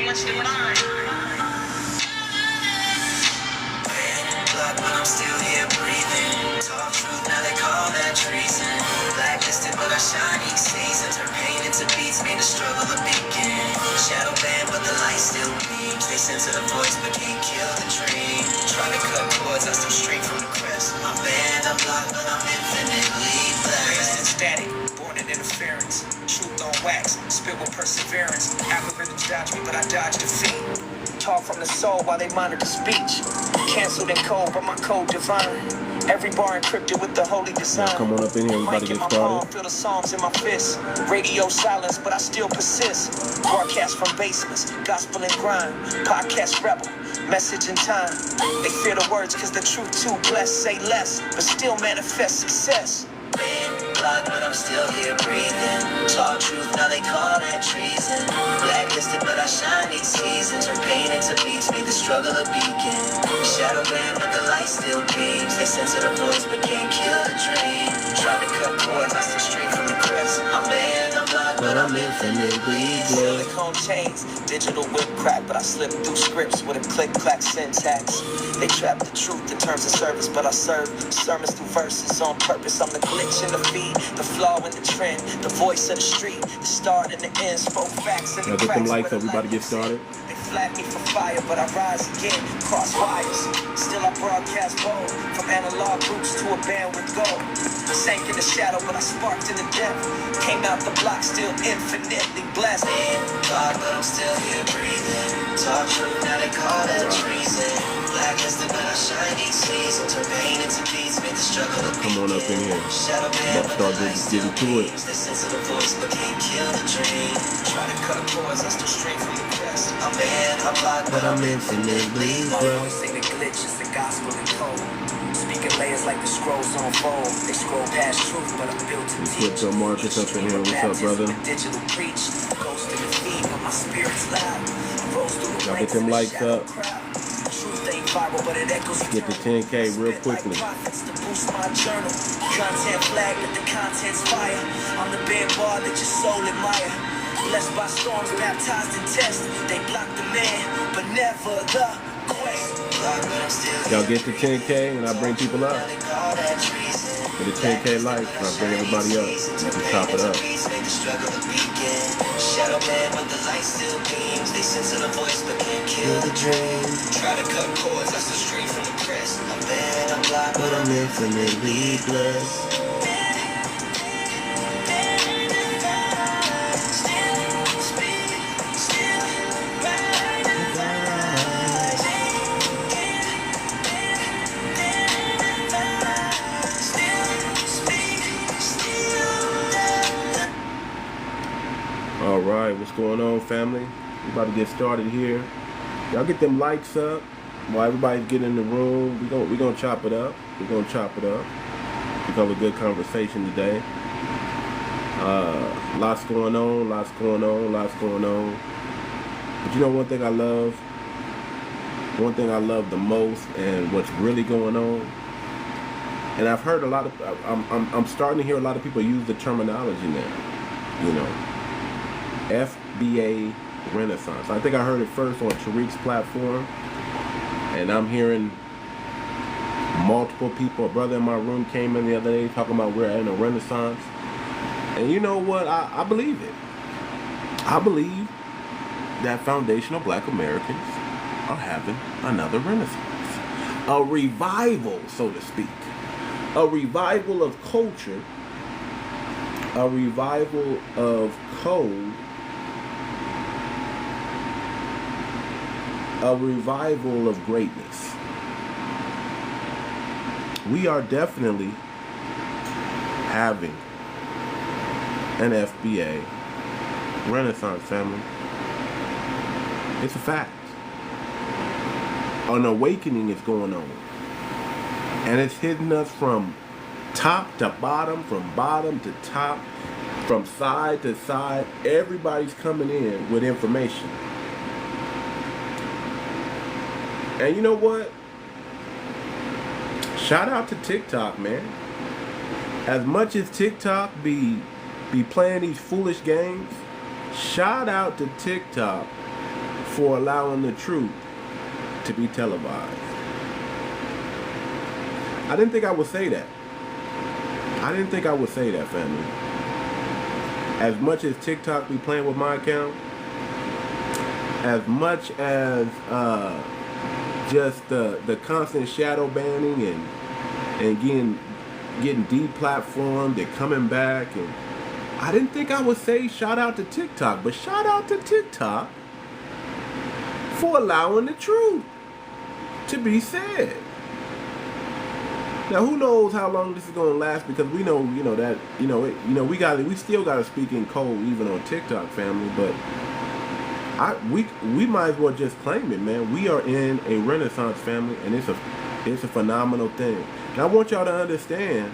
much divine. But I'm still here breathing. Talk truth, now they call that treason. Blacklisted, but I shine each season. Turn pain into beats, made the struggle a beacon. Shadow band, but the light still beams. They censor the voice, but can't kill the dream. Try to cut cords, I still straight from the crest. My band, I'm blocked, but I'm infinitely blessed. Static, born in interference. Truth on wax, spit with perseverance. Algorithms dodge me, but I dodge defeat. Talk from the soul while they monitor speech. Cancelled in code, but my code divine. Every bar encrypted with the holy design. Come on up in here, we about to get started. Feel the psalms in my fists. Radio silence, but I still persist. Broadcast from basements, gospel and grind. Podcast rebel, message in time. They fear the words cause the truth too blessed. Say less, but still manifest success. Blocked, but I'm still here breathing. Talk truth, now they call that treason. Blacklisted, but I shine each season. Turn pain into beats, made the struggle a beacon. Shadow band, but the light still beams. They censor the voice, but can't kill the dream. Try to cut cords, I still straight from the crest. I'm banned, I'm blocked, but I'm infinitely blessed. Silicone chains, digital whip crack, but I slip through scripts with a click-clack syntax. They trap the truth in terms of service, but I serve sermons through verses on purpose. I'm the glitch in the feed, the flaw in the trend, the voice of the street, the start and the end, spoke facts and the cracks. Get them likes up, we about to get started. They flag me for fire, but I rise again, cross wires. Still I broadcast bold, from analog roots to a band with gold. Sank in the shadow, but I sparked in the depth. Came out the block, still infinitely blessed. God, but I'm still here breathing. Talk truth, now they call that treason. Blacklisted, but I shine each season. Turn pain into beats, made the struggle a beacon. Come on up in here. Shadow band, but the light still to it. They censor the voice, but can't kill the dream. Try to cut cords, I still straight from the crest. I'm banned, I'm blocked, but I'm infinitely blessed. My voice ain't a glitch, it's the gospel in code. Speaking layers like the scrolls on fold. They scroll past truth, but I'm built to teach. Put some Marcus up in here. What's up, brother? Digital preach, ghost in the feed, but my spirit's loud. Y'all get them likes up. Get the 10K real quickly. Content flag, but the content's fire. I'm the band bar that your soul admire. Blessed by storms, baptized in test. They block the man, but never the quest. Y'all get the 10K and I bring people up. Get the 10K likes and I bring everybody up. We can chop it up. Shadow man, but the light still beams. They censor the voice, but can't kill the dream. Try to cut cords, I still straight from the crest. I'm bad, I'm blocked, but I'm infinitely blessed. All right, what's going on, family? We about to get started here. Y'all get them likes up while everybody's getting in the room. We gonna chop it up. We're gonna chop it up. We have a good conversation today. Lots going on. But you know one thing I love? One thing I love the most, and what's really going on. And I've heard a lot of. I'm starting to hear a lot of people use the terminology now. You know. FBA Renaissance. I think I heard it first on 𝗔𝗶𝗴𝗵𝘁𝘀𝗀𝗶cie platform, and I'm hearing multiple people. A brother in my room came in the other day talking about we're in a renaissance, and you know what? I believe it. I believe that foundational Black Americans are having another renaissance, a revival, so to speak, a revival of culture, a revival of code, a revival of greatness. We are definitely having an FBA Renaissance, family. It's a fact. An awakening is going on. And it's hitting us from top to bottom, from bottom to top, from side to side. Everybody's coming in with information. And you know what? Shout out to TikTok, man. As much as TikTok be playing these foolish games, shout out to TikTok for allowing the truth to be televised. I didn't think I would say that. I didn't think I would say that, family. As much as TikTok be playing with my account, as much as just the constant shadow banning and getting deplatformed and coming back, and I didn't think I would say shout out to TikTok, but shout out to TikTok for allowing the truth to be said. Now, who knows how long this is going to last, because we know, we still got to speak in code even on TikTok, family. But we might as well just claim it, man. We are in a renaissance, family, and it's a phenomenal thing. And I want y'all to understand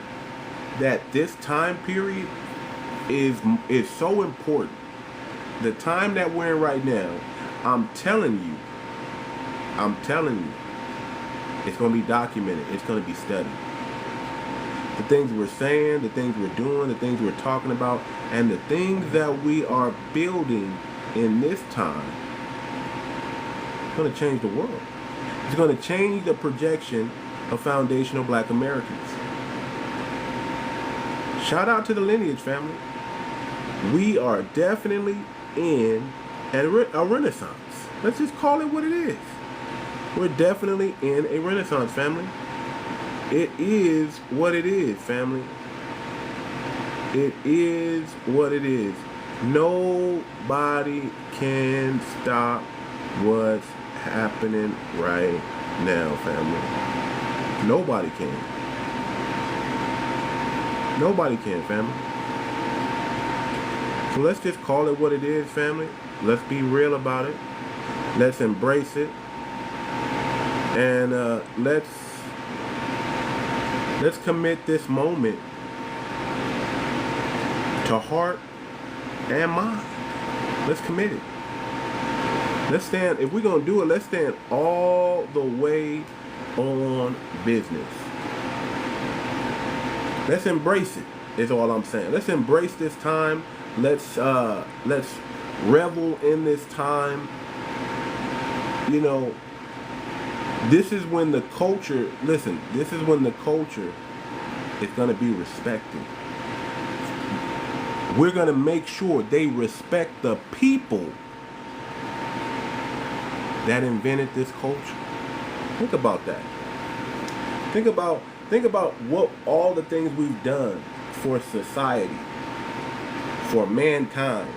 that this time period is so important. The time that we're in right now, I'm telling you, it's going to be documented. It's going to be studied. The things we're saying, the things we're doing, the things we're talking about, and the things that we are building in this time, it's going to change the world. It's going to change the projection of foundational Black Americans. Shout out to the lineage, family. We are definitely in a renaissance. Let's just call it what it is. We're definitely in a renaissance, family. It is what it is, family. It is what it is. Nobody can stop what's happening right now, family. Nobody can. Nobody can, family. So let's just call it what it is, family. Let's be real about it. Let's embrace it. And let's commit this moment to heart and mind. Let's commit it. Let's stand, if we're going to do it, let's stand all the way on business. Let's embrace it, is all I'm saying. Let's embrace this time. Let's revel in this time. You know, this is when the culture, listen, this is when the culture is going to be respected. We're going to make sure they respect the people that invented this culture. Think about that. Think about what all the things we've done for society, for mankind,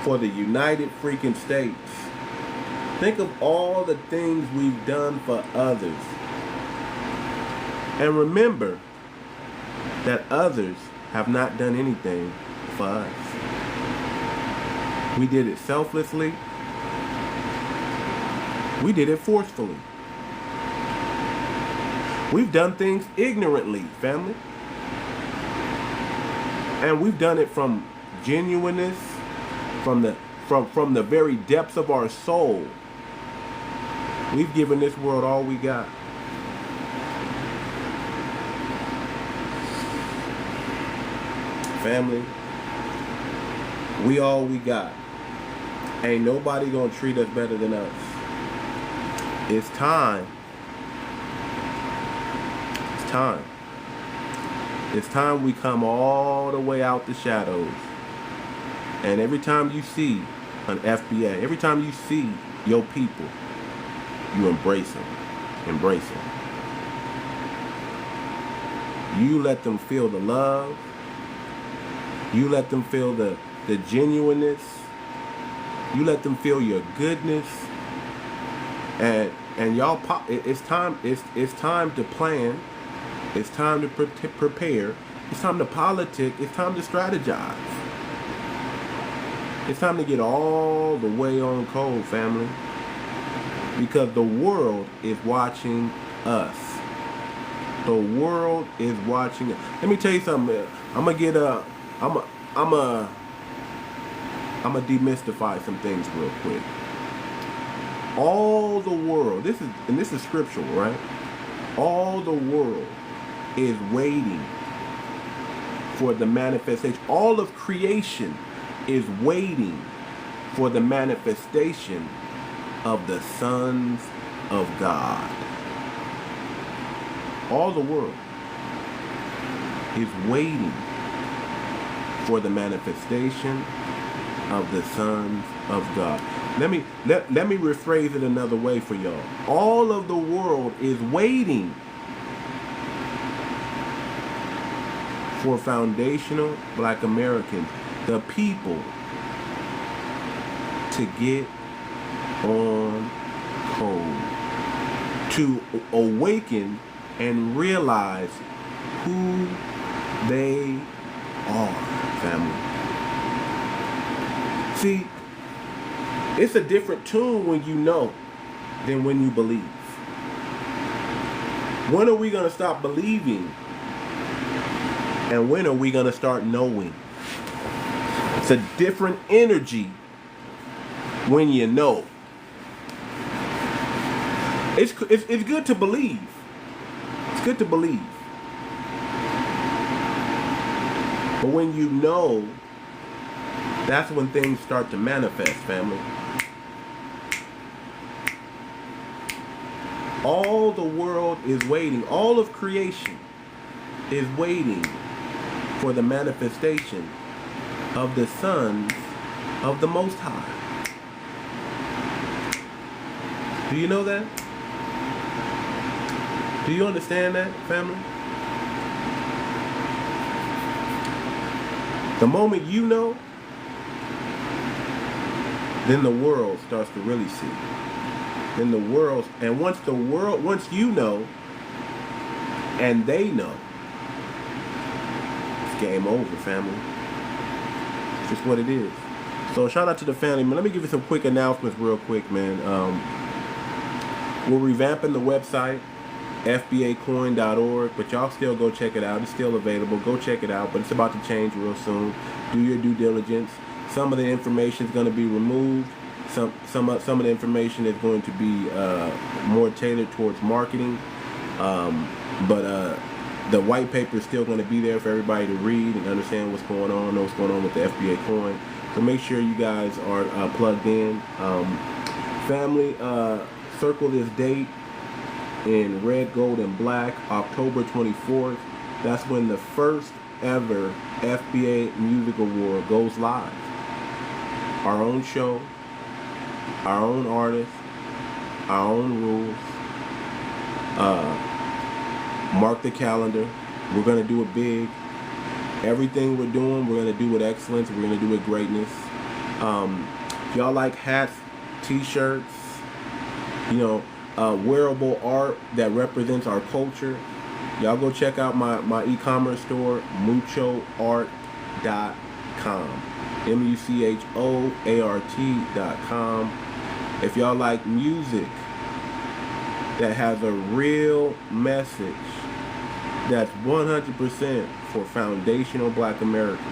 for the United freaking States. Think of all the things we've done for others. And remember that others have not done anything for us. We did it selflessly. We did it forcefully. We've done things ignorantly, family. And we've done it from genuineness, from the very depths of our soul. We've given this world all we got. Family, we all we got. Ain't nobody gonna treat us better than us. It's time. It's time. It's time we come all the way out the shadows. And every time you see an FBA, every time you see your people, you embrace them. Embrace them. You let them feel the love. You let them feel the genuineness. You let them feel your goodness. And y'all pop. It's time. It's time to plan. It's time to prepare. It's time to politic. It's time to strategize. It's time to get all the way on code, family. Because the world is watching us. The world is watching us. Let me tell you something. I'm gonna demystify some things real quick. All the world, this is scriptural, right? All the world is waiting for the manifestation. All of creation is waiting for the manifestation of the sons of God. All the world is waiting for the manifestation of the sons of God. Let me rephrase it another way for y'all. All of the world is waiting for foundational Black Americans, the people, to get on code, to awaken and realize who they are, family. See, it's a different tune when you know than when you believe. When are we going to stop believing? And when are we going to start knowing? It's a different energy when you know. It's good to believe. It's good to believe. But when you know, that's when things start to manifest, family. All the world is waiting. All of creation is waiting for the manifestation of the sons of the Most High. Do you know that? Do you understand that, family? The moment you know, then the world starts to really see. Then the world, and once you know, and they know, it's game over, family. It's just what it is. So shout out to the family, man. Let me give you some quick announcements real quick, man. We're revamping the website, FBAcoin.org, but y'all still go check it out. It's still available. Go check it out, but it's about to change real soon. Do your due diligence. Some of the information is going to be removed. Some of the information is going to be more tailored towards marketing. But the white paper is still going to be there for everybody to read and understand what's going on, know what's going on with the FBA coin. So make sure you guys are plugged in. Family, circle this date in red, gold, and black, October 24th. That's when the first ever FBA Music Award goes live. Our own show, our own artists, our own rules. Mark the calendar. We're going to do it big. Everything we're doing, we're going to do with excellence. We're going to do with greatness. If y'all like hats, t-shirts, wearable art that represents our culture, y'all go check out my e-commerce store, muchoart.com. muchoart.com. If y'all like music that has a real message that's 100% for foundational Black Americans,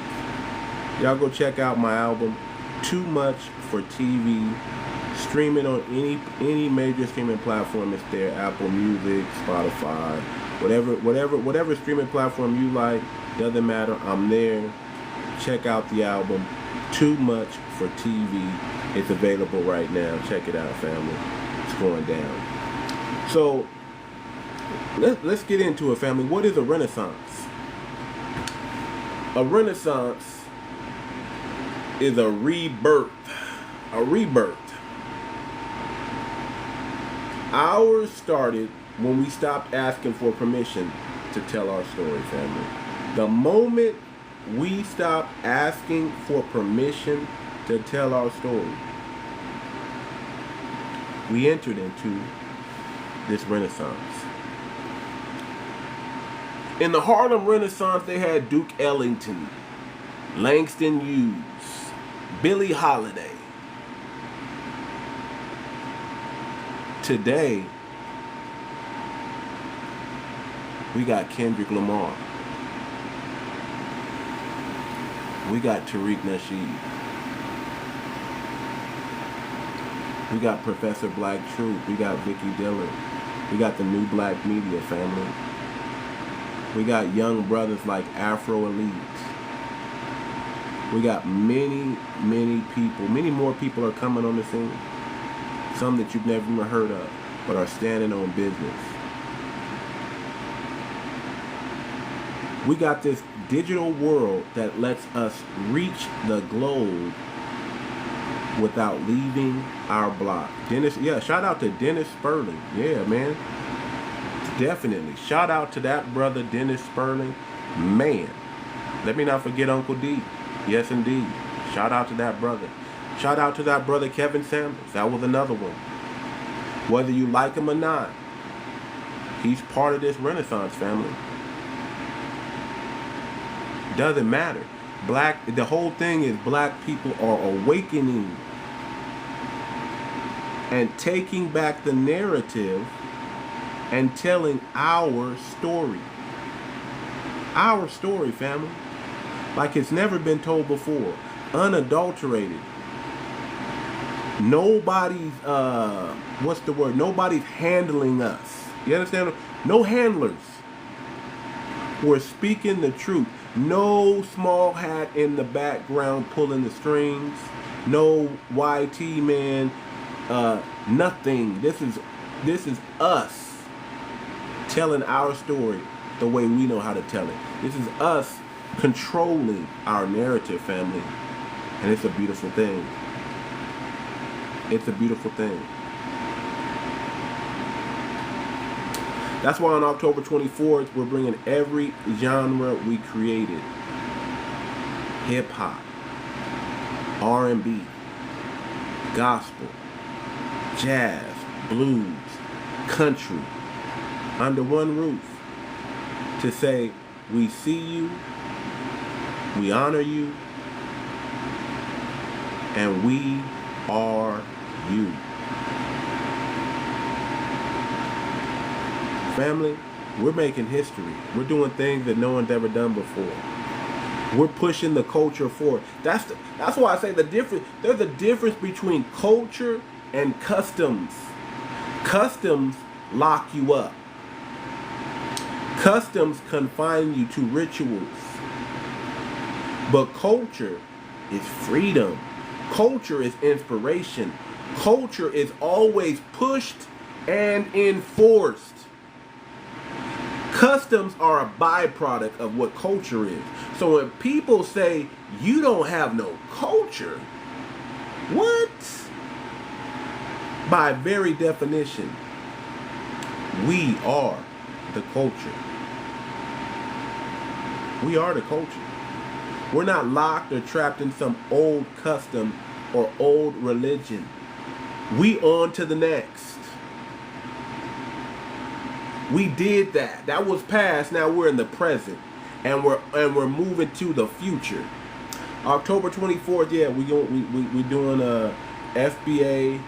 y'all go check out my album, Too Much for TV. Streaming on any major streaming platform. It's there. Apple Music, Spotify, whatever streaming platform you like, doesn't matter. I'm there. Check out the album, Too Much for TV. It's available right now. Check it out, family. It's going down. So let's get into it, family. What is a renaissance? A renaissance is a rebirth. A rebirth. Ours started when we stopped asking for permission to tell our story, family. The moment we stopped asking for permission to tell our story, we entered into this renaissance. In the Harlem Renaissance, they had Duke Ellington, Langston Hughes, Billie Holiday. Today, we got Kendrick Lamar. We got 𝗤𝗏. We got Professor Black Truth. We got Vicky Dillon. We got the new black media, family. We got young brothers like Afro Elite. We got many, many people. Many more people are coming on the scene. some that you've never even heard of, but are standing on business. We got this digital world that lets us reach the globe without leaving our block. Dennis, yeah, shout out to Dennis Sperling. Yeah, man. Definitely. Shout out to that brother, Dennis Sperling. Man. Let me not forget Uncle D. Yes, indeed. Shout out to that brother. Shout out to that brother, Kevin Samuels. That was another one. Whether you like him or not, he's part of this Renaissance family. Doesn't matter. The whole thing is black people are awakening and taking back the narrative and telling our story. Our story, family. Like it's never been told before. Unadulterated. Nobody's, what's the word? Nobody's handling us. You understand? No handlers. We're speaking the truth. No small hat in the background pulling the strings. No YT man. Nothing. This is us telling our story the way we know how to tell it. This is us controlling our narrative, family. And it's a beautiful thing. It's a beautiful thing. That's why on October 24th, we're bringing every genre we created. Hip-hop, R&B, gospel, jazz, blues, country, under one roof to say, we see you, we honor you, and we are you. Family, we're making history. We're doing things that no one's ever done before. We're pushing the culture forward. That's why I say there's a difference between culture and customs. Customs lock you up. Customs confine you to rituals. But culture is freedom. Culture is inspiration. Culture is always pushed and enforced. Customs are a byproduct of what culture is. So when people say you don't have no culture, what? By very definition, we are the culture. We are the culture. We're not locked or trapped in some old custom or old religion. We on to the next. We did that. That was past. Now we're in the present, and we're moving to the future. October 24th. Yeah, we doing a FBA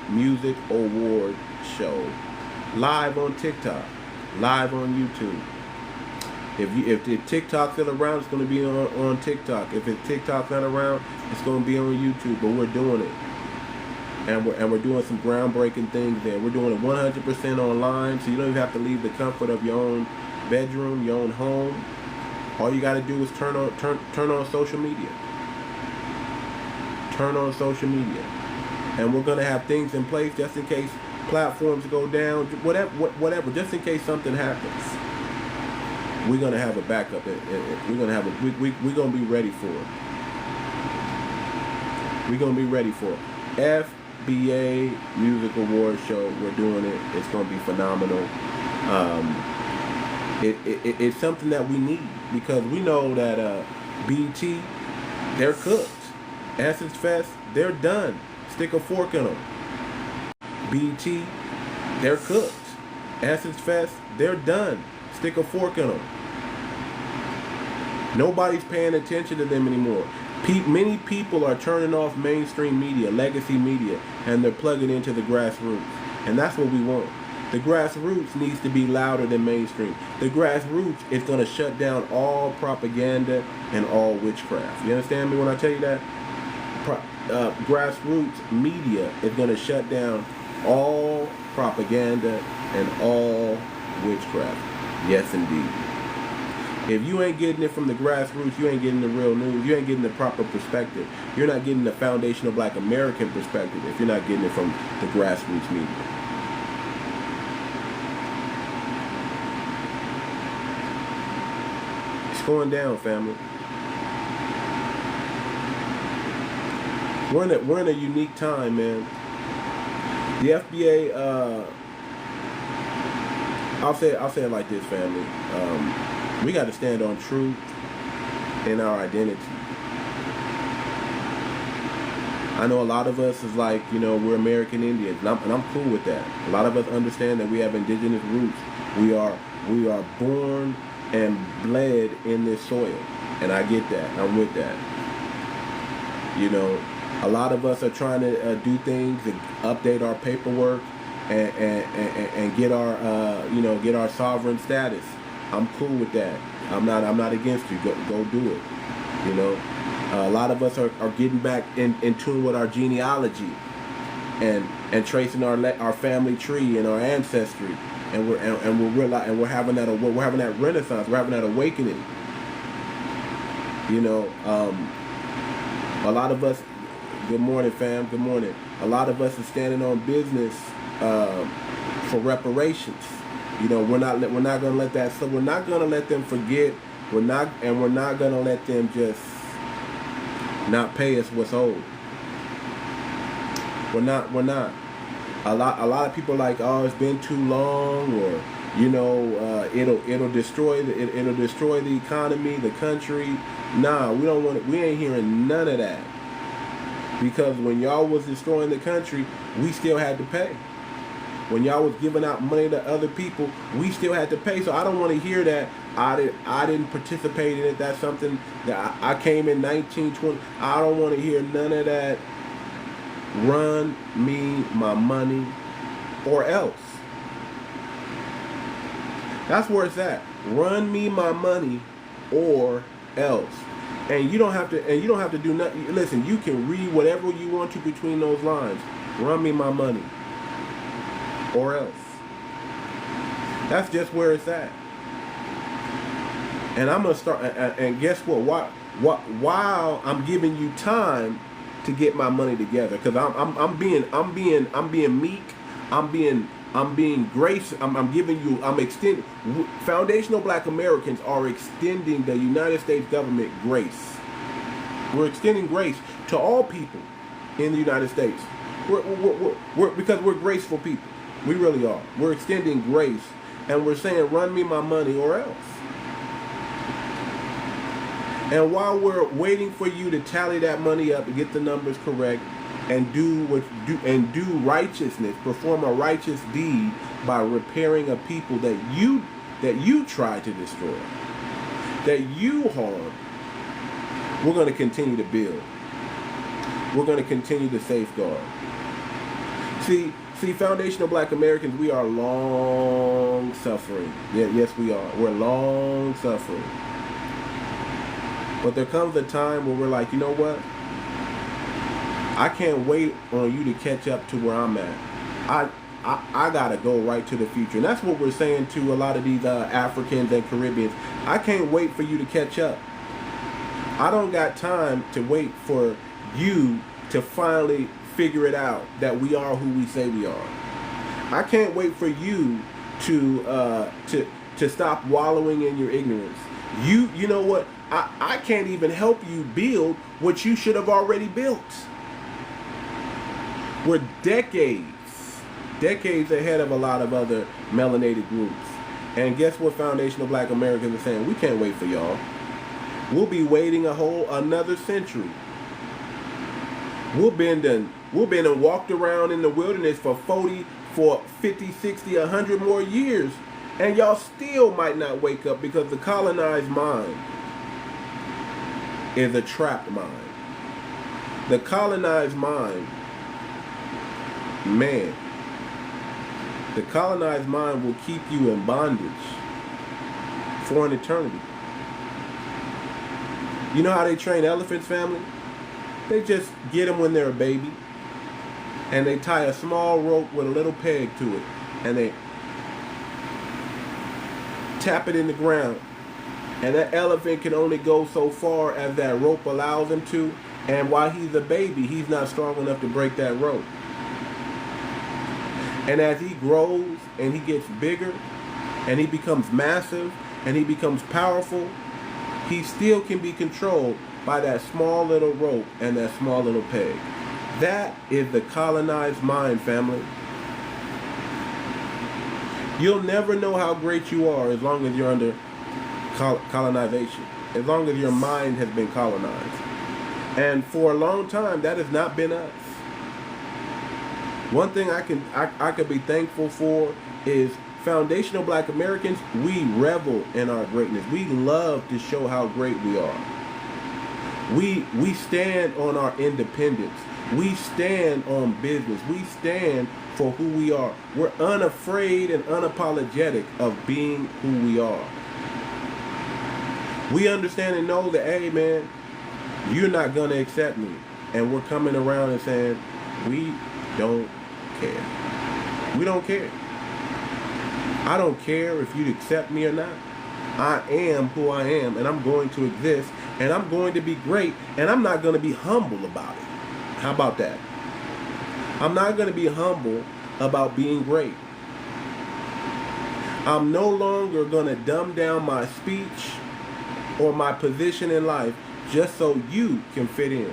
Music Award show live on TikTok, live on YouTube. If the TikTok's still around, it's going to be on TikTok. If TikTok's not around, it's going to be on YouTube. But we're doing it. And we're doing some groundbreaking things there. We're doing it 100% online, so you don't even have to leave the comfort of your own bedroom, your own home. All you got to do is turn on social media. Turn on social media. And we're going to have things in place just in case platforms go down, whatever, just in case something happens. We're going to have a backup. We're going to be ready for it. We're going to be ready for it. FBA Music Award show. We're doing it. It's going to be phenomenal. It's something that we need because we know that BT, they're cooked. Essence Fest, they're done. Stick a fork in them. BT, they're cooked. Essence Fest, they're done. Stick a fork in them. Nobody's paying attention to them anymore. Many people are turning off mainstream media, legacy media, and they're plugging into the grassroots. And that's what we want. The grassroots needs to be louder than mainstream. The grassroots is going to shut down all propaganda and all witchcraft. You understand me when I tell you that? Grassroots media is going to shut down all propaganda and all witchcraft. Yes, indeed. If you ain't getting it from the grassroots, you ain't getting the real news. You ain't getting the proper perspective. You're not getting the foundational Black American perspective if you're not getting it from the grassroots media. It's going down, family. We're in a unique time, man. The FBA, I'll say it like this, family. We got to stand on truth and our identity. I know a lot of us is like, you know, we're American Indians, and I'm cool with that. A lot of us understand that we have indigenous roots. We are born and bled in this soil, and I get that. I'm with that. You know, a lot of us are trying to do things and update our paperwork and get our get our sovereign status. I'm cool with that. I'm not against you. Go do it. You know, a lot of us are getting back in tune with our genealogy and tracing our family tree and our ancestry, and we're having that renaissance. We're having that awakening. You know, a lot of us. Good morning, fam. Good morning. A lot of us are standing on business for reparations. You know, we're not gonna let that. So we're not gonna let them forget. We're not gonna let them just not pay us what's owed. We're not. A lot of people are like, oh, it's been too long, or you know, it'll destroy the economy, the country. Nah, we don't want it. We ain't hearing none of that. Because when y'all was destroying the country, we still had to pay. When y'all was giving out money to other people, we still had to pay. So I don't want to hear that I didn't participate in it. That's something that I came in 1920. I don't want to hear none of that. Run me my money or else. That's where it's at. Run me my money or else. And you don't have to do nothing. Listen, you can read whatever you want to between those lines. Run me my money or else. That's just where it's at. And I'm gonna start. And guess what? While I'm giving you time to get my money together, because I'm being meek. I'm being grace. I'm giving you. I'm extending. Foundational Black Americans are extending the United States government grace. We're extending grace to all people in the United States. We're because we're graceful people. We really are. We're extending grace, and we're saying, "Run me my money or else." And while we're waiting for you to tally that money up and get the numbers correct, and do righteousness, perform a righteous deed by repairing a people that you tried to destroy, that you harmed, we're going to continue to build. We're going to continue to safeguard. See, foundational Black Americans, we are long suffering. Yeah, yes, we are. We're long suffering. But there comes a time where we're like, you know what? I can't wait on you to catch up to where I'm at. I gotta go right to the future. And that's what we're saying to a lot of these Africans and Caribbeans. I can't wait for you to catch up. I don't got time to wait for you to finally figure it out that we are who we say we are. I can't wait for you to stop wallowing in your ignorance. You know what? I can't even help you build what you should have already built. We're decades ahead of a lot of other melanated groups. And guess what Foundational Black Americans are saying? We can't wait for y'all. We'll be waiting another century. We've been and walked around in the wilderness for 50, 60, 100 more years. And y'all still might not wake up because the colonized mind is a trapped mind. The colonized mind, man, the colonized mind will keep you in bondage for an eternity. You know how they train elephants, family? They just get them when they're a baby, and they tie a small rope with a little peg to it, and they tap it in the ground, And that elephant can only go so far as that rope allows him to. And while he's a baby, he's not strong enough to break that rope. And as he grows and he gets bigger and he becomes massive and he becomes powerful, he still can be controlled by that small little rope and that small little peg. That is the colonized mind, family. You'll never know how great you are as long as you're under colonization, as long as your mind has been colonized. And for a long time, that has not been us. One thing I could be thankful for is foundational Black Americans. We revel in our greatness. We love to show how great we are. We stand on our independence. We stand on business. We stand for who we are. We're unafraid and unapologetic of being who we are. We understand and know that, hey man, you're not gonna accept me. And we're coming around and saying, we don't care. We don't care. I don't care if you accept me or not. I am who I am, and I'm going to exist, and I'm going to be great, and I'm not going to be humble about it. How about that? I'm not going to be humble about being great. I'm no longer going to dumb down my speech or my position in life just so you can fit in.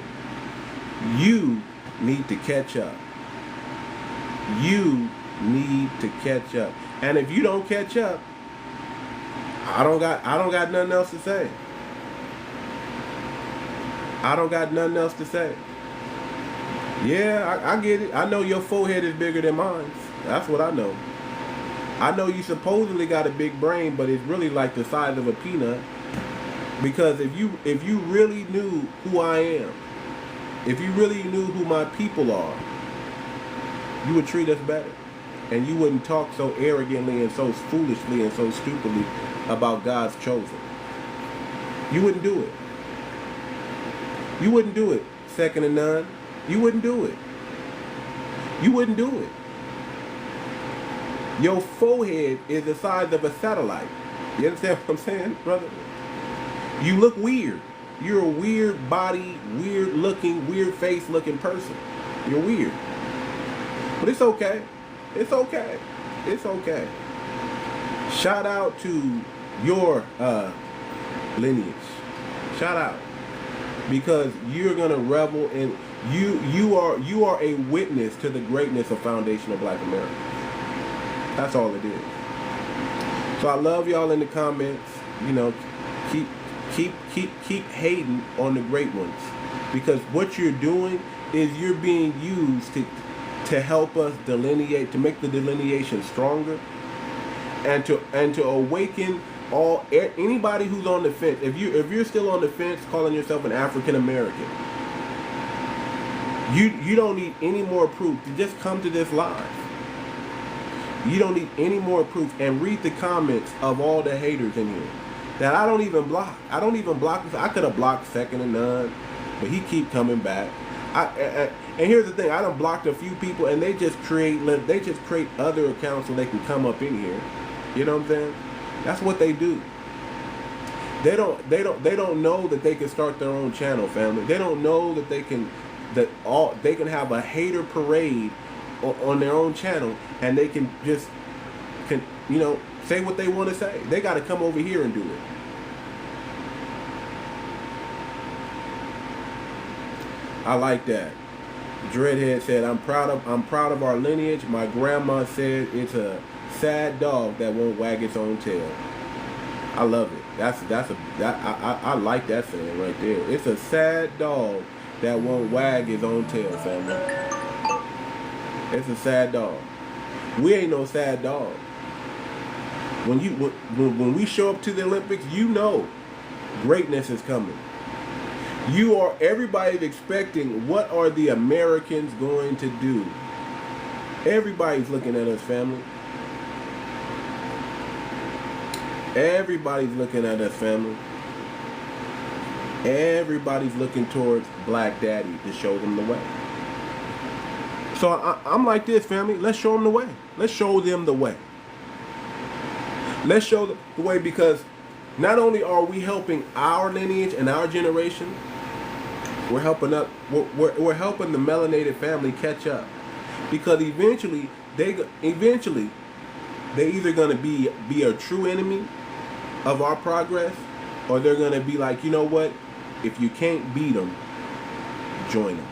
You need to catch up. You need to catch up. And if you don't catch up, I don't got nothing else to say. I don't got nothing else to say. Yeah, I get it. I know your forehead is bigger than mine. That's what I know. I know you supposedly got a big brain, but it's really like the size of a peanut. Because if you really knew who I am, if you really knew who my people are, you would treat us better. And you wouldn't talk so arrogantly and so foolishly and so stupidly about God's chosen. You wouldn't do it. You wouldn't do it, second to none. You wouldn't do it. You wouldn't do it. Your forehead is the size of a satellite. You understand what I'm saying, brother? You look weird. You're a weird body, weird looking, weird face looking person. You're weird. But it's okay. It's okay. It's okay. Shout out to your lineage. Shout out. Because you're gonna revel in you are a witness to the greatness of foundational Black America. That's all it is. So I love y'all in the comments. You know, keep hating on the great ones. Because what you're doing is you're being used to help us delineate, to make the delineation stronger, and to awaken anybody who's on the fence. If you're still on the fence, calling yourself an African American, you don't need any more proof to just come to this live. You don't need any more proof, and read the comments of all the haters in here that I don't even block. I don't even block. I could have blocked second to none, but he keep coming back. And here's the thing, I done blocked a few people, and they just create other accounts so they can come up in here. You know what I'm saying? That's what they do. They don't know that they can start their own channel, family. They don't know that they can have a hater parade on their own channel, and they can say what they want to say. They got to come over here and do it. I like that. Dreadhead said, I'm proud of our lineage. My grandma said it's a sad dog that won't wag its own tail. I love it. I like that saying right there. It's a sad dog that won't wag his own tail, family. It's a sad dog. We ain't no sad dog. When we show up to the Olympics, you know greatness is coming. Everybody's expecting, what are the Americans going to do? Everybody's looking at us, family. Everybody's looking at us, family. Everybody's looking towards Black Daddy to show them the way. So I'm like this, family. Let's show them the way. Let's show them the way. Let's show them the way, because not only are we helping our lineage and our generation, we're helping we're helping the melanated family catch up, because eventually they either gonna be a true enemy of our progress, or they're gonna be like, you know what? If you can't beat them, join them.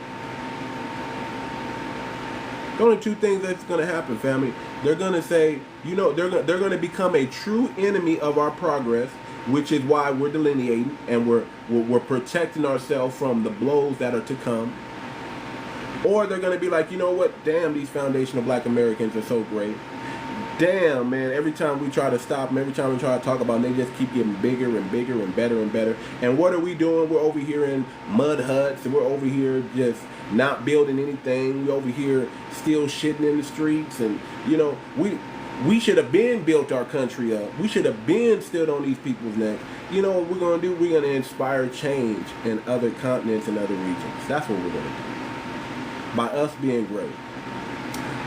The only two things that's gonna happen, family. They're gonna say, you know, they're gonna become a true enemy of our progress, which is why we're delineating and we're protecting ourselves from the blows that are to come. Or they're gonna be like, you know what? Damn, these foundational Black Americans are so great. Damn, man, every time we try to stop them, every time we try to talk about them, they just keep getting bigger and bigger and better and better. And what are we doing? We're over here in mud huts, and we're over here just not building anything. We're over here still shitting in the streets. And, you know, we should have been built our country up. We should have been stood on these people's necks. You know what we're going to do? We're going to inspire change in other continents and other regions. That's what we're going to do. By us being great.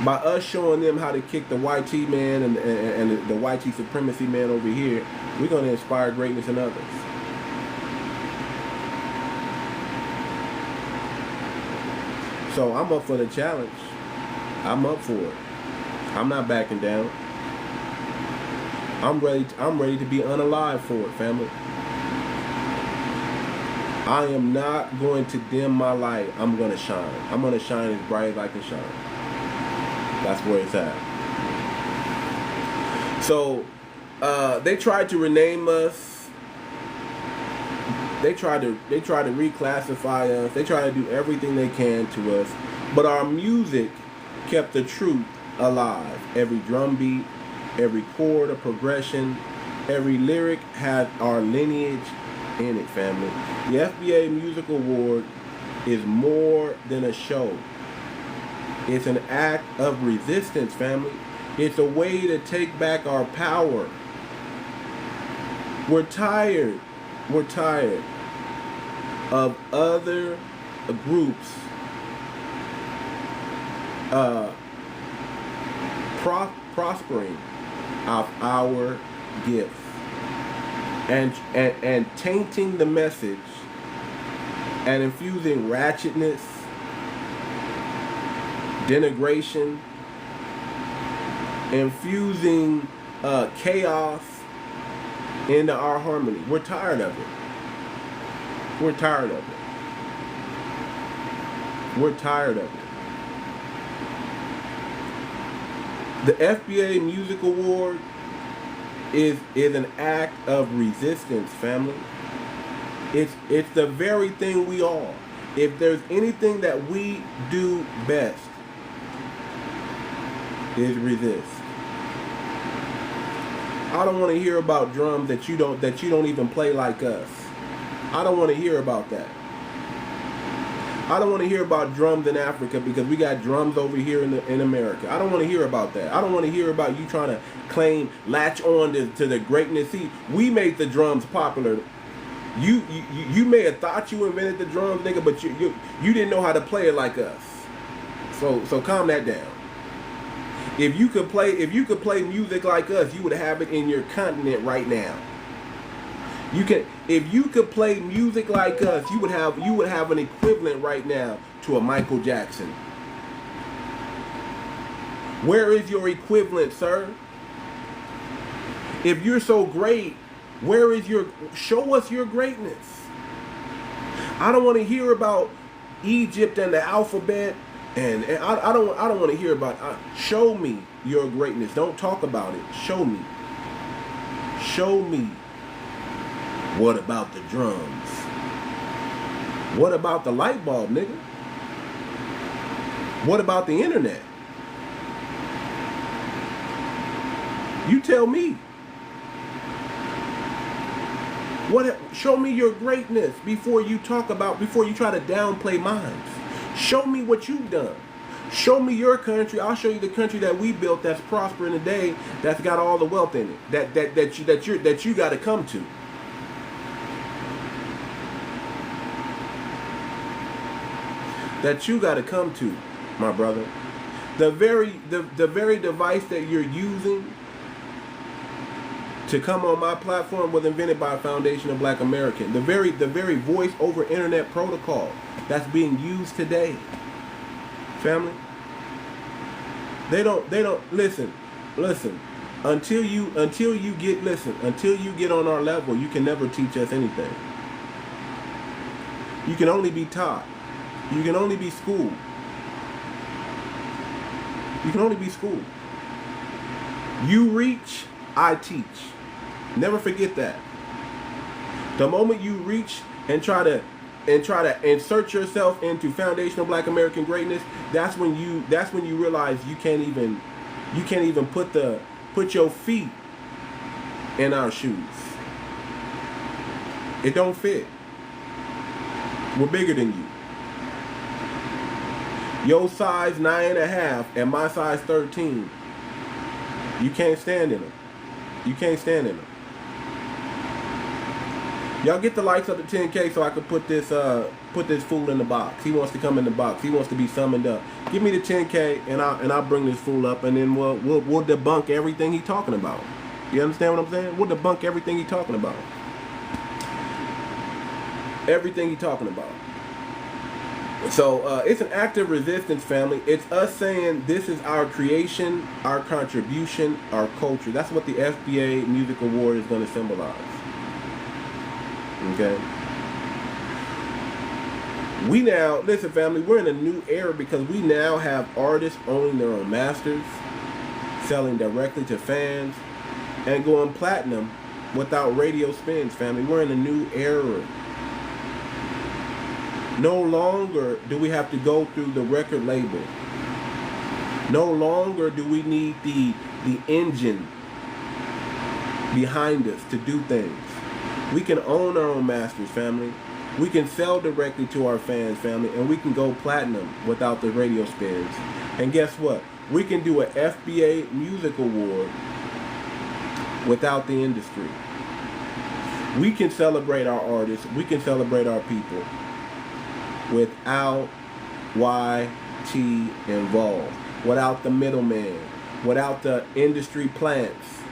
By us showing them how to kick the 𝗤𝗔𝗴𝗵𝘁𝘀 man and the 𝗤𝗔 supremacy man over here, we're going to inspire greatness in others. So I'm up for the challenge. I'm up for it. I'm not backing down. I'm ready to be unalive for it, family. I am not going to dim my light. I'm going to shine. I'm going to shine as bright as I can shine. That's where it's at. So they tried to rename us. They tried to reclassify us. They tried to do everything they can to us. But our music kept the truth alive. Every drum beat, every chord, a progression, every lyric had our lineage in it, family. The FBA Music Award is more than a show. It's an act of resistance, family. It's a way to take back our power. We're tired. We're tired of other groups prospering of our gifts and tainting the message and infusing ratchetness, denigration, infusing chaos into our harmony. We're tired of it. We're tired of it. We're tired of it. The FBA Music Award is an act of resistance, family. It's the very thing we are. If there's anything that we do best, is resist. I don't want to hear about drums that you don't even play like us. I don't want to hear about that. I don't want to hear about drums in Africa because we got drums over here in America. I don't want to hear about that. I don't want to hear about you trying to latch on to the greatness. See, we made the drums popular. You may have thought you invented the drums, nigga, but you didn't know how to play it like us. So calm that down. If you could play music like us, you would have it in your continent right now. If you could play music like us, you would have an equivalent right now to a Michael Jackson. Where is your equivalent, sir? If you're so great, show us your greatness. I don't want to hear about Egypt and the alphabet. And I don't want to hear about show me your greatness. Don't talk about it. Show me. Show me. What about the drums? What about the light bulb, nigga? What about the internet? You tell me. Show me your greatness before you try to downplay mine. Show me what you've done. Show me your country. I'll show you the country that we built that's prospering today, that's got all the wealth in it, that you got to come to. That you got to come to, my brother. The very device that you're using to come on my platform was invented by a foundation of Black American. The very voice over internet protocol that's being used today. Family. They don't listen. Until you get on our level, you can never teach us anything. You can only be taught. You can only be schooled. You can only be schooled. You reach, I teach. Never forget that. The moment you reach and try to insert yourself into foundational Black American greatness, that's when you realize you can't even put your feet in our shoes. It don't fit. We're bigger than you. Your size 9.5 and my size 13. You can't stand in them. You can't stand in them. Y'all get the likes up to 10K so I can put this fool in the box. He wants to come in the box. He wants to be summoned up. Give me the 10K and I'll bring this fool up, and then we'll debunk everything he's talking about. You understand what I'm saying? We'll debunk everything he's talking about. Everything he's talking about. So it's an active resistance, family. It's us saying this is our creation, our contribution, our culture. That's what the FBA Music Award is going to symbolize. Okay. We now, listen, family, we're in a new era because we now have artists owning their own masters, selling directly to fans, and going platinum without radio spins, family. We're in a new era. No longer do we have to go through the record label. No longer do we need the engine behind us to do things. We can own our own masters, family. We can sell directly to our fans, family, and we can go platinum without the radio spins. And guess what? We can do an FBA Music Award without the industry. We can celebrate our artists. We can celebrate our people without YT involved, without the middleman, without the industry plants,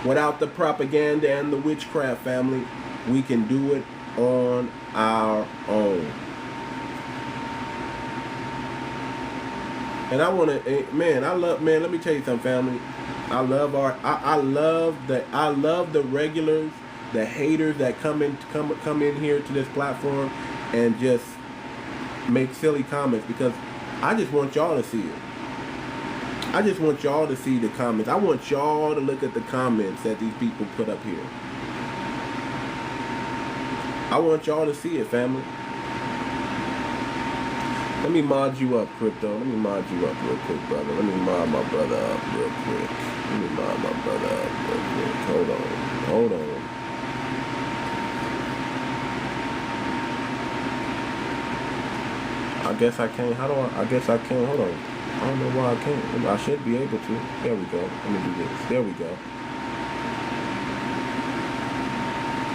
without the propaganda and the witchcraft, family. We can do it on our own. And I want to, let me tell you something, family. I love the regulars, the haters that come in here to this platform and just make silly comments, because I just want y'all to see it. I just want y'all to see the comments. I want y'all to look at the comments that these people put up here. I want y'all to see it, family. Let me mod you up, Crypto. Let me mod you up real quick, brother. Let me mod my brother up real quick. Let me mod my brother up real quick. Hold on. I guess I can't. I guess I can't. Hold on. I don't know why I can't. I should be able to. There we go. Let me do this. There we go.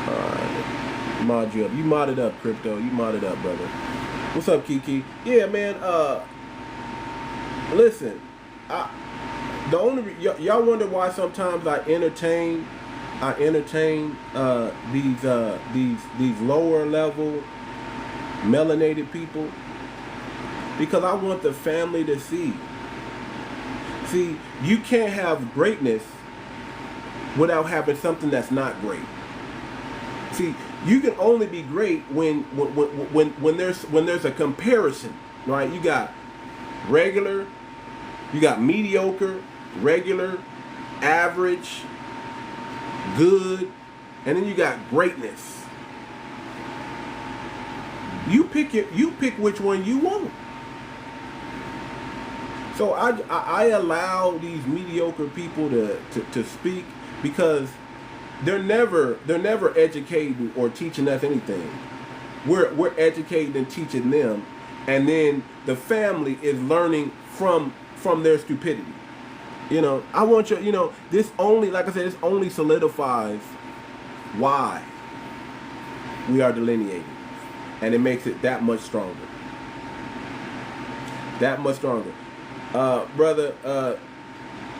Alright. Mod you up. You modded up, Crypto. You modded up, brother. What's up, Kiki? Yeah, man. Listen. Y'all wonder why sometimes I entertain these lower level melanated people. Because I want the family to see. See, you can't have greatness without having something that's not great. See, you can only be great when there's a comparison, right? You got regular, you got mediocre, regular, average, good, and then you got greatness. You pick which one you want. So I allow these mediocre people to speak, because they're never educating or teaching us anything. We're educating and teaching them, and then the family is learning from their stupidity. I want you. This only, like I said, this only solidifies why we are delineating, and it makes it that much stronger. That much stronger. Brother,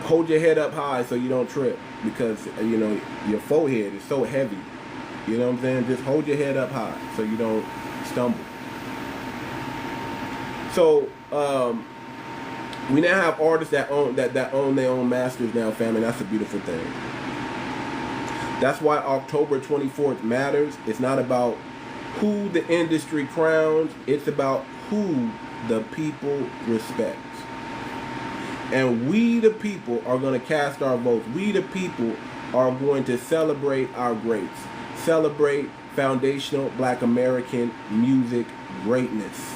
hold your head up high so you don't trip. because you know your forehead is so heavy. You know what I'm saying? Just hold your head up high so you don't stumble. So we now have artists that own that own their own masters now, family. That's a beautiful thing. That's why October 24th matters. It's not about who the industry crowns. It's about who the people respect. And we the people are going to cast our votes. We the people are going to celebrate our greats. Celebrate foundational Black American music greatness.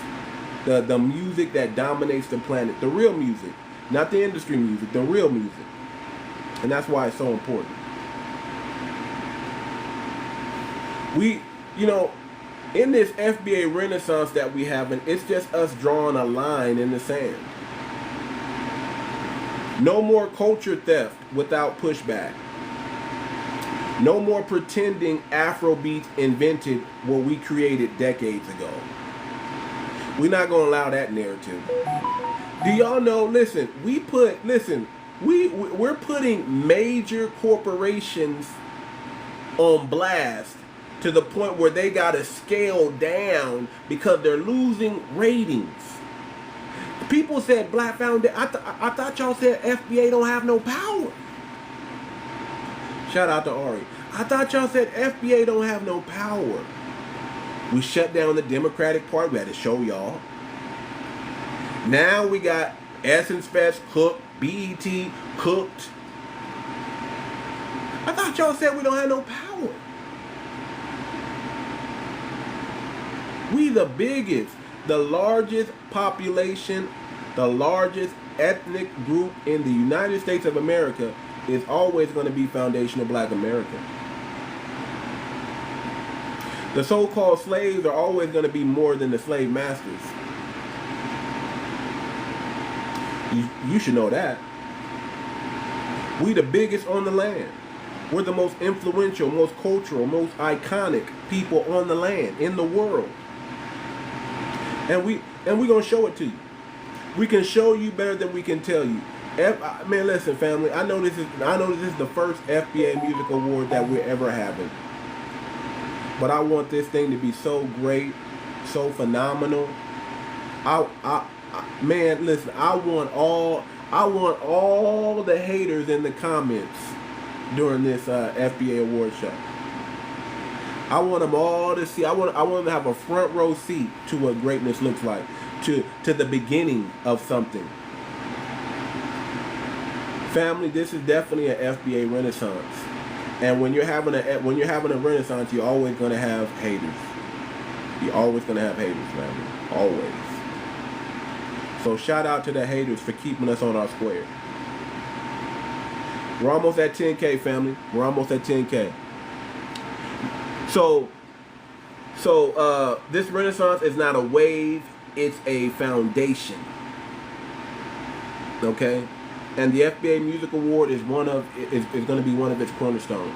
The music that dominates the planet. The real music. Not the industry music. The real music. And that's why it's so important. We, you know, in this FBA renaissance that we have, and it's just us drawing a line in the sand. No more culture theft without pushback. No more pretending Afrobeats invented what we created decades ago. We're not going to allow that narrative. Do y'all know, listen, we're putting major corporations on blast to the point where they got to scale down because they're losing ratings. People said Black Foundation. I thought y'all said FBA don't have no power. Shout out to Ari. I thought y'all said FBA don't have no power. We shut down the Democratic Party. We had to show y'all. Now we got Essence Fest, Cooked, BET, Cooked. I thought y'all said we don't have no power. We the biggest, the largest population, the largest ethnic group in the United States of America is always going to be foundational Black America. The so-called slaves are always going to be more than the slave masters. You should know that. We the biggest on the land. We're the most influential, most cultural, most iconic people on the land, in the world. And we're going to show it to you. We can show you better than we can tell you. Man, listen, family. I know this is the first FBA Music Award that we're ever having. But I want this thing to be so great, so phenomenal. Man, listen. I want all the haters in the comments during this FBA award show. I want them all to see. I want them to have a front row seat to what greatness looks like, to the beginning of something. Family, this is definitely an FBA renaissance. And when you're having a renaissance, you're always going to have haters. You're always going to have haters, family. Always. So shout out to the haters for keeping us on our square. We're almost at 10K, family. We're almost at 10K. So this renaissance is not a wave, it's a foundation. Okay? And the FBA Music Award is going to be one of its cornerstones.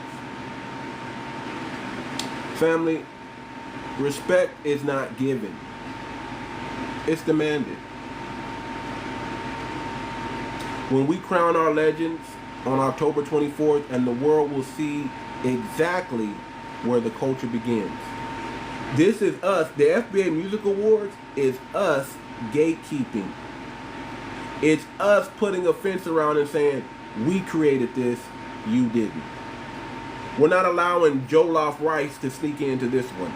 Family, respect is not given. It's demanded. When we crown our legends on October 24th, and the world will see exactly where the culture begins. This is us. The FBA Music Awards is us gatekeeping. It's us putting a fence around and saying, we created this, you didn't. We're not allowing Jollof Rice to sneak into this one.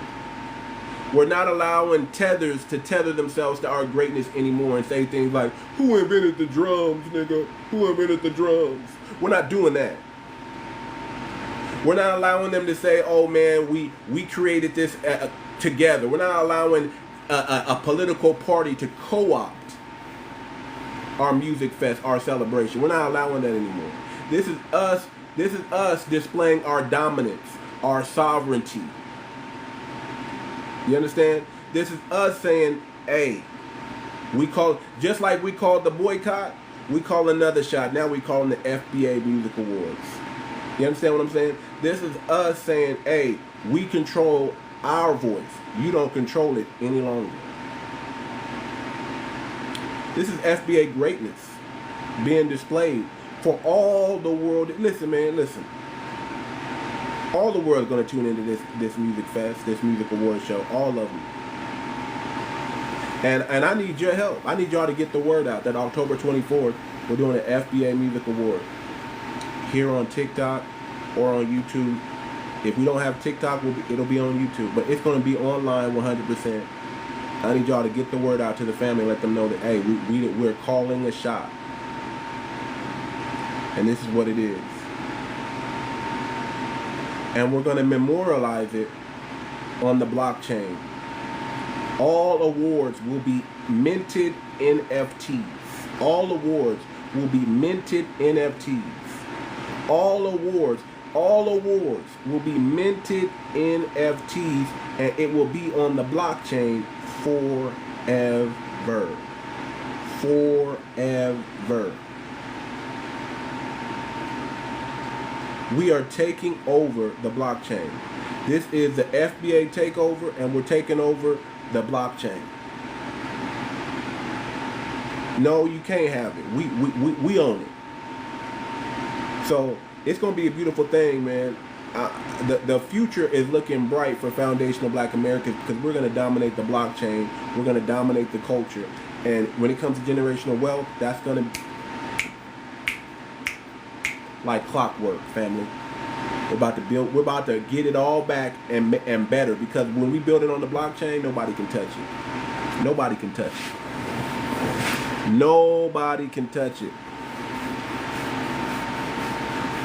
We're not allowing tethers to tether themselves to our greatness anymore and say things like, who invented the drums, nigga? Who invented the drums? We're not doing that. We're not allowing them to say, oh man, we created this together. We're not allowing a political party to co-opt our music fest, our celebration. We're not allowing that anymore. This is us displaying our dominance, our sovereignty. You understand? This is us saying, hey, just like we called the boycott, we call another shot. Now we call them the FBA Music Awards. You understand what I'm saying? This is us saying, hey, we control our voice. You don't control it any longer. This is FBA greatness being displayed for all the world. Listen, man, listen. All the world is going to tune into this music fest, this music award show. All of them. And I need your help. I need y'all to get the word out that October 24th, we're doing an FBA Music Award here on TikTok or on YouTube. If we don't have TikTok, it'll be on YouTube. But it's going to be online 100%. I need y'all to get the word out to the family. Let them know that, hey, we're calling a shot. And this is what it is. And we're going to memorialize it on the blockchain. All awards will be minted NFTs. All awards will be minted NFTs. All awards will be minted NFTs, and it will be on the blockchain forever. Forever. We are taking over the blockchain. This is the FBA takeover, and we're taking over the blockchain. No, you can't have it. We own it. So it's going to be a beautiful thing, man. The future is looking bright for foundational Black Americans because we're going to dominate the blockchain. We're going to dominate the culture. And when it comes to generational wealth, that's going to like clockwork, family. We're about to get it all back and better, because when we build it on the blockchain, nobody can touch it. Nobody can touch it. Nobody can touch it.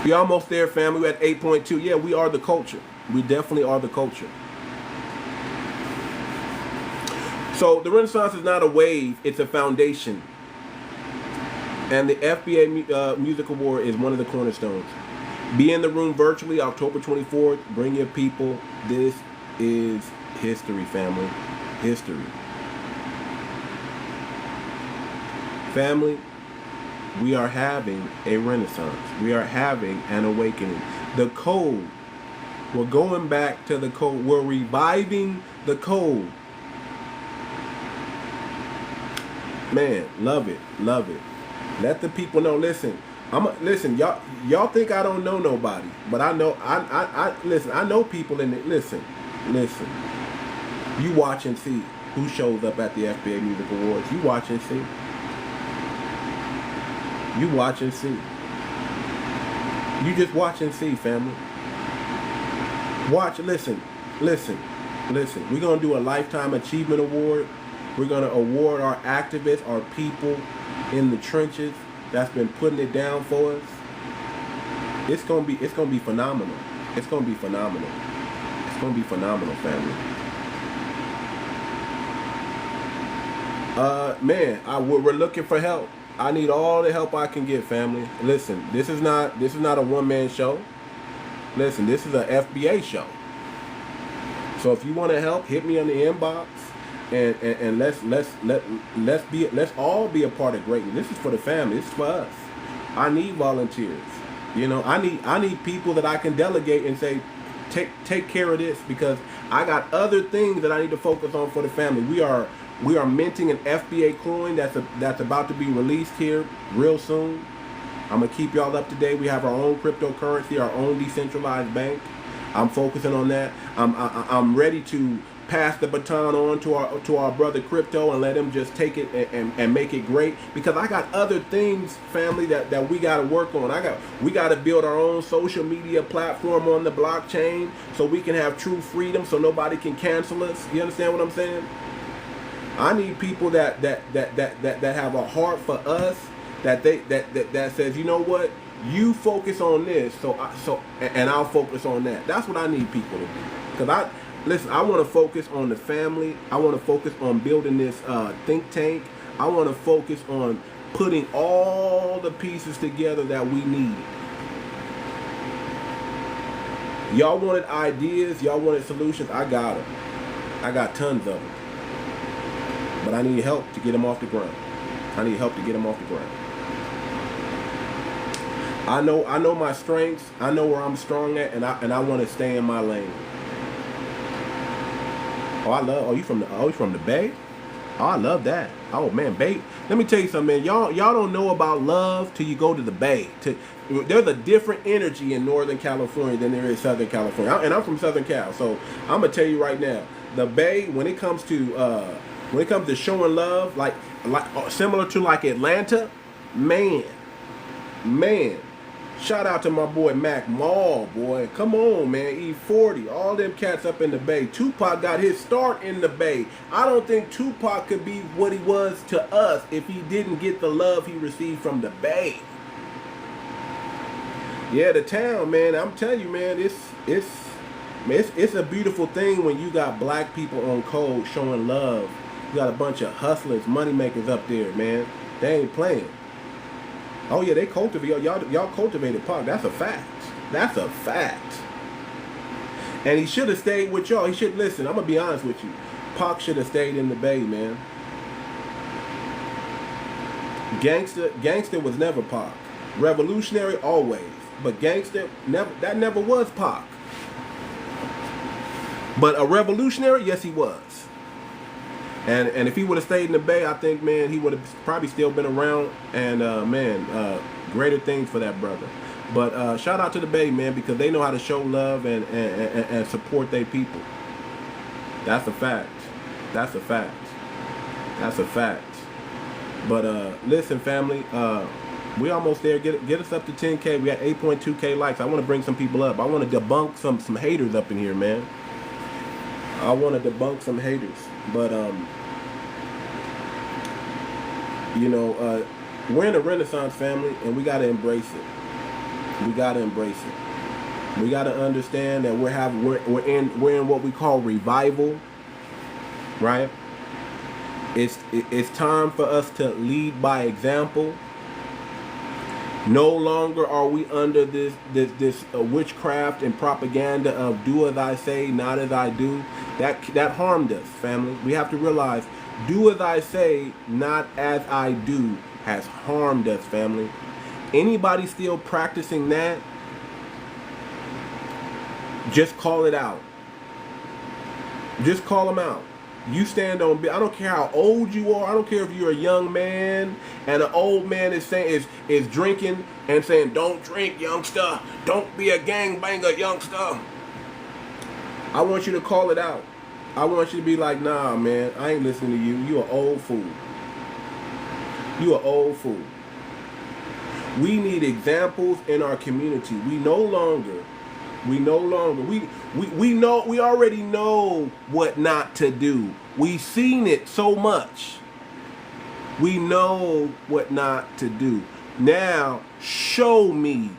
We almost there, family. We're at 8.2. Yeah, we are the culture. We definitely are the culture. So the Renaissance is not a wave, it's a foundation. And the FBA Music Award is one of the cornerstones. Be in the room virtually October 24th. Bring your people. This is history, family. History. Family, we are having a renaissance. We are having an awakening. The code. We're going back to the code. We're reviving the code. Man, love it. Love it. Let the people know. Listen. Listen, y'all think I don't know nobody, but I know listen, I know people in it. Listen. You watch and see who shows up at the FBA Music Awards. You watch and see. You watch and see. You just watch and see, family. Watch, listen. We're gonna do a Lifetime Achievement Award. We're gonna award our activists, our people in the trenches that's been putting it down for us. It's gonna be phenomenal. It's gonna be phenomenal. It's gonna be phenomenal, family. Man, we're looking for help. I need all the help I can get, family. Listen, this is not a one-man show. Listen, this is a FBA show. So if you want to help, hit me on the inbox. And let's all be a part of greatness. This is for the family. This is for us. I need volunteers. You know, I need people that I can delegate and say, take care of this, because I got other things that I need to focus on for the family. We are minting an FBA coin that's about to be released here real soon. I'm gonna keep y'all up to date. We have our own cryptocurrency, our own decentralized bank. I'm focusing on that. I'm ready to pass the baton on to our brother Crypto and let him just take it and make it great, because I got other things, family, that we got to work on. We got to build our own social media platform on the blockchain so we can have true freedom, so nobody can cancel us. You understand what I'm saying? I need people that have a heart for us, that says, you know what, you focus on this, and I'll focus on that. That's what I need people to do. Because listen, I want to focus on the family. I want to focus on building this think tank. I want to focus on putting all the pieces together that we need. Y'all wanted ideas. Y'all wanted solutions. I got them. I got tons of them. But I need help to get them off the ground. I need help to get them off the ground. I know my strengths. I know where I'm strong at, and I want to stay in my lane. Oh, you from the Bay? Oh, I love that. Oh man, Bay. Let me tell you something, man. Y'all don't know about love till you go to the Bay. There's a different energy in Northern California than there is Southern California. And I'm from Southern Cal, so I'm gonna tell you right now, the Bay, when it comes to showing love, like similar to like Atlanta, man. Shout out to my boy Mac Mall, boy. Come on, man. E40. All them cats up in the Bay. Tupac got his start in the Bay. I don't think Tupac could be what he was to us if he didn't get the love he received from the Bay. Yeah, the town, man. I'm telling you, man, it's a beautiful thing when you got black people on code showing love. You got a bunch of hustlers, money makers up there, man. They ain't playing. Oh yeah, they cultivate y'all cultivated Pac. That's a fact. That's a fact. And he should have stayed with y'all. He should listen. I'm gonna be honest with you. Pac should have stayed in the Bay, man. Gangster was never Pac. Revolutionary always, but gangster never was Pac. But a revolutionary, yes, he was. And if he would have stayed in the Bay, I think, man, he would have probably still been around. And, greater things for that brother. But shout out to the Bay, man, because they know how to show love and support their people. That's a fact. That's a fact. That's a fact. But listen, family, we almost there. Get us up to 10K. We got 8.2K likes. I want to bring some people up. I want to debunk some haters up in here, man. I want to debunk some haters. But we're in a Renaissance family, and we gotta embrace it. We gotta embrace it. We gotta understand that we're in what we call revival, right? It's time for us to lead by example. No longer are we under this witchcraft and propaganda of do as I say, not as I do. That harmed us, family. We have to realize, do as I say, not as I do, has harmed us, family. Anybody still practicing that, just call it out. Just call them out. You stand on, I don't care how old you are. I don't care if you're a young man and an old man is saying is drinking and saying, don't drink, youngster. Don't be a gangbanger, youngster. I want you to call it out. I want you to be like, nah, man, I ain't listening to you. You an old fool. You an old fool. We need examples in our community. We already know what not to do. We've seen it so much. We know what not to do. Now, show me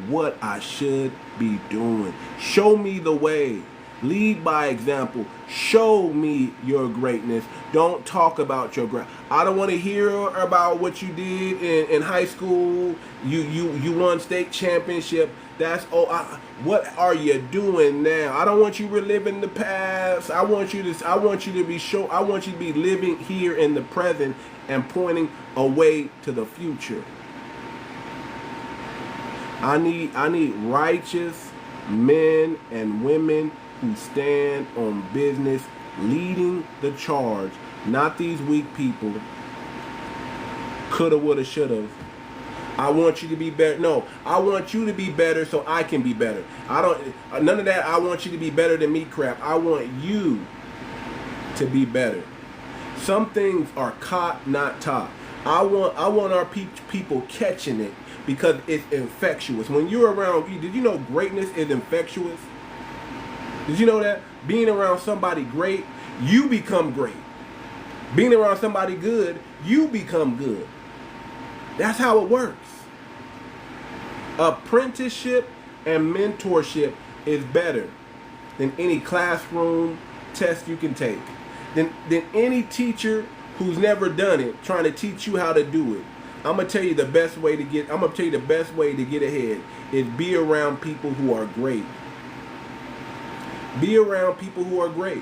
what I should be doing. Show me the way. Lead by example. Show me your greatness. Don't talk about your greatness. I don't want to hear about what you did in high school. You won state championship. What are you doing now? I don't want you reliving the past. I want you to be living here in the present and pointing a way to the future. I need righteous men and women who stand on business, leading the charge, not these weak people. Coulda, woulda, shoulda. I want you to be better. No, I want you to be better so I can be better. None of that. I want you to be better than me crap. I want you to be better. Some things are caught, not taught. I want our people catching it because it's infectious. When you're around, did you know greatness is infectious? Did you know that? Being around somebody great, you become great. Being around somebody good, you become good. That's how it works. Apprenticeship and mentorship is better than any classroom test you can take. Than any teacher who's never done it trying to teach you how to do it. I'm gonna tell you the best way to get ahead is be around people who are great. Be around people who are great.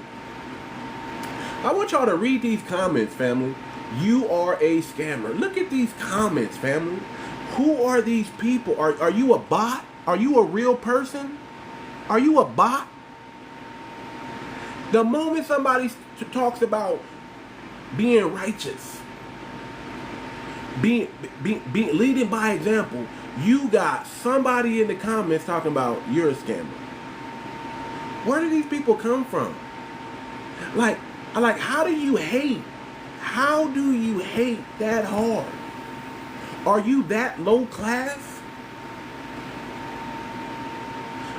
I want y'all to read these comments, family. You are a scammer. Look at these comments, family. Who are these people? Are you a bot? Are you a real person? Are you a bot? The moment somebody talks about being righteous, being leading by example. You got somebody in the comments talking about you're a scammer. Where do these people come from? Like, how do you hate? How do you hate that hard? Are you that low class?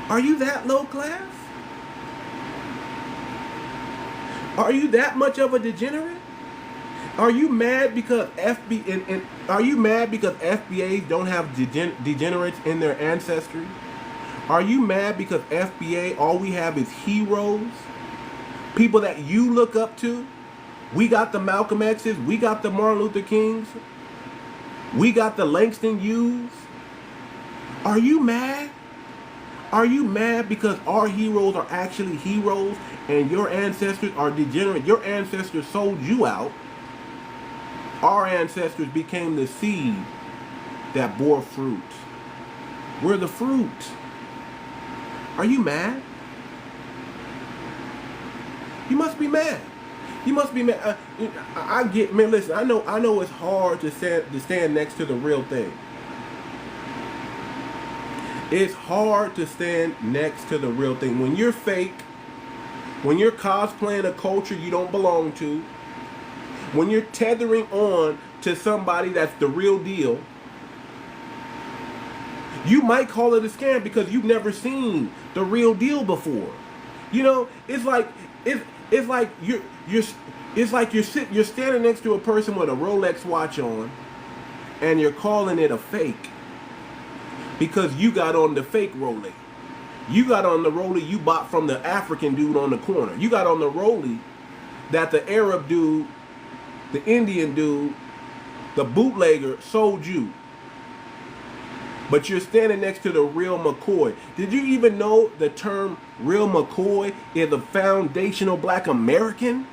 Are you that low class? Are you that much of a degenerate? Are you mad because are you mad because FBAs don't have degenerates in their ancestry? Are you mad because FBA, all we have is heroes? People that you look up to? We got the Malcolm X's, we got the Martin Luther Kings, we got the Langston Hughes. Are you mad? Are you mad because our heroes are actually heroes and your ancestors are degenerate? Your ancestors sold you out. Our ancestors became the seed that bore fruit. We're the fruit. Are you mad? You must be mad. You must be mad. I get, man, listen, I know it's hard to stand next to the real thing. It's hard to stand next to the real thing. When you're fake, when you're cosplaying a culture you don't belong to, when you're tethering on to somebody that's the real deal, you might call it a scam because you've never seen the real deal before. You know, it's like you're standing next to a person with a Rolex watch on and you're calling it a fake because you got on the fake Rolex. You got on the Rolex you bought from the African dude on the corner. You got on the Rolex that the Arab dude, the Indian dude, the bootlegger sold you. But you're standing next to the real McCoy. Did you even know the term real McCoy is a foundational black American?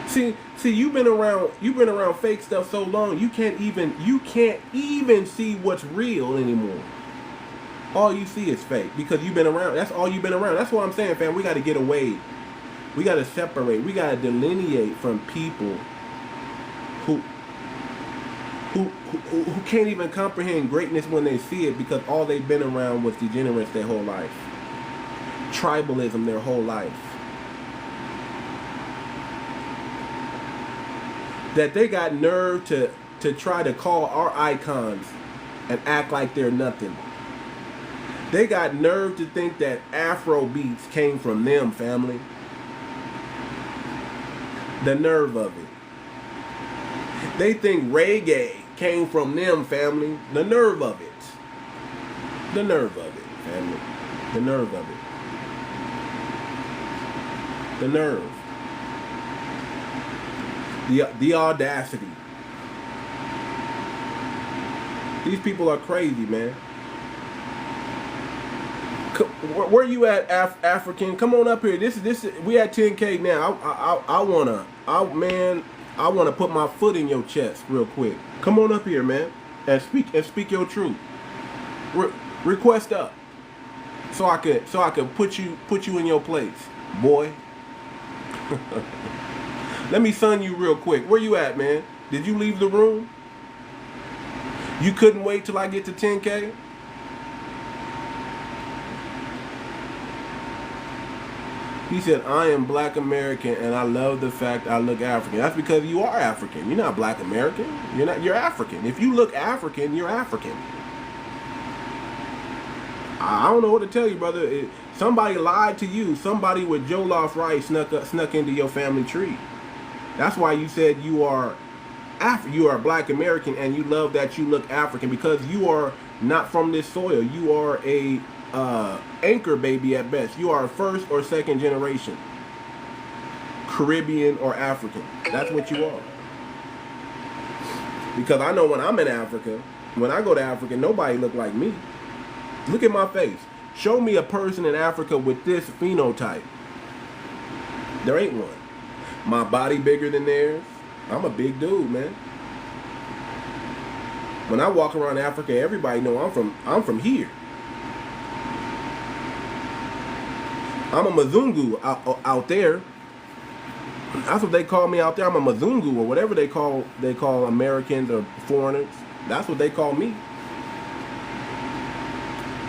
See, you've been around fake stuff so long you can't even see what's real anymore. All you see is fake because you've been around. That's all you've been around. That's what I'm saying, fam. We got to get away. We got to separate. We got to delineate from people who can't even comprehend greatness when they see it because all they've been around was degenerates their whole life. Tribalism their whole life. That they got nerve to try to call our icons and act like they're nothing. They got nerve to think that Afro beats came from them, family. The nerve of it. They think reggae came from them, family. The nerve of it. The nerve of it, family. The nerve of it. The nerve. The audacity. These people are crazy, man. Where you at, African? Come on up here. This we at 10K now. I wanna put my foot in your chest real quick. Come on up here, man, and speak your truth. Request up, so I could put you in your place, boy. Let me sun you real quick. Where you at, man? Did you leave the room? You couldn't wait till I get to 10K? He said, I am black American and I love the fact I look African. That's because you are African. You're not black American. You're African. If you look African, you're African. I don't know what to tell you, brother. Somebody lied to you. Somebody with jollof rice snuck into your family tree. That's why you said you are black American and you love that you look African, because you are not from this soil. You are a anchor baby at best. You are first or second generation Caribbean or African. That's what you are. Because I know when I'm in Africa, when I go to Africa, nobody look like me. Look at my face. Show me a person in Africa with this phenotype. There ain't one. My body bigger than theirs. I'm a big dude, man. When I walk around Africa, everybody know I'm from here. I'm a Mzungu out there. That's what they call me out there. I'm a Mzungu, or whatever they call Americans or foreigners. That's what they call me.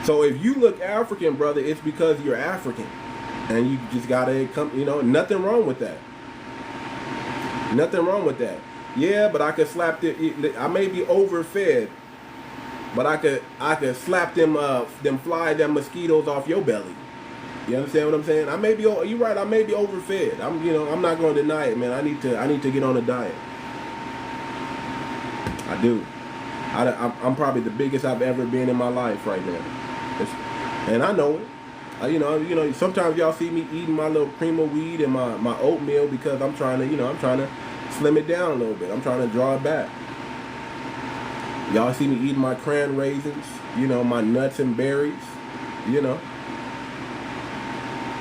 So if you look African, brother, it's because you're African, and you just gotta come. You know, nothing wrong with that. Nothing wrong with that. Yeah, but I could slap I may be overfed, but I could slap them mosquitoes off your belly. You understand what I'm saying? I may be. You're right. I may be overfed. I'm not going to deny it, man. I need to get on a diet. I do. I'm probably the biggest I've ever been in my life right now, and I know it. You know. Sometimes y'all see me eating my little cream of wheat and my oatmeal because I'm trying to slim it down a little bit. I'm trying to draw it back. Y'all see me eating my cran raisins, my nuts and berries,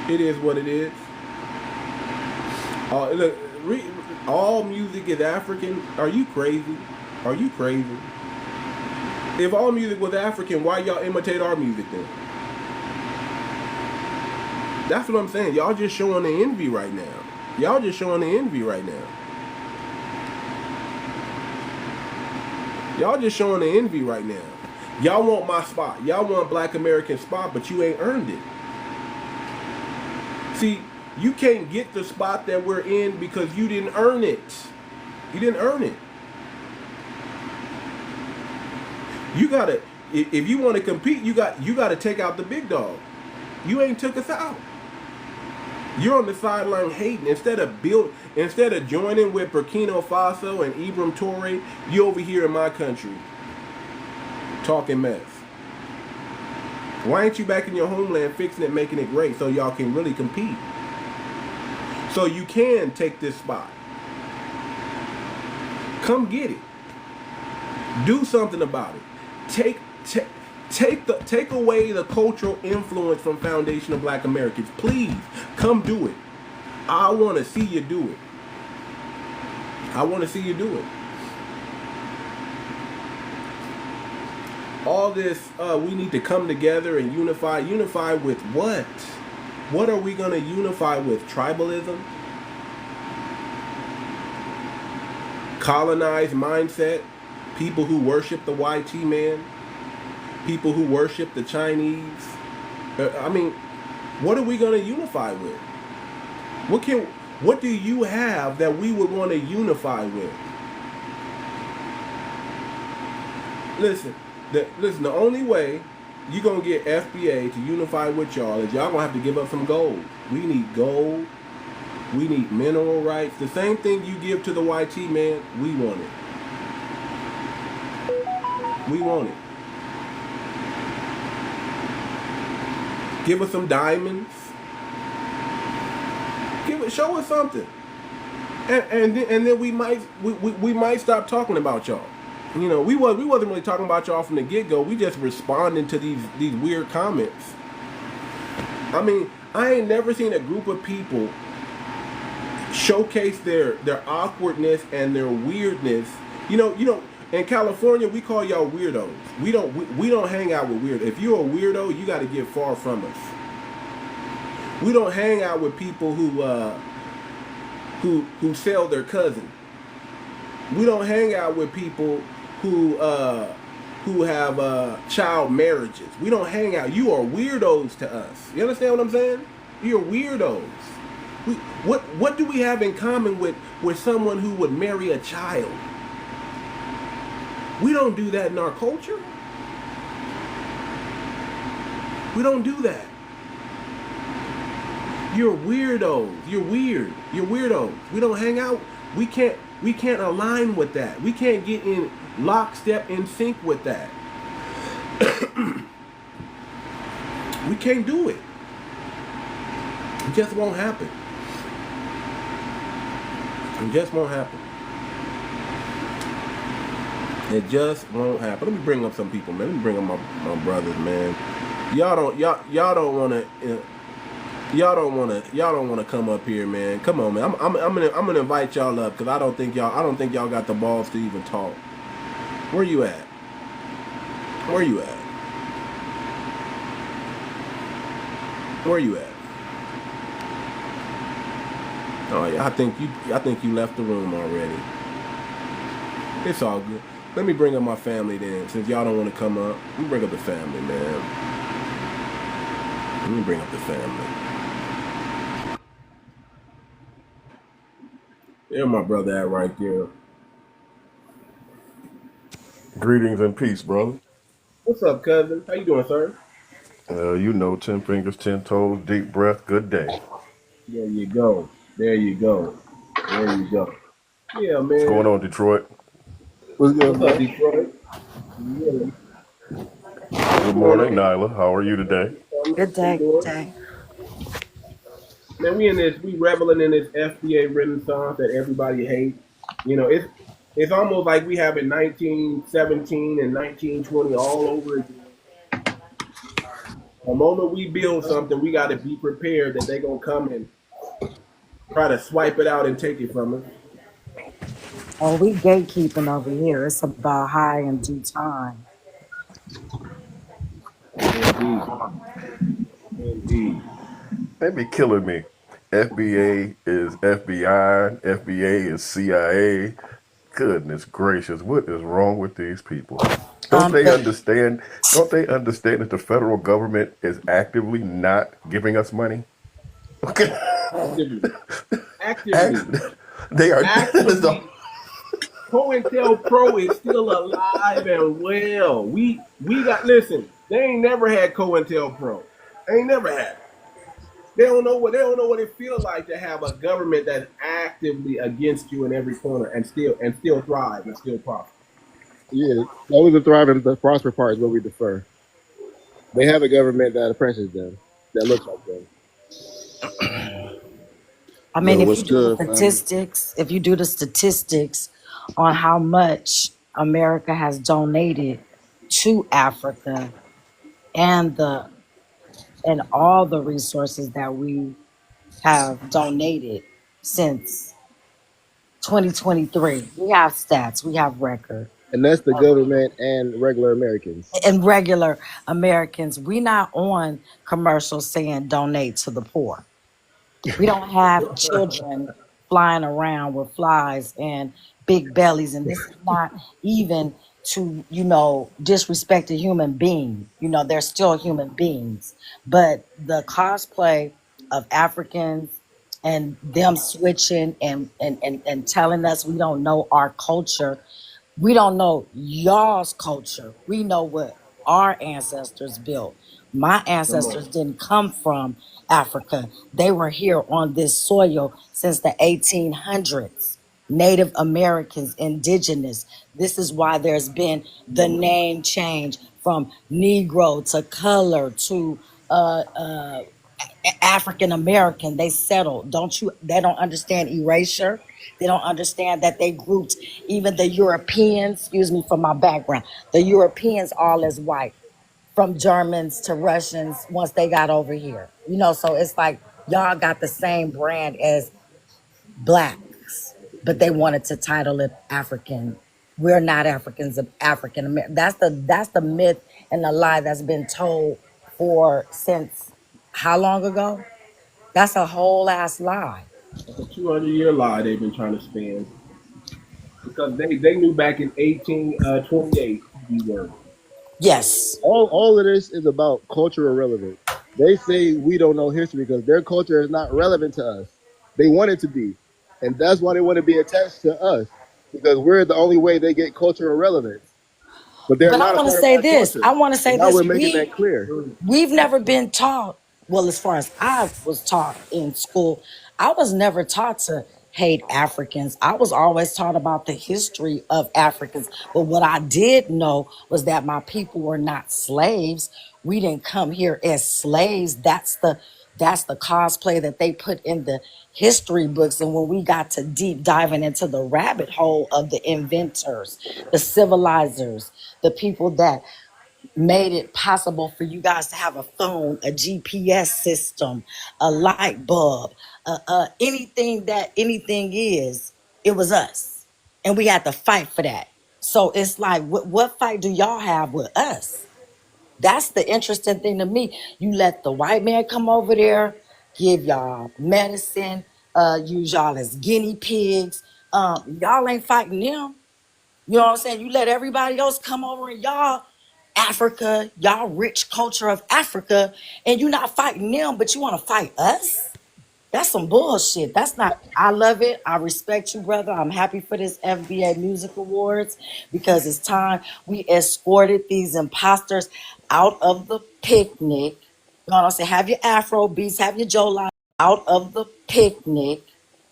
It is what it is. Look, all music is African. Are you crazy? Are you crazy? If all music was African, why y'all imitate our music then? That's what I'm saying. Y'all just showing the envy right now. Y'all just showing the envy right now. Y'all just showing the envy right now. Y'all want my spot. Y'all want Black American spot, but you ain't earned it. See, you can't get the spot that we're in because you didn't earn it. You didn't earn it. You gotta, if you want to compete, you got to take out the big dog. You ain't took us out. You're on the sideline hating instead of joining with Burkina Faso and 𝗔𝗶𝗴𝗵𝘁𝘀𝘀𝗶cie, you over here in my country talking mess. Why ain't you back in your homeland fixing it, making it great so y'all can really compete? So you can take this spot. Come get it. Do something about it. Take away the cultural influence from Foundation of Black Americans. Please, come do it. I want to see you do it. I want to see you do it. All this, we need to come together and unify. Unify with what? What are we going to unify with? Tribalism? Colonized mindset? People who worship the 𝗤𝗐 man? People who worship the Chinese? I mean, what are we going to unify with? What do you have that we would want to unify with? Listen, the only way you're going to get FBA to unify with y'all is y'all going to have to give up some gold. We need gold. We need mineral rights. The same thing you give to the 𝗤𝗐 man, we want it. We want it. Give us some diamonds. Show us something, and then we might stop talking about y'all. We wasn't really talking about y'all from the get-go. We just responding to these weird comments. I mean, I ain't never seen a group of people showcase their awkwardness and their weirdness. In California, we call y'all weirdos. We don't hang out with weirdos. If you're a weirdo, you got to get far from us. We don't hang out with people who sell their cousin. We don't hang out with people who have child marriages. We don't hang out. You are weirdos to us. You understand what I'm saying? You're weirdos. What do we have in common with someone who would marry a child? We don't do that in our culture. We don't do that. You're weirdos. You're weird. You're weirdos. We don't hang out. We can't align with that. We can't get in lockstep, in sync with that. We can't do it. It just won't happen. It just won't happen. It just won't happen. Let me bring up some people, man. Let me bring up my brothers, man. Y'all don't want to come up here, man. Come on, man. I'm gonna invite y'all up because I don't think y'all got the balls to even talk. Where you at? Where you at? Where you at? Oh yeah, I think you left the room already. It's all good. Let me bring up my family then, since y'all don't want to come up. Let me bring up the family, man. Let me bring up the family. There my brother at right there. Greetings and peace, brother. What's up, cousin? How you doing, sir? You know, 10 fingers, 10 toes, deep breath, good day. There you go. There you go. There you go. Yeah, What's going man. on, Detroit? What's good, What's up, man? Detroit? Yeah. Good What's going morning, on? Nyla. How are you today? Good How you day, good doing? day. Man, we reveling in this FBA renaissance that everybody hates. You know, it's almost like we have in 1917 and 1920 all over again. The moment we build something, we got to be prepared that they're gonna come and try to swipe it out and take it from us. Oh, we gatekeeping over here. It's about high and due time. Indeed, indeed. They be killing me. FBA is FBI, FBA is CIA. Goodness gracious, what is wrong with these people? Don't they The understand? Don't they understand that the federal government is actively not giving us money? Okay. Actively, Act- actively, they are. COINTELPRO is still alive and well. We got listen. They ain't never had COINTELPRO. They ain't never had it. They don't know what it feels like to have a government that's actively against you in every corner and still thrive and still prosper. Yeah, always the thrive and the prosper part is where we defer. They have a government that oppresses them, that looks like them. I mean, Yo, if what's you do the good, family? statistics on how much America has donated to Africa and all the resources that we have donated since 2023, we have stats, we have record. And that's the government and regular Americans. And regular Americans, we not on commercials saying donate to the poor. We don't have children flying around with flies and big bellies. And this is not even to, disrespect a human being. They're still human beings. But the cosplay of Africans and them switching and telling us we don't know our culture, we don't know y'all's culture. We know what our ancestors built. My Come on. ancestors didn't come from Africa. They were here on this soil since the 1800s. Native Americans, indigenous. This is why there's been the name change from Negro to color to African American. They settled. They don't understand erasure. They don't understand that they grouped even the Europeans, excuse me for my background, the Europeans all as white, from Germans to Russians once they got over here. So it's like y'all got the same brand as blacks, but they wanted to title it African. We're not Africans, African American. That's the myth and the lie that's been told for since how long ago? That's a whole ass lie. That's a 200-year lie they've been trying to spin because they knew back in 1828 who we were. Yes. All of this is about cultural relevance. They say we don't know history because their culture is not relevant to us. They want it to be. And that's why they want to be attached to us, because we're the only way they get cultural relevance. But they're But I not a want to part of say our this. culture. I want to And say now this. we're making that clear. We've never been taught, well, as far as I was taught in school, I was never taught to hate Africans. I was always taught about the history of Africans. But what I did know was that my people were not slaves. We didn't come here as slaves. That's the cosplay that they put in the history books. And when we got to deep diving into the rabbit hole of the inventors, the civilizers, the people that made it possible for you guys to have a phone, a GPS system, a light bulb, anything is, it was us. And we had to fight for that. So it's like, what fight do y'all have with us? That's the interesting thing to me. You let the white man come over there, give y'all medicine, use y'all as guinea pigs. Y'all ain't fighting them. You know what I'm saying? You let everybody else come over and y'all Africa, y'all rich culture of Africa, and you're not fighting them, but you want to fight us? That's some bullshit. That's not, I love it. I respect you, brother. I'm happy for this FBA Music Awards because it's time we escorted these imposters out of the picnic. You know what I'm saying? Have your Afro beats, have your Joe out of the picnic.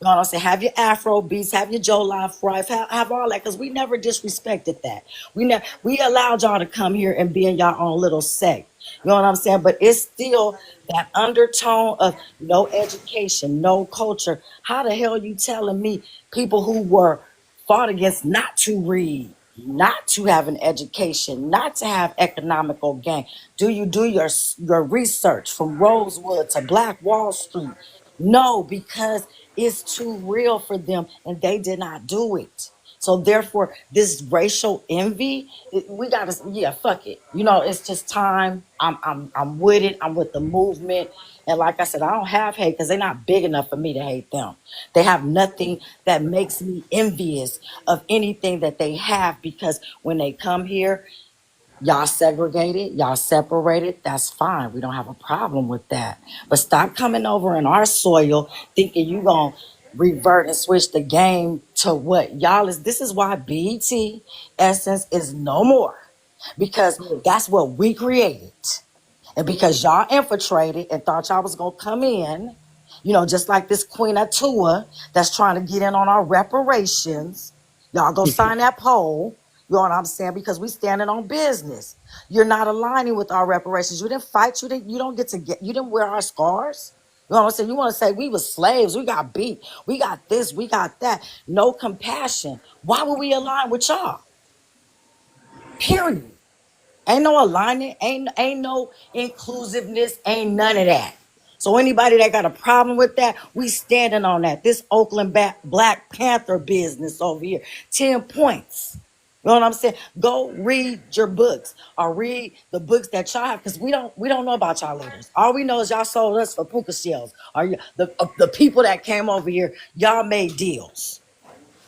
You know what I'm saying? Have your Afro beats, have your Joe Life Rife, have all that, because we never disrespected that. We allowed y'all to come here and be in y'all own little sect. You know what I'm saying? But it's still that undertone of no education, no culture. How the hell you telling me people who were fought against not to read, not to have an education, not to have economical gain? Do you do your research from Rosewood to Black Wall Street? No, because it's too real for them and they did not do it. So therefore, this racial envy, we gotta, yeah, fuck it. You know, it's just time. I'm with it. I'm with the movement. And like I said, I don't have hate because they're not big enough for me to hate them. They have nothing that makes me envious of anything that they have, because when they come here, y'all segregated, y'all separated, that's fine. We don't have a problem with that. But stop coming over in our soil thinking you gonna revert and switch the game to what y'all is. This is why BET Essence is no more. Because that's what we created. And because y'all infiltrated and thought y'all was gonna come in, you know, just like this Queen Atua that's trying to get in on our reparations. Y'all go sign that poll. You know what I'm saying? Because we standing on business. You're not aligning with our reparations. You didn't fight. You don't get to get. You didn't wear our scars. You know what I'm saying? You want to say we were slaves. We got beat. We got this. We got that. No compassion. Why would we align with y'all? Period. Ain't no alignment, ain't no inclusiveness, ain't none of that. So anybody that got a problem with that, we standing on that. This Oakland Black Panther business over here, 10 points. You know what I'm saying? Go read your books or read the books that y'all have, because we don't know about y'all leaders. All we know is y'all sold us for puka shells. Or the people that came over here, y'all made deals.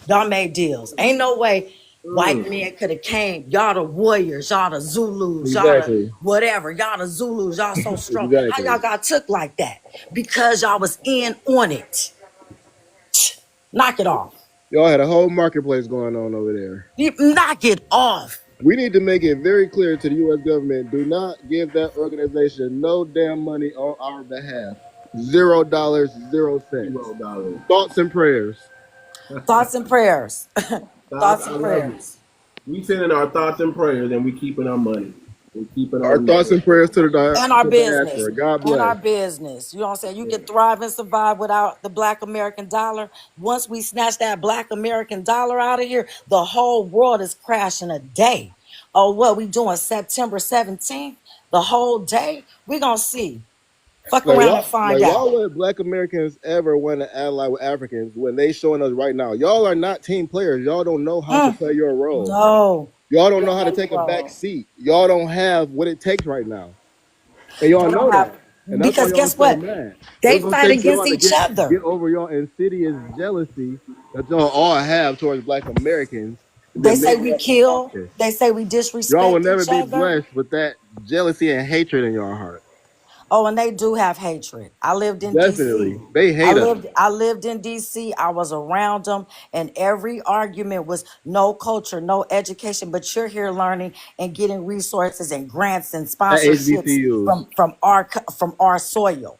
Y'all made deals. Ain't no way white men could have came. Y'all the warriors, y'all the Zulus, y'all the Exactly. whatever. Y'all the Zulus, y'all so strong. How Exactly. y'all got took like that? Because y'all was in on it. Knock it off. Y'all had a whole marketplace going on over there. Knock it off. We need to make it very clear to the U.S. government: do not give that organization no damn money on our behalf. $0, 0 cents. $0. Thoughts and prayers. Thoughts and prayers. Thoughts, Thoughts I and love it. prayers. We sending our thoughts and prayers, and we keeping our money. We keeping our Our thoughts and network. prayers to the And our business. diaspora. God And bless. our business. You know what I'm saying? You Yeah. can thrive and survive without the Black American dollar. Once we snatch that Black American dollar out of here, the whole world is crashing a day. Oh, what we doing September 17th? The whole day? We gonna see. Fuck around and find Why out. would Black Americans ever want to ally with Africans when they showing us right now? Y'all are not team players. Y'all don't know how to Mm, play your role. no. Y'all don't We know how to play the take a back role. seat. Y'all don't have what it takes right now. And y'all They know don't have, that. And that's why because y'all guess are so what? mad. They It's gonna fight take against y'all to each get other. over your insidious jealousy that y'all all have towards Black Americans, and They then say maybe we y'all can kill. focus. They say we Y'all will disrespect never each be other. blessed with that jealousy and hatred in your heart. Oh, and they do have hatred. I lived in DC. Definitely. They hate us. I lived in DC. I was around them, and every argument was no culture, no education. But you're here learning and getting resources and grants and At sponsorships HBCUs. from our soil.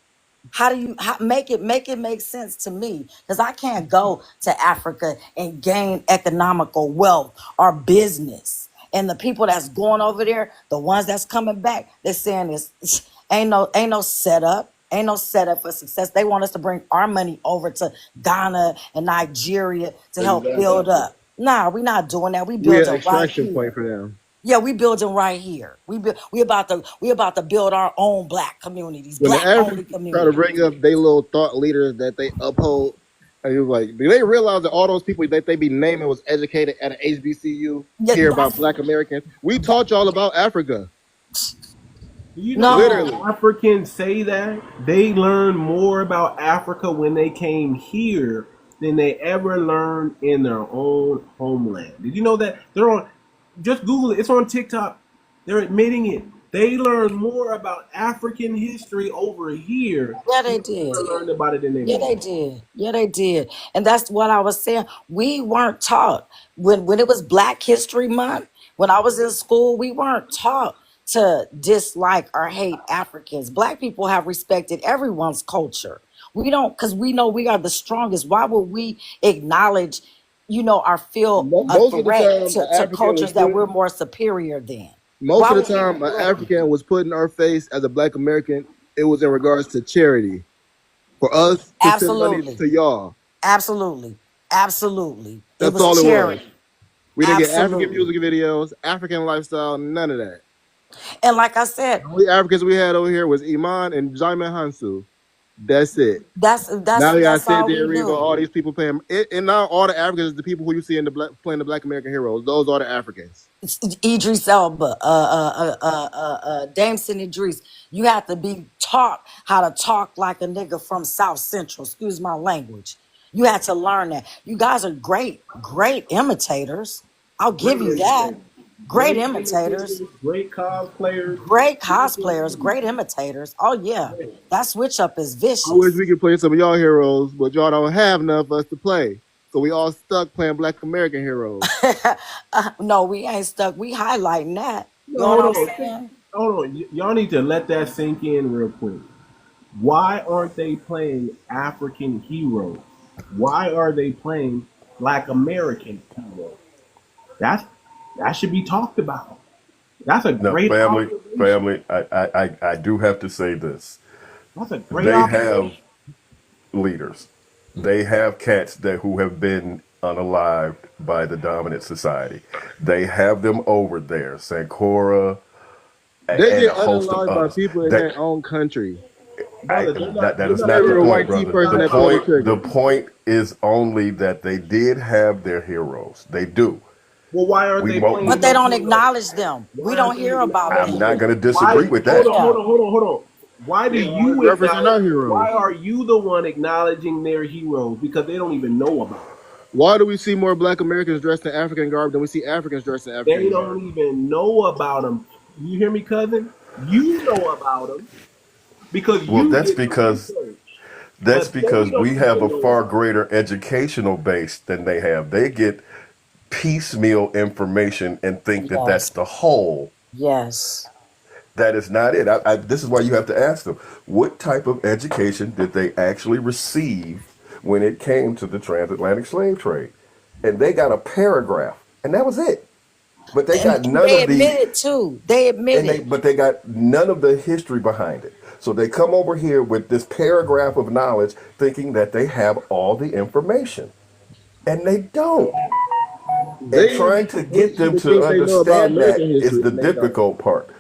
How do you make it make sense to me? Because I can't go to Africa and gain economical wealth or business. And the people that's going over there, the ones that's coming back, they're saying this ain't no setup. Ain't no setup for success. They want us to bring our money over to Ghana and Nigeria to help Exactly. build up. Nah, we're not doing that. We We an building right extraction point here. for them. Yeah, we building right here. We about to build our own black communities, When the black only Africans try to communities. bring up their little thought leaders that they uphold, and you're like, do they realize that all those people that they be naming was educated at an HBCU Yeah, here about Black Americans? We taught y'all about Africa. You know No, Literally. when Africans say that they learn more about Africa when they came here than they ever learned in their own homeland. Did you know that? They're on. Just Google it. It's on TikTok. They're admitting it. They learn more about African history over here yeah, than they they did. ever learned about it in their Yeah, home. they did. Yeah, they did. And that's what I was saying. We weren't taught when it was Black History Month, when I was in school, we weren't taught to dislike or hate Africans. Black people have respected everyone's culture. We don't, because we know we are the strongest. Why would we acknowledge, or feel a Most of the threat time, an to African was cultures that put. we're more superior than? Most Why of the would we time, do an that? African was put in our face as a Black American. It was in regards to charity for us to send money Absolutely. to y'all. Absolutely. Absolutely. It That's was all it was. charity. We didn't get African Absolutely. music videos, African lifestyle, none of that. And like I said, The only Africans we had over here was Iman and 𝗔𝗯𝗂𝘁𝗂𝘁𝗂. That's it. that's Now that's we gotta that's sit all there we and read about knew. all these people playing. And now all the Africans, the people who you see in the playing the Black American heroes, those are the Africans. It's Idris Elba, Damson Idris. You have to be taught how to talk like a nigga from South Central. Excuse my language. You had to learn that. You guys are great, great imitators. I'll give Great you that. imitators. Great Great imitators. imitators. Great cosplayers. Great cosplayers. Great imitators. Oh yeah, that switch up is I wish vicious. we could play some of y'all heroes, but y'all don't have enough of us to play. So we all stuck playing Black American heroes. No, we ain't stuck. We highlighting that. You No, know what hold I'm on. saying? Hold on. Y'all need to let that sink in real quick. Why aren't they playing African heroes? Why are they playing Black American heroes? That's that should be talked about. That's a No, great observation. family. I do have to say this. That's a great They have observation. leaders. They have cats that who have been unalived by the dominant society. They have them over there, 𝗖𝗁𝘂𝘁 They and a get host of unalive by others. people in That their own country. Brother, they're not that they're is not not the Never a point, unalive. white T brother. They're person not that pulled the The trigger. point is only that they did have their heroes. They do. well, why aren't We they won't. playing But they those don't heroes? acknowledge them. We Why don't aren't they hear about I'm acknowledging not them. them? going to Why? disagree with Hold that. on, hold Yeah. on, hold on, hold on. Why do They always you referencing our acknowledge? Why heroes. are you the one acknowledging their heroes? Because they don't even know about them. Why do we see more Black Americans dressed in African garb than we see Africans dressed in They African garb? don't even know about them. You hear me, cousin? You know about them because Well, you did the research, that's but they because we don't have even a know far about greater educational base than they have. They get piecemeal information and think that that's Yes. the whole. Yes. That is not it. This is why you have to ask them what type of education did they actually receive when it came to the transatlantic slave trade, and they got a paragraph, and that was it. But they And got none they of the admit it too. They admit it. they got none of the history behind it. So they come over here with this paragraph of knowledge, thinking that they have all the information, and they don't. And They trying to hate get you them to to think they know about understand American that is history, the and they don't. difficult part.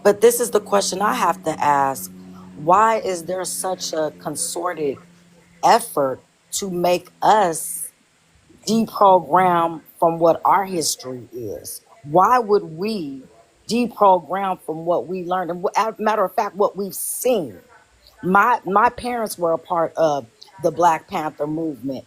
But this is the question I have to ask. Why is there such a concerted effort to make us deprogram from what our history is? Why would we deprogram from what we learned? And matter of fact, what we've seen. My parents were a part of the Black Panther movement.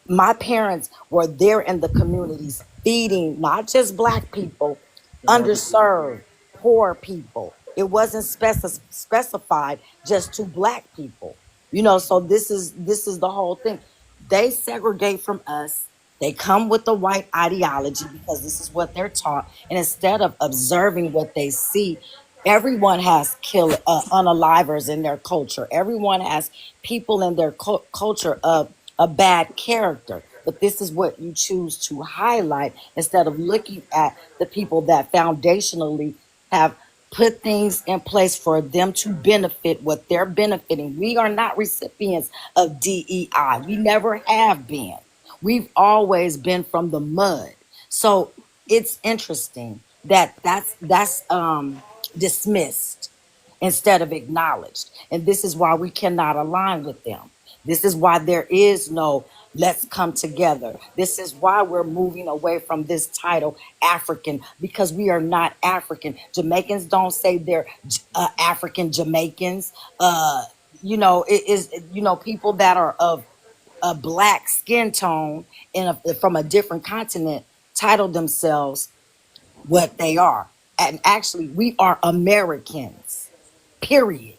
My parents were there in the communities feeding not just Black people, underserved, poor people. It wasn't specified just to Black people. So this is the whole thing. They segregate from us. They come with the white ideology because this is what they're taught. And instead of observing what they see, everyone has unalivers in their culture. Everyone has people in their culture of a bad character. But this is what you choose to highlight instead of looking at the people that foundationally have put things in place for them to benefit what they're benefiting. We are not recipients of DEI. We never have been. We've always been from the mud. So it's interesting that that's dismissed instead of acknowledged. And this is why we cannot align with them. This is why there is no Let's come together. This is why we're moving away from this title, African, because we are not African. Jamaicans don't say they're African Jamaicans. It is, people that are of a black skin tone and from a different continent title themselves what they are. And actually, we are Americans, period.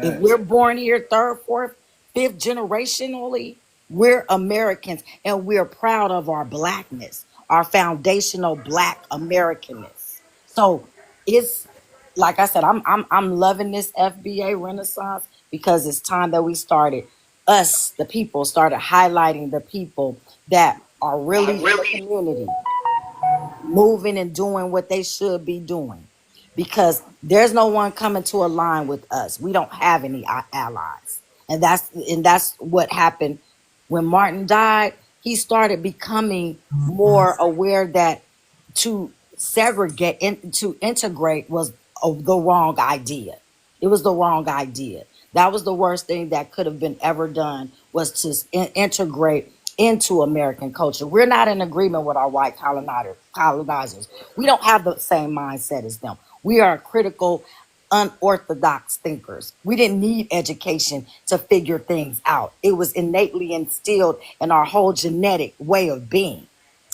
If Facts. we're born here, third, fourth, fifth generationally, we're Americans and we're proud of our blackness, our foundational black Americanness. So it's like I said, I'm loving this FBA Renaissance because it's time that we started, us, the people, started highlighting the people that are really in the community moving and doing what they should be doing, because there's no one coming to align with us. We don't have any allies, and that's what happened when Martin died. He started becoming more aware that to segregate and to integrate was the wrong idea. It was the wrong idea. That was the worst thing that could have been ever done, was to integrate into American culture. We're not in agreement with our white colonizers. We don't have the same mindset as them. We are critical, unorthodox thinkers. We didn't need education to figure things out. It was innately instilled in our whole genetic way of being.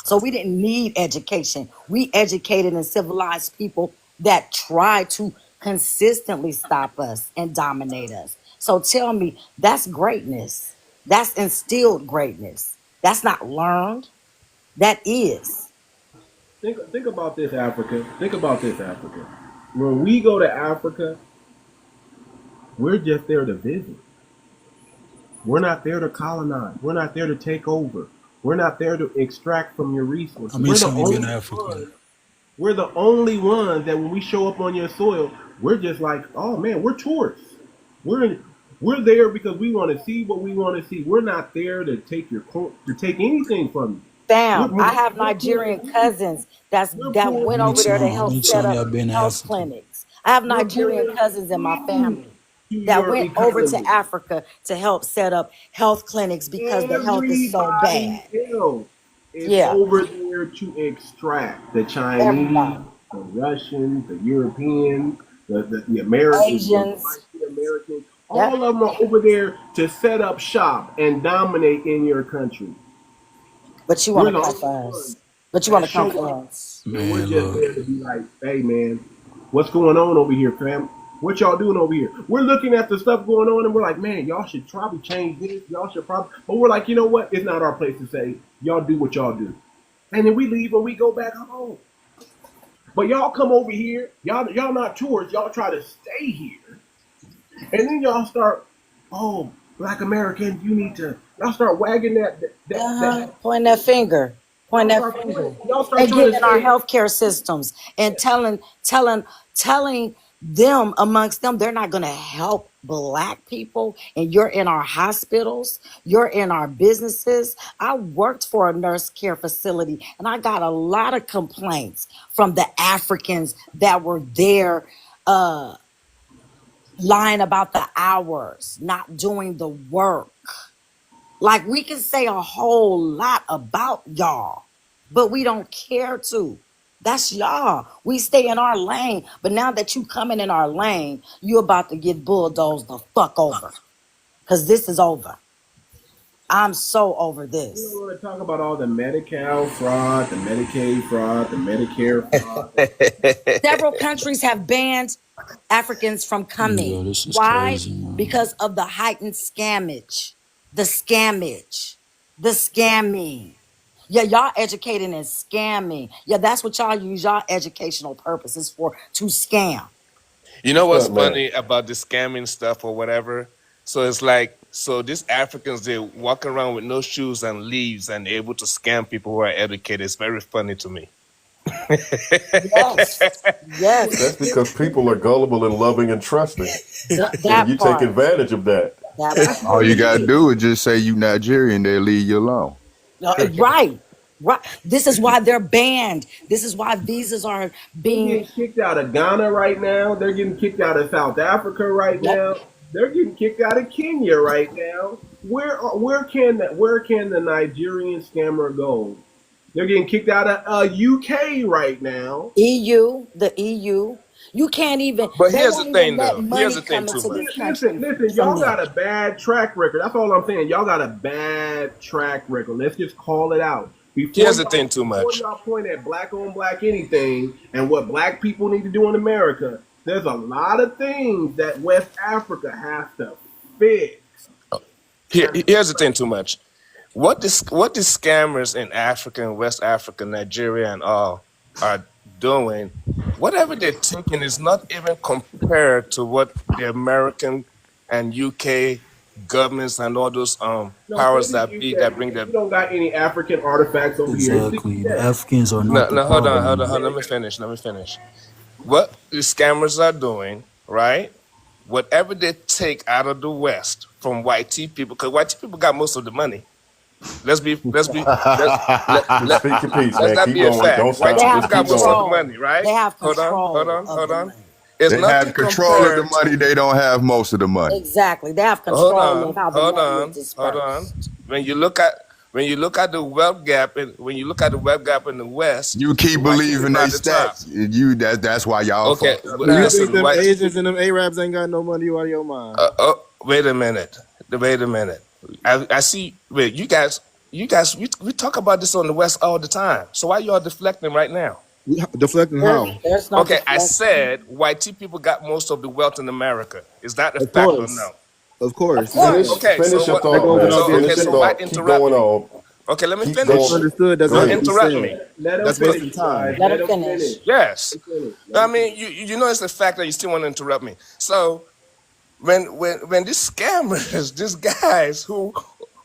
So we didn't need education. We educated and civilized people that try to consistently stop us and dominate us. So tell me, that's greatness. That's instilled greatness. That's not learned. That is. Think about this, Africa. Think about this, Africa. When we go to Africa, we're just there to visit. We're not there to colonize. We're not there to take over. We're not there to extract from your resources. I mean, We're the some only even African. ones. We're the only ones that when we show up on your soil, we're just like, oh man, we're tourists. We're there because we want to see what we want to see. We're not there to take anything from you. Bam. We're, I have we're Nigerian pulling, cousins we're that went pulling Me over you there to too. help Me in. set too. up I've been to health Africa. clinics. I have We're Nigerian pulling cousins in my you family to that your went over to economy. Africa to help set up health clinics because the health is so Everybody bad. else is Yeah, over there to extract the Chinese, everybody. the Russians, the Europeans, the Americans, the Asians. white Americans. Yep. All of them are over there to set up shop and dominate in your country. But you want We're to the come only for ones us. But you that want to come show for up, us. and we're Man, just look. there to be like, hey man, what's going on over here, fam? What y'all doing over here? We're looking at the stuff going on, and we're like, man, y'all should probably change this. Y'all should probably, but we're like, you know what? It's not our place to say. Y'all do what y'all do, and then we leave and we go back home. But y'all come over here. Y'all not tourists. Y'all try to stay here, and then y'all start, oh, Black Americans, you need to. Y'all start wagging that. Point that finger. Point Y'all that start finger. pointing. Y'all start And trying getting to in our say, healthcare systems and telling them amongst them they're not going to help black people, and you're in our hospitals, you're in our businesses. I worked for a nurse care facility and I got a lot of complaints from the Africans that were there, uh lying about the hours, not doing the work. Like, we can say a whole lot about y'all, but we don't care to. That's y'all. We stay in our lane. But now that you coming in our lane, you about to get bulldozed the fuck over. Cause this is over. I'm so over we don't this. want to talk about all the Medi-Cal fraud, the Medicaid fraud, the Medicare fraud. Several countries have banned Africans from Yo, coming. this is Why? crazy, man. Because of the heightened scammage, the scammage, the scamming. Yeah, y'all educating and scamming. Yeah, that's what y'all use y'all educational purposes for, to scam. You know what's Stunt man. funny about the scamming stuff or whatever? So it's like, so these Africans, they walk around with no shoes and leaves and they're able to scam people who are educated. It's very funny to me. Yes, That's yes, because people are gullible and loving and trusting, and that you take part, advantage of that. that That's part. All what you it gotta is. do is just say you Nigerian, they'll leave you alone. Right, right. This is why they're banned. This is why visas are They're being. getting kicked out of Ghana right now. They're getting kicked out of South Africa right Yep. now. They're getting kicked out of Kenya right now. where can the Nigerian scammer go? They're getting kicked out of UK right now. The EU. You can't even. But They here's the won't even thing, let though. Here's money the thing, come too into much. this country Listen, from y'all them. got a bad track record. That's all I'm saying. Y'all got a bad track record. Let's just call it out. Here's the thing, too Before much. y'all point at black on black anything and what black people need to do in America, there's a lot of things that West Africa has to fix. Here's the thing, too much. What the scammers in Africa and West Africa, Nigeria, and all are doing, whatever they're taking is not even compared to what the American and UK governments and all those powers that be that bring You them. don't got any African artifacts over here. Exactly. The Africans are not the No, hold problem. on. Let me finish. What the scammers are doing, right? Whatever they take out of the West from white people, because white people got most of the money. Let's Speak your piece, man. that Keep be a going. fact. Don't White stop. They people have got most of the control. money, right? They have Hold control on. of the money. It's They nothing have control of the compared. money. They don't have most of the money. Exactly. They have control of how the money is dispersed. When you look at the wealth gap, in the West, You keep the white people believing are they the top. stats. That's why y'all Okay, fucked up. So you listen, think them white. Asians and them Arabs ain't got no money out of your mind? Wait a minute. I see. Wait, you guys. We talk about this on the West all the time. So why y'all deflecting right now? Deflecting how? There's no Okay, I deflection. said white people got most of the wealth in America. Is that a Of fact or course. no? Of course. Finish, Okay, finish so your what? thought, goes man. without being Finish said. your So why thought. Keep interrupt going me? on. Okay, let me Keep finish. going. Understood doesn't Go have to ahead. be Interrupt said. me. Let them That's finish, wasting time. guys. Let Let him them finish. finish. Yes. Finish. I mean, you know it's the fact that you still want to interrupt me. So when these scammers, these guys who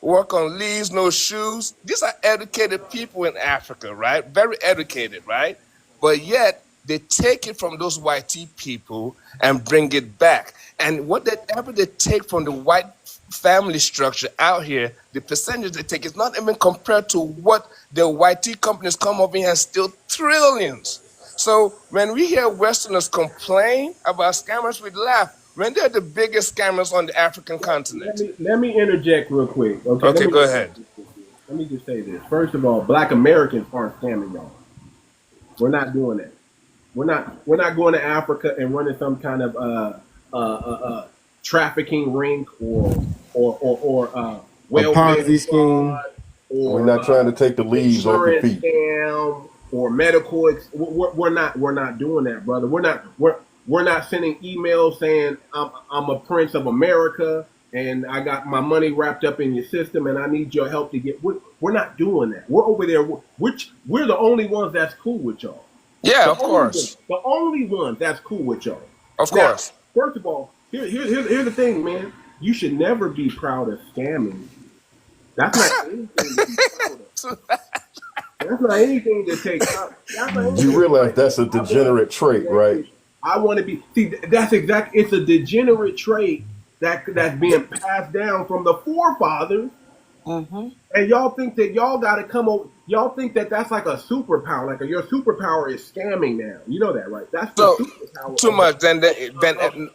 work on leaves, no shoes, these are educated people in Africa, right? Very educated, right? But yet they take it from those white people and bring it back. And whatever they take from the white family structure out here, the percentage they take is not even compared to what the white companies come over here and steal trillions. So when we hear Westerners complain about scammers, we laugh. When they're the biggest scammers on the African continent. Let me interject real quick. Okay, Okay, go ahead. Let me just say this. First of all, black Americans aren't scamming y'all. We're not doing that. We're not going to Africa and running some kind of trafficking ring or welfare Ponzi scheme. fraud or We're not trying to take the leaves off your insurance feet. scam or medical. We're not doing that, brother. We're not sending emails saying I'm a prince of America and I got my money wrapped up in your system and I need your help to get. We're not doing that. We're over there. We're the only ones that's cool with y'all. Yeah, of course. The only ones that's cool with y'all. Of Now, course. first of all, here's the thing, man. You should never be proud of scamming. That's not anything to be proud of. That's not anything to take. You realize that's a degenerate trait, right? I want to be. See, that's exactly. It's a degenerate trait that's being passed down from the forefathers. Mm-hmm. And y'all think that y'all got to come over. Y'all think that that's like a superpower. Like your superpower is scamming now. You know that, right? That's the So superpower. too much. Then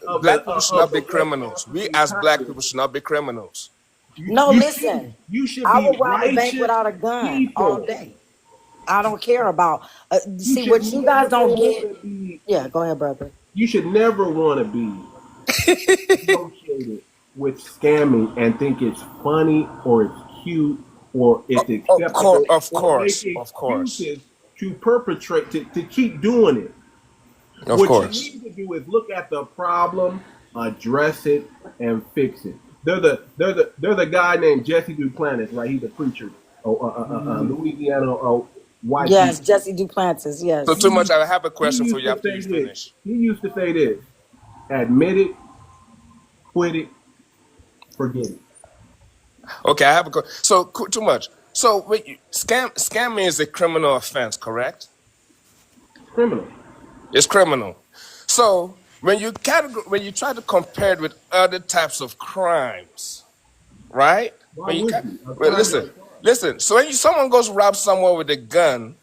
of black the- people should not be criminals. We as black people should not be criminals. No, listen. You should I be would rob a bank righteous without a gun people. all day. I don't care about. See should what you guys don't never get. wanna be- Yeah, go ahead, brother. You should never want to be associated with scamming and think it's funny or it's cute or it's acceptable. Of or course, make of course. excuses to perpetrate to keep doing it. Of What course. you need to do is look at the problem, address it, and fix it. There's a guy named Jesse Duplantis, right? He's a preacher, Louisiana white. Yes, Jesse Duplantis. Yes. So too much. I have a He question for used you to after say you this. finish. He used to say this: admit it, quit it, forget it. Okay, I have a question. So too much. So wait, scamming is a criminal offense, correct? Criminal. It's criminal. So when you try to compare it with other types of crimes, right? Why would you? Well, listen. So when someone goes rob someone with a gun,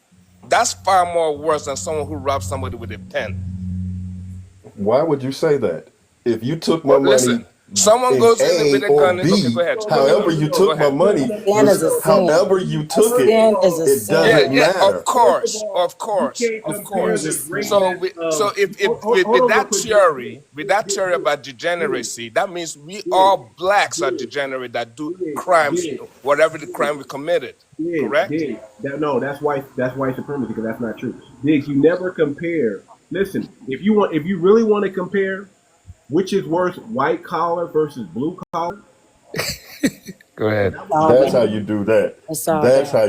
that's far more worse than someone who robs somebody with a pen. Why would you say that? If you took my Well, money, listen. Someone in goes in with A a or gun. Okay, go B. ahead. However you Go took my ahead. money, Sin is a sin. however you A took it, sin is a it sin. Yeah, doesn't yeah, matter. of course. So if with that theory, about degeneracy, that means we all blacks are degenerate that do crimes, whatever the crime we committed. Correct? No, that's white supremacy, because that's not true. Diggs, you never compare. Listen, if you really want to compare, which is worse, white collar versus blue collar? Go ahead. That's how you do that. It's all That's bad.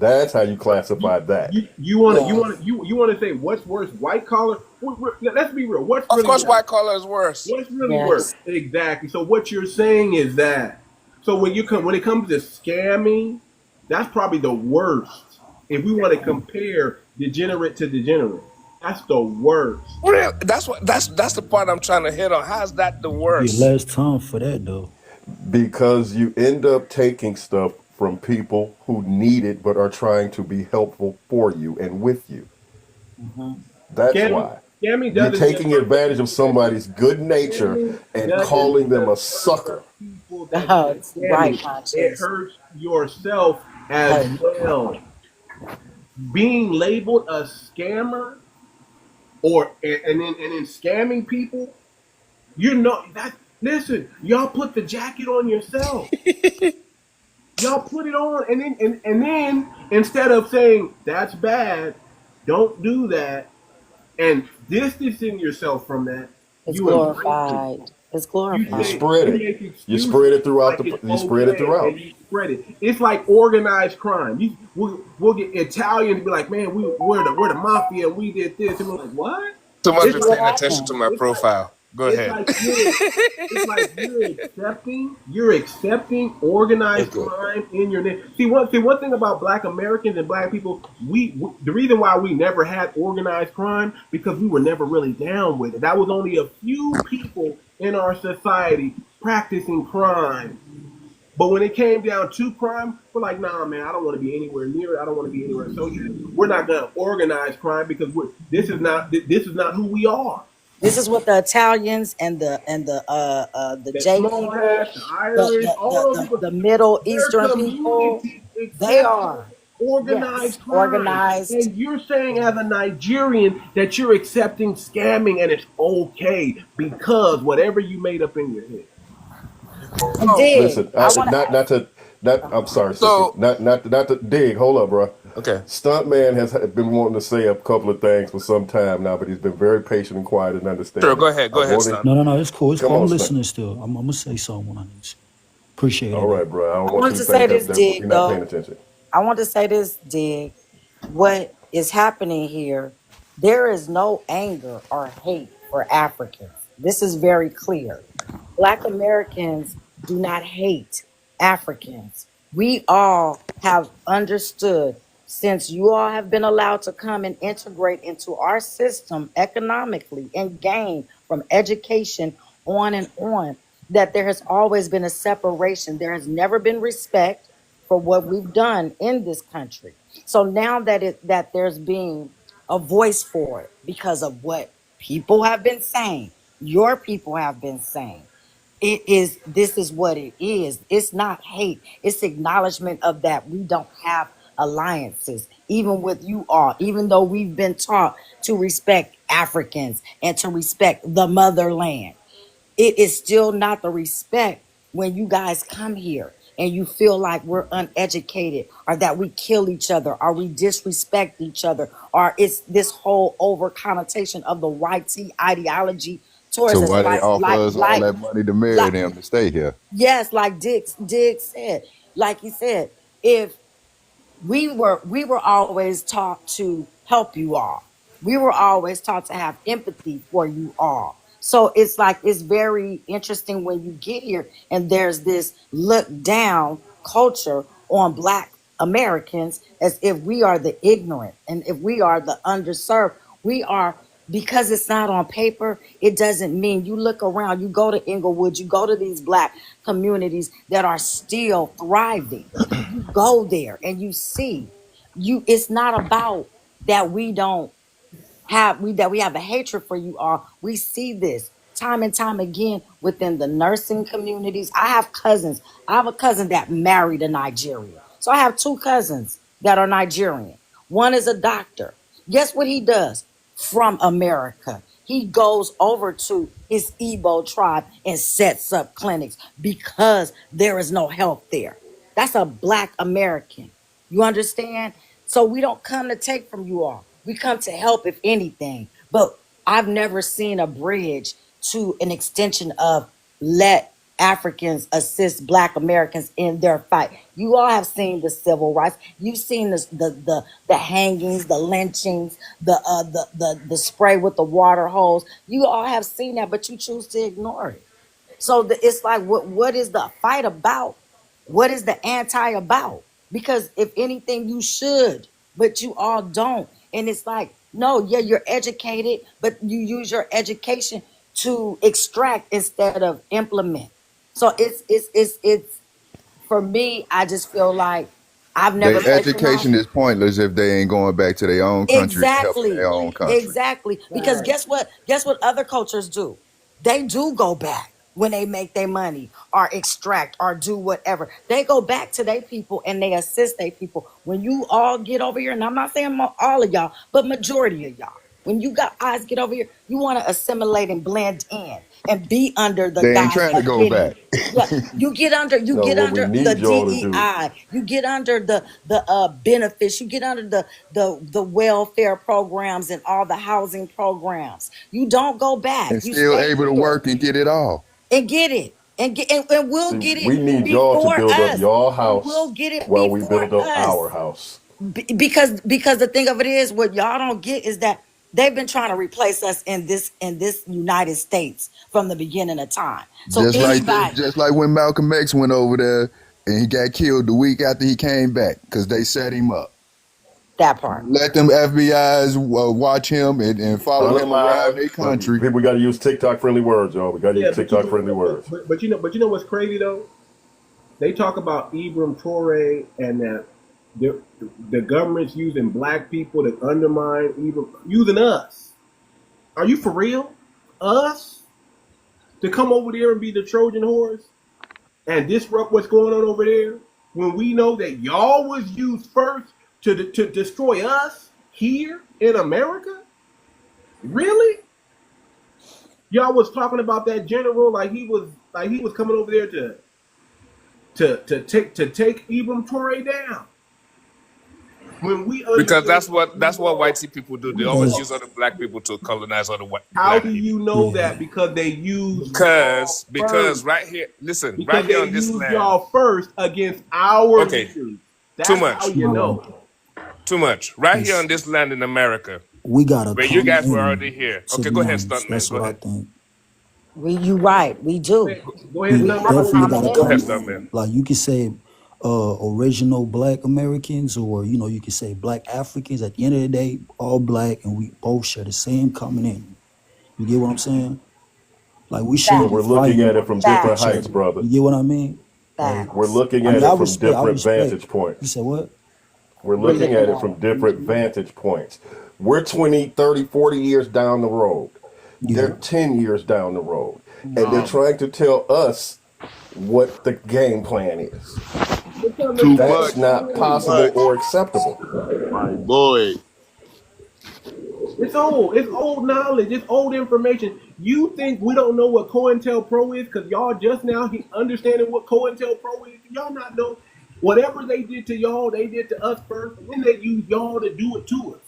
that's how you classify that. You want to say what's worse, white collar? Let's be real. What's Of really course, worse? white collar is worse. What's really Yes. worse? Exactly. So what you're saying is that. So when it comes to scamming, that's probably the worst. If we want to compare degenerate to degenerate, that's the worst. Real. That's the part I'm trying to hit on. How's that the Get worst? less time for that though. Because you end up taking stuff from people who need it but are trying to be helpful for you and with you. That's why. Scamming You're doesn't taking advantage of somebody's good nature and calling them a sucker. Oh, it's right, It conscious. hurts yourself as well. Being labeled a scammer and then scamming people, listen, y'all put the jacket on yourself. Y'all put it on and then instead of saying that's bad, don't do that, and distancing yourself from that, It's you embrace glorified. it. It's You glorified. spread it. You spread it throughout you spread it throughout. And you spread it. It's like organized crime. We'll get Italians to be like, man, we're the mafia and we did this, and we're like, what? Too much This for is what paying attention to happened. my profile. Go It's ahead. like you're accepting organized crime in your name. See one thing about Black Americans and Black people, the reason why we never had organized crime, because we were never really down with it. That was only a few people in our society practicing crime. But when it came down to crime, we're like, nah, man, I don't want to be anywhere near it. I don't want to be anywhere associated. We're not gonna organize crime because this is not who we are. This is what the Italians and the J Small people, hats, the Irish, all those people, the Middle their Eastern people, community they accepts are. organized Yes, crime. organized. And you're saying as a Nigerian that you're accepting scamming and it's okay because whatever you made up in your head. And dig. Listen, I want I'm sorry, sister. So Not to dig. Hold up, bro. okay. Stuntman has been wanting to say a couple of things for some time now, but he's been very patient and quiet and understanding. Sure, go ahead. Go I ahead, wanted- son. No, it's cool. It's Come cool. I'm on, son. listening still. I'm gonna say something when I need to. Appreciate All it. right, bro. I don't I want want you to to say think this, that dig, you're not paying though. attention. I want to say this, dig. What is happening here? There is no anger or hate for Africans. This is very clear. Black Americans do not hate Africans. We all have understood, since you all have been allowed to come and integrate into our system economically and gain from education on and on, that there has always been a separation. There has never been respect for what we've done in this country. So now that there's being a voice for it because of what people have been saying, your people have been saying, this is what it is. It's not hate. It's acknowledgement of that we don't have alliances, even with you all, even though we've been taught to respect Africans and to respect the motherland. It is still not the respect when you guys come here and you feel like we're uneducated or that we kill each other or we disrespect each other, or it's this whole over connotation of the white ideology towards So us. why they offer us all that money to marry like them to stay here? yes, like Dick said, like he said, if we were always taught to help you all. We were always taught to have empathy for you all. So it's like it's very interesting when you get here and there's this look down culture on Black Americans as if we are the ignorant and if we are the underserved. We are, because it's not on paper, it doesn't mean. You look around, you go to Inglewood, you go to these Black communities that are still thriving. You go there and you see, it's not about that we don't have we have a hatred for you all. We see this time and time again within the nursing communities. I have cousins. I have a cousin that married a Nigerian. So I have two cousins that are Nigerian. One is a doctor. Guess what he does from America? He goes over to his Igbo tribe and sets up clinics because there is no health there. That's a Black American. You understand? So we don't come to take from you all. We come to help, if anything. But I've never seen a bridge to an extension of let Africans assist Black Americans in their fight. You all have seen the civil rights. You've seen the hangings, the lynchings, the spray with the water hose. You all have seen that, but you choose to ignore it. So it's like, what is the fight about? What is the anti about? Because if anything, you should, but you all don't. And it's like, no, yeah, you're educated, but you use your education to extract instead of implement. So it's for me. I just feel like I've never Their placed enough. education is pointless if they ain't going back to their own country and helping Exactly. their own country. Exactly. Because guess what? Guess what other cultures do? They do go back when they make their money or extract or do whatever. They go back to their people and they assist their people. When you all get over here, and I'm not saying all of y'all, but majority of y'all, when you got eyes get over here, you want to assimilate and blend in and be under the They ain't guise trying to of go getting. back. Yeah, you get under No, what we the need y'all to do. DEI, you get under the benefits, you get under the welfare programs and all the housing programs. You don't go back. And You still stay able to here work and get it all. and get it. And we'll See, get it we need y'all to before build up us. your And we'll house get it while we before build up us. our house. Because the thing of it is, what y'all don't get is that they've been trying to replace us in this United States from the beginning of time. So anybody, Just like when Malcolm X went over there and he got killed the week after he came back because they set him up. that part. Let them FBI's watch him and follow him around their country. We got to use TikTok friendly words, y'all. We got to use TikTok friendly words. But you know what's crazy though? They talk about 𝗔𝗶𝗴𝗵𝘁𝘀𝘀𝗶cie and that the government's using Black people to undermine using us. Are you for real? Us to come over there and be the Trojan horse and disrupt what's going on over there when we know that y'all was used first to destroy us here in America? Really? Y'all was talking about that general like he was coming over there to take 𝗔𝗶𝗴𝗵𝘁𝘀𝘀𝗶cie down. When we Because understand that's what white people do. They always use other Black people to colonize other how Black do people. you know that? Because they use Because first. right here, listen, Because right here they on this use land. y'all first against our Okay, leaders. That's too much. how you know. Too much. Right here on this land in America, We got a where you guys were common already here. to Okay, be go ahead, honest. Stuntman. That's Go what I ahead. think. You right. We do. Go ahead, We We Stuntman. have a definitely common got a Go ahead, enemy. common, Stuntman. like you could say, original Black Americans, or you could say Black Africans. At the end of the day, all Black, and we both share the same common enemy. You get what I'm saying? Like we But shouldn't Facts. be we're looking fighting at it from different each heights, other. brother. You get what I mean? Like, We're Facts. looking I at mean, I it from respect. I different respect. vantage You points. said what? We're We're looking looking at it at from it. different vantage points. We're 20, 30, 40 years down the road. Yeah. They're 10 years down the road. And they're trying to tell us what the game plan is. Too That's much. not Too possible much. or acceptable. My boy. It's old. It's old knowledge. It's old information. You think we don't know what COINTELPRO is because y'all just now understanding what COINTELPRO is? Y'all not know whatever they did to y'all, they did to us first, and then they used y'all to do it to us.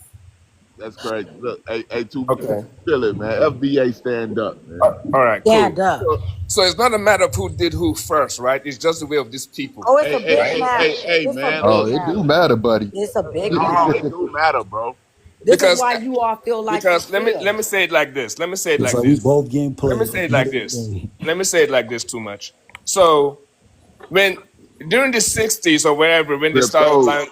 That's crazy. Look, hey, too much. Okay. Feel it, man. FBA stand up, man. All right, Stand cool. up. So it's not a matter of who did who first, right? It's just the way of these people. Oh, it's Hey, a hey, big hey, matter. hey, hey, It's a man. big Look, it do matter. matter, buddy. It's a big Oh, matter. it do matter, bro. This is Because why you all feel like you let feel. me say it like this. Let me say it It's like like we this. both getting Let me played say at it the end like of this. the day. Let me say it like this. Too much. So when during the '60s or wherever, when they started Crypto. allowing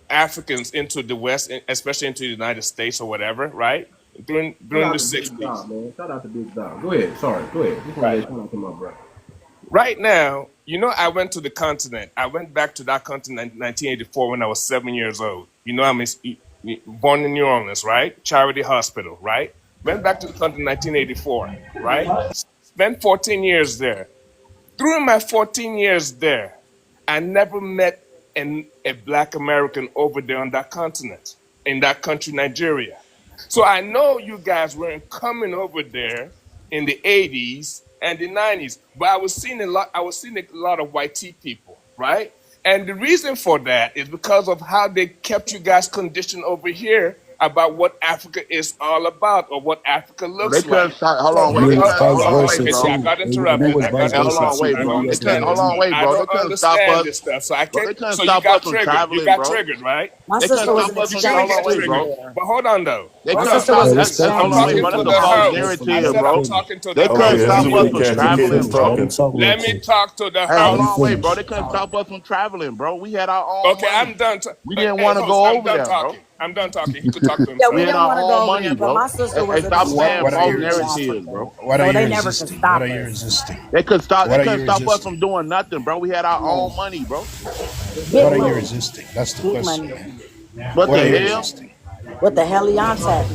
Africans into the West, especially into the United States or whatever, right? During Shout the out to Big '60s, Dog, man. Shout out to Big Dog. Go ahead. Sorry. Go ahead. Just want to right? shout out to my brother. Right now, I went to the continent. I went back to that continent in 1984 when I was 7 years old. I'm born in New Orleans, right? Charity Hospital, right? Went back to the country in 1984, right? Spent 14 years there. During my 14 years there, I never met a black American over there on that continent, in that country, Nigeria. So I know you guys weren't coming over there in the 80s and the 90s, but I was seeing a lot of white tea people, right? And the reason for that is because of how they kept you guys conditioned over here about what Africa is all about or what Africa Well, they looks couldn't like. stop. Hold on, Yeah, wait. They it's couldn't. vice Hold on, versa wait, Okay, see, bro. I too. got And it interrupted. was I vice got Hey, hold versa on, interrupted. wait, I too. don't bro. You They had the couldn't. understand Hold this. on, wait, I bro. They don't couldn't stop understand us. this stuff. So I Bro, can't. they couldn't So you stop us got from triggered. You traveling, got bro. triggered, right? My They couldn't sister was stop an us You from. gotta Hold exchange on, get wait, student bro. triggered. there. But hold on though. They My Hold couldn't on. sister stop. was an I'm Hold exchange on, wait, talking bro. to That's student the the there. false host. I narrative, said I'm bro. talking to They the Okay, couldn't let's host. see stop what us the from cat. Let The him kid is traveling, finish. Let bro. him talking. talk real Let me quick. talk to the Hey, Let hold him on, host. wait, bro. finish. They couldn't stop us from traveling, bro. We had our own Okay, money. I'm done. We didn't Hey, want to host, go I'm over done there, bro. talking. I'm done talking. He could talk to Yeah, we We himself. had didn't want to our go own over money, there, but bro. my sister was Hey, an stop saying exchange What are false you student in resisting? narratives, Africa. bro. What are So you they never could resisting? What stop are you us. resisting? They couldn't stop. They What are couldn't you stop us resisting? from doing nothing, bro. We had our own money, bro. Big What are you money. resisting? That's the Big question, money. man. What What the are you hell, resisting? What the 𝗤𝗄𝗏𝗃?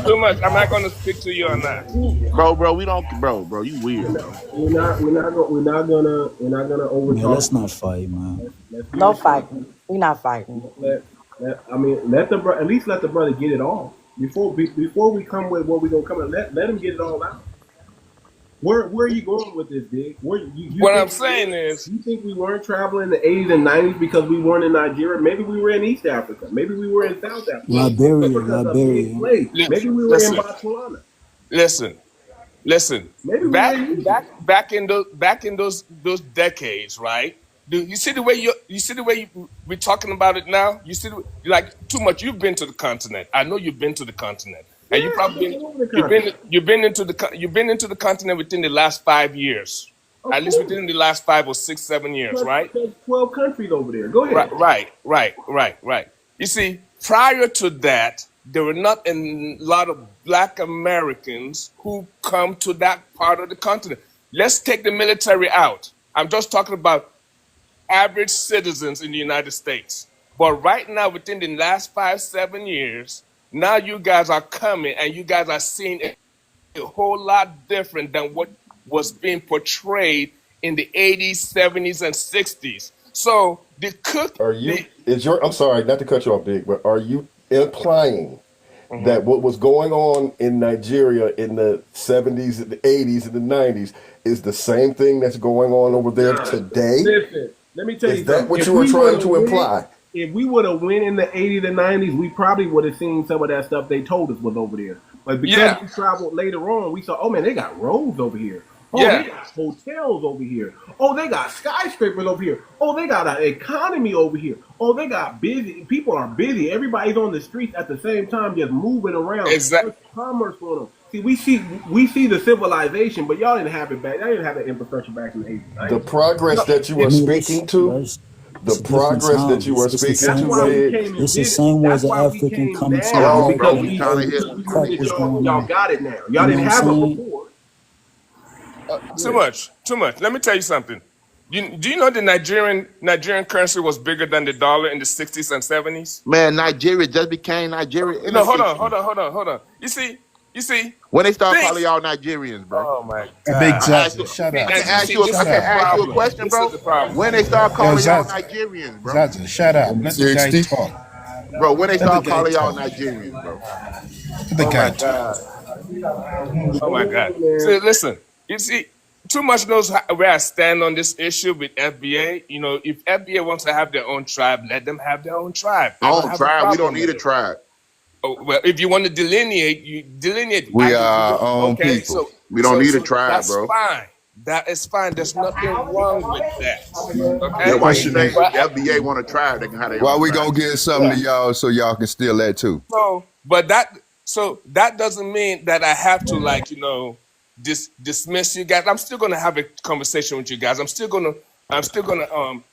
Too much. I'm not going to speak to you on that. bro? Bro, we don't, bro. You weird, bro. We're not gonna Man, overtalk. let's not fight, man. Let's be No respectful. fighting. We not fighting. I mean, at least let the brother get it off before we come with what we gonna come. Let him get it all out. Where are you going with this, Big? Where What I'm saying is, you think we weren't traveling in the 80s and 90s because we weren't in Nigeria? Maybe we were in East Africa. Maybe we were in South Africa. Liberia, Africa's a big Liberia. place. Maybe we were in listen, Botswana. listen, listen. Maybe we were Back, in back, Egypt. back in those decades, right? Do you see the way you see the way we're talking about it now? You see, like too much. You've been to the continent. I know you've been to the continent, Yeah, and you I've probably been all over the you've country. been you've been into the continent within the last 5 years, Of at least course. within the last 5 or 6, 7 years, right? There's 12 countries over there. Go Right, ahead. right. You see, prior to that, there were not a lot of black Americans who come to that part of the continent. Let's take the military out. I'm just talking about average citizens in the United States. But right now, within the last 5, 7 years, now you guys are coming and you guys are seeing a whole lot different than what was being portrayed in the 80s, 70s, and 60s. So the cook, Are you? Is your? I'm sorry, not to cut you off, Big, but are you implying Mhm. that what was going on in Nigeria in the 70s, the 80s, and the 90s is the same thing that's going on over there Nah, today? listen, let me tell Is you that something. what you were trying to imply? If we would have went in the 80s and 90s, we probably would have seen some of that stuff they told us was over there. But because Yeah, we traveled later on, we saw, oh man, they got roads over here. Oh, they yeah, got hotels over here. Oh, they got skyscrapers over here. Oh, they got an economy over here. Oh, they got busy. People are busy. Everybody's on the streets at the same time, just moving around. exactly. There's commerce going on. See, we see the civilization, but y'all didn't have it back. Y'all didn't have the infrastructure back in the 80s, The right? progress that you I are mean, speaking to, it's the a different progress that time. you are It's the speaking That's same to, why way. we Big, came and It's the did it. same way That's as an why we African came coming to Hold now on, America bro. because We and we trying to hey, hit. we knew crack that was going y'all on. got it now. You Y'all know didn't what I'm have it saying? before. Too Yeah. much, too much. Let me tell you something. Do you know the Nigerian currency was bigger than the dollar in the 60s and 70s? Man, Nigeria just became Nigeria in the No, hold on, 60s. hold on. You see, When they start calling things. y'all Nigerians, bro. Oh my Big God. I asked Zaza, you. shut See, up. I can and you ask see, you. this I Shut is can the up. ask you a problem. question, This is bro. the problem. When they start Yo, calling y'all Zaza, Nigerians, bro. Zaza, shut up. Let me Let the guy 60. talk. Bro, when they Let the start guy calling y'all talk. Nigerians, bro. Let the Oh my guy talk. God. Oh my God. See, listen. You see, too much knows where I stand on this issue with FBA. You know, if FBA wants to have their own tribe, let them have their own tribe. I don't On have a tribe, we don't problem need with a it. tribe. Oh, well, if you want to delineate, you delineate. We are our own Okay, people. We don't need a so tribe, that's bro. fine. That is fine. There's nothing wrong with that. Then Okay, why you Question think is, if but the FBA want a tribe, they can have their Why own we tribe? gonna give something yeah. to y'all so y'all can steal that too? That doesn't mean that I have to dismiss you guys. I'm still gonna have a conversation with you guys. I'm still gonna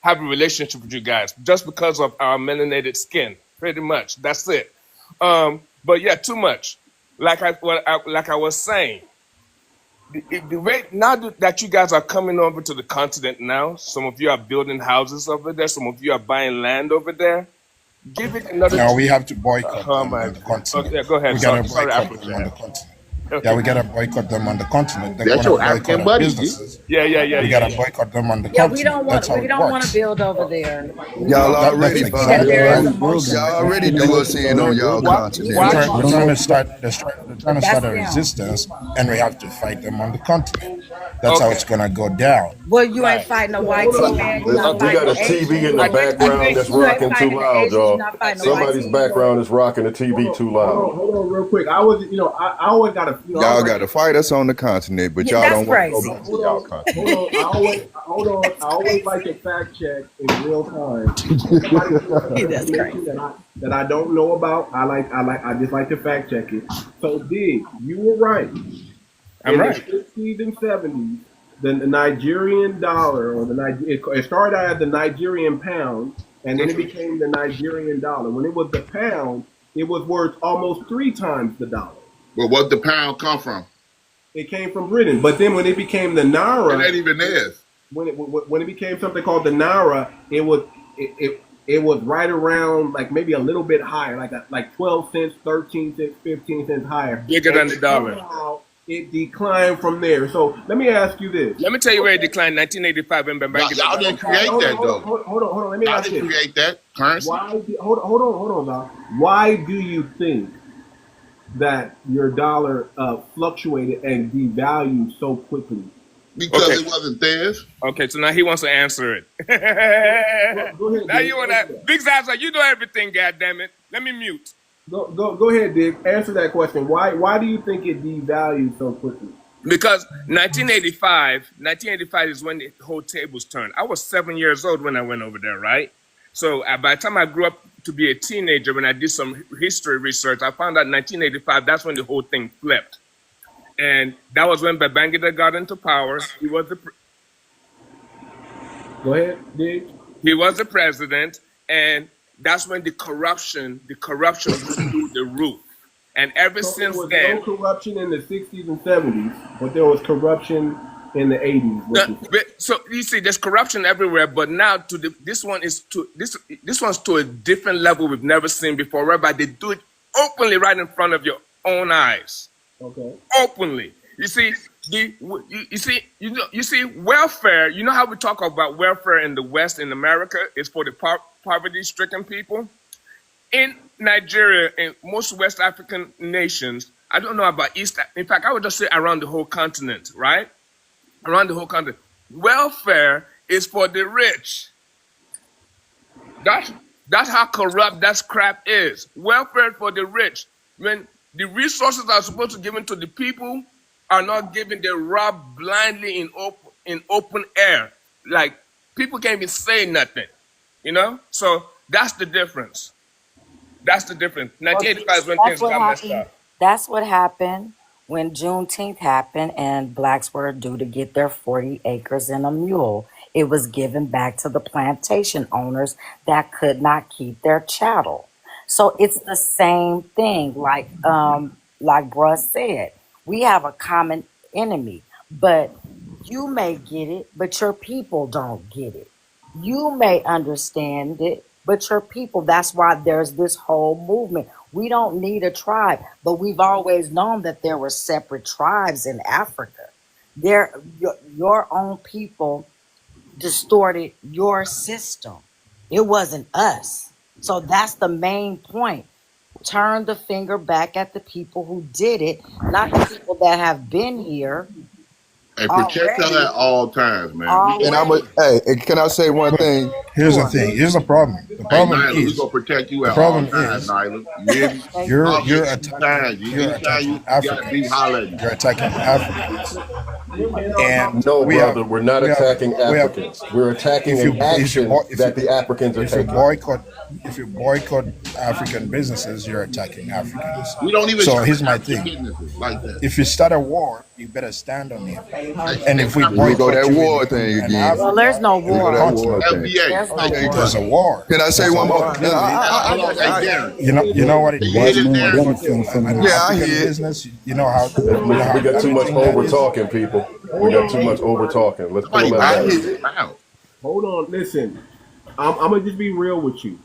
have a relationship with you guys just because of our melanated skin. Pretty much, that's it. But yeah, too much. Like I was saying, the way now that you guys are coming over to the continent now, some of you are building houses over there. Some of you are buying land over there. Give it another. no, we have to boycott Oh them my on the God. Okay, continent. yeah, go ahead. We gotta Sorry, boycott them on Applejack. the continent. Yeah, we gotta boycott them on the continent. They That's want to your boycott African our buddy, G. businesses. Yeah. We gotta boycott them on the Yeah, we continent. don't That's want how we it don't want to works. build over there. Y'all That already makes We see that sense. there is a Already building. motion. y'all Let's already finish do what us you're in on saying. y'all What? continent. They're What? trying, they're Motion. trying to start. They're trying to That's start a them. resistance, and we have to fight them on the continent. That's how Okay. it's gonna go down. Well, you ain't Right. fighting a Yeah, white hold tee, on. man. You're Hold not on. We fighting got a the Asians. TV in the I think I background think that's You ain't rocking too fighting the loud, Asians. You're y'all. not fighting the white Somebody's tee. background is rocking the TV too loud. Hold on, real quick. I was, I always got to, Y'all got to fight us on the continent, but Yeah, y'all that's don't want to go crazy. back to y'all continent. I always like to fact check in real time. If somebody gives me That's information crazy. that I don't know about, I just like to fact check it. So, Dig, you were right. I'm In the right. 60s and 70s, the Nigerian dollar, or it started out as the Nigerian pound, and then it became the Nigerian dollar. When it was the pound, it was worth almost 3 times the dollar. But what the pound come from? It came from Britain. But then when it became the It naira, ain't even theirs. when it became something called the naira, it was right around like maybe a little bit higher, like 12 cents, 13 cents, 15 cents higher. Bigger than the dollar. Somehow it declined from there. So let me ask you this. Let me tell you where it declined. 1985 when Babangida. Y'all didn't create that, though. Hold on. Let me Y'all ask didn't this. create that currency. Hold on, Doc. Why do you think that your dollar fluctuated and devalued so quickly? Because Okay. it wasn't theirs. Okay, so now he wants to answer it. Go ahead, Now Dick. you want that big Zaza? You know everything. Goddammit. Let me mute. Go ahead, Dick. Answer that question. Why do you think it devalued so quickly? Because 1985 is when the whole tables turned. I was 7 years old when I went over there, right? So by the time I grew up to be a teenager, when I did some history research, I found out 1985, that's when the whole thing flipped. And that was when Babangida got into power. He was the Go ahead, Dick. He was the president, and that's when the corruption went through the roof. And ever So there since was then, no corruption in the 60s and 70s, but there was corruption in the 80s. so you see, there's corruption everywhere. But now this one's to a different level we've never seen before, whereby they do it openly right in front of your own eyes. Okay. Openly. You see, you see welfare. You know how we talk about welfare in the West in America is for the poverty-stricken people. In Nigeria and most West African nations, I don't know about East. In fact, I would just say around the whole continent, right? Around the whole continent, welfare is for the rich. That's how corrupt that crap is. Welfare for the rich. When the resources that are supposed to be given to the people are not given, they're robbed blindly in open air. Like people can't even say nothing, you know. So that's the difference. That's the difference. 1985 is when That's things what got messed happened. up. That's what happened when Juneteenth happened and blacks were due to get their 40 acres and a mule. It was given back to the plantation owners that could not keep their chattel. So it's the same thing, like bruh said. We have a common enemy, but you may get it, but your people don't get it. You may understand it, but your people, that's why there's this whole movement. We don't need a tribe, but we've always known that there were separate tribes in Africa. Your own people distorted your system. It wasn't us. So that's the main point. Turn the finger back at the people who did it, not the people that have been here And protect her already. at all times, man. And can I say one thing? Here's the Sure. thing. Here's the problem. The Hey, problem Nyla, we is gonna protect you the at all problem times, is Nyla. You hear me? you're Anytime you attacking got me Africans. holler at you. You're attacking Africans. And No, we brother, have we're not we have attacking we have Africans. We're attacking if you an if you action bo- if that you the Africans are if you taking. boycott African businesses, you're attacking Africans. We don't even So shut here's my African thing. businesses like that. If you start a war, you better stand on it. Hey, And if we Here we go boycott that you war in thing an again. Well, there's no Here we go war. that war thing. FBA. There's no war. there's a war. Can I say There's a one more? war. Hey, Darren. You know what it You hear is? this, Darren? An Yeah, I African hear it. business, you know how We got too much everything that over is. talking, people. We got too much over talking. Let's pull Somebody them buy back. his mouth. Hold on, listen. I'm gonna just be real with you.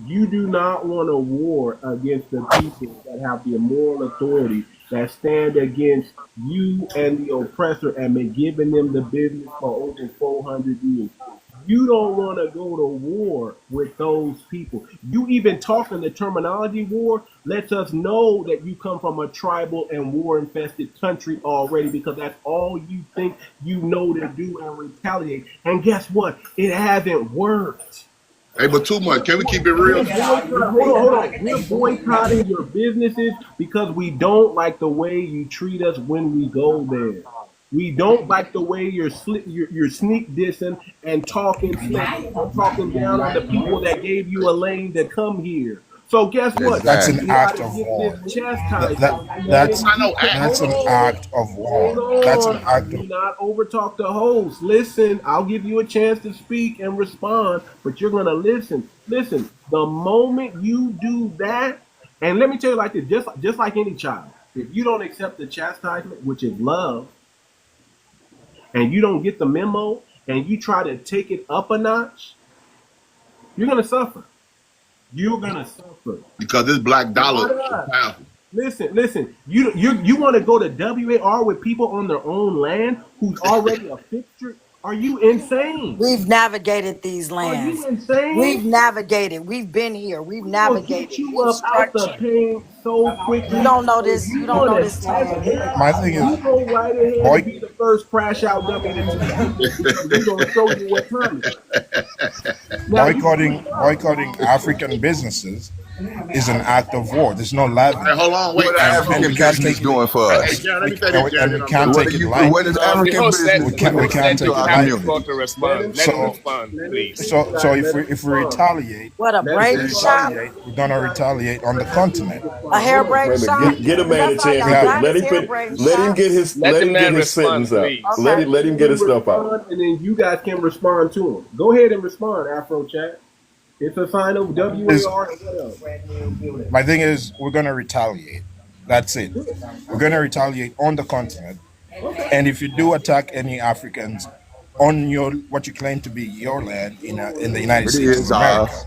You do not want a war against the people that have the moral authority that stand against you and the oppressor and been giving them the business for over 400 years. You don't want to go to war with those people. You even talking the terminology war lets us know that you come from a tribal and war-infested country already, because that's all you think you know to do and retaliate. And guess what? It hasn't worked. Hey, but too much. Can we keep it real? Hold on. We're boycotting your businesses because we don't like the way you treat us when we go there. We don't like the way you're sneak dissing and talking down on the people that gave you a lane to come here. So guess what? That's You an gotta act of get war. this chastised. That's an act of war. That's an act Do of not overtalk the host. Listen, I'll give you a chance to speak and respond, but you're gonna listen. Listen, the moment you do that, and let me tell you like this, just like any child, if you don't accept the chastisement, which is love, and you don't get the memo, and you try to take it up a notch, you're gonna suffer. You're gonna suffer Because this black dollar is powerful. Listen. You want to go to WAR with people on their own land who's already a fixture? Are you insane? We've navigated these Are lands. you insane? We've navigated. We've been here. We've We'll navigated. get you We've up out the structured. pain so quickly. You don't know this. You don't know this Wanna land. my thing You is go right ahead boy- and be the first crash out dummy we're gonna show you what time it is. Now, boycotting African businesses is an act of war. There's no Hey, leverage. hold on, wait. What And African we can't business take doing for Hey, us? Jared, let me say And this, we Jared. can't What take are it you? lightly. What is The African host said, business We can't doing take to it our lightly. community? Go to respond. Let him respond, please. So if we retaliate, What a brain shot. we're gonna retaliate on the continent. A hair brain Wait a shot. minute. Get a man a That's all chance y'all to Yeah. got let is him hair fin- brain let him shots. get his Let let the him man get his respond, sentence out. please. Okay. Let him get his stuff out. Respond, and then you guys can respond to him. Go ahead and respond, Afro Chat. It's a sign of WAR and what else? My thing is, we're gonna retaliate. That's it. We're gonna retaliate on the continent. And if you do attack any Africans on your what you claim to be your land in the United It States is of America, ours.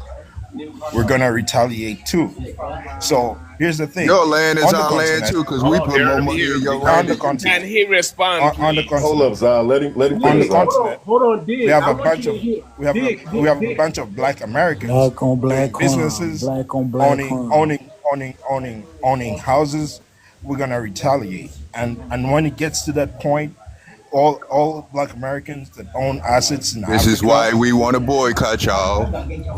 we're gonna retaliate too. So here's the thing: Your land is on the our land continent, too, because we put more money in your on land the than you. Can continent, he respond, on the please? Hold up, continent, Zal. Let him on the finish out. continent, Hold on, Dig. we have I a want bunch you of to hear. we have Dig, a we have a Dig. bunch of Black Americans Black on black doing crime. businesses, Black on black crime. owning houses. We're gonna retaliate, and when it gets to that point, all Black Americans that own assets in This Africa. is why we want to boycott y'all.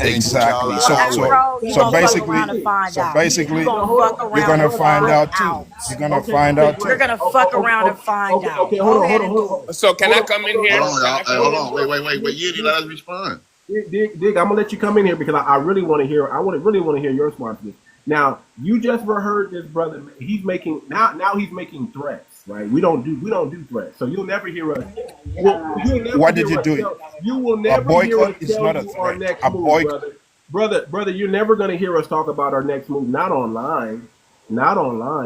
And get y'all Exactly. out So of the way. Afro, you so gonna fuck basically, around and find so out. basically, You gonna fuck you're around gonna and find find out too. out. You're gonna find out too. You're gonna fuck around and find out. Okay, Go hold ahead on, and hold do on. it. So can I come in here? Hold on, y'all. Can I Hey, come hold in? on. Wait. You didn't let us respond. Dig, I'm gonna let you come in here because I really want to hear. Really want to hear your response to this. Now, you just heard this brother. He's making now. He's making threats, right? We don't do threats, so you'll never hear us. What did you do? You will A never hear us boycott is tell not a you our threat. next A move, boycott. brother. You're never gonna hear us talk about our next move. Not online.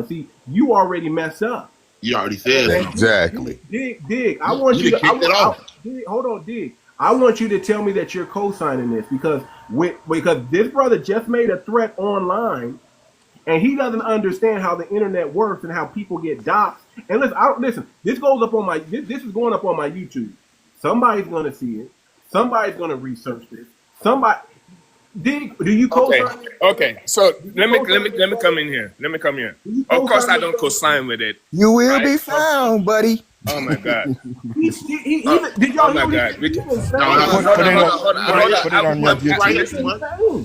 See, you already messed up. You already said that. Exactly. Dig. I want You you to. kicked it off. Dig, hold on, Dig. I want you to tell me that you're co-signing this because this brother just made a threat online, and he doesn't understand how the internet works and how people get doxxed. And listen. This goes up on my. This is going up on my YouTube. Somebody's gonna see it. Somebody's gonna research this. Somebody. Dig. Do you co-sign? Okay. So let me come in here. Of course, I don't co-sign with it. You will Right. be found, buddy. Oh my God. Did y'all Oh my hear God. what he said? No,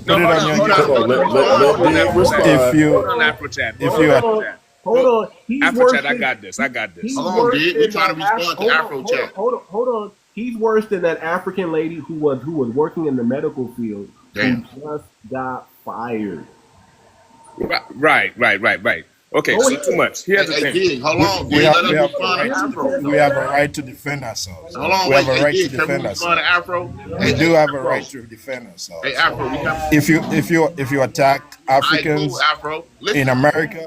Put it on your Right. YouTube. No, Put it hold on on, your hold YouTube. on. Let Dig Afro respond. Chat. If you Hold on, Afro Chat. if Hold you on, are- Afro Chat. Hold on. He's Afro worse Chat, I than- got this. He's Hold on, worse Dig. We than trying to that respond to Hold on, Afro hold Chat. on, hold on. He's worse than that African lady who was working in the medical field Damn. who just got fired. Right. Okay, so too much. Here's the Hey, thing. Dig, hold on. we Dig, have let we us have respond to Afro. we have a right to defend ourselves. Hold on, We wait. have a Hey, right to Dig, can we defend respond ourselves. to Afro? We do have a right to defend ourselves. Hey, Afro, we got. If you attack All right, Africans cool, Afro. Listen. in America,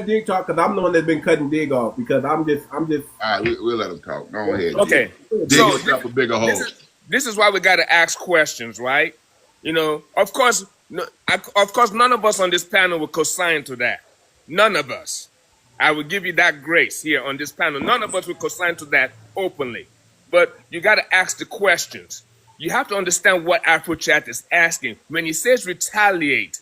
let Dig talk because I'm the one that's been cutting Dig off because I'm just. All right, we'll let him talk. Go ahead. Okay. Dig So yourself a bigger hole. this is why we got to ask questions, right? You know, of course, none of us on this panel will co-sign to that. None of us. I will give you that grace here on this panel. None of us will co-sign to that openly. But you got to ask the questions. you have to understand what Afrochat is asking. When he says retaliate,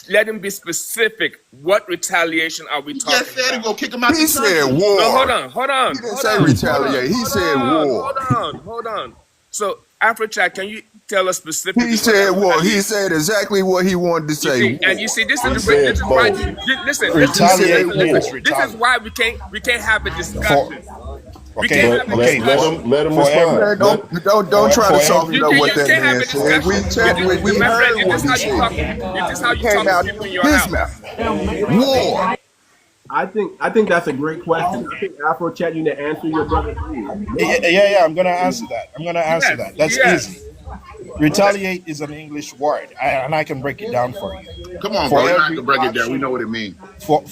let him be specific. What retaliation are we He talking just said about? he gonna kick him out He the said country. war. No, hold on. He didn't say retaliate. He said war. Hold on. So, Afrochat, can you tell us specifically? He said war. He said exactly what he wanted to say. You see, this is said why. both. Listen. Retaliate Listen. This war. is why we can't have a discussion. Okay, can't have a okay. discussion. Let him For every- respond. Don't try to For soften You up can't, what you that can't have man a said. We discussion. we My heard friend, what he this is how you said. talk. This is how you Came talk out to people in your his house. mouth. War. I think that's a great question. I think Afrochat, you need to answer your brother. Yeah. I'm gonna answer that. That's Yes. easy. Retaliate is an English word, and I can break it down for you. Come on, For bro. You don't have every to break it down. We action- know what it means.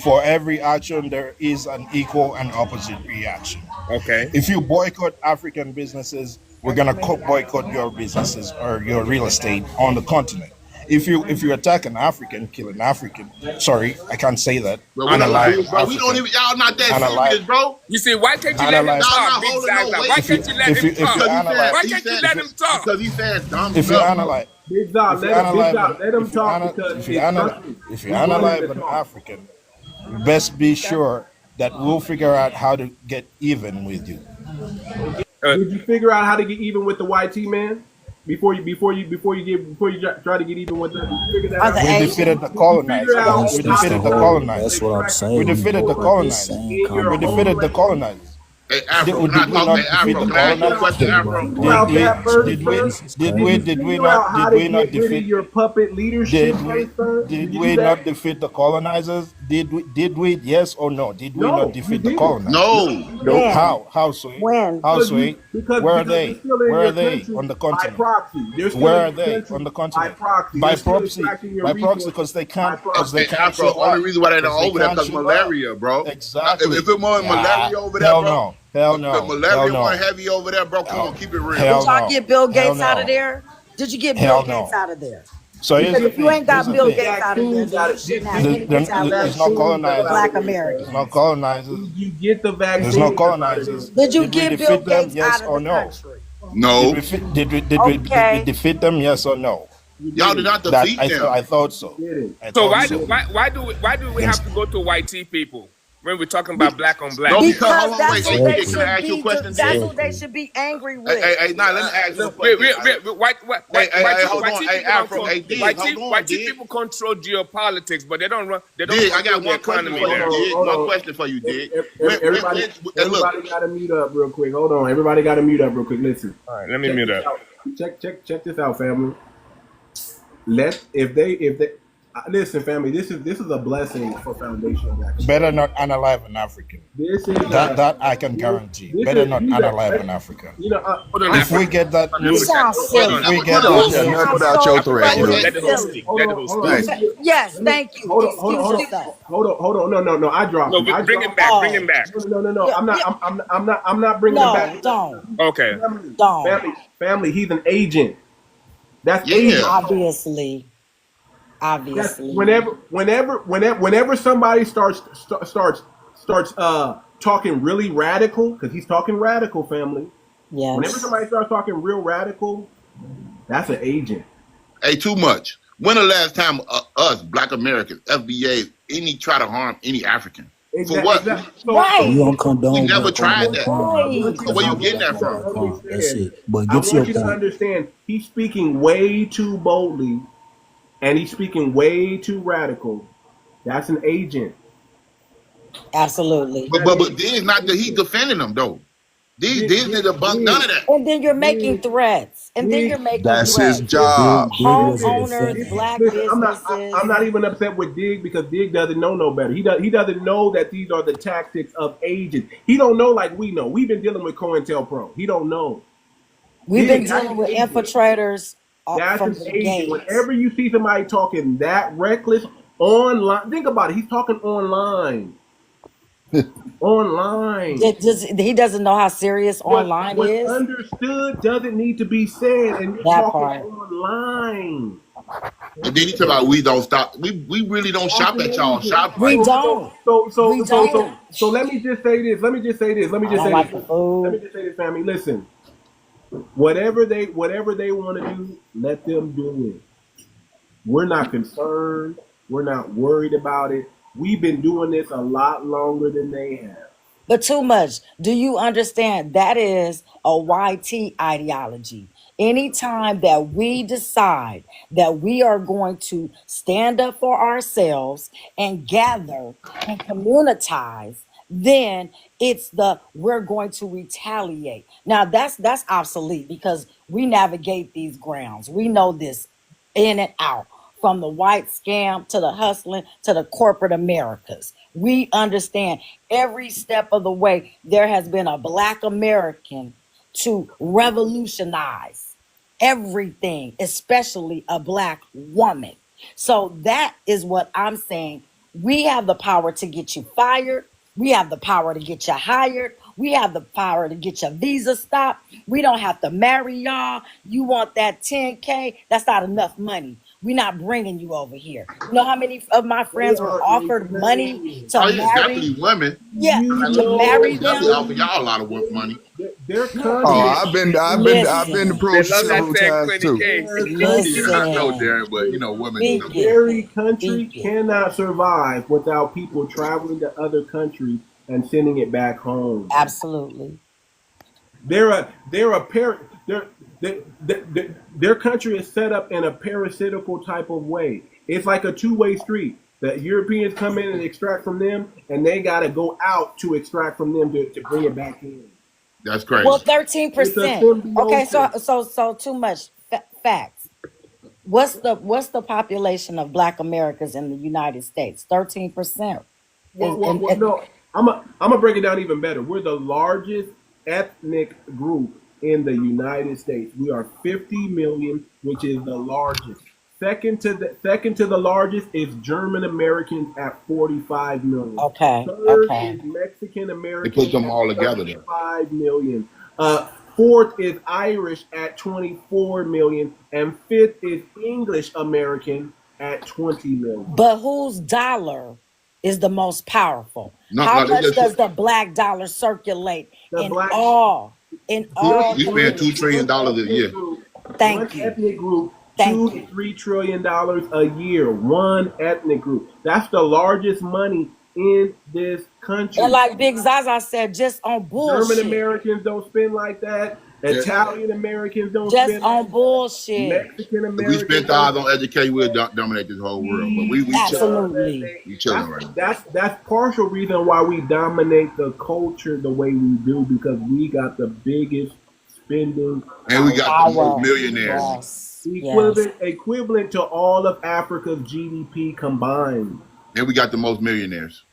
For every action, there is an equal and opposite reaction. Okay. If you boycott African businesses, we're gonna boycott your businesses or your real estate on the continent. If you attack an African, kill an African. Sorry, I can't say that. Bro, we don't, Unalive bro, we don't even. Y'all not that Unalive. serious, bro. You see, why can't you let him Analyze. talk, Y'all Big not holding no Zaza? weight. Why can't you let If him you talk? analyze- Why can't you let him talk? Because he's saying dumb If you stuff. analyze, Big Zod, if you let him analyze, talk because if you analyze an African, best be sure that we'll figure out how to get even with you. Did you figure out how to get even with the YT man before you try to get even with them? You figured that Other out? We Asians. defeated the colonizers. That's, We that's the defeated the whole. colonizers. That's what I'm saying. We defeated the colonizers. Same We conversation. defeated the colonizers. Hey, Afro, Did can I we talk? not Hey, defeat Afro, the can I ask you a colonizers? question, Afro? Figure out that first, Did Figure out how to get rid of your puppet leadership first, sir? did you we do that? not defeat the colonizers? Did we yes or no? Did we No, not you defeat the didn't. colonizers? No. When? How sweet? When? How sweet? Because Where are they're they? still in Where your are they country on the by continent? proxy. They're still Where in are your they country on the by continent? proxy. By They're still proxy, extracting your by proxy, resources because they by can't, proxy. Hey, Afro, only reason why they're not over there because malaria, bro. Exactly. If it wasn't malaria over there, Hell bro. no. Hell If no. malaria Hell no. wasn't heavy over there, bro. Come on, keep it real. Hell Did y'all no. get Bill Hell Gates out no. of there? Did you get Hell Bill Gates no. out of there? So here's Because the if you thing. ain't got Here's the Bill thing. Gates out of there, then you shouldn't have any There's retaliation no for colonizers. Black There's Americans. no colonizers. You get the vaccine. There's no colonizers. Did you Did we get Bill defeat them? Gates Yes out of or the no? country? No, Did we Okay. defeat them? Yes or no? y'all did not That defeat I them. thought so. Did I So thought so. why do we have to go to YT people when we're talking about black on black? No, Because hold on, that's wait. who Hey, they Dick, can I should ask you a be. question, That's Dick? who they should be angry with. Hey, nah, let me ask you a Wait, question. YT hold on. Hey, people Afro, control- hey, Dig, YT hold on, YT Dig. people control geopolitics, but they don't Dig, I control got the one question economy for you, there. Dig. Hold One on. question for you, Dig. Everybody got to mute up real quick. Hold on. Everybody got to mute up real quick. Listen. All right, let me mute up. Check this out, family. Listen, family. This is a blessing for Foundation Black. Better not unalive an African. This is That I can guarantee. Better not unalive an African. If we get that You news, sound silly. if we get You that sound news, nothing without your threat. fucking Let the host speak. Let the host speak. Yes, thank you. Hold Excuse on. yourself. Hold on. No. I dropped No, him. bring him back. Bring him back. No. I'm not bringing him No, back. don't. Okay. Don't. Family. He's an agent. That's Yeah. agent. Obviously. That's whenever somebody starts talking really radical, because he's talking radical, family. Whenever Yes. somebody starts talking real radical, that's an agent. Hey, too much. When the last time us, Black Americans, FBA, any try to harm any African? For what? Right. You don't condone. We never tried that. Right. So where you getting that from? That's it. But I get want to your you to point. understand, he's speaking way too boldly, and he's speaking way too radical. That's an agent. Absolutely. But Dig's not that he's defending them though. Dig's didn't debunk none of that. And then you're making threats. And then you're making That's threats. his job. Homeowners, black Listen, businesses. I'm not even upset with Dig because Dig doesn't know no better. He doesn't know that these are the tactics of agents. He don't know like we know. We've been dealing with COINTELPRO. He don't know. We've been Dig, dealing with that's an infiltrators That's from an the agent. gates. Whenever you see somebody talking that reckless online, think about it. He's talking online. Online. He doesn't know how serious online What's is. understood doesn't need to be said, and you're That talking part. online. And then he talk about we don't stop. We really don't shop at y'all shop. We Right? don't. So let me just say this. I don't like the food. Let me just say this, family. Listen, Whatever they want to do, let them do it. We're not concerned. We're not worried about it. We've been doing this a lot longer than they have. But too much. Do you understand that is a YT ideology? Anytime that we decide that we are going to stand up for ourselves and gather and communitize, then it's we're going to retaliate. Now that's obsolete because we navigate these grounds. We know this in and out, from the white scam to the hustling to the corporate Americas. We understand every step of the way there has been a Black American to revolutionize everything, especially a Black woman. So that is what I'm saying. We have the power to get you fired. We have the power to get you hired. We have the power to get your visa stopped. We don't have to marry y'all. You want that 10K? That's not enough money. We're not bringing you over here. You know how many of my friends were offered money to Oh yeah, it's marry? definitely women. Yeah, You to marry Definitely them. offer y'all a lot of work money. Their Oh, country, I've been Listen, approached They love that several times too. 20K. their Yeah, I know, listen, Darren, but you know, women. You speak know, it, very country speak it. cannot survive without people traveling to other countries and sending it back home. Absolutely. Their country is set up in a parasitical type of way. It's like a two-way street. The Europeans come in and extract from them, and they got to go out to extract from them to bring it back in. that's Well, crazy. It's a 13%. Okay, symbiosis. so too much facts. What's the population of Black Americans in the United States? 13%. No, I'm gonna break it down even better. We're the largest ethnic group in the United States. We are 50 million, which is the largest. Second to the largest is German Americans at 45 million. Okay, Third okay. is Mexican They Americans put them at all together there. 35 million. Fourth is Irish at 24 million, and fifth is English American at 20 million. But whose dollar is the most powerful? No, How they much just does the Black dollar circulate The in black all we spend communities? $2 trillion a year. Thank One you. ethnic group, Thank $2 you. to $3 trillion a year. One ethnic group. That's the largest money in this country. And like Big Zaza said, just on German bullshit. Americans don't spend like that. Yeah. Italian Americans don't Just spend on like that. bullshit. Mexican If we Americans spent don't ours on education, we'd dominate this whole world. But we chilling. Absolutely. We chilling right now. That's partial reason why we dominate the culture the way we do, because we got the biggest spending And we got the Power. most millionaires. Yes. Yes. equivalent to all of Africa's GDP combined. And we got the most millionaires.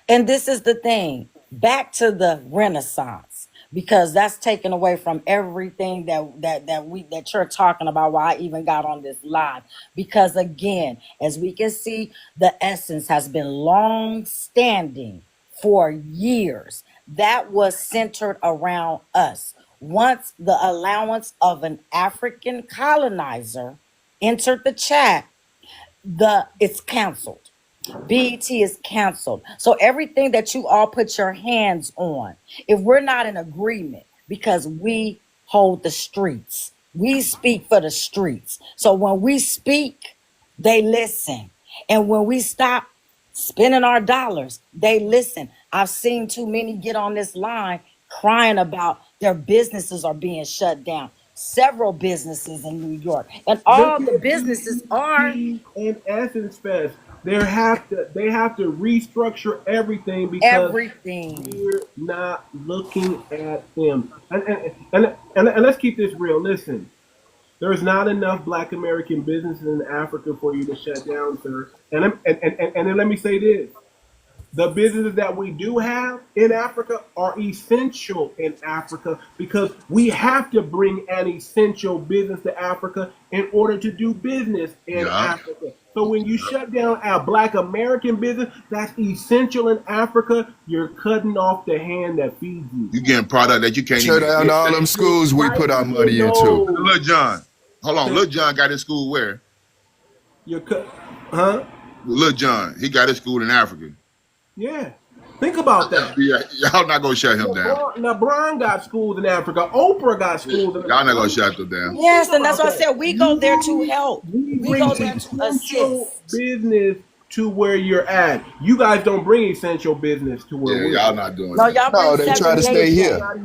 And this is the thing. Back to the Renaissance, because that's taken away from everything that you're talking about. Why I even got on this live, because again, as we can see, the essence has been long standing for years. That was centered around us. Once the allowance of an African colonizer entered the chat, it's canceled. BET is canceled. So everything that you all put your hands on, if we're not in agreement, because we hold the streets, we speak for the streets. So when we speak, they listen. And when we stop spending our dollars, they listen. I've seen too many get on this line crying about their businesses are being shut down. Several businesses in New York. And all the businesses are and Essence Fest. They have to restructure everything because everything. we're not looking at them. And let's keep this real. Listen, there's not enough Black American businesses in Africa for you to shut down, sir. And then let me say this. The businesses that we do have in Africa are essential in Africa, because we have to bring an essential business to Africa in order to do business in Africa. So when you shut down our Black American business that's essential in Africa, you're cutting off the hand that feeds you. You getting product that you can't Shut even down get. all them schools we put our money into. Lil John. Hold on. Lil John got his school where? Huh? Lil John. He got his school in Africa. Yeah. Think about that. Yeah, y'all not gonna shut him down. LeBron got schools in Africa. Oprah got schools in Africa. Y'all not gonna shut them down. Yes, and that's what I said. We go there to help. We We bring go there to essential assist. business to where you're at. You guys don't bring essential business to where Yeah, we're y'all at. not doing No, that. y'all No, bring they try to stay here. segregation. Not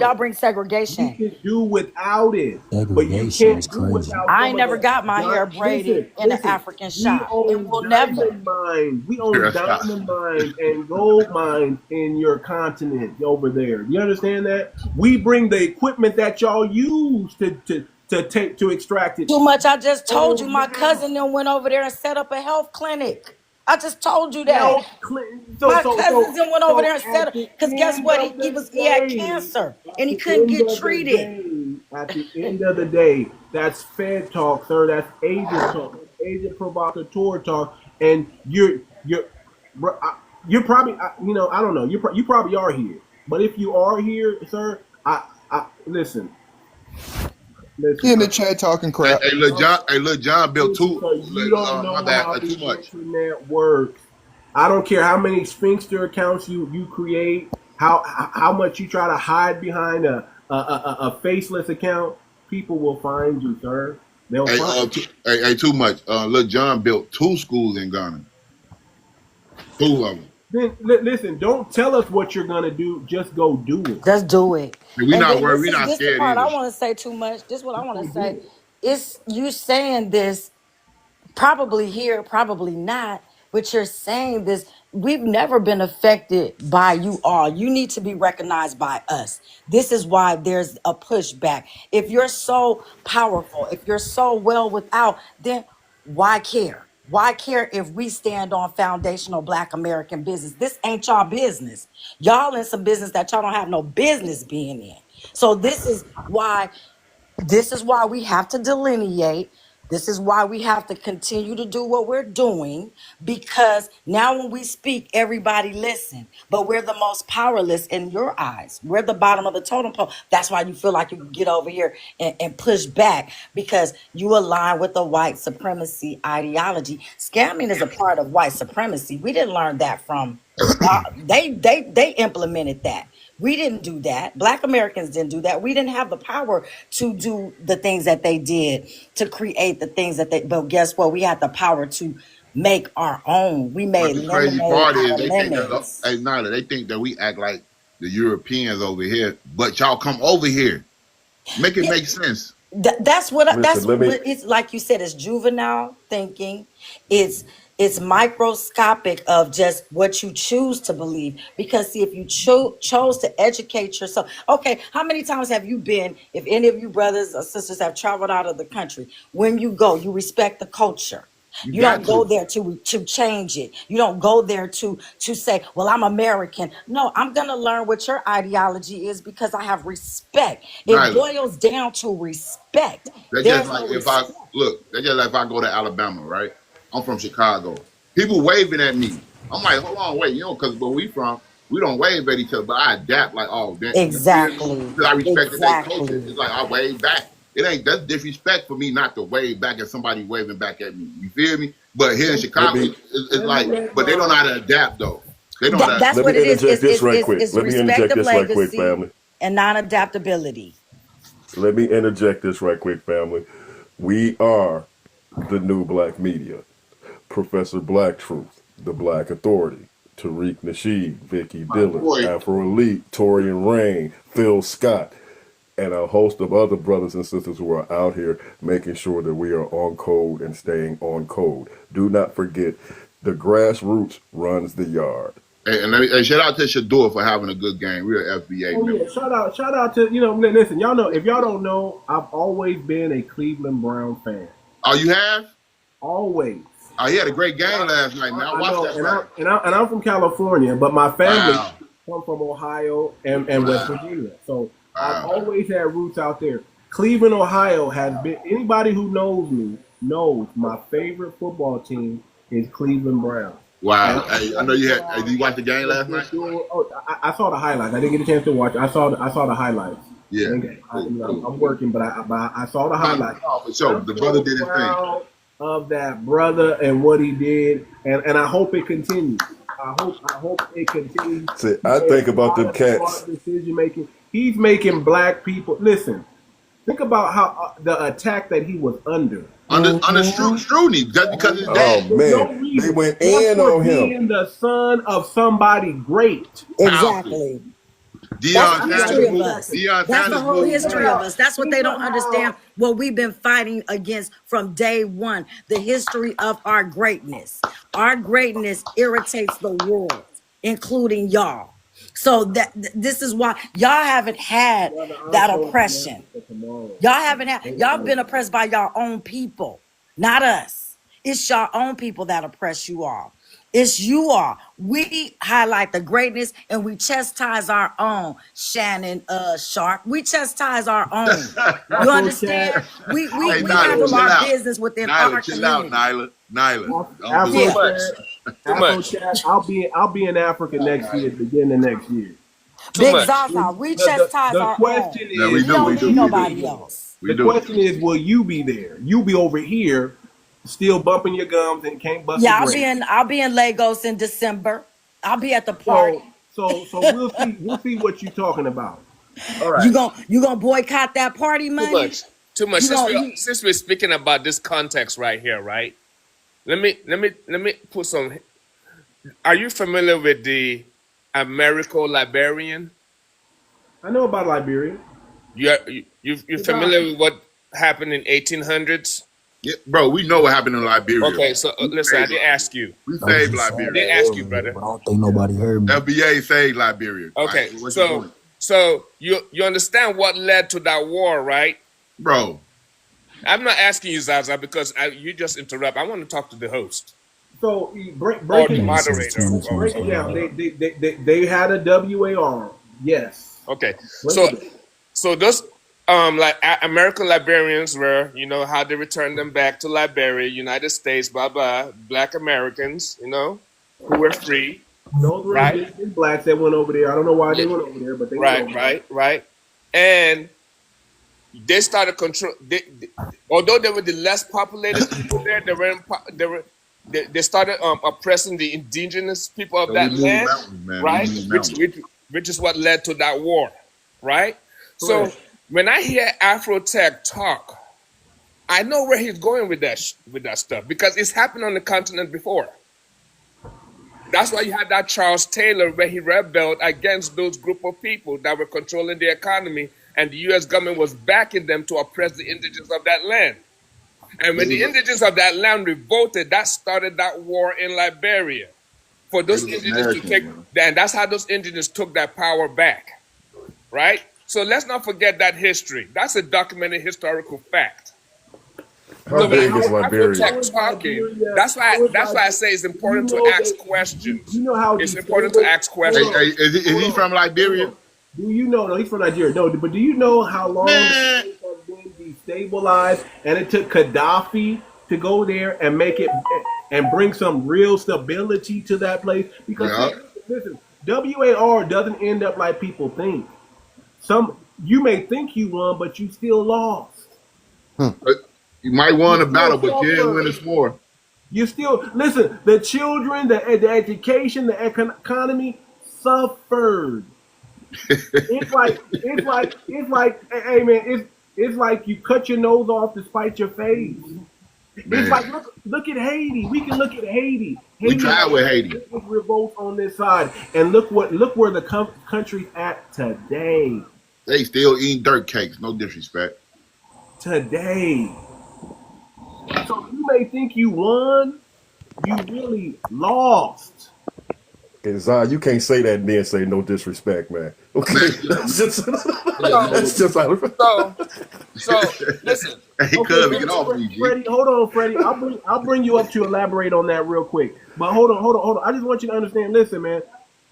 Y'all bring essential. We segregation. can do without it, but you Segregation can't is do crazy. without I some ain't of never the. got my hair braided in an African We shop, and own will never. diamond mines. We own diamond mines and gold mines in your continent over there. You understand that? We bring the equipment that y'all use to extract it. Too much. I just told Oh, you my yeah. cousin then went over there and set up a health clinic. I just told you that. Health My cousins then went over there and set at up, the because guess end what? of the He had day, cancer at and he the couldn't end get of the treated. day, at the end of the day, that's Fed talk, sir. That's agent talk. That's agent provocateur talk. And you're probably, I don't know. You probably are here. But if you are here, sir, listen. He in the chat talking crap. Hey, Lil John built two. So you don't know My bad, how too the much. internet works. I don't care how many Sphinxter accounts you create, how much you try to hide behind a faceless account. People will find you, sir. They'll find you. Too much. Lil John built 2 schools in Ghana. 2 of them. Then listen, don't tell us what you're gonna do. Just go do it. Just do it. We And not then worried. We not this the scared part I either. want to say too much. This is what I want to Just go say. do it. It's you saying this probably here, probably not, but you're saying this. We've never been affected by you all. You need to be recognized by us. This is why there's a pushback. If you're so powerful, if you're so well without, then why care? Why care if we stand on foundational Black American business? This ain't y'all business. Y'all in some business that y'all don't have no business being in. So this is why we have to delineate. This is why we have to continue to do what we're doing, because now when we speak, everybody listen. But we're the most powerless in your eyes. We're the bottom of the totem pole. That's why you feel like you can get over here and push back, because you align with the white supremacy ideology. Scamming is a part of white supremacy. We didn't learn that from they implemented that. We didn't do that. Black Americans didn't do that. We didn't have the power to do the things that they did, to create the things that they, but guess what? We had the power to make our own. We But made the crazy lemonade part out is of they think that lemons. Nyla, they think that we act like the Europeans over here, but y'all come over here. Make it make sense. That's what Listen, that's let me. what it's like. You said it's juvenile thinking. It's microscopic of just what you choose to believe. Because see, if you chose to educate yourself, okay, how many times have you been? If any of you brothers or sisters have traveled out of the country, when you go, you respect the culture. You got don't go to. there to change it. You don't go there to say, well, I'm American. No, I'm gonna learn what your ideology is because I have respect. It Nyla, boils down to respect. that's just There's like no if I respect. look, that's just like if I go to Alabama, right? I'm from Chicago. People waving at me. I'm like, hold on, wait, because where we from, we don't wave at each other, but I adapt like, oh, that, you feel me? Exactly. Because I respected their culture. Exactly. It's like I wave back. It ain't that's disrespect for me not to wave back at somebody waving back at me. You feel me? But here in Let Chicago, me it's like, but they don't know how to adapt though. They don't know how to. That's let me what it is. interject this right quick. It's Let me respect interject of this right quick, legacy family. and non-adaptability. Let me interject this right quick, family. We are the new black media. Professor Black Truth, the Black Authority, Tariq Nasheed, Vicky My Dillon, boy, Afro Elite, Torian Rain, Phil Scott, and a host of other brothers and sisters who are out here making sure that we are on code and staying on code. Do not forget, the grassroots runs the yard. and let me shout out to Shador for having a good game. We're an FBA Oh member. yeah, shout out to listen, y'all know if y'all don't know, I've always been a Cleveland Brown fan. Oh, you have? Always. Oh, he had a great game last night, man. I I watched know, that fight. and I'm from California, but my family Wow. come from Ohio and West Virginia. So I've Wow. always had roots out there. Cleveland, Ohio has been, anybody who knows me knows my favorite football team is Cleveland Browns. Wow. Hey, I know you had. Did you watch the game last night? I saw the highlights. I didn't get a chance to watch it. I saw the highlights. Yeah. I'm working, but I saw the highlights. Oh, for sure. The brother did his thing. Proud of that brother and what he did, and I hope it continues. I hope it continues. See, I think about them cats. Smart decision making. He's making black people listen. Think about how the attack that he was under. Under Struney, just because of his Oh dad. man, they went in on him. Being the son of somebody great. Exactly. That's the history of us. That's the whole history of us. That's what they don't understand. What we've been fighting against from day one. The history of our greatness. Our greatness irritates the world, including y'all. So this is why y'all haven't had that oppression. Y'all been oppressed by y'all own people, not us. It's your own people that oppress you all. It's you all. We highlight the greatness and we chastise our own. Shannon Sharp. We chastise our own. You understand? We handle our business within our Chill community. out, Nyla. Don't do Yeah. it. I'll be in Africa next year, beginning of next year. Big Zaza, we chastise our own. Question is, We don't need nobody else. the question is, will you be there? You be over here, still bumping your gums and can't bust. Yeah, I'll be in Lagos in December. I'll be at the party. So we'll see what you're talking about. All right. You gonna boycott that party money? Too much. Since we're speaking about this context right here, right? Let me put some. Are you familiar with the Americo-Liberian? I know about Liberia. You're familiar with what happened in 1800s? Yeah, bro, we know what happened in Liberia. Okay, so listen, I didn't ask you. We saved Liberia. I didn't ask you, brother. I don't think nobody heard me. FBA saved Liberia. Okay, Right, so you understand what led to that war, right? bro. I'm not asking you, Zaza, because you just interrupt. I want to talk to the host. So break Or it the moderator. break it down. They had a WAR. Yes. Okay. Break it down. So those like American Liberians were, how they returned them back to Liberia, United States, blah blah, Black Americans, who were free. Those were indigenous blacks that went over there. I don't know why they went over there, but they went over right. And they started control. Although they were the less populated people there, they started oppressing the indigenous people of that land, right? Which is what led to that war, right? So when I hear Afrotech talk, I know where he's going with that stuff because it's happened on the continent before. That's why you had that Charles Taylor where he rebelled against those group of people that were controlling the economy, and the U.S. government was backing them to oppress the indigenous of that land. And when the indigenous of that land revolted, that started that war in Liberia. For those indigenous to take, and that's how those indigenous took that power back, right? So let's not forget that history. That's a documented historical fact. How big is Liberia? That's why I say it's important to ask questions. You know how it's important to ask questions. Hey, is he from Liberia? Do you know? No, he's from Nigeria. No, but do you know how long the place has been destabilized, and it took Gaddafi to go there and make it and bring some real stability to that place? Because listen, WAR doesn't end up like people think. You may think you won, but you still lost. You might win a battle, but you didn't win this war. You still listen. The children, the education, the economy suffered. It's like, hey man, it's like you cut your nose off to spite your face. Man. It's like look at Haiti. We can look at Haiti. We tried with Haiti. Revolt on this side, and look where the country's at today. They still eating dirt cakes. No disrespect. Today. So you may think you won, you really lost. Okay, Zion, you can't say that and then say no disrespect, man. Okay, that's just so listen. Hey, okay, get off me, Freddie. Hold on, Freddie. I'll bring you up to elaborate on that real quick. But hold on. I just want you to understand. Listen, man.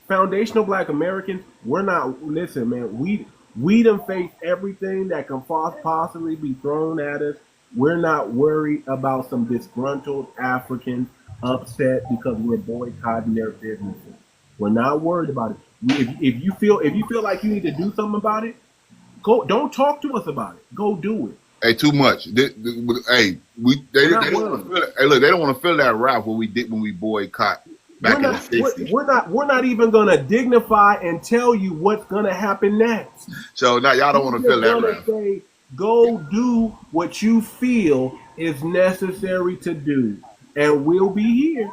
Foundational Black Americans, we're not. Listen, man. We done faced everything that can possibly be thrown at us. We're not worried about some disgruntled Africans upset because we're boycotting their businesses. We're not worried about it. If you feel like you need to do something about it, go. Don't talk to us about it. Go do it. Hey, too much. They don't want to feel. Hey, look, they don't want to feel that wrath what we did when we boycott back in the 60s. We're not even gonna dignify and tell you what's gonna happen next. So now y'all don't want to We're feel that gonna wrath. say, go do what you feel is necessary to do, and we'll be here.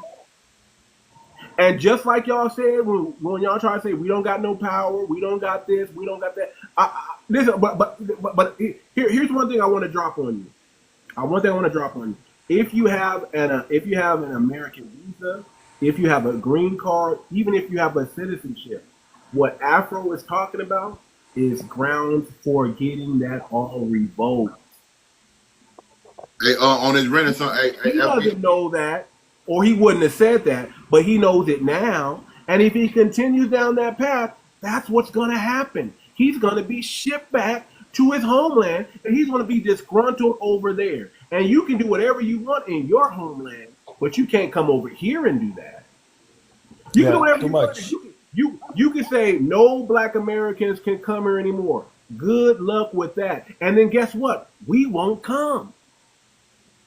And just like y'all said, when y'all try to say we don't got no power, we don't got this, we don't got that. Listen, but here's one thing I want to drop on you. If you have an American visa, if you have a green card, even if you have a citizenship, what Afro is talking about is grounds for getting that all revoked. Hey, on his Renaissance, He doesn't know that, or he wouldn't have said that, but he knows it now. And if he continues down that path, that's what's going to happen. He's going to be shipped back to his homeland, and he's going to be disgruntled over there. And you can do whatever you want in your homeland, but you can't come over here and do that. You can do whatever too you much. want. You can say no Black Americans can come here anymore. Good luck with that. And then guess what? We won't come.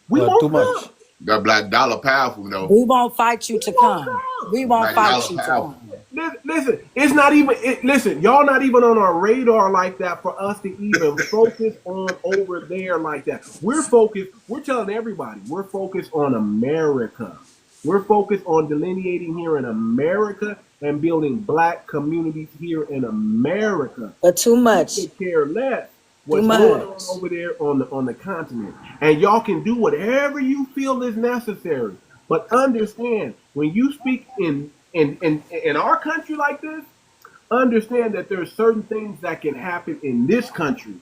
We won't too come. much. that black dollar powerful though. We won't fight you to come. We won't Black fight dollar you to powerful. come. Listen, it's not even. Listen, y'all not even on our radar like that for us to even focus on over there like that. We're focused. We're telling everybody we're focused on America. We're focused on delineating here in America and building Black communities here in America. But too much. We could care less what's Too going much. on over there on the continent. And y'all can do whatever you feel is necessary. But understand, when you speak in our country like this, understand that there are certain things that can happen in this country.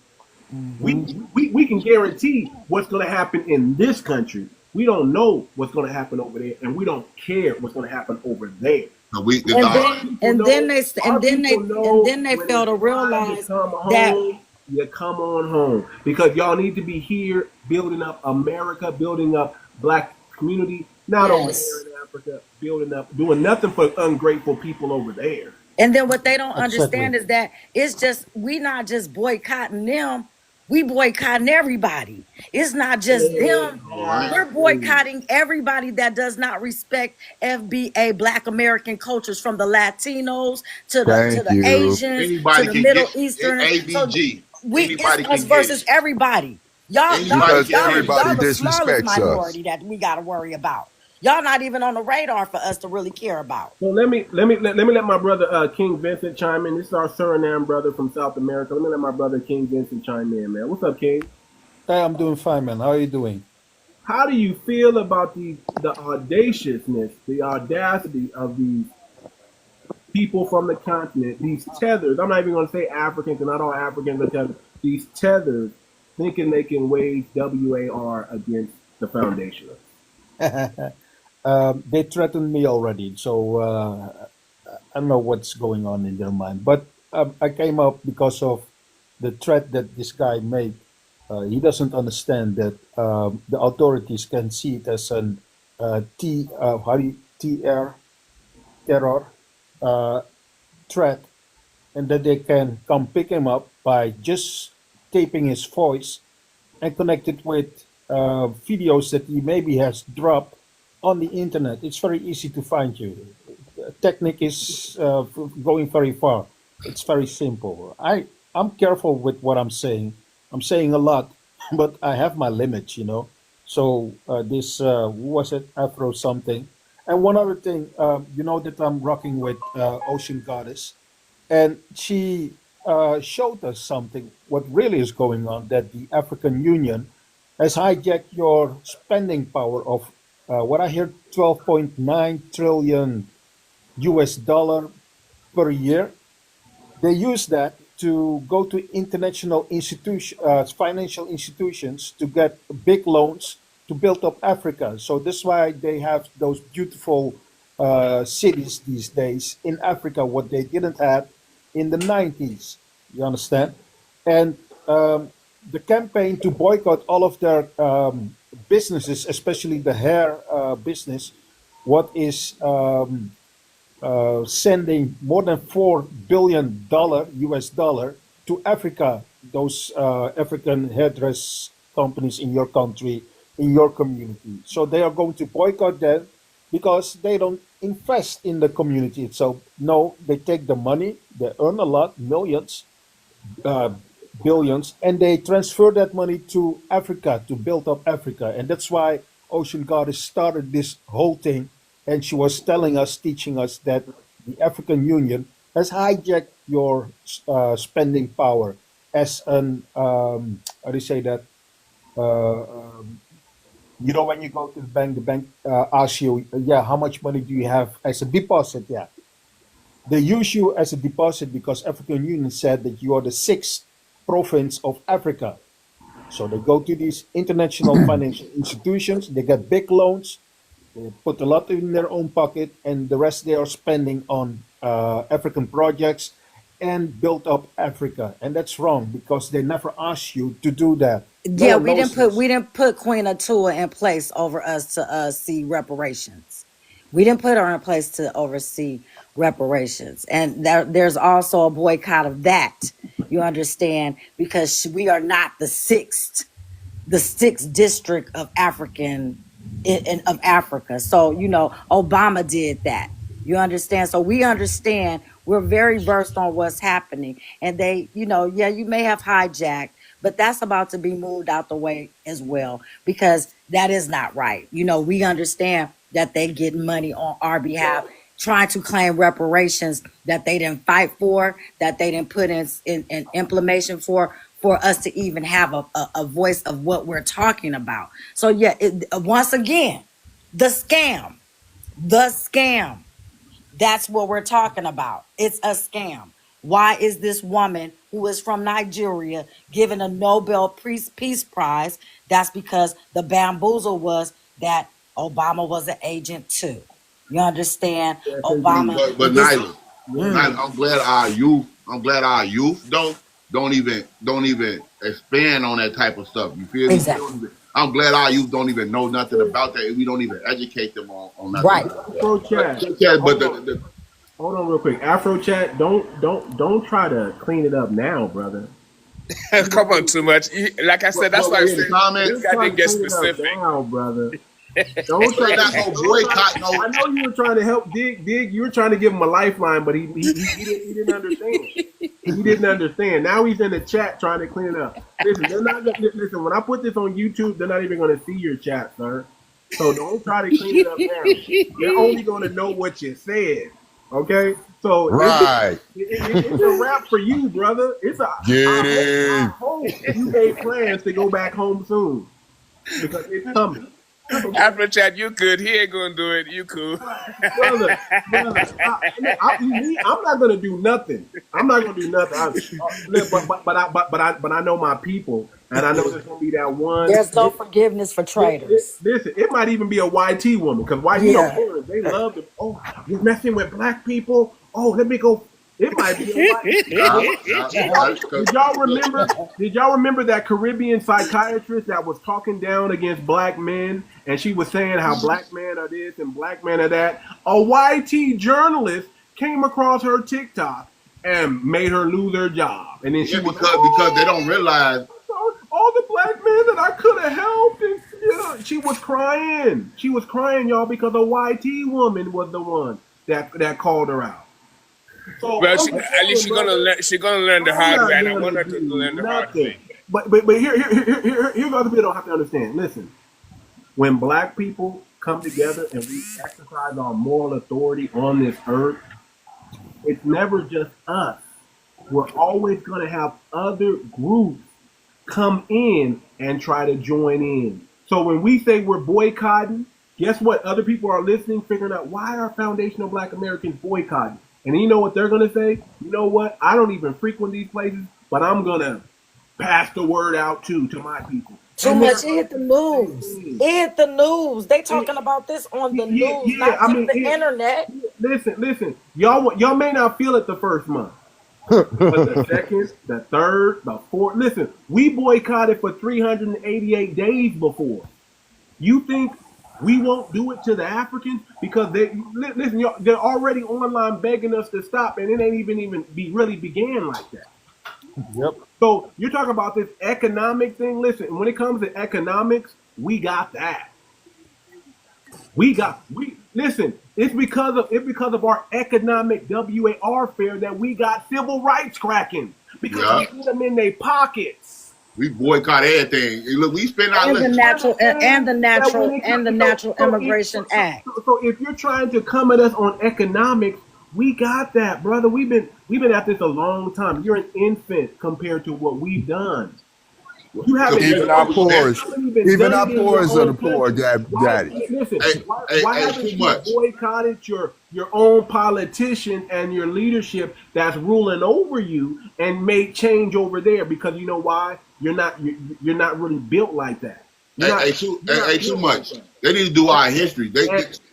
We can guarantee what's going to happen in this country. We don't know what's going to happen over there, and we don't care what's going to happen over there. So we the And dog. then they When fail to it's time realize come that home, you come on home, because y'all need to be here building up America, building up Black community, not over yes. there in Africa, building up, doing nothing for ungrateful people over there. And then what they don't Exactly. understand is that it's just we not just boycotting them, we boycotting everybody. It's not just them. All right. We're boycotting everybody that does not respect FBA Black American cultures, from the Latinos to Thank the you. Asians Anybody to the can Middle get Eastern. ABG. It's Anybody us can versus get it. everybody. Y'all Because Y'all everybody the smallest disrespects us. minority that we got to worry about. Y'all not even on the radar for us to really care about. So let me let my brother King Vincent chime in. This is our Suriname brother from South America. Let me let my brother King Vincent chime in, man. What's up, King? Hey, I'm doing fine, man. How are you doing? How do you feel about the audaciousness, the audacity of these people from the continent, these tethers? I'm not even going to say Africans, because not all Africans are tethered. These tethers thinking they can wage WAR against the foundationalists. They threatened me already, so I don't know what's going on in their mind. But I came up because of the threat that this guy made. He doesn't understand that the authorities can see it as an terror threat, and that they can come pick him up by just taping his voice and connect it with videos that he maybe has dropped on the internet. It's very easy to find you. Technique is going very far. It's very simple. I'm careful with what I'm saying. I'm saying a lot, but I have my limits, you know. So this who was it, Afro something. And one other thing, you know that I'm rocking with Ocean Goddess, and she showed us something. What really is going on? That the African Union has hijacked your spending power of what I hear, 12.9 trillion US dollar per year. They use that to go to international financial institutions to get big loans to build up Africa. So that's why they have those beautiful cities these days in Africa, what they didn't have in the 90s. You understand? And the campaign to boycott all of their businesses, especially the hair business, what is sending more than $4 billion US dollar to Africa, those African hairdress companies in your country, in your community. So they are going to boycott them. because they don't invest in the community. So no, they take the money, they earn a lot, millions, uh, billions, and they transfer that money to Africa to build up Africa. And that's why Ocean Goddess started this whole thing. And she was telling us, teaching us that the African Union has hijacked your spending power as an, how do you say that? Uh, um, you know, when you go to the bank asks you, yeah, how much money do you have as a deposit? Yeah. They use you as a deposit because African Union said that you are the sixth province of Africa. So they go to these international financial institutions, they get big loans, they put a lot in their own pocket, and the rest they are spending on African projects and build up Africa. And that's wrong because they never ask you to do that. No Yeah, one knows this. we didn't put Queen Atua in place over us to see reparations. We didn't put her in place to oversee reparations, and there's also a boycott of that. You understand, because we are not the sixth district of of Africa. So, you know, Obama did that. You understand? So we understand, we're very versed on what's happening. And they, you know, yeah, you may have hijacked, but that's about to be moved out the way as well, because that is not right. You know, we understand that they get money on our behalf, trying to claim reparations that they didn't fight for, that they didn't put in implementation for us to even have a voice of what we're talking about. So yeah, once again, the scam, the scam. That's what we're talking about. It's a scam. Why is this woman who is from Nigeria given a Nobel Peace Prize? That's because the bamboozle was that Obama was an agent too. You understand? Obama. But Nyla, I'm glad our youth don't even expand on that type of stuff. You feel me? Exactly. I'm glad our youth don't even know nothing about that. We don't even educate them on nothing. Right. Afro chat. But Hold on real quick. Afro chat, don't try to clean it up now, brother. Come on, too much. Like I said, that's why I said this guy didn't get specific. Now, brother. Don't try not no boycott. No, I know you were trying to help Dig. You were trying to give him a lifeline, but he didn't understand. He didn't understand. Now he's in the chat trying to clean it up. Listen. When I put this on YouTube, they're not even going to see your chat, sir. So don't try to clean it up now. They're only going to know what you said. Okay, so Right. it's a wrap for you, brother. I hope you made plans to go back home soon because it's coming. After chat, you good. He ain't gonna do it. You cool. brother, I'm not gonna do nothing. I'm not gonna do nothing. But I know my people, and I know there's gonna be that one. There's no forgiveness for traitors. Listen, it might even be a YT woman because you know, parents, they love to. Oh, you're messing with black people. Oh, let me go. It might be a white. Did y'all remember that Caribbean psychiatrist that was talking down against black men, and she was saying how black men are this and black men are that? A YT journalist came across her TikTok and made her lose her job, and then she was because they don't realize all the black men that I could have helped, and she was crying. She was crying, y'all, because a YT woman was the one that called her out. So, well, at least she's gonna learn the hard way. And I want her to learn the hard way. But here's what other people don't have to understand. Listen, when black people come together and we exercise our moral authority on this earth, it's never just us. We're always going to have other groups come in and try to join in. So when we say we're boycotting, guess what? Other people are listening, figuring out why are foundational black Americans boycotting. And you know what they're going to say? You know what? I don't even frequent these places, but I'm going to pass the word out to my people. Too much. It hit the news. It hit the news. They talking about this on the news, not on the internet. Listen. Y'all may not feel it the first month. But the second, the third, the fourth. Listen, we boycotted for 388 days before. You think we won't do it to the Africans because they're already online begging us to stop, and it ain't even really began like that. Yep. So you're talking about this economic thing. Listen, when it comes to economics, we got that. Listen, it's because of our economic warfare that we got civil rights cracking because Yeah. we put them in their pockets. We boycott everything. Hey, look, we spend our And the listen. natural and the That when natural it and the comes, natural immigration act. so if you're trying to come at us on economics, we got that, brother. We've been at this a long time. You're an infant compared to what we've done. You haven't Even done our it. poorest, You haven't even even done our it in your poorest of the own poor country. got it. Listen, Hey, why hey, haven't too you much. boycotted your own politician and your leadership that's ruling over you and made change over there? Because you know why? You're not really built like that. Too Built like much. that. They need to do our history.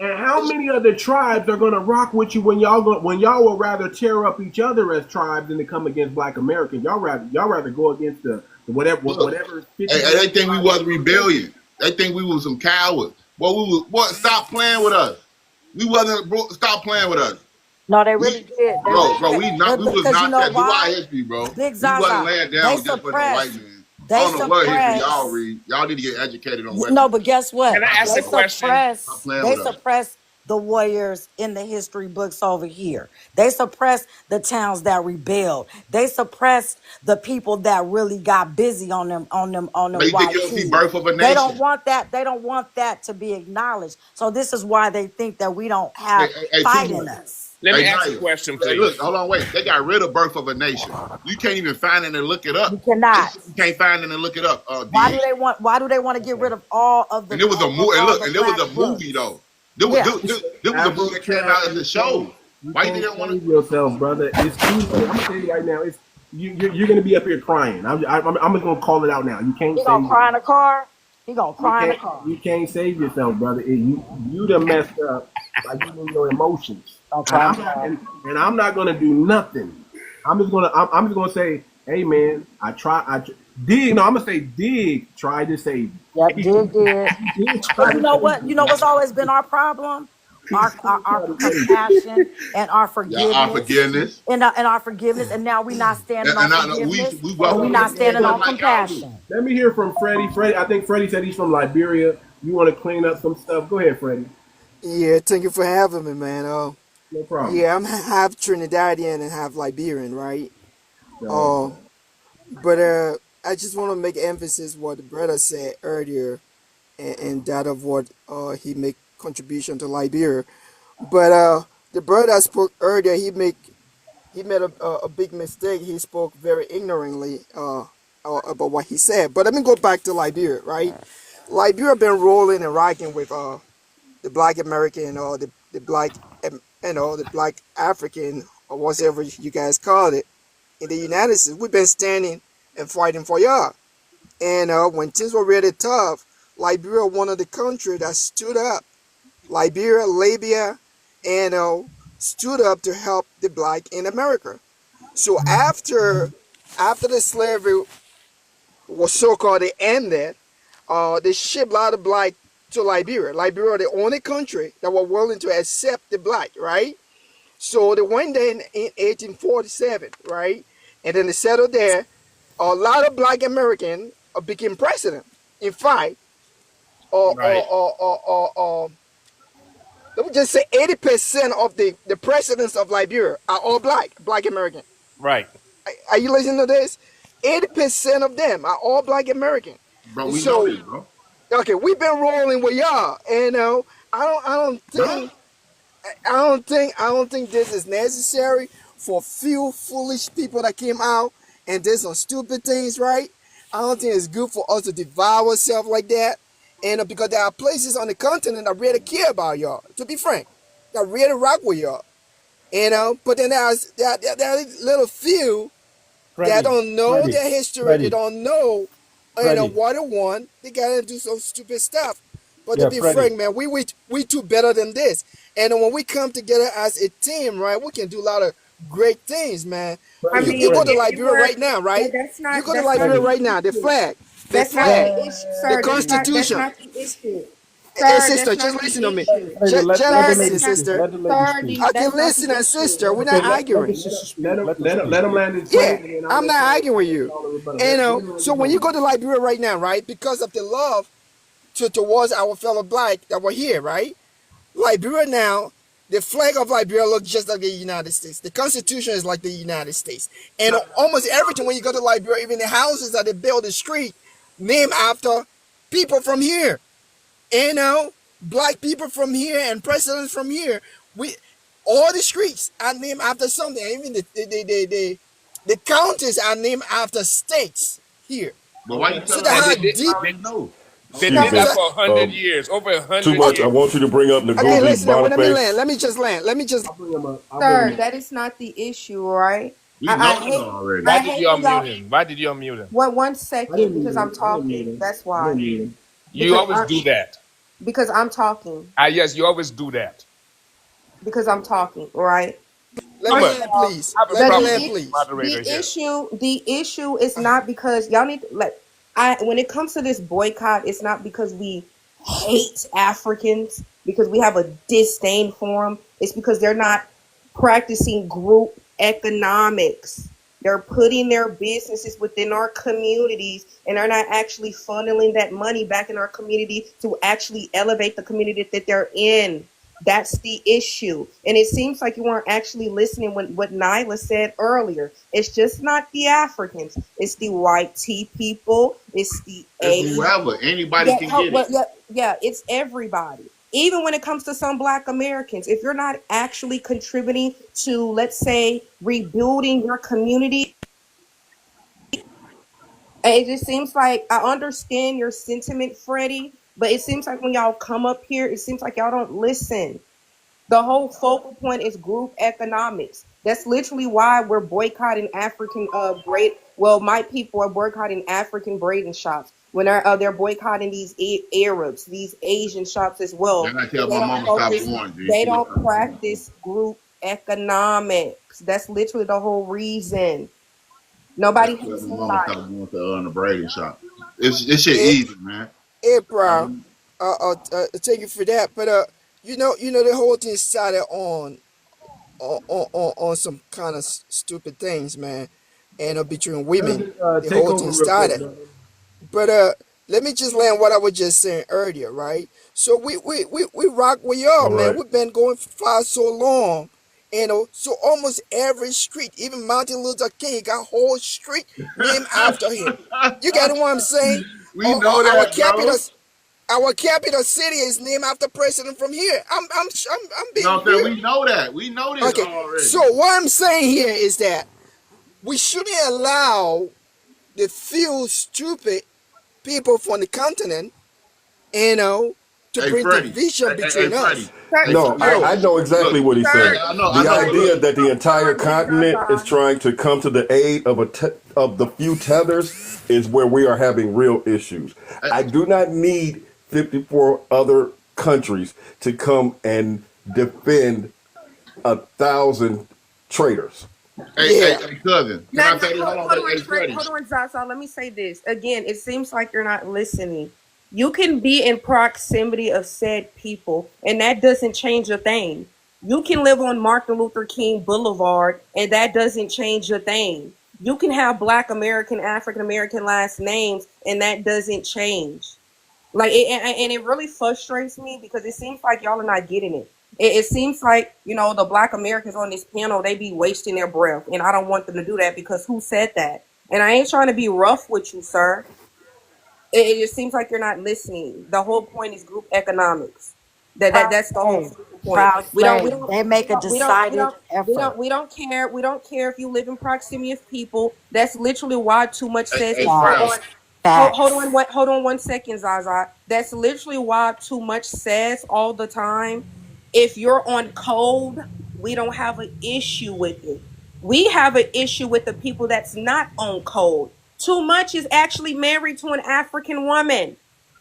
And how many other tribes are going to rock with you when y'all will rather tear up each other as tribes than to come against Black Americans? Y'all rather go against the whatever. They think we was rebellion. They think we was some cowards. Stop playing with us. We wasn't. Bro, stop playing with us. No, they really did. They Bro, really we did. was Because you not know that. Do our why? history, bro. Big We wasn't Zaza. laying They down just for no white suppressed. man. I They don't know what history y'all suppressed. read. Y'all need to get educated on what. No, but guess what? Can I ask They a question? Stop suppress. playing They with us. suppress the warriors in the history books over here. They suppressed the towns that rebelled. They suppressed the people that really got busy on them But you think white you don't see kids. birth of a They don't nation? want that. They don't want that to be acknowledged. So this is why they think that we don't have Too fight in much. us. Let me Hey, ask a Naya. question, Hey, look, please. hold on, wait. They got rid of birth of a nation. You can't even find it and look it You up. cannot. You can't find it and look it up. Why D. do they want? Why do they want to get rid of all of the And it was a movie. And all look, the and there was black a movie books? though. There was, Yeah. there was a movie that came out as a show. You Why you can't didn't want save to? yourself, brother. It's Tuesday. I'm gonna tell you right now. You're gonna be up here crying. I'm just gonna call it out now. You can't He save gonna cry in yourself. the car. He gonna cry in the car. You can't save yourself, brother. You done messed up by using your emotions. Don't And cry in I'm the not car. and I'm not gonna do nothing. I'm just gonna say, hey man, Dig. No, I'm gonna say Dig tried to save you. Yep, dig did. He did try But you to know save what? You know you. what's always been our problem? He Our tried to save you. compassion and our Yeah, our forgiveness. forgiveness. And our forgiveness, and now we're not standing on And I know forgiveness, we and we're welcome not everybody standing on like y'all do. compassion. Let me hear from Freddie. I think Freddie said he's from Liberia. You want to clean up some stuff? Go ahead, Freddie. Yeah, thank you for having me, man. No problem. Yeah, I'm half Trinidadian and half Liberian, right? So, Uh, but I just want to make emphasis what the brother said earlier, and that of what he make contribution to Liberia. But the brother spoke earlier, he made a big mistake. He spoke very ignorantly about what he said. But let me go back to Liberia, right? Liberia been rolling and rocking with the black American or the black the black African or whatever you guys call it in the United States. We've been standing and fighting for y'all. And when things were really tough, Liberia one of the countries that stood up. Liberia, Libya, and stood up to help the black in America. So after the slavery was so-called ended, they shipped a lot of black to Liberia. Liberia, the only country that were willing to accept the black, right? So they went there in 1847, right? And then they settled there. A lot of black Americans became president. In fact, uh, uh, Right. uh, uh, uh, uh, let me just say 80% of the presidents of Liberia are all black American. Right. Are you listening to this? 80% of them are all black American. Bro, And we know so, this, bro. okay, we've been rolling with y'all, and Huh? I don't think this is necessary for few foolish people that came out and did some stupid things, right? I don't think it's good for us to devour ourselves like that, and because there are places on the continent that really care about y'all. To be frank, that really rock with y'all, you know. But then there are little few that Freddie, don't know Freddie, their history. They Freddie, don't know, Freddie. what they want. They gotta do some stupid stuff. But to Yeah, be Freddie. frank, man, we do better than this. And when we come together as a team, right, we can do a lot of great things, man. I Freddie, You go mean, to Freddie, if you Liberia were, right now, but right? that's You not go to that's not Liberia Freddie. the right now. issue. The That's not flag, the issue, the sir. That's Constitution. not the issue, Hey, sir. sister, That's just not the listen to me. issue, Freddie, let the sir. lady Listen, That's not, speak. sister. Let the lady sir. speak. Okay, That's not listen, the and sister, issue. we're Okay, not let the arguing. sister speak. Let her speak. let him land his Yeah, plane, and then I'll I'm let not y'all arguing with you. y'all rebuttal. You Let know, him land so his when you plane. go to Liberia right now, right, because of the love towards our fellow black that were here, right? Liberia now, the flag of Liberia looks just like the United States. The Constitution is like the United States. And almost everything when you go to Liberia, even the houses that they build the street, named after people from here. You know, black people from here and presidents from here. All the streets are named after something. Even the counties are named after states here. But why you So telling that us how they deep. know? They Excuse did me. that for 100 years, over 100 Too much. I years. want you to bring up Okay, 𝗥𝗶𝗴𝗵𝘁𝘀𝘀𝗶𝘀 listen. Let me Boniface. land. Let me just land. Let me just. Sir, that is not the issue, right? We I, know I it hate already. Why I did hate you when y'all unmute him? Why did you unmute him? one second because I'm talking. That's why. You Because always do that. I'm talking. Yes, you always do that. Because I'm talking, right? Let Come me on. First of land, all, please. I have a Let me problem land, with the please. moderator here. the issue is not because y'all need to, like when it comes to this boycott, it's not because we hate Africans, because we have a disdain for them. It's because they're not practicing group economics. They're putting their businesses within our communities and they're not actually funneling that money back in our community to actually elevate the community that they're in. That's the issue. And it seems like you weren't actually listening when what Nyla said earlier. It's just not the Africans. It's the white tea people. It's the It's Asian. whoever. Anybody can get it. Yeah, it's everybody. Even when it comes to some black Americans, if you're not actually contributing to, let's say, rebuilding your community, it just seems like I understand your sentiment, Freddie, but it seems like when y'all come up here, it seems like y'all don't listen. The whole focal point is group economics. That's literally why we're boycotting African braid. Well, my people are boycotting African braiding shops when they're boycotting these Arabs, these Asian shops as well. Then I tell They my don't mama stop focus. going, G. They She gonna don't stop going. practice group economics. That's literally the whole reason. Nobody Tell hates my mama nobody. stop going to the braiding shop. It's shit Hey, easy, man. hey, bro. Thank you for that. But the whole thing started on some kind of stupid things, man. And between women, the Take whole over thing real quick, started. brother. But let me just land what I was just saying earlier, right? So we rock with y'all, All man. right. We've been going for so long. So almost every street, even Martin Luther King, got a whole street named after him. You get what I'm saying? We know Our that, capital, bro. our capital city is named after president from here. I'm No, being I'm saying real. we know that. We know this Okay, already. so what I'm saying here is that we shouldn't allow the few stupid people from the continent, to Hey, bring Freddie. division Hey, between Freddie. us. Hey, No, look, I know exactly look. what he's Hey, saying. I The know, but idea look. that the entire Miss continent is Zaza. trying to come to the aid of of the few tethers is where we are having real issues. Hey, I do not need 54 other countries to come and defend 1,000 traitors. Yeah. cousin. Can Now, I say this? Hold on, hold on, hey, Freddie. hold on, Zaza. Let me say this again. It seems like you're not listening. You can be in proximity of said people, and that doesn't change a thing. You can live on Martin Luther King Boulevard, and that doesn't change a thing. You can have Black American, African American last names, and that doesn't change. And it really frustrates me because it seems like y'all are not getting it. It seems like, the black Americans on this panel, they be wasting their breath. And I don't want them to do that because who said that? And I ain't trying to be rough with you, sir. It just seems like you're not listening. The whole point is group economics. Proud That's the whole slave. focal point. Proud We don't we slave. don't They we make a don't we don't we decided don't we effort. don't we don't care. We don't care if you live in proximity of people. That's literally why Too Much says Hey, if you're Proud. Facts. on Facts. hold on 1 second, Zaza. That's literally why Too Much says all the time. If you're on code, we don't have an issue with it. We have an issue with the people that's not on code. Too Much is actually married to an African woman.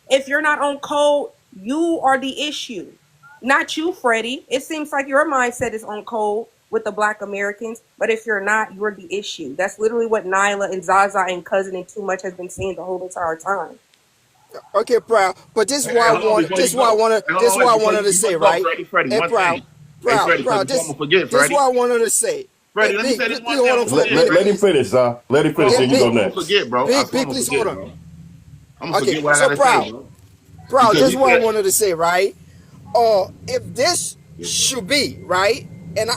If you're not on code, you are the issue, not you, Freddie. It seems like your mindset is on code with the Black Americans, but if you're not, you're the issue. That's literally what Nyla and Zaza and Cousin and Too Much has been saying the whole entire time. Okay, proud. But this is Hey, what I hold on want. before This you is what I go. wanted. Hey, hold This on, is what wait, I wanted to before say, you go, right? Freddie, Hey, one proud, thing. Hey, Freddie, because proud. before I'm This gonna forget, this is Freddie. what I wanted to say. Hey, Freddie, let me say this big, one please thing. hold I'm on gonna for a Let, forget, let, minute, let him Freddie. please. finish, Zah. Let him Hold finish, on, Yeah, and you I'm go gonna, I'm next. gonna forget, bro. I swear I'm big, gonna please forget, hold on. bro. I'm gonna Okay, forget what I so gotta say, proud, bro. proud. Because This he is what I said, wanted to say, right? or if this should be right, and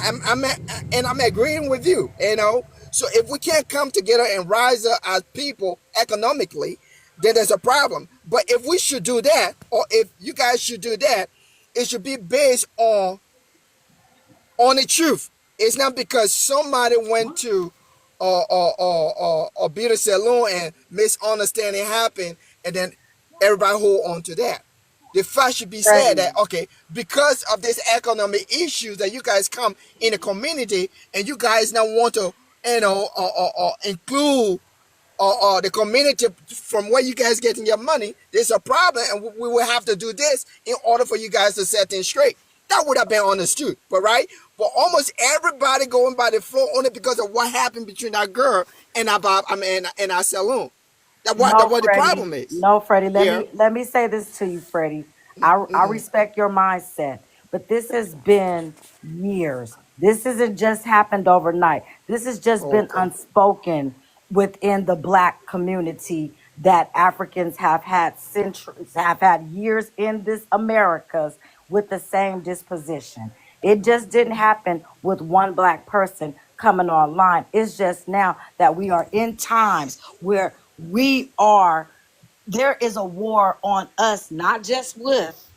I'm agreeing with you, you know. So if we can't come together and rise up as people economically, then there's a problem. But if we should do that, or if you guys should do that, it should be based on the truth. It's not because somebody went to a beauty salon and misunderstanding happened, and then everybody hold on to that. The fact should be said Freddie. that, okay, because of this economic issues that you guys come in the community and you guys now want to, you know, include the community from where you guys getting your money, there's a problem, and we will have to do this in order for you guys to set things straight. That would have been understood, but right? But almost everybody going by the floor only because of what happened between that girl and and our saloon. That No, what the Freddie. problem is. No, Freddie. Yeah. Let me say this to you, Freddie. I respect your mindset, but this has been years. This hasn't just happened overnight. This has just been Okay. unspoken within the black community that Africans have had centuries, have had years in this Americas with the same disposition. It just didn't happen with one black person coming online. It's just now that we are in times where there is a war on us, not just with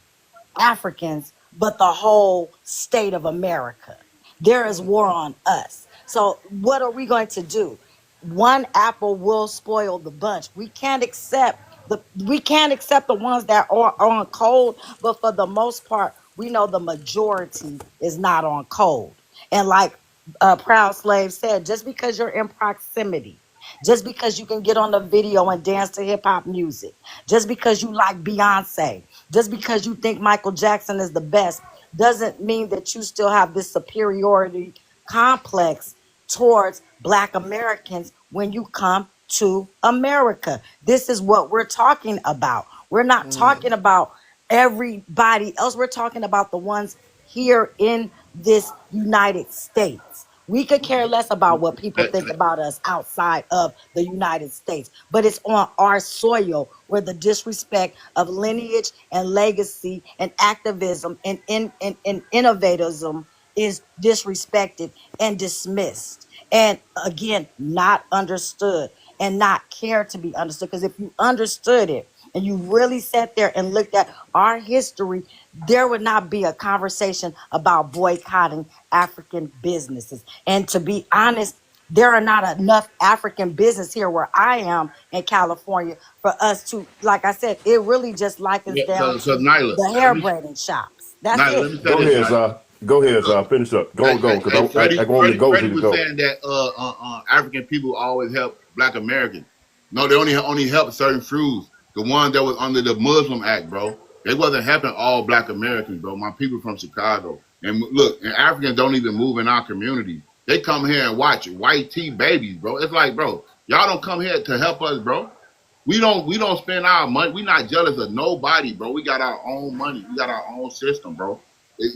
Africans, but the whole state of America. There is war on us. So what are we going to do? One apple will spoil the bunch. We can't accept the ones that are on cold, but for the most part, we know the majority is not on cold. And like Proud Slave said, just because you're in proximity, just because you can get on the video and dance to hip hop music, just because you like Beyonce, just because you think Michael Jackson is the best, doesn't mean that you still have this superiority complex towards black Americans when you come to America. This is what we're talking about. We're not talking about everybody else. We're talking about the ones here in this United States. We could care less about what people think about us outside of the United States, but it's on our soil where the disrespect of lineage and legacy and activism and innovativism is disrespected and dismissed. And again, not understood and not cared to be understood. Because if you understood it and you really sat there and looked at our history, there would not be a conversation about boycotting African businesses. And to be honest, there are not enough African business here where I am in California for us to, like I said, it really just likens Yeah, down so to Nyla, the hair braiding shops. That's Nyla, it. let me say Go this, ahead, Nyla. Zah. Go ahead, Zah. Finish up. Go, because I want the Freddie Gozi to was go. saying that African people always help Black Americans. No, they only help certain crews. The one that was under the Muslim Act, bro. They wasn't helping all Black Americans, bro. My people from Chicago. And look, and Africans don't even move in our community. They come here and watch white tea babies, bro. It's like, bro, y'all don't come here to help us, bro. We don't spend our money. We not jealous of nobody, bro. We got our own money. We got our own system, bro.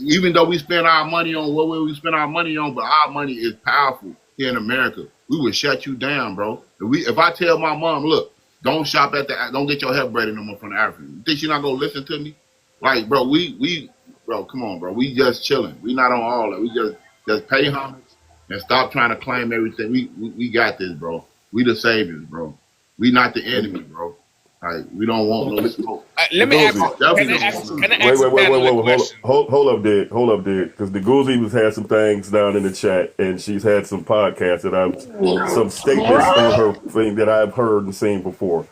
Even though we spend our money on what we spend our money on, but our money is powerful here in America. We would shut you down, bro. If I tell my mom, look, don't shop don't get your hair braided no more from the African. You think she's not gonna listen to me? Like, bro, bro, come on, bro. We just chilling. We not on all that. We just pay homage and stop trying to claim everything. We got this, bro. We the saviors, bro. We not the enemy, bro. Like, we don't want no smoke. Let me ask. Definitely Can I don't ask? want Can I no Wait, ask wait, a wait, wait, panel a wait, question? hold up, dude, because the Gozi was had some things down in the chat, and she's had some podcasts some statements on her thing that I've heard and seen before.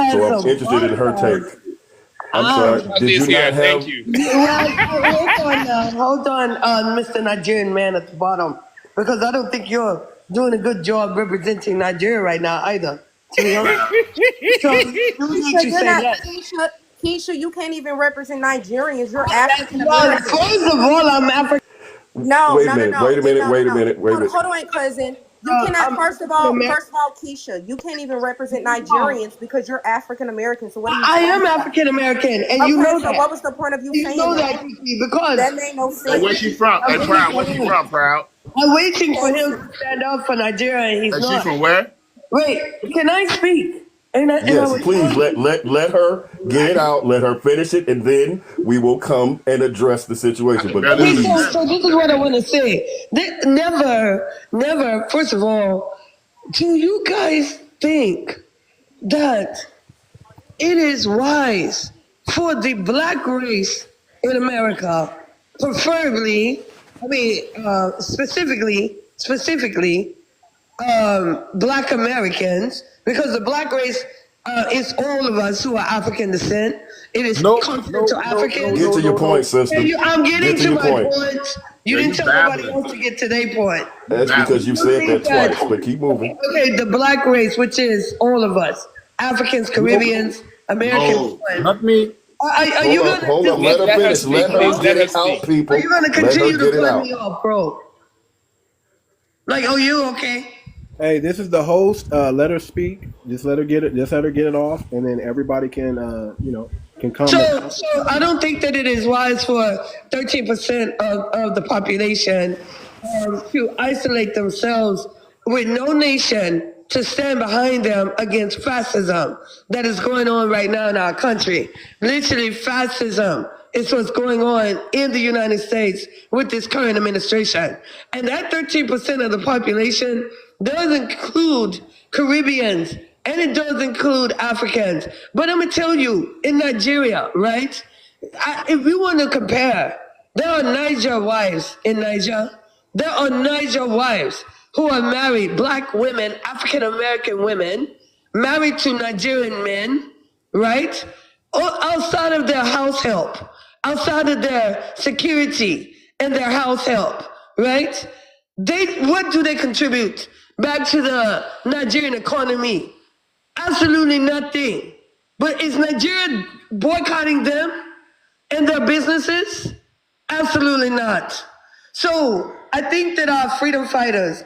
So I'm interested in her take. I'm sorry, did you not Thank have? you. Well, hold on, Mr. Nigerian man at the bottom, because I don't think you're doing a good job representing Nigeria right now either. To be honest, so you need Keisha, to you're say not less. Keisha, you can't even represent Nigerians. You're African Well, American. first of all, I'm African. No, Wait no, a no, minute, no. wait a minute, No, wait a no. minute, wait a minute. Hold on, cousin. You cannot. I'm First of African American. all, Keisha, you can't even represent Nigerians because you're African American. So what are you I talking am about? African American, and you Okay, know so that. what was the point of you You saying know that? that, Kiki, because That made no Hey, where sense. she from? I'm Hey, waiting Proud, for where she him. from, Proud? I'm waiting for him Yes. to stand up for Nigeria, and he's Hey, she not. from where? Wait, can I speak? Yes, please let her get it out. Let her finish it, and then we will come and address the situation. But Okay, please, so this is what I want to say. Never, first of all, do you guys think that it is wise for the black race in America, preferably, specifically, black Americans, because the black race is all of us who are African descent. It is continental Africans. get to your point, sister. I'm getting Get to your my point. point. You Yeah, didn't you tell nobody babbling. else to get to their point. That's because you said that twice. But keep moving. Okay, the black race, which is all of us, Africans, Caribbeans, Americans. No. Not me. Are you gonna Hold on. Let her finish. Let her get it out, people. Are you gonna Let her continue to get it cut out. me off, bro? Like, oh, you okay? Hey, this is the host. Let her speak. Just let her get it. Just let her get it off, and then everybody can, can comment. So I don't think that it is wise for 13% of the population to isolate themselves with no nation to stand behind them against fascism that is going on right now in our country. Literally, fascism is what's going on in the United States with this current administration. And that 13% of the population does include Caribbeans, and it does include Africans. But I'm going to tell you, in Nigeria, right, if we want to compare, there are Niger wives in Niger. There are Niger wives who are married, black women, African-American women, married to Nigerian men, right? Outside of their house help, outside of their security and their house help, right? What do they contribute back to the Nigerian economy? Absolutely nothing. But is Nigeria boycotting them and their businesses? Absolutely not. So I think that our freedom fighters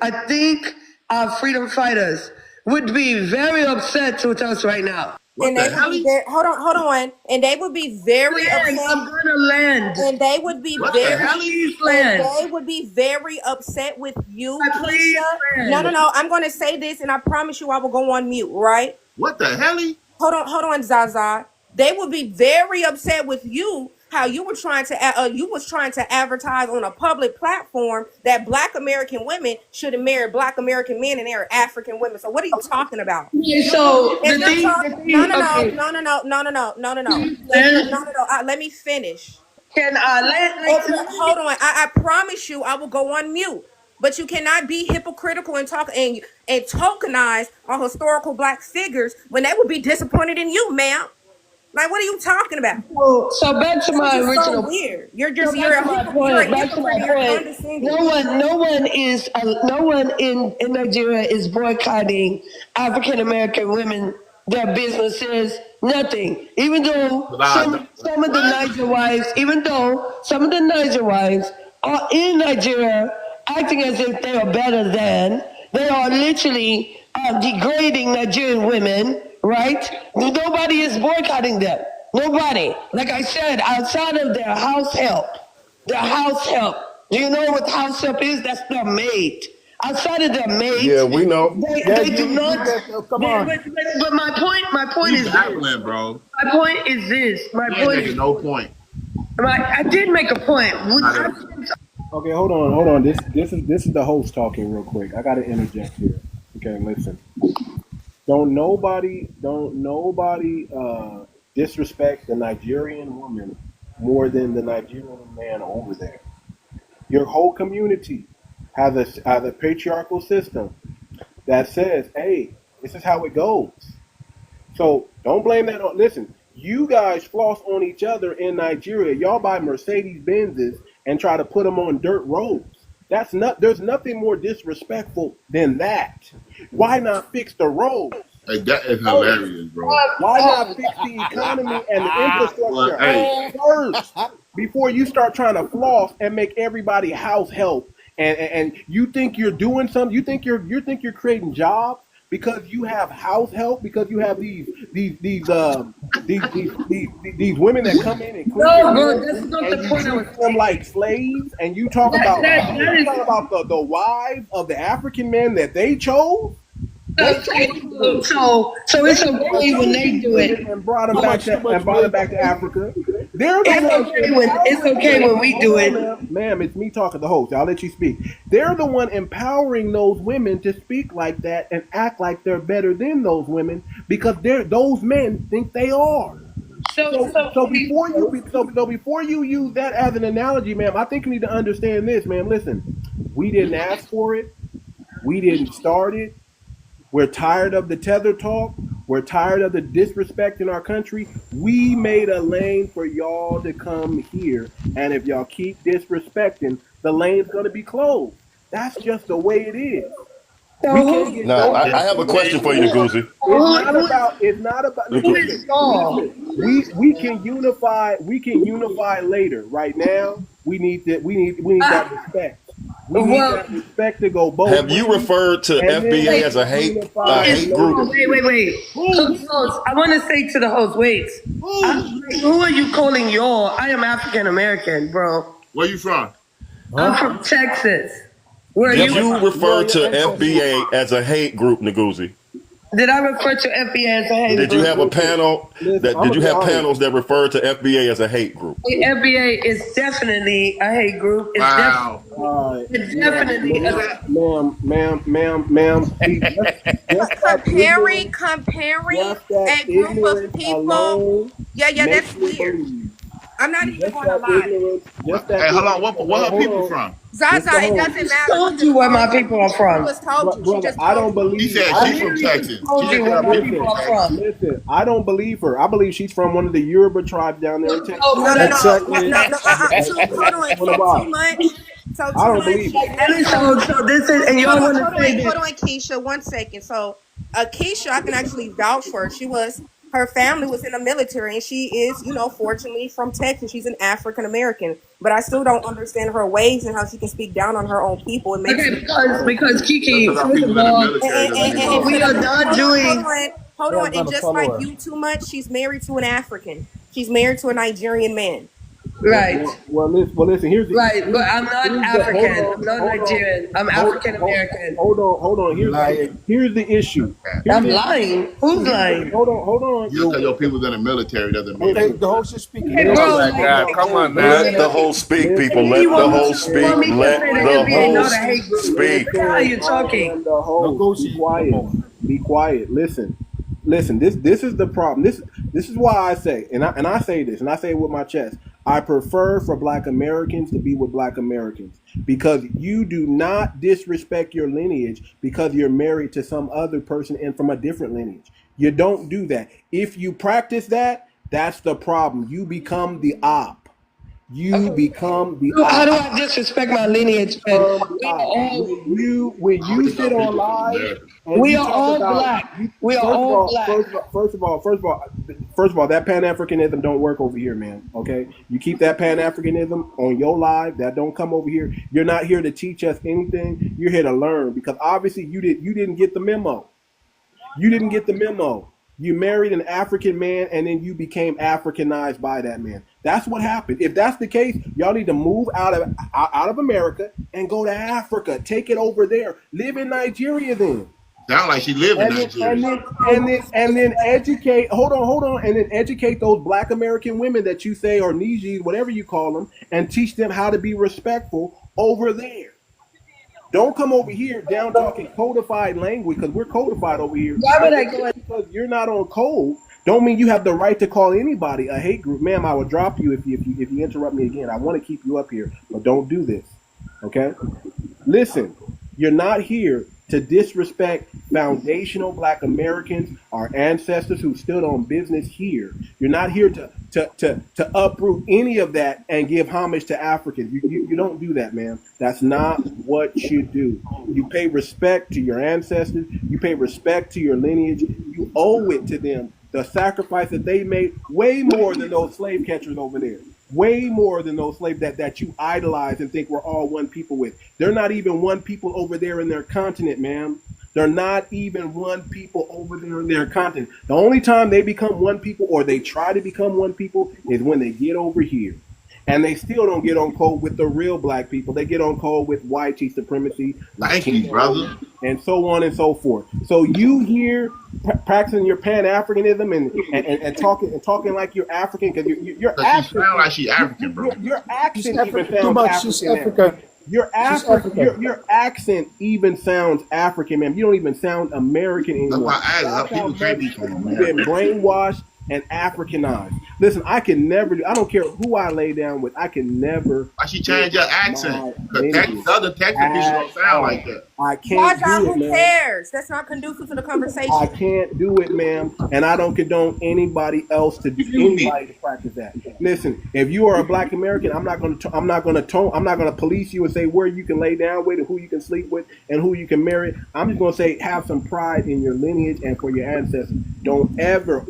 would be very upset with us right now. And they would be very, hold on. And they would be very upset. I'm gonna land. And they would be What very the hell? and they would be very upset with you, Keisha. No. I'm gonna say this, and I promise you I will go on mute, right? What the hell? Hold on, Zaza. They would be very upset with you how you were trying to advertise on a public platform that black American women should have married black American men and they're African women. So what are you talking about? So No. Let me finish. Can I Hold on. I promise you I will go on mute. But you cannot be hypocritical and talk and tokenize our historical black figures when they would be disappointed in you, ma'am. Like, what are you talking about? So back to my original. So weird. You're a Back to my hypocrite. point. No one in Nigeria is boycotting African American women, their businesses, nothing. Even though some of the Niger wives are in Nigeria acting as if they are better than, they are literally degrading Nigerian women. Right? Nobody is boycotting them. Nobody. Like I said, outside of their house help. Do you know what house help is? That's their maid. Outside of their maid. Yeah, we know. They do not. Come on. But my point is this, bro. My point is this. No point. I did make a point. Okay, hold on. This is the host talking real quick. I gotta interject here. Okay, listen. Don't nobody disrespect the Nigerian woman more than the Nigerian man over there. Your whole community has a patriarchal system that says, hey, this is how it goes. So don't blame that on, listen, you guys floss on each other in Nigeria. Y'all buy Mercedes Benzes and try to put them on dirt roads. There's nothing more disrespectful than that. Why not fix the roads? Hey, that is hilarious, bro. Why not fix the economy and the infrastructure first before you start trying to floss and make everybody house help? And you think you're doing something? You think you're creating jobs because you have house help? Because you have these women that come in and clean that's not the point. You treat them like slaves, and you talk about the wives of the African men that they chose. They chose women. So it's okay when they do it. And brought them back to Africa. They're the It's okay when we do it. Ma'am, it's me talking, the host. I'll let you speak. They're the one empowering those women to speak like that and act like they're better than those women because those men think they are. So before you use that as an analogy, ma'am, I think you need to understand this, ma'am. Listen, we didn't ask for it. We didn't start it. We're tired of the tether talk. We're tired of the disrespect in our country. We made a lane for y'all to come here. And if y'all keep disrespecting, the lane's going to be closed. That's just the way it is. Now, I have a question for you, '𝗂𝗄𝐿. It's not about. Listen, we can unify. We can unify later. Right now, we need that respect. We need that respect to go both ways. Have you referred to FBA as a hate group? Wait. Host, I want to say to the host, wait. Who are you calling y'all? I am African American, bro. Where you from? I'm from Texas. Did you refer to FBA as a hate group, 𝗂𝗂𝐿? Did I refer to FBA as a hate group? Did you have a panel? Did you have panels that referred to FBA as a hate group? The FBA is definitely a hate group. It's definitely ma'am. Comparing a group of people. Yeah, that's weird. I'm not even going to lie. Hey, hold on. Where are people from? Zaza, it doesn't matter. I told you where my people are from. I don't believe. He said she's from Texas. Listen, I don't believe her. I believe she's from one of the Yoruba tribes down there in Texas. No. Hold on. Too much. So I don't believe it. So this is, and y'all want to say this. Hold on, Keisha, 1 second. So, Keisha, I can actually vouch for her. Her family was in the military, and she is, fortunately from Texas. She's an African American, but I still don't understand her ways and how she can speak down on her own people. It makes because Kiki, first of all, we are not doing. Hold on, and just like you, Too Much, she's married to an African. She's married to a Nigerian man. Right. Well, listen. Here's the right, but I'm not African. I'm not Nigerian. I'm African American. Hold on. Here's the issue. I'm lying. Who's lying? Hold on. Just because your people's in the military doesn't mean the host is speaking. Come on, man. Let the host speak, people. Let the host speak. Let the host speak. How are you talking? Be quiet. Listen. This is the problem. This is why I say, and I say this, and I say it with my chest. I prefer for Black Americans to be with Black Americans because you do not disrespect your lineage because you're married to some other person and from a different lineage. You don't do that. If you practice that, that's the problem. You become the op. How do I disrespect my lineage? When you sit on live, we are all black. We are all black. First of all, that Pan-Africanism don't work over here, man. Okay, you keep that Pan-Africanism on your live. That don't come over here. You're not here to teach us anything. You're here to learn because obviously you didn't get the memo. You didn't get the memo. You married an African man and then you became Africanized by that man. That's what happened. If that's the case, y'all need to move out of America and go to Africa. Take it over there. Live in Nigeria then. Sound like she live in Nigeria. And then educate. Hold on. And then educate those Black American women that you say are Nijis, whatever you call them, and teach them how to be respectful over there. Don't come over here down talking codified language because we're codified over here. Why would I go? Because you're not on code. Don't mean you have the right to call anybody a hate group, ma'am. I will drop you if you interrupt me again. I want to keep you up here, but don't do this. Okay? Listen, you're not here to disrespect foundational Black Americans, our ancestors who stood on business here. You're not here to uproot any of that and give homage to Africans. You don't do that, man. That's not what you do. You pay respect to your ancestors. You pay respect to your lineage. You owe it to them. The sacrifice that they made, way more than those slave catchers over there. Way more than those slaves that you idolize and think we're all one people with. They're not even one people over there in their continent, ma'am. They're not even one people over there in their continent. The only time they become one people or they try to become one people is when they get over here. and they still don't get on code with the real black people. They get on code with white supremacy, Thank you, brother. and so on and so forth. So you here practicing your Pan-Africanism and talking like you're African because your accent sound like she African, bro. Your accent even Too sounds much. She's African. African. Your accent even sounds African, man. You don't even sound American anymore. That's why people can't be from You've been brainwashed and Africanized. Listen, I don't care who I lay down with. I can never. Why she changed your accent? Because Southern Texas people don't sound like that. I can't do it, Who man. cares? That's not conducive to the conversation. I can't do it, ma'am, and I don't condone anybody else to practice that. Listen, if you are a black American, I'm not going to police you and say where you can lay down with and who you can sleep with and who you can marry. I'm just going to say have some pride in your lineage and for your ancestors. Don't ever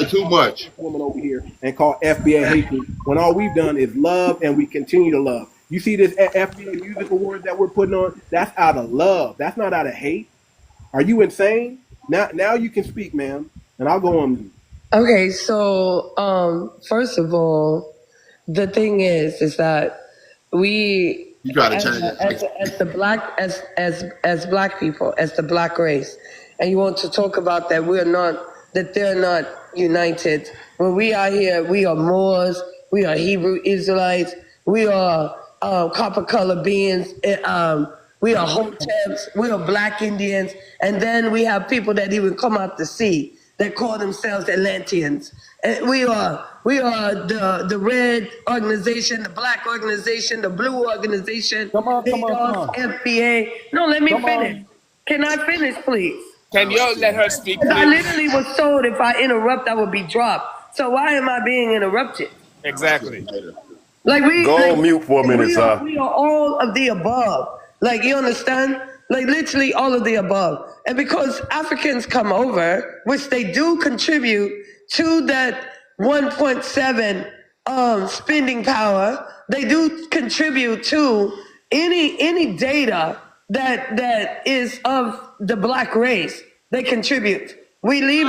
too much woman over here and call FBA hatred when all we've done is love and we continue to love. You see this FBA music award that we're putting on? That's out of love. That's not out of hate. Are you insane? Now you can speak, ma'am, and I'll go on mute. Okay, so first of all, the thing is that we you try to change it. as black people, as the black race, and you want to talk about that they're not united. When we are here, we are Moors, we are Hebrew Israelites, we are copper color beings, we are Hoteps, we are black Indians, and then we have people that even come out the sea that call themselves Atlanteans. And we are the red organization, the black organization, the blue organization, come on. FBA. No, let me finish. Can I finish, please? Can you let her speak, please? I literally was told if I interrupt, I would be dropped. So why am I being interrupted? Exactly. Go on mute for a minute, sir. We are all of the above. Like, you understand? Like, literally all of the above. And because Africans come over, which they do contribute to that 1.7 spending power, they do contribute to any data that is of the black race. They contribute. We leave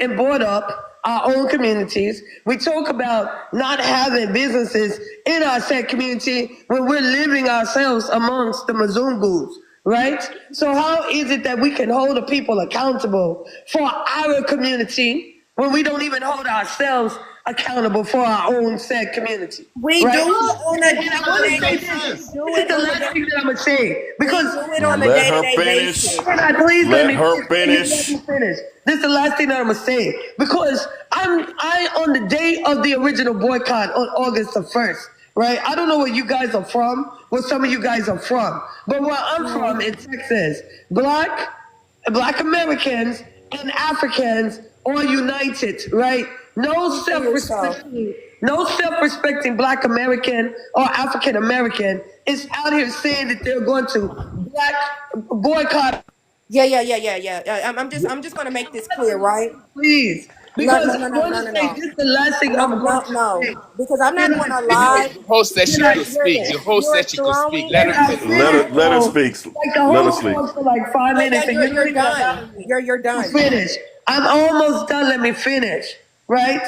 and board up our own communities. We talk about not having businesses in our said community when we're living ourselves amongst the Mzungus, right? So how is it that we can hold the people accountable for our community when we don't even hold ourselves accountable for our own said community? We right? do it on a day-to-day basis. This is the last thing that I'm gonna say because let her finish. Can I please let her finish? This is the last thing that I'm gonna say because I on the day of the original boycott on August the 1st, right? I don't know where you guys are from, where some of you guys are from, but where I'm from in Texas, black Americans and Africans are united, right? No self-respecting black American or African American is out here saying that they're going to black boycott. Yeah. I'm just gonna make this clear, right? Please. Because no. This is the last thing I'm going to say. Because I'm not gonna lie. The host said she could speak. The host said she could speak. Let her speak. Let her speak. Like the whole talk for like 5 minutes and you're done. You're done. Finish. I'm almost done. Let me finish. Right?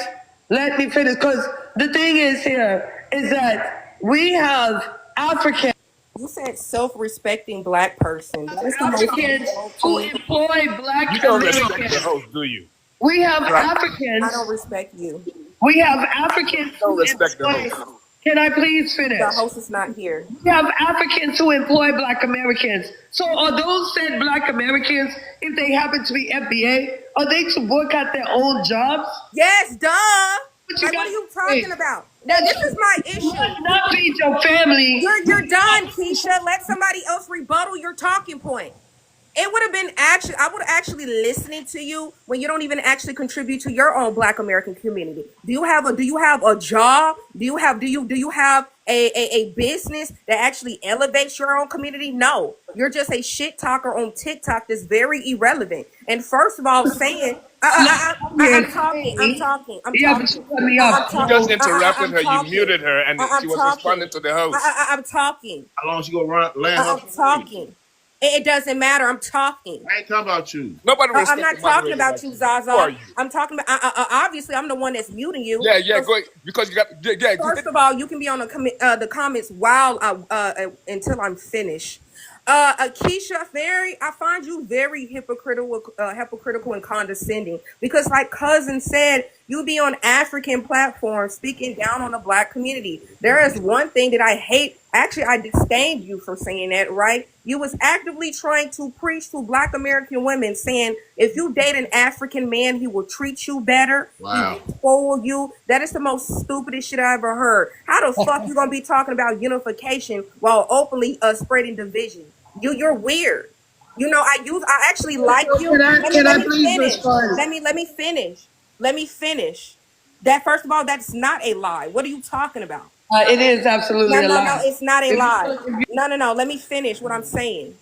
Let me finish. Because the thing is here is that we have African. You said self-respecting black person. Africans who employ black You don't Americans. respect the host, do you? We have Africans. I don't respect you. We have Africans. You don't respect the host. Can I please finish? The host is not here. We have Africans who employ black Americans. So are those said black Americans, if they happen to be FBA, are they to boycott their own jobs? Yes, duh. What are you talking about? Now, this is my issue. Not feed your family. You're done, Keisha. Let somebody else rebuttal your talking point. It would have been I would actually listening to you when you don't even actually contribute to your own black American community. Do you have a job? Do you have a business that actually elevates your own community? No. You're just a shit talker on TikTok that's very irrelevant. And first of all, saying I'm talking. You just interrupted her. You muted her, and she was responding to the host. I'm talking. How long she gonna land? I'm talking. It doesn't matter. I'm talking. I ain't talking about you. Nobody I'm respect not a talking moderator about like you, you. Who are Zaza. you? I'm talking about. Obviously, I'm the one that's muting you. Yeah, yeah, go because you got yeah. First of all, you can be on the comments while until I'm finished. Keisha, I find you very hypocritical and condescending because, like cousin said, you be on African platforms speaking down on the black community. There is one thing that I hate. Actually, I disdained you for saying that. Right? You was actively trying to preach to black American women, saying if you date an African man, he will treat you better. He Wow. will spoil you. That is the most stupidest shit I ever heard. How the fuck you gonna be talking about unification while openly spreading division? You're weird. You know, I actually like you. Can Let I me please finish. respond? Let me finish. That first of all, that's not a lie. What are you talking about? It is absolutely a No, lie. it's not a If lie. you, No. Let me finish what I'm saying.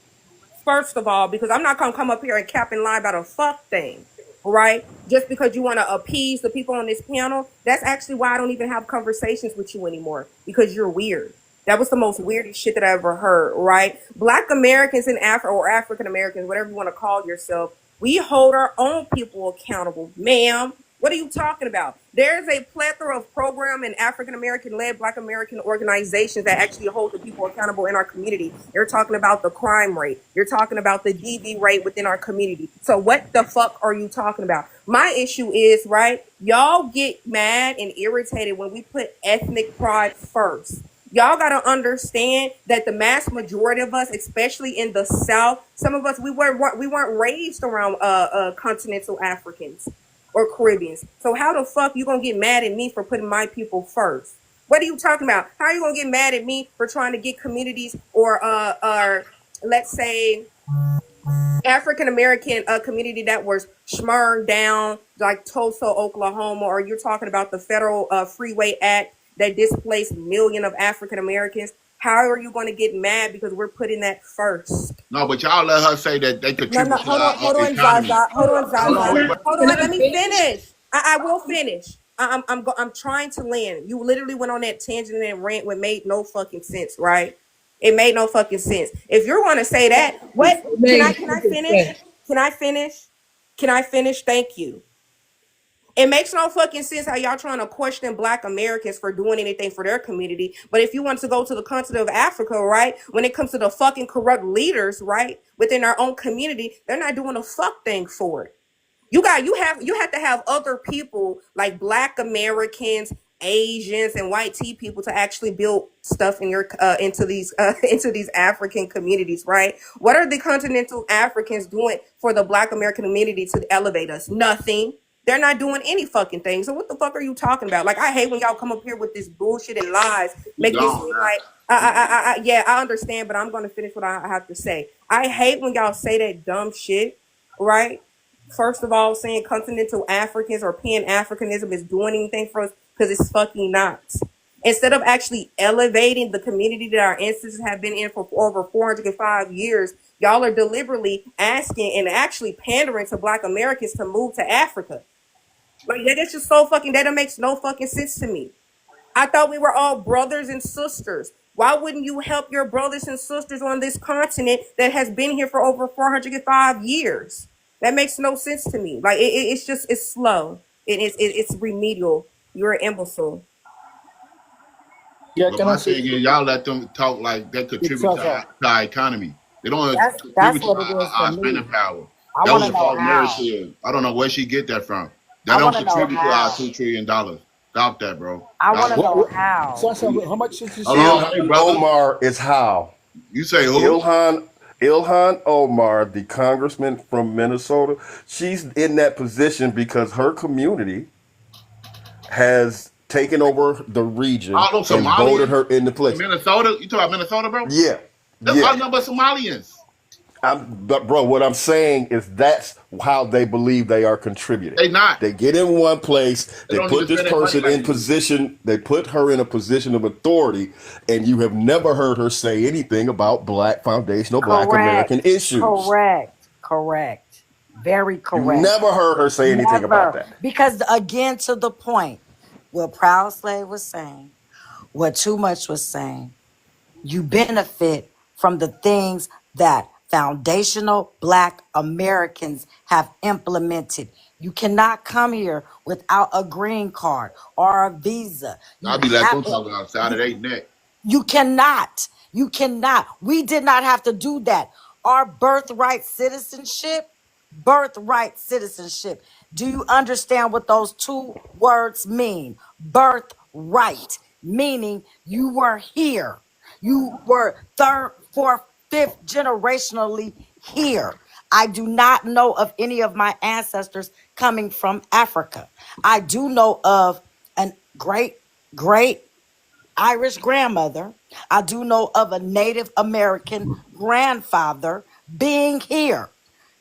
First of all, because I'm not gonna come up here and cap and lie about a fuck thing, right? Just because you want to appease the people on this panel, that's actually why I don't even have conversations with you anymore, because you're weird. That was the most weirdest shit that I ever heard, right? Black Americans in Africa, or African Americans, whatever you want to call yourself, we hold our own people accountable, ma'am. What are you talking about? There's a plethora of program and African American led Black American organizations that actually hold the people accountable in our community. You're talking about the crime rate. You're talking about the DV rate within our community. So what the fuck are you talking about? My issue is, right, y'all get mad and irritated when we put ethnic pride first. Y'all got to understand that the mass majority of us, especially in the South, some of us, we weren't raised around continental Africans or Caribbeans. So how the fuck you gonna get mad at me for putting my people first? What are you talking about? How are you gonna get mad at me for trying to get communities or let's say African American community that was smurned down, like Tulsa, Oklahoma, or you're talking about the federal Freeway Act that displaced millions of African Americans? How are you going to get mad because we're putting that first? No, but y'all let her say that they No, contribute to hold our on, economy. Zaza. Hold on, Hold on, Zaza. wait, wait. Hold on. Let me finish. I will finish. I'm trying to land. You literally went on that tangent and rant when made no fucking sense, right? It made no fucking sense. If you're going to say that, what can I finish? Can I finish? Can I finish? Thank you. It makes no fucking sense how y'all trying to question Black Americans for doing anything for their community. But if you want to go to the continent of Africa, right, when it comes to the fucking corrupt leaders, right, within our own community, they're not doing a fuck thing for it. You have to have other people like Black Americans, Asians, and white tea people to actually build stuff in your into these into these African communities, right? What are the continental Africans doing for the Black American community to elevate us? Nothing. They're not doing any fucking thing. So what the fuck are you talking about? Like, I hate when y'all come up here with this bullshit and lies, We making it gone seem now. like yeah, I understand, but I'm gonna finish what I have to say. I hate when y'all say that dumb shit, right? First of all, saying continental Africans or Pan-Africanism is doing anything for us, because it's fucking not. Instead of actually elevating the community that our ancestors have been in for over 405 years, y'all are deliberately asking and actually pandering to Black Americans to move to Africa. Like, that's just so fucking, that makes no fucking sense to me. I thought we were all brothers and sisters. Why wouldn't you help your brothers and sisters on this continent that has been here for over 405 years? That makes no sense to me. Like, it's just, it's slow. It's remedial. You're an imbecile. Yeah, But can I my say? thing is, y'all let them talk like they It's contribute to our economy. They don't That's contribute to what it is for our me. spending power. I That want was to a know false how. narrative. I don't know where she get that from. That I don't want to know contribute to our how. $2 trillion. Stop that, bro. I want Stop to it. know how. Sasha, how much did you Hold say? on, hey, Ilhan brother. Omar is how. You say who? Ilhan Omar, the congressman from Minnesota, she's in that position because her community has taken over the region All those and voted Somalians her into in place. Minnesota. You talk about Minnesota, bro? Yeah, That's yeah. all number Somalians. But bro, what I'm saying is that's how they believe they are contributing. They not. They get in one place, They they don't even put this spend their money person like in we do. position, they put her in a position of authority, and you have never heard her say anything about black foundational black Correct. American issues. Correct. Very You've correct. never heard her say anything about Never. that. Because again, to the point, what Proud Slave was saying, what Too Much was saying, you benefit from the things that foundational Black Americans have implemented. You cannot come here without a green card or a visa. I'll You be like, have don't talk outside of their neck. you cannot. You cannot. We did not have to do that. Our birthright citizenship. Do you understand what those two words mean? Birthright, meaning you were here. You were third, fourth, fifth generationally here. I do not know of any of my ancestors coming from Africa. I do know of an great Irish grandmother. I do know of a Native American grandfather being here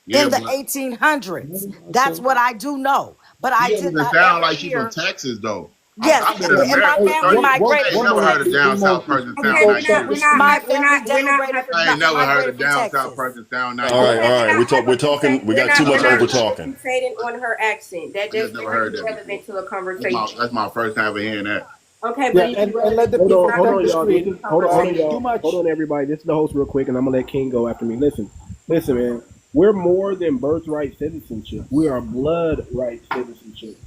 Yeah, in the but 1800s. That's what I do know. But I she don't did even not sound ever like she from hear. Texas though. Yes, I've been in and my America for family 30 years. I migrated ain't from never heard a Texas. down south person Okay, sound like we're you. My not, family we're not, I ain't never heard a migrated from down south Texas. person sound like All you. right, Okay, all right. We're talking. We got too much over talking. hyperfixating on her accent. That I just does never not heard be that relevant to before. a conversation. That's my first time ever hearing that. Okay, but Yeah, it's and let the relevant. It's people not Hold tap on, the y'all. This screen. is hold on, Too y'all. much. Hold on, everybody. This is the host, real quick, and I'm gonna let King go after me. Listen, man. We're more than birthright citizenship. We are blood right citizenship.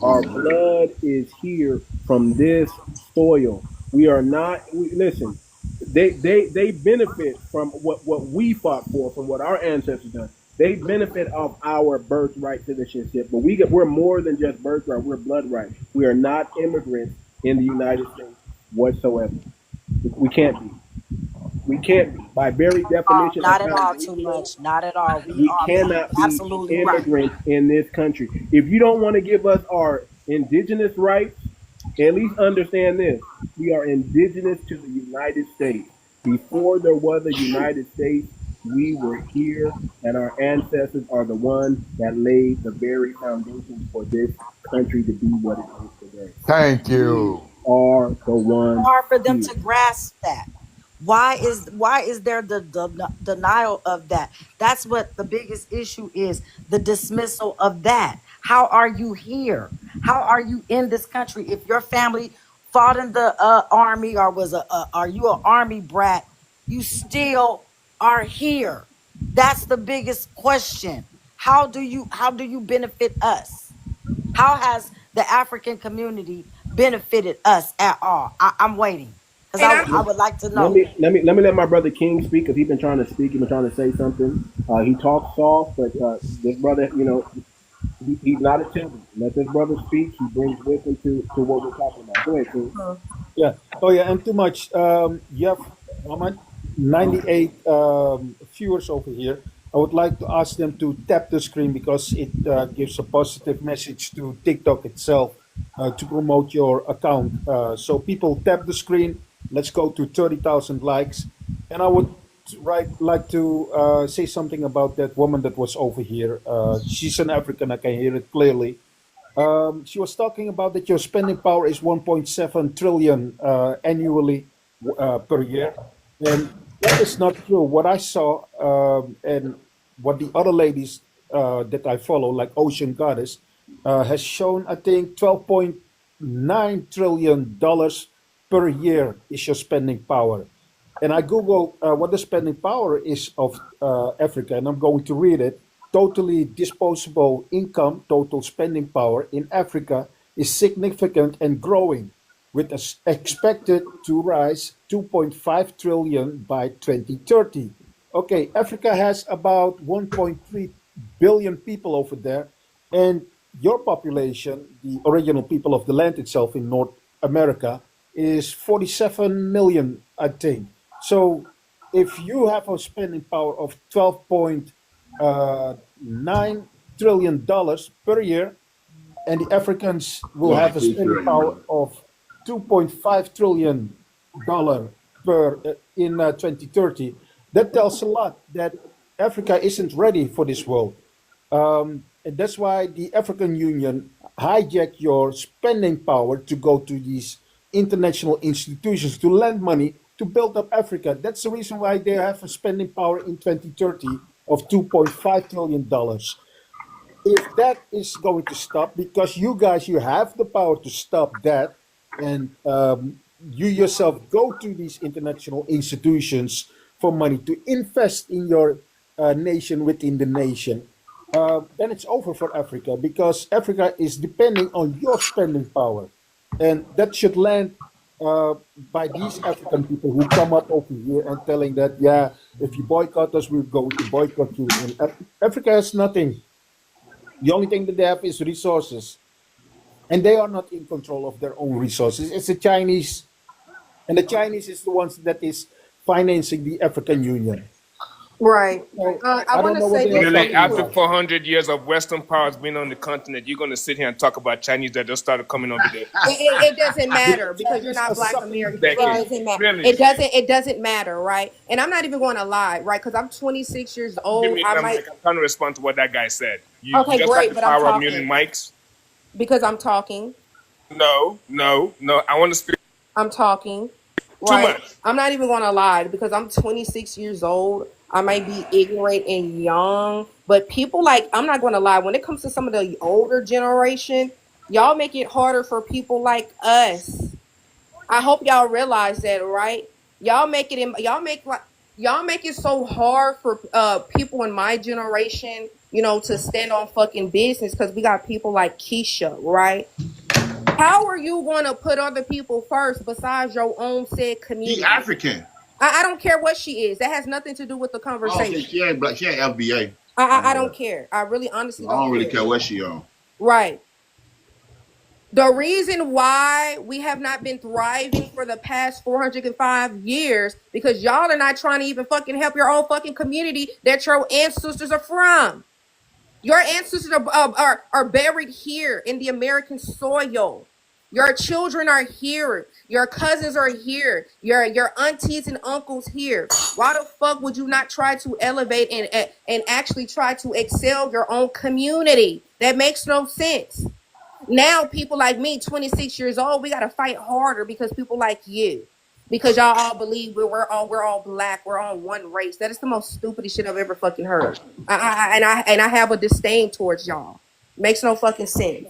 Our blood is here from this soil. We are not. Listen. They benefit from what we fought for, from what our ancestors done. They benefit off our birthright citizenship, but we're more than just birthright. We're blood right. We are not immigrants in the United States whatsoever. We can't be. We can't be. By very definition of Not at all too foundational, much. Not at all. We we are cannot be absolutely right. immigrants in this country. If you don't want to give us our indigenous rights, at least understand this. We are indigenous to the United States. Before there was a United States, we were here, and our ancestors are the ones that laid the very foundations for this country to be what it is today. Thank We you. are the ones Hard for them here. to grasp that. Why is there the denial of that? That's what the biggest issue is, the dismissal of that. How are you here? How are you in this country? If your family fought in the army or are you an army brat, you still are here. That's the biggest question. How do you benefit us? How has the African community benefited us at all? I'm waiting because And I I'm would like to Let know. me let me let me let my brother King speak because he's been trying to speak. He's been trying to say something. He talks soft, but this brother, he's not attempting. Let this brother speak. He brings wisdom to what we're talking about. Go ahead, King. Yeah. Oh, yeah. And too much. You have how much? 98 viewers over here. I would like to ask them to tap the screen because it gives a positive message to TikTok itself to promote your account. So people tap the screen. Let's go to 30,000 likes. And I would like to say something about that woman that was over here. She's an African. I can hear it clearly. She was talking about that your spending power is 1.7 trillion annually per year, and that is not true. What I saw and what the other ladies that I follow, like Ocean Goddess, has shown, I think, $12.9 trillion per year is your spending power. And I Google what the spending power is of Africa, and I'm going to read it. Totally disposable income, total spending power in Africa is significant and growing, with expected to rise 2.5 trillion by 2030. Okay, Africa has about 1.3 billion people over there, and your population, the original people of the land itself in North America, is 47 million, I think. So if you have a spending power of 12.9 trillion dollars per year, and the Africans will have a 2 spending trillion, power brother. of 2.5 trillion dollar per in 2030. That tells a lot that Africa isn't ready for this world. And that's why the African Union hijacked your spending power to go to these international institutions to lend money to build up Africa. That's the reason why they have a spending power in 2030 of $2.5 trillion. If that is going to stop, because you guys, you have the power to stop that, and you yourself go to these international institutions for money to invest in your nation within the nation, then it's over for Africa because Africa is depending on your spending power. And that should land by these African people who come up over here and telling that, yeah, if you boycott us, we're going to boycott you. And Africa has nothing. The only thing that they have is resources. And they are not in control of their own resources. It's the Chinese. And the Chinese is the ones that is financing the African Union. Right. So, I want don't to know what say they are this. Really, talking after about. 400 years of Western powers being on the continent, you're going to sit here and talk about Chinese that just started coming over there. It doesn't matter because you're not Black American. It Decades. doesn't matter. Really? It doesn't matter, right? And I'm not even going to lie, right? Because I'm 26 years Give old. me I I'm might. like, I'm trying to respond to what that guy said. You Okay, just great, have the but I'm power of talking. muting mics? Because I'm talking. No. I want to speak I'm talking. too Right. much. I'm not even gonna lie because I'm 26 years old. I might be ignorant and young, but people like I'm not gonna lie. When it comes to some of the older generation, y'all make it harder for people like us. I hope y'all realize that, right? Y'all make it so hard for people in my generation, to stand on fucking business because we got people like Keisha, right? How are you going to put other people first besides your own said She community? African. I don't care what she is. That has nothing to do with the Oh, okay, conversation. she ain't black. She ain't FBA. I don't care. I really I honestly don't don't really care. care what she on. Right. The reason why we have not been thriving for the past 405 years because y'all are not trying to even fucking help your own fucking community that your ancestors are from. Your ancestors are buried here in the American soil. Your children are here. Your cousins are here. Your aunties and uncles here. Why the fuck would you not try to elevate and actually try to excel your own community? That makes no sense. Now people like me, 26 years old, we gotta fight harder because people like you. Because y'all all believe we're all black, we're all one race. That is the most stupidest shit I've ever fucking heard. I have a disdain towards y'all. Makes no fucking sense.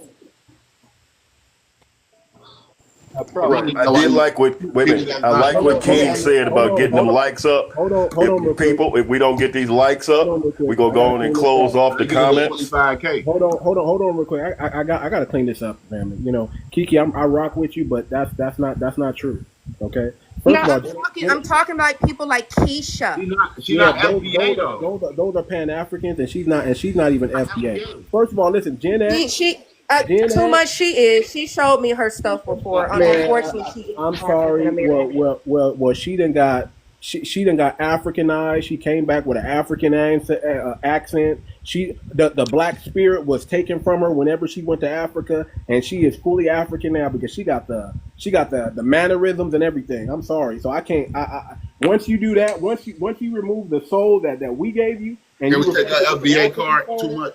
Right. I So did like what wait a people minute. got I like mind. what King said about getting them likes up. Hold on, real quick. If we don't get these likes Hold up, on, real quick. we gonna I go gotta on and clean this close up. off the They get those comments. 25K. Hold on, real quick. I gotta clean this up, family. Kiki, I rock with you, but that's not true. Okay. No, First of all, I'm talking about people like Keisha. She not those, FBA though. those are Pan Africans, and she's not even FBA. First of all, listen, Gen X, Too much she is. She showed me her stuff before. man, Unfortunately, she is I'm African sorry. American. Well, she done got Africanized. She came back with an African accent. The black spirit was taken from her whenever she went to Africa, and she is fully African now because she got the mannerisms and everything. I'm sorry, so I can't. Once you do that, once you remove the soul that we gave you, and Can you we take that replace it with FBA card African too soul, much?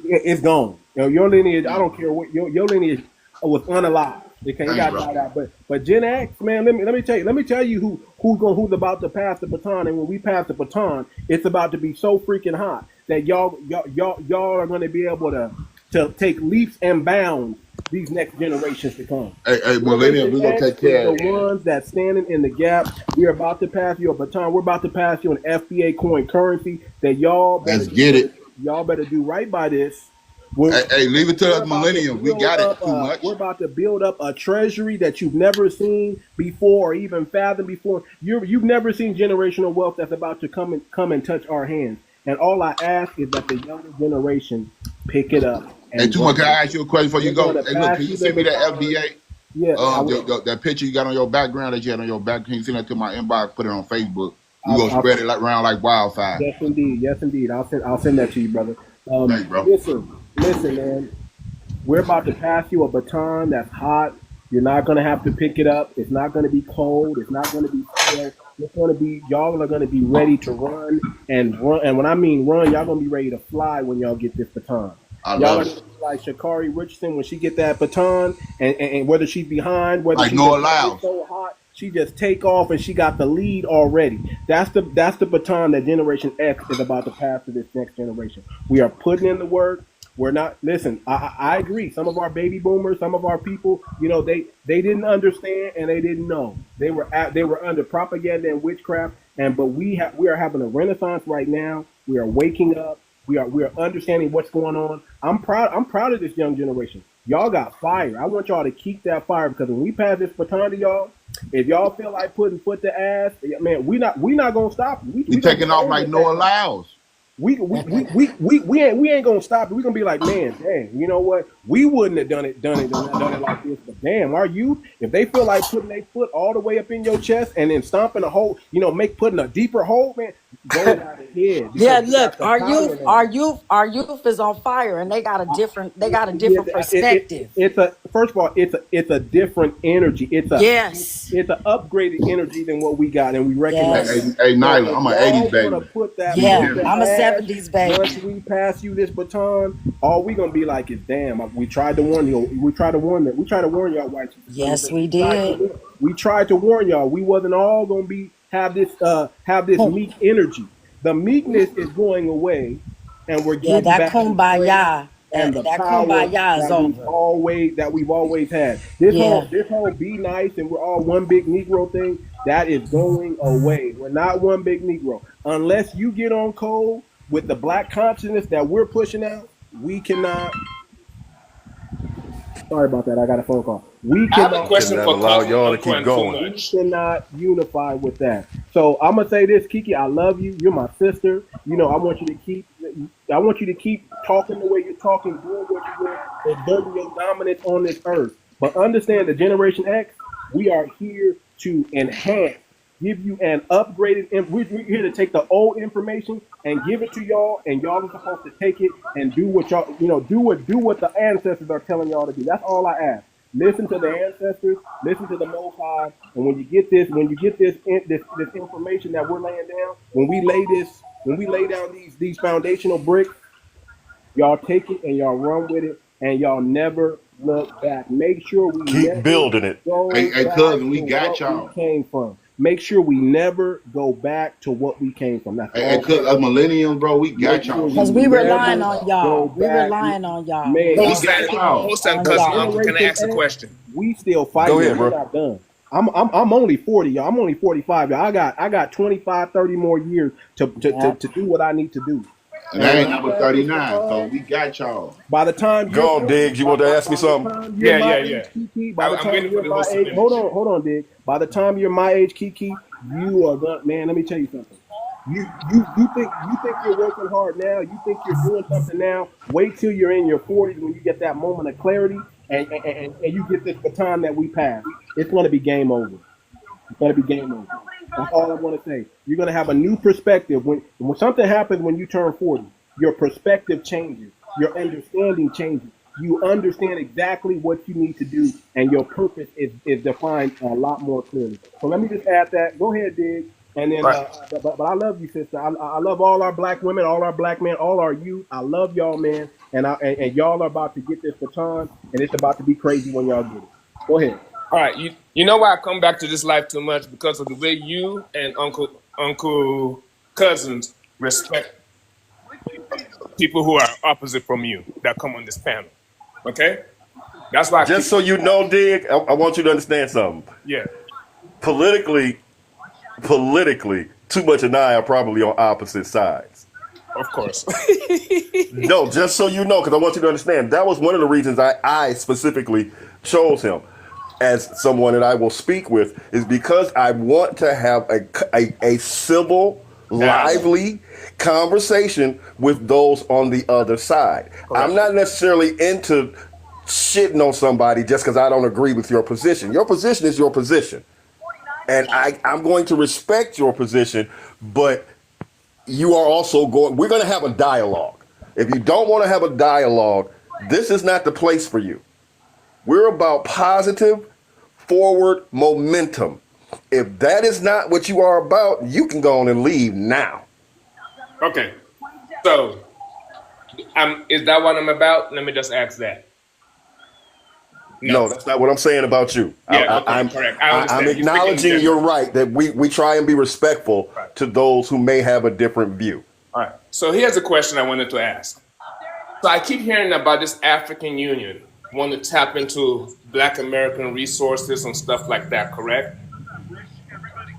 it's gone. Your lineage, I don't care what your lineage was unalive. Okay, you got Thanks, bro. that. But Gen X, man, let me tell you who's about to pass the baton. And when we pass the baton, it's about to be so freaking hot that y'all are going to be able to take leaps and bounds these next generations to come. Hey, millennials, we gonna take care of The ones that standing in the gap. We're about to pass you a baton. We're about to pass you an FBA coin currency that y'all better Let's get it. Y'all better do right by this. Hey, leave it to us millennials. We got it too much. We're about to build up a treasury that you've never seen before or even fathomed before. You've never seen generational wealth that's about to come and touch our hands. And all I ask is that the younger generation pick it up. Hey, too much. Can I ask you a question before you go? Hey, look, can you send me that FBA? Yeah. That picture you got on your background that you had on your back. Can you send that to my inbox? Put it on Facebook. We gonna spread it around like wildfire. Yes, indeed. I'll send that to you, brother. Thanks, bro. Listen, man. We're about to pass you a baton that's hot. You're not gonna have to pick it up. It's not gonna be cold. It's not gonna be stale. It's gonna be y'all are gonna be ready to run. And when I mean run, y'all gonna be ready to fly when y'all get this baton. Y'all are gonna be like 𝗥𝗶𝗴𝗵𝘁𝘀 Richardson when she get that baton, and whether she's behind, whether like she's so hot, she just take off and she got the lead already. That's the baton that Generation X is about to pass to this next generation. We are putting in the work. We're not. Listen, I agree. Some of our baby boomers, some of our people, they didn't understand and they didn't know. They were under propaganda and witchcraft. But we are having a renaissance right now. We are waking up. We are understanding what's going on. I'm proud of this young generation. Y'all got fire. I want y'all to keep that fire, because when we pass this baton to y'all, if y'all feel like putting foot to ass, man, we not gonna stop you. We taking off like Noah Lyles. We ain't gonna stop it. We're gonna be like, man, dang, you know what? We wouldn't have done it like this. But damn, our youth, if they feel like putting their foot all the way up in your chest and then stomping a hole, putting a deeper hole, man, go right ahead. Yeah, look, our youth is on fire, and they got a different perspective. First of all, it's a different energy. It's an upgraded energy than what we got, and we recognize. Yes. Hey, Nyla, I'm an 80s baby. Put that I'm a 70s baby. Once we pass you this baton, all we gonna be like is, damn, we tried to warn you. We tried to warn y'all, white people. Yes, we did. We tried to warn y'all. We wasn't all gonna have this meek energy. The meekness is going away, and we're getting that back kumbaya. And the that power kumbaya is over. That we've always had. This whole be nice and we're all one big Negro thing, that is going away. We're not one big Negro. Unless you get on code with the black consciousness that we're pushing out, we cannot. Sorry about that. I got a phone call. We cannot. I have a question for allow y'all to keep going. We cannot unify with that. So I'm gonna say this, Kiki. I love you. You're my sister. I want you to keep talking the way you're talking, doing what you're doing, exerting your dominance on this earth. But understand, the Generation X, we are here to enhance, give you an upgraded. We're here to take the old information and give it to y'all, and y'all are supposed to take it and do what y'all, do what the ancestors are telling y'all to do. That's all I ask. Listen to the ancestors, listen to the Most High, and when you get this information that we're laying down, when we lay down these foundational bricks, y'all take it and y'all run with it, and y'all never look back. Make sure we keep building it. Hey, cousin, we got y'all. We came from. Make sure we never go back to what we came from. That's hey, cuz, as millennials, bro, we got y'all. Because we relying on y'all. We relying on y'all. Man, Hold on, cousin uncle. Can I ask a question? We still fighting. Go ahead, bro. We're not done. I'm only 40, y'all. I'm only 45, y'all. I got 25, 30 more years to do what I need to do. And I ain't number 39, so we got y'all. By the time go on, Diggs, you want to ask me something? Yeah. By the time you're my age, hold on, Diggs. By the time you're my age, Kiki, you are gonna, man. Let me tell you something. You think you're working hard now? You think you're doing something now? Wait till you're in your 40s when you get that moment of clarity and you get this baton that we pass. It's gonna be game over. It's gonna be game over. That's all I want to say. You're going to have a new perspective. When something happens when you turn 40, your perspective changes. Your understanding changes. You understand exactly what you need to do, and your purpose is defined a lot more clearly. So let me just add that. Go ahead, Dig. And then, but I love you, sister. I love all our black women, all our black men, all our youth. I love y'all, man. And y'all are about to get this baton, and it's about to be crazy when y'all get it. Go ahead. All right, you know why I come back to this life too much? Because of the way you and Uncle Cousins respect people who are opposite from you that come on this panel. Okay? That's why. Just so you know, Dig, I want you to understand something. Yeah. Politically, Too Much and I are probably on opposite sides. Of course. No, just so you know, because I want you to understand, that was one of the reasons I specifically chose him as someone that I will speak with, is because I want to have a civil, lively conversation with those on the other side. Correct. I'm not necessarily into shitting on somebody just because I don't agree with your position. Your position is your position. And I'm going to respect your position, but you are also we're going to have a dialogue. If you don't want to have a dialogue, this is not the place for you. We're about positive, forward momentum. If that is not what you are about, you can go on and leave now. Okay. So, is that what I'm about? Let me just ask that. No, that's not what I'm saying about you. Yeah, I'm correct. I'm acknowledging you're right, that we try and be respectful to those who may have a different view. All right. So here's a question I wanted to ask. So I keep hearing about this African Union want to tap into Black American resources and stuff like that, correct?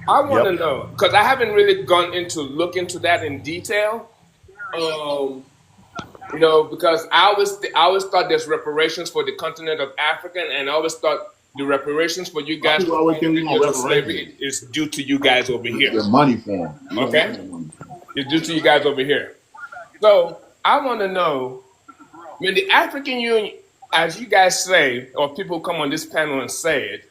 I want to know, because I haven't really gone into look into that in detail. Um, because I always thought there's reparations for the continent of Africa, and I always thought the reparations for you Why guys people for always think falling we want into reparations? slavery is due to you guys over We here. get money for them. We don't want Okay, that money. it's due to you guys over here. So I want to know when the African Union, as you guys say, or people come on this panel and say it,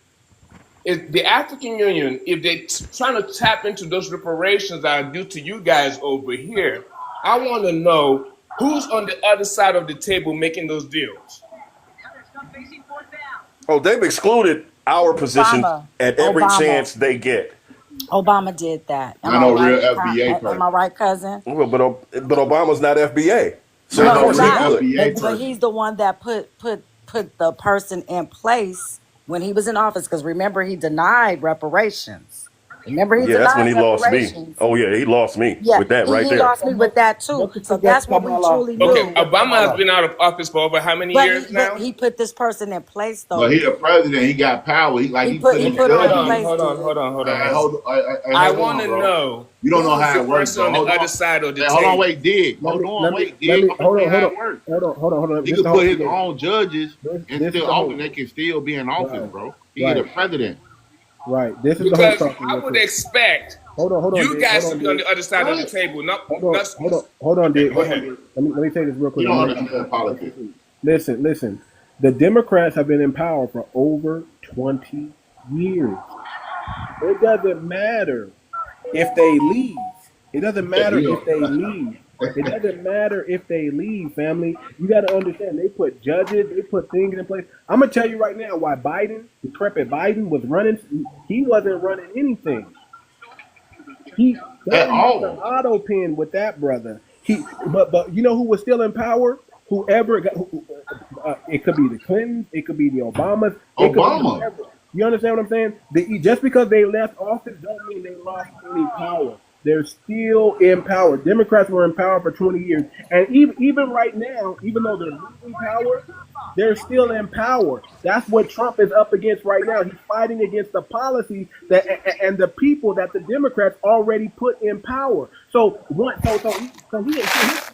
is the African Union, if they're trying to tap into those reparations that are due to you guys over here, I want to know who's on the other side of the table making those deals. Oh, they've excluded our position Obama. at every Obama. chance they get. Obama did that. Am Not I no right? real FBA Am person. I right, cousin? Well, but Obama's not FBA, so Not of No, no he's course he real not. would. FBA But person. he's the one that put the person in place when he was in office. Because remember, he denied reparations. Remember, he Yeah, that's when denied he lost me. reparations. Oh yeah, he lost me Yeah, with that right he there. lost me with that too. Not to So forget that's when we Kamala. truly Not to Okay, knew. forget Obama has Kamala. been out of office for over how many But years now? he put this person in place But though. he the president. He got power. He He put put his her Hold in judges. on, place, hold on, dude. hold on, hold Hey, on, hey, hold on. I hold want on, to bro. know You don't know who is how the it works, person bro. on the Hold other on. side of the Hey, hold on, table. wait, dig. Let Hold me on, let me wait, let dig. me I'm hold gonna tell on, you hold how on, it works. hold on. He This is could the put whole his thing. own judges and This is still the whole often they can still be in office, right, bro. He the right, president. right. This is the whole Because talking I real would quick. expect Hold on, you Dick. Hold guys to on, be on Dick. the other side of the What? table. Not, Hold on, okay, Dick. go Hold on, ahead. Dick. Let me say this real You quick. don't understand politics. Listen. The Democrats have been in power for over 20 years. It doesn't matter if they leave. It doesn't matter if they leave. It doesn't matter if they leave, family. You got to understand, they put judges, they put things in place. I'm going to tell you right now why Biden, decrepit Biden, was running. He wasn't running anything. They At used the all. auto pen with that brother. But you know who was still in power? Whoever got, it could be the Clintons, it could be the Obamas, it could be Obama. whoever. You understand what I'm saying? Just because they left office don't mean they lost any power. They're still in power. Democrats were in power for 20 years, and even right now, even though they're losing power, they're still in power. That's what Trump is up against right now. He's fighting against the policies that and the people that the Democrats already put in power. So one, so he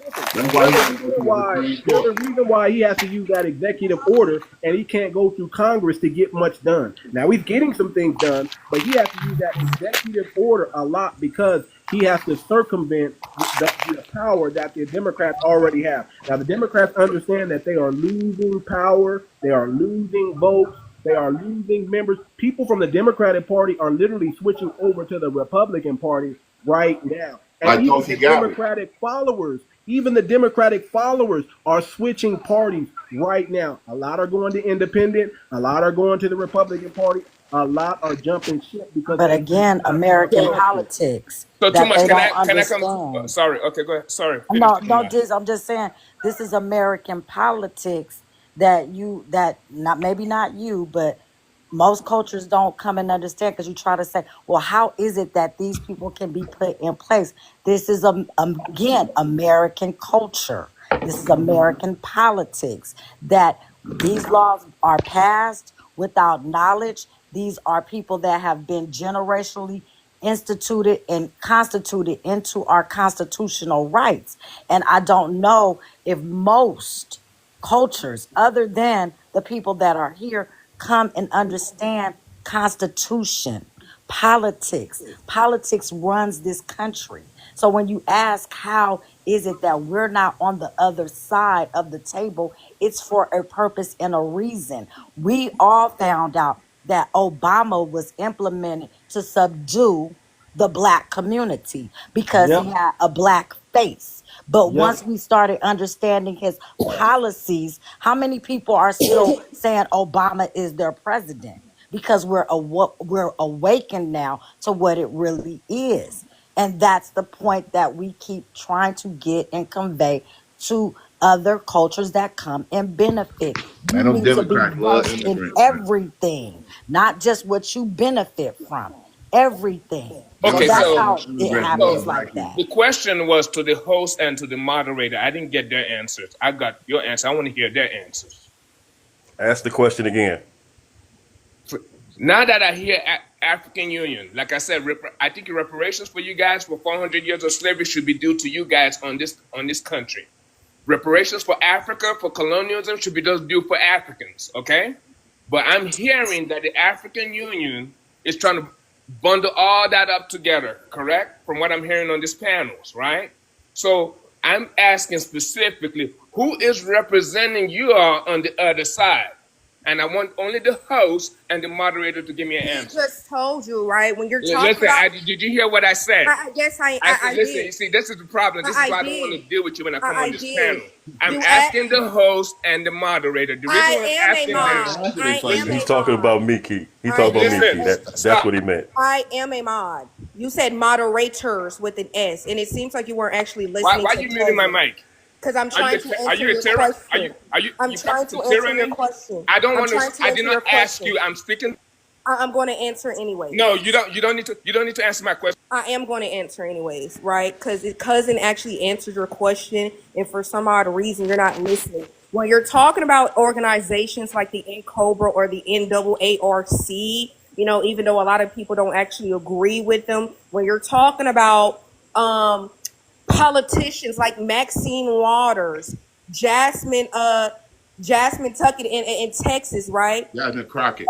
listen. That's why There's he a got to go reason to the why Supreme there's Court. a reason why he has to use that executive order and he can't go through Congress to get much done. Now he's getting some things done, but he has to use that executive order a lot because he has to circumvent the power that the Democrats already have. Now, the Democrats understand that they are losing power, they are losing votes, they are losing members. People from the Democratic Party are literally switching over to the Republican Party right now. And Like Tulsi Gabbard. even the Democratic followers are switching parties right now. A lot are going to independent, a lot are going to the Republican Party, a lot are jumping ship because But they again, got American cancer. politics So too that much. they Can don't I come? understand. Sorry. Okay, go ahead. Sorry. Finish. No, no, I'm just saying this is American politics that not maybe not you, but most cultures don't come and understand because you try to say, well, how is it that these people can be put in place? This is again American culture. This is American politics that these laws are passed without knowledge. These are people that have been generationally instituted and constituted into our constitutional rights. And I don't know if most cultures, other than the people that are here, come and understand constitution, politics. Politics runs this country. So when you ask how is it that we're not on the other side of the table, it's for a purpose and a reason. We all found out that Obama was implemented to subdue the black community because he Yep, had a black face. But yep. once we started understanding his policies, how many people are still saying Obama is their president? Because we're awakened now to what it really is. And that's the point that we keep trying to get and convey to other cultures that come and benefit. You Man, them need to be Democrats love versed in immigrants, man. everything, not just what you benefit from, everything. So Okay, that's Democrats so love how it immigrants more so than happens black like people. that. the question was to the host and to the moderator. I didn't get their answers. I got your answer. I want to hear their answers. Ask the question again. Now that I hear African Union. Like I said, I think reparations for you guys for 400 years of slavery should be due to you guys on this country. Reparations for Africa, for colonialism, should be just due for Africans, okay? But I'm hearing that the African Union is trying to bundle all that up together, correct? From what I'm hearing on these panels, right? So I'm asking specifically, who is representing you all on the other side? And I want only the host and the moderator to give me an He answer. just told you, right? When you're talking Listen, about, did you hear what I said? yes, I said, listen, did. you see, this is the problem. This is why I don't want to deal with you when I come on this panel. I'm You asking the host and the moderator. The reason He's talking about me, Keith. He's talking about me, Keith. That's what he meant. I am a mod. You said moderators with an S, and it seems like you weren't actually listening. Why are you muting my mic? Because I'm trying to answer your question. I'm trying to answer your question. I don't want to. I did not ask you. I'm speaking. I'm going to answer anyway. No, you don't. You don't need to. You don't need to answer my question. I am going to answer anyways, right? Because cousin actually answered your question, and for some odd reason, you're not listening. When you're talking about organizations like the NCOBRA or the NAARC, even though a lot of people don't actually agree with them, when you're talking about politicians like Maxine Waters, Jasmine Tuckett in Texas, right? Jasmine Crockett.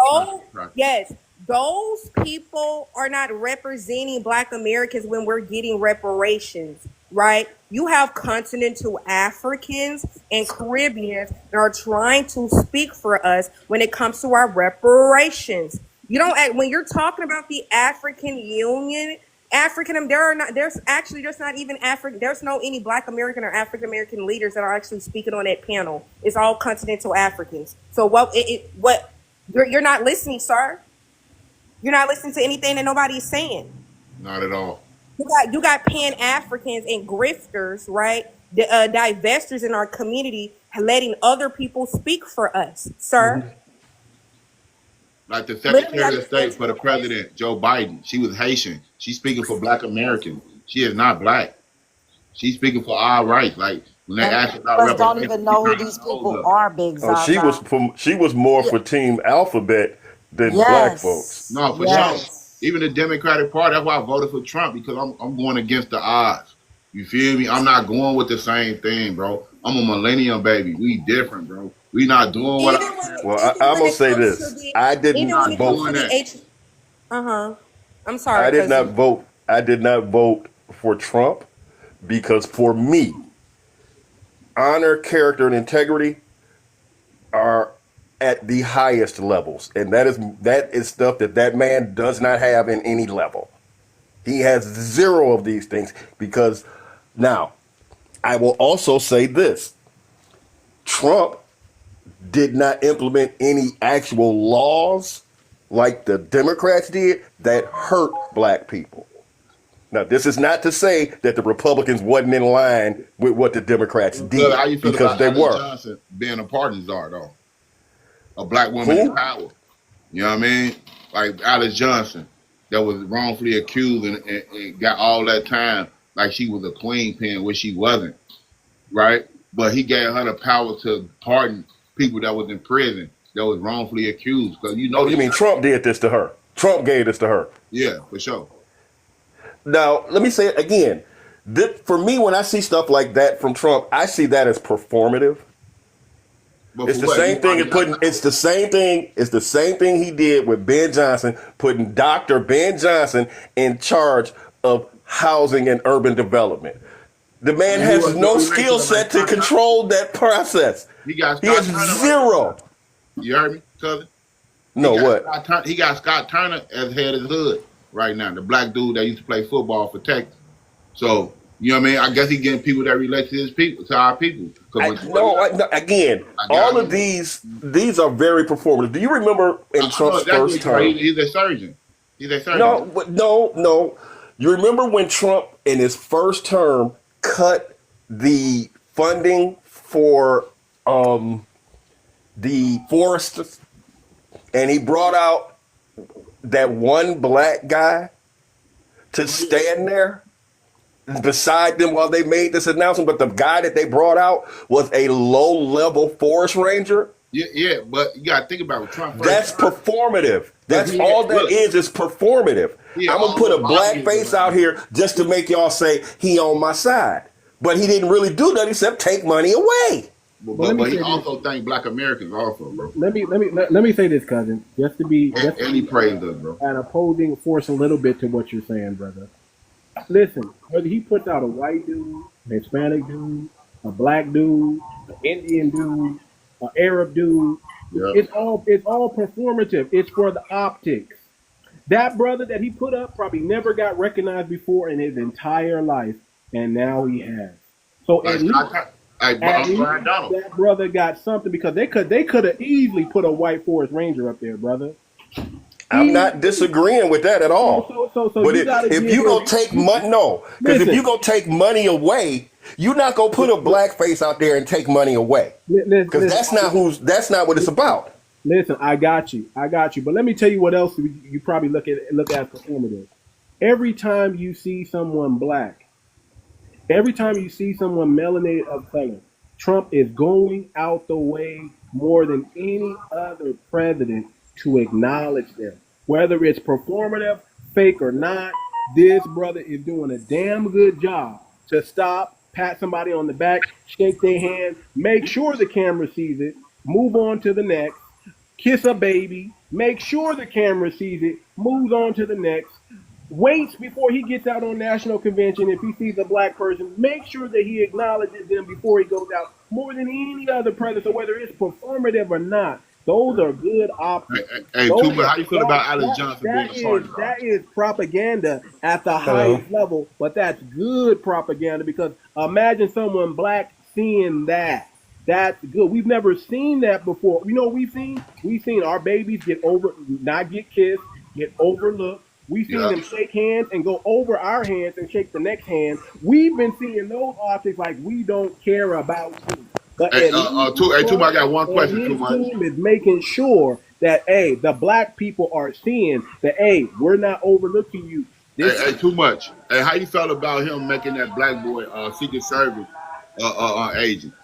Yes, those people are not representing Black Americans when we're getting reparations, right? You have continental Africans and Caribbeans that are trying to speak for us when it comes to our reparations. You don't, when you're talking about the African Union, there's not even there's no any Black American or African American leaders that are actually speaking on that panel. It's all continental Africans. So you're not listening, sir. You're not listening to anything that nobody's saying. Not at all. You got Pan-Africans and grifters, right? The divestors in our community letting other people speak for us, sir. Mm-hmm. Like the Secretary of State for the President, Joe Biden, she was Haitian. She's speaking for Black Americans. She is not Black. She's speaking for our rights. Like when they ask about reparations, don't even know who these people are, Big Zaza. She was more for Team Alphabet than Black folks. No, for sure. Even the Democratic Party, that's why I voted for Trump, because I'm going against the odds. You feel me? I'm not going with the same thing, bro. I'm a millennium baby. We different, bro. We not doing what I'm gonna say this. I didn't vote. I'm sorry. I did not vote for Trump because for me, honor, character, and integrity are at the highest levels, and that is stuff that man does not have in any level. He has zero of these things. Because now, I will also say this: Trump did not implement any actual laws like the Democrats did that hurt Black people. Now, this is not to say that the Republicans wasn't in line with what the Democrats did, how you feel because about they Alice were. Johnson being a pardon czar, though? A Black woman in power. You know what I mean? Like Alice Johnson, that was wrongfully accused and got all that time like she was a queen pin, which she wasn't, right? But he gave her the power to pardon people that was in prison that was wrongfully accused. Because you mean Trump did this to her? Trump gave this to her. Yeah, for sure. Now, let me say it again. For me, when I see stuff like that from Trump, I see that as performative. It's the same thing as it's the same thing. It's the same thing he did with Ben Johnson, putting Dr. Ben Johnson in charge of housing and urban development. The man has no skill set to control that process. He has zero. You heard me, cousin? He got Scott Turner as head of the hood right now, the Black dude that used to play football for Texas. So, you know what I mean? I guess he's getting people that relate to his people, to our people. Again, all of these are very performative. Do you remember in Trump's first term? He's a surgeon. No. You remember when Trump in his first term cut the funding for the foresters, and he brought out that one Black guy to stand there beside them while they made this announcement, but the guy that they brought out was a low-level forest ranger? Yeah, but you got to think about it. Trump That's performative. That's he all had, that look, is performative. he had I'm gonna all put a the black lobbying face around out him. here just to make y'all say he on my side. But he didn't really do nothing except take money away. But let me But he say this. also thanked black Americans also, bro. Let me say this, cousin, just to be And he praised us, bro. an opposing force a little bit to what you're saying, brother. Listen, whether he puts out a white dude, a Hispanic dude, a black dude, an Indian dude, an Arab dude, Yeah. it's all performative. It's for the optics. That brother that he put up probably never got recognized before in his entire life, and now he has. So Like, at least I'm Brian Donald. that brother got something because they could have easily put a white Forest Ranger up there, brother. I'm not disagreeing with that at all. So But you gotta if give you him- gonna take money, no, because if Listen. you gonna take money away, you're not gonna put a black face out there and take money away. Because that's not what it's about. Listen, I got you. But let me tell you what else you probably look at performative. Every time you see someone black, every time you see someone melanated of color, Trump is going out the way more than any other president to acknowledge them. Whether it's performative, fake or not, this brother is doing a damn good job to stop, pat somebody on the back, shake their hand, make sure the camera sees it, move on to the next, kiss a baby, make sure the camera sees it, moves on to the next, waits before he gets out on national convention. If he sees a black person, make sure that he acknowledges them before he goes out more than any other president. So whether it's performative or not, those are good options. Hey, Those Tuma, are- how you feel about Alice that- Johnson that being a sergeant? that is propaganda at the highest level, but that's good propaganda because imagine someone black seeing that. That's good. We've never seen that before. You know what we've seen? We've seen our babies not get kissed, get overlooked. We've seen them shake hands and go over our hands and shake the next hand. We've been seeing those optics like we don't care about you. But Hey, Tuma, I got one question, his Tuma. team is making sure that the black people are seeing that we're not overlooking you. Hey, too much. Hey, how you felt about him making that black boy Secret Service agent?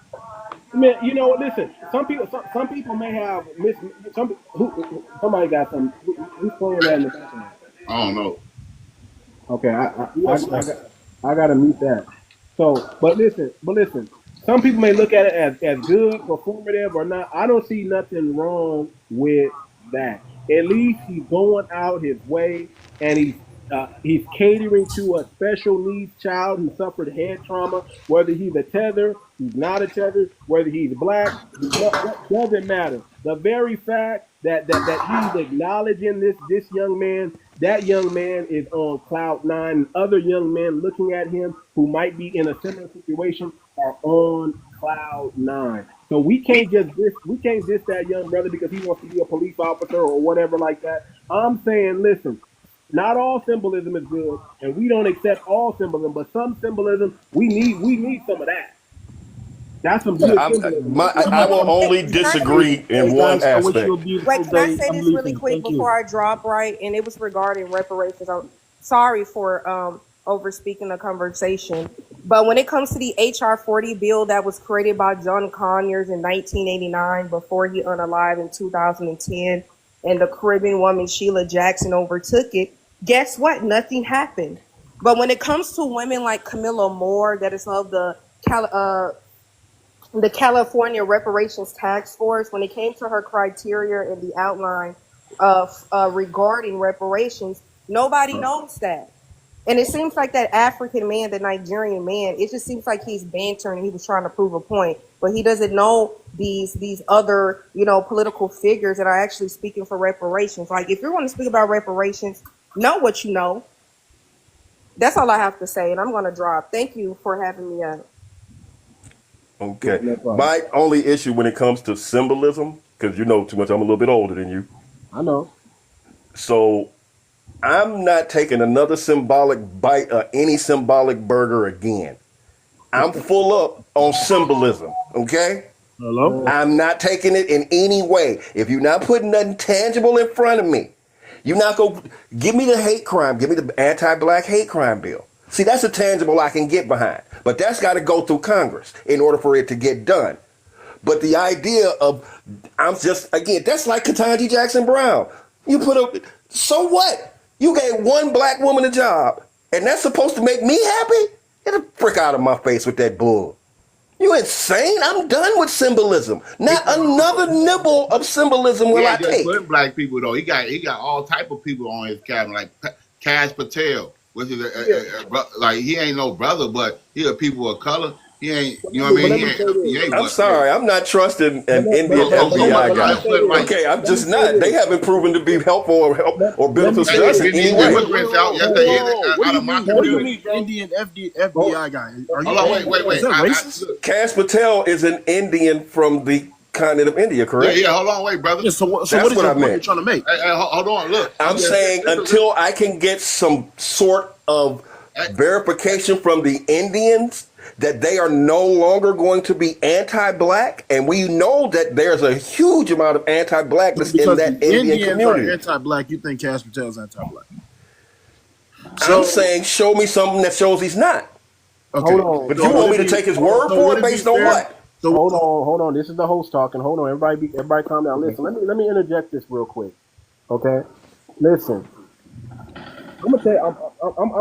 Man, you know, listen. Some people may have somebody got some. Who's playing that in the background? I don't know. Okay, I gotta mute that. So, but listen. Some people may look at it as good, performative, or not. I don't see nothing wrong with that. At least he's going out his way, and he's catering to a special needs child who suffered head trauma. Whether he's a tether, he's not a tether. Whether he's black, doesn't matter. The very fact that he's acknowledging this young man. That young man is on cloud nine, and other young men looking at him who might be in a similar situation are on cloud nine. So we can't diss that young brother because he wants to be a police officer or whatever like that. I'm saying, listen, not all symbolism is good, and we don't accept all symbolism, but some symbolism we need some of that. That's some good symbolism. I will only disagree in one aspect. Wait, can I say this really quick before I drop, right? And it was regarding reparations. I'm sorry for overspeaking the conversation. But when it comes to the HR 40 bill that was created by John Conyers in 1989 before he unalived in 2010, and the Caribbean woman Sheila Jackson overtook it, guess what? Nothing happened. But when it comes to women like Camilla Moore, that is of the California Reparations Task Force, when it came to her criteria and the outline of regarding reparations, nobody knows that. And it seems like that African man, the Nigerian man, it just seems like he's bantering and he was trying to prove a point, but he doesn't know these other, political figures that are actually speaking for reparations. Like, if you're going to speak about reparations, know what you know. That's all I have to say, and I'm going to drop. Thank you for having me on. Okay. My only issue when it comes to symbolism, because you know too much, I'm a little bit older than you. I know. So I'm not taking another symbolic bite of any symbolic burger again. I'm full up on symbolism, okay? Hello? I'm not taking it in any way. If you're not putting nothing tangible in front of me, you're not going to give me the hate crime, give me the anti-black hate crime bill. See, that's a tangible I can get behind. But that's got to go through Congress in order for it to get done. But the idea of, that's like Ketanji Jackson Brown. You put a, so what? You gave one black woman a job, and that's supposed to make me happy? Get the frick out of my face with that bull. You insane? I'm done with symbolism. Not another nibble of symbolism He will I ain't just take. putting black people though. He got all type of people on his cabinet, like Cash Patel, which is like he ain't no brother, but he a people of color. He ain't, you know what I mean? He ain't. I'm sorry, I'm not trusting an Indian FBI guy. Okay, I'm just not. They haven't proven to be helpful or beneficial to us in any way. What do you mean Indian FBI guy? Are you, wait. Is that racist? Cash Patel is an Indian from the continent of India, correct? Yeah, hold on, wait, brother. Yeah, so what is That's what your I point you're meant. trying to make? Hey, hold on, look. I'm saying until I can get some sort of verification from the Indians that they are no longer going to be anti-black, and we know that there's a huge amount of anti-blackness in that Indian Indians community. are anti-black. You think Cash Patel is anti-black? I'm saying show me something that shows he's not. Okay. Hold on. But you want me to take his word for it based on what? So hold on. This is the host talking. Hold on, everybody calm down. Listen, let me interject this real quick. Okay, listen. I'm gonna say I'm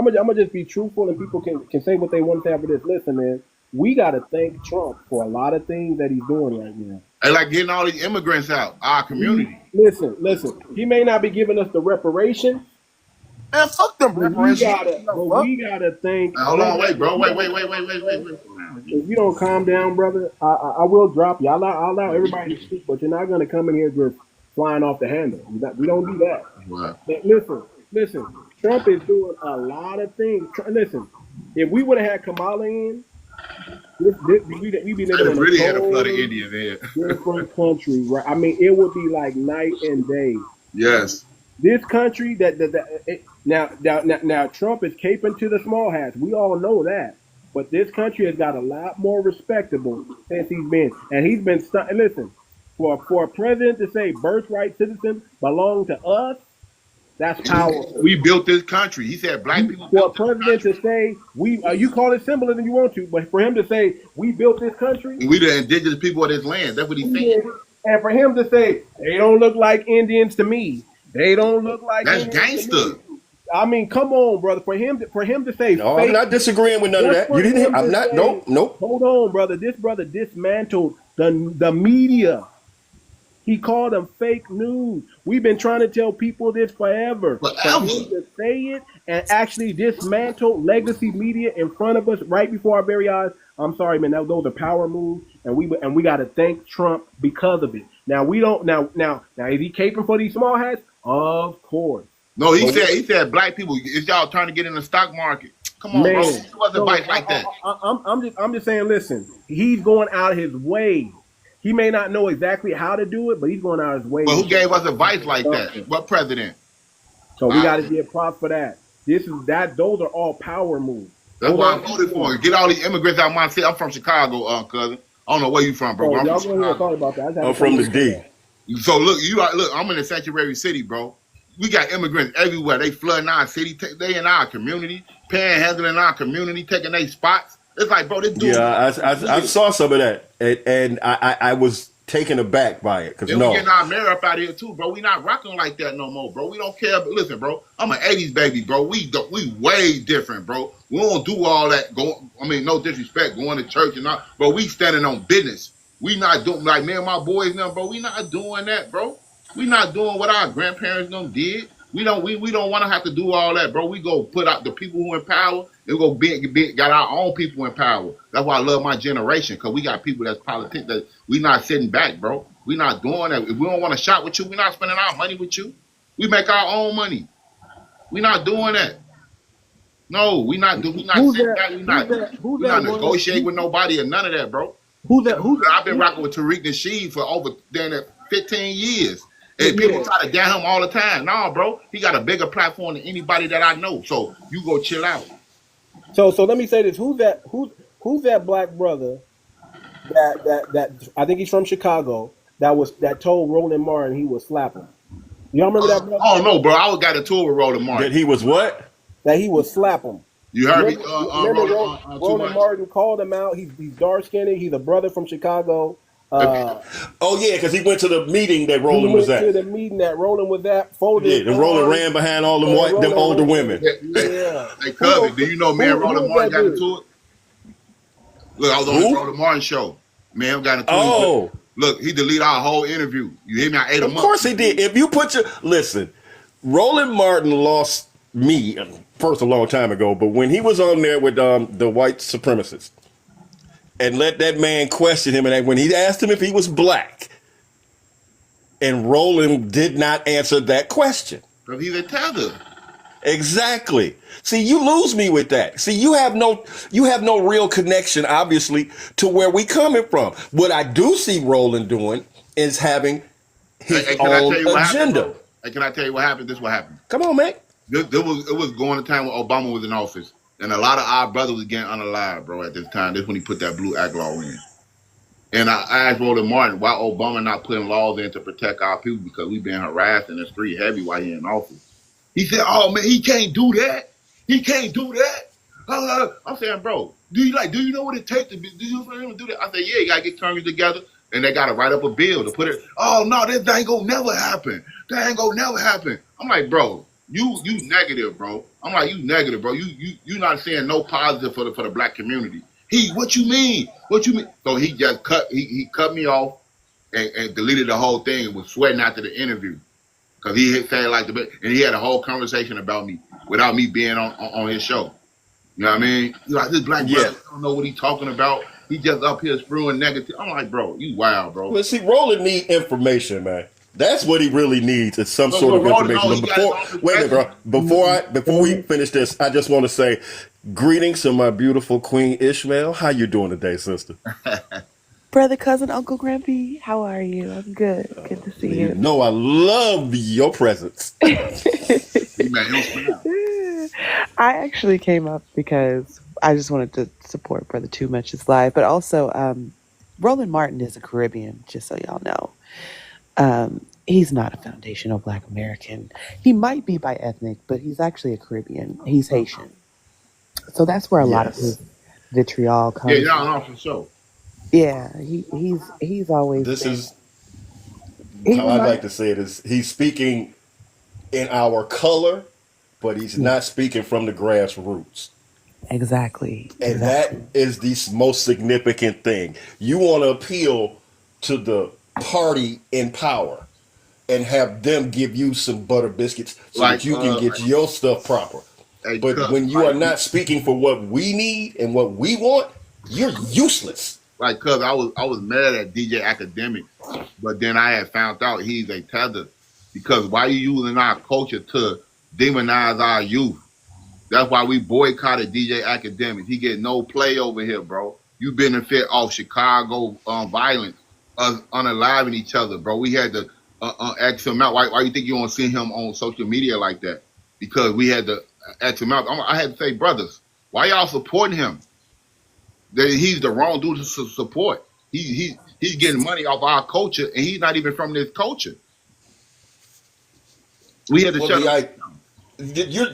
gonna just be truthful, and people can say what they want to say after this. Listen, man, we gotta thank Trump for a lot of things that he's doing right now. Hey, like getting all these immigrants out, our community. Listen. He may not be giving us the reparations. Man, fuck them reparations. We gotta thank. Hey, hold on, wait, bro. Wait. If you don't calm down, brother, I will drop you. I'll allow everybody to speak, but you're not gonna come in here just flying off the handle. We don't do that. Right. But listen. Trump is doing a lot of things. Listen, if we would have had Kamala in, we'd be living in really a had a flood of totally Indians there. different country, right? I mean, it would be like night and day. Yes. This country now Trump is caping to the small hats. We all know that. But this country has got a lot more respectable since he's been. Listen, for a president to say birthright citizens belong to us, that's powerful. We built this country. He said black people. For a president to say you call it symbolism you want to, but for him to say we built this country, we the indigenous people of this land. That's what he's saying. and for him to say they don't look like Indians to me, they don't look like that's Indians gangster. I mean, come on, brother. For him to say, no, I'm not disagreeing with none of that. You didn't hear? I'm not. Nope. Hold on, brother. This brother dismantled the media. He called them fake news. We've been trying to tell people this forever. For him to say it and actually dismantle legacy media in front of us right before our very eyes. I'm sorry, man. Those are power moves, and we got to thank Trump because of it. Now we don't. Now is he caping for these small hats? Of course. No, he said black people. Is y'all trying to get in the stock market? Come on, man, bro. It wasn't advice like that. I'm just saying. Listen, he's going out of his way. He may not know exactly how to do it, but he's going out of his way. But who gave us advice like that? What president? So we got to give props for that. Those are all power moves. That's why I voted for it. Get all these immigrants out of my city. I'm from Chicago, cousin. I don't know where you from, bro. I'm from Chicago. About that. I'm from the D. So look, I'm in a sanctuary city, bro. We got immigrants everywhere. They flooding our city. They in our community, panhandling our community, taking their spots. It's like, bro, this dude. Yeah, I saw some of that, and I was taken aback by it. Then we getting our mayor up out here too, bro. We not rocking like that no more, bro. We don't care. But listen, bro, I'm an '80s baby, bro. We way different, bro. We don't do all that. No disrespect, going to church and all, but we standing on business. We not doing like me and my boys now, bro. We not doing that, bro. We not doing what our grandparents them did. We don't want to have to do all that, bro. We go put out the people who in power and go got our own people in power. That's why I love my generation, because we got people that's politics that we not sitting back, bro. We not doing that. If we don't want to shop with you, we not spending our money with you. We make our own money. We not doing that. No, we not sitting back. We not negotiating with nobody or none of that, bro. I've been rocking with 𝗔𝗶𝗴𝗵𝘁𝘀𝘁 for over 15 years. And people try to down him all the time. No, bro, he got a bigger platform than anybody that I know. So you go chill out. So let me say this: who's that black brother that I think he's from Chicago that told Roland Martin he would slap him? Y'all remember that brother? Oh no, bro, I got a tour with Roland Martin. That he was what? That he would slap him. You heard me? Roland Martin called him out. He's dark skinned. He's a brother from Chicago. Oh yeah, because he went to the meeting that He Roland was went to at. the meeting that Roland was at, folded Yeah, his and Roland arms, ran behind all them and them older Roland women. yeah. Hey, Cubby, do you know me and Who Roland was Martin that got dude? into it? Look, I was on the Who? Roland Martin show. Man, got into it. Oh, Look, he deleted our whole interview. You hear me? I ate him of up. course he did. If you put your listen, Roland Martin lost me first a long time ago, but when he was on there with the white supremacists and let that man question him, and when he asked him if he was black, and Roland did not answer that question. Because he's a tether. Exactly. See, you lose me with that. See, you have no real connection, obviously, to where we coming from. What I do see Roland doing is having his Hey, can I own tell you what happened, agenda. bro? Hey, can I tell you what happened? This is what happened. Come on, man. It was going to time when Obama was in office. And a lot of our brothers was getting unalive, bro, at this time. This when he put that blue act law in. And I asked Roland Martin, why Obama not putting laws in to protect our people because we've been harassed in the street heavy while he in office. He said, oh, man, he can't do that. He can't do that. I'm saying, bro, do you know what it takes to for him to do that? I said, yeah, you got to get Congress together, and they got to write up a bill to put it. Oh, no, that ain't going to never happen. That ain't going to never happen. I'm like, bro, you negative, bro. I'm like, you negative, bro. You not saying no positive for the black community. What you mean? What you mean? So he just he cut me off and deleted the whole thing and was sweating after the interview. Because he had said like and he had a whole conversation about me without me being on his show. You know what I mean? He's like, this black brother don't know what he's talking about. He just up here spewing negative. I'm like, bro, you wild, bro. Well, see, Roland need information, man. That's what he really needs is some sort of information. Before we finish this, I just want to say greetings to my beautiful Queen Ishmael. How you doing today, sister? Brother, cousin, Uncle Grampy, how are you? I'm good. Good to see you. No, I love your presence. I actually came up because I just wanted to support Brother Too Much's live, but also Roland Martin is a Caribbean, just so y'all know. He's not a foundational Black American. He might be by ethnic, but he's actually a Caribbean. He's Haitian. So that's where a lot of his vitriol comes from. Yeah, no, for sure. Yeah, he's always. This is how I like to say it is he's speaking in our color, but he's not speaking from the grassroots. Exactly. And that is the most significant thing. You want to appeal to the party in power and have them give you some butter biscuits so that you can get your stuff proper. But when you are not speaking for what we need and what we want, you're useless. Like, cuz I was mad at DJ Academic, but then I had found out he's a tether. Because why you using our culture to demonize our youth? That's why we boycotted DJ Academic. He get no play over here, bro. You benefit off Chicago violence, us unaliving each other, bro. We had to X him out. Why you think you don't see him on social media like that? Because we had to X him out. I had to say, brothers, why y'all supporting him? He's the wrong dude to support. He's getting money off our culture, and he's not even from this culture. We had to shut him down.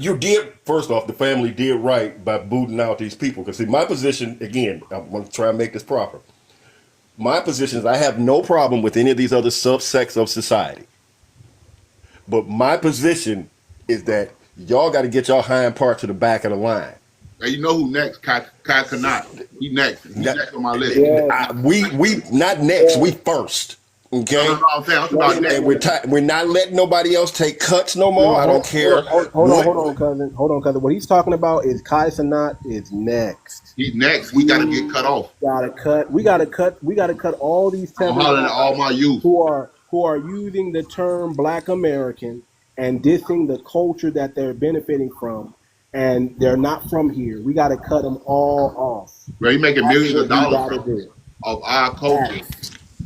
You did, first off, the family did right by booting out these people. Because, see, my position, again, I'm going to try and make this proper. My position is I have no problem with any of these other subsects of society. But my position is that y'all got to get y'all hind part to the back of the line. Hey, you know who next? 𝗂𝗂𝗃. He next. He's next on my list. We not next. We first. Okay. No, I'm saying I'm about next. And we're not letting nobody else take cuts no more. I don't care. Hold on, cousin. What he's talking about is 𝗂𝗃 is next. He's next. We got to get cut off. We got to cut all these I'm hollering at all my youth who are using the term Black American and dissing the culture that they're benefiting from. And they're not from here. We got to cut them all off. Bro, you making millions of dollars of our culture.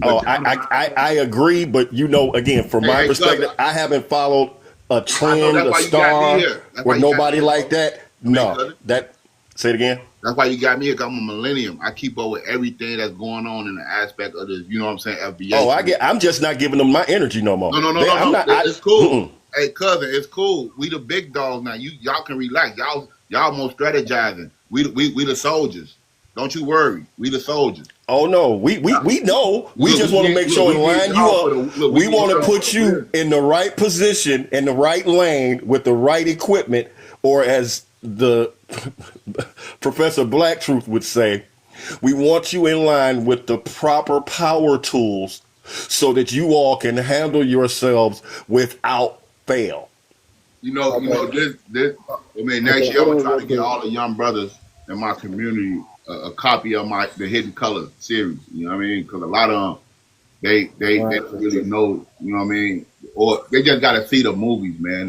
I agree, but again, from my perspective, I haven't followed a trend, a star, or nobody like that. No, say it again. That's why you got me here, because I'm a millennium. I keep up with everything that's going on in the aspect of this, you know what I'm saying, FBA. I'm just not giving them my energy no more. No. It's cool. Hey, cousin, it's cool. We the big dogs now. Y'all can relax. Y'all more strategizing. We the soldiers. Don't you worry. We the soldiers. Oh no, we know. We just want to make sure and line you up. We want to put you in the right position, in the right lane, with the right equipment, or as the Professor Black Truth would say, we want you in line with the proper power tools so that you all can handle yourselves without fail. This. I mean, next year I'm gonna try to get all the young brothers in my community a copy of the Hidden Color series. You know what I mean? Because a lot of them, they don't really know. You know what I mean? Or they just got to see the movies, man.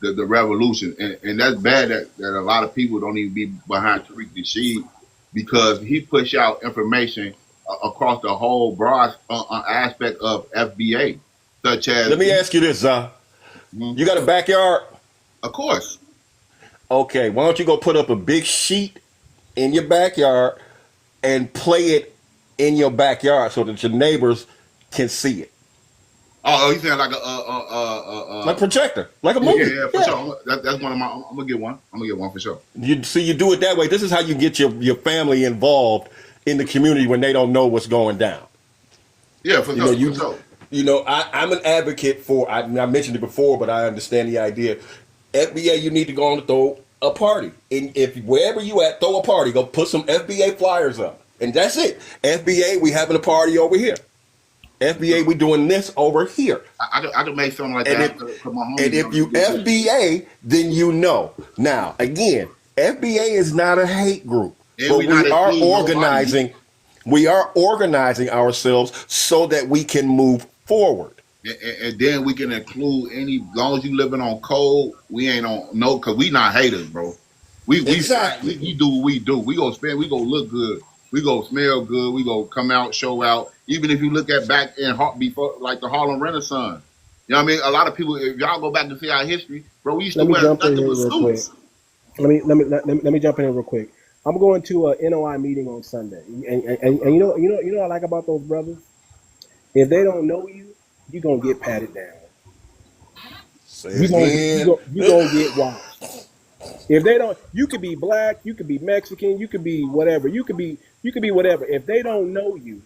The revolution, and that's bad that a lot of people don't even be behind Tariq Nasheed because he push out information across the whole broad aspect of FBA, such as. Let me ask you this, you got a backyard? Of course. Okay, why don't you go put up a big sheet in your backyard and play it in your backyard so that your neighbors can see it? Oh, you saying like like projector, like a movie? Yeah, for sure. That's one of my. I'm gonna get one. I'm gonna get one for sure. You do it that way. This is how you get your family involved in the community when they don't know what's going down. Yeah, for sure. I'm an advocate for. I mentioned it before, but I understand the idea. FBA, you need to go on and throw a party, and if wherever you at, throw a party. Go put some FBA flyers up, and that's it. FBA, we having a party over here. FBA, we doing this over here. I could make something like and that. And if you FBA, then you know. Now, again, FBA is not a hate group, but we are organizing. We are organizing ourselves so that we can move forward. And then we can include as long as you living on code, we ain't on no, because we not haters, bro. We do what we do. We go look good. We go smell good. We go come out, show out. Even if you look at back in before, like the Harlem Renaissance, you know what I mean? A lot of people, if y'all go back and see our history, bro, we used to wear nothing but suits. Let me jump in here real quick. I'm going to a NOI meeting on Sunday, and you know what I like about those brothers? If they don't know you, you're gonna get patted down. You're gonna get watched. If they don't, you could be black, you could be Mexican, you could be whatever, you could be whatever. If they don't know you,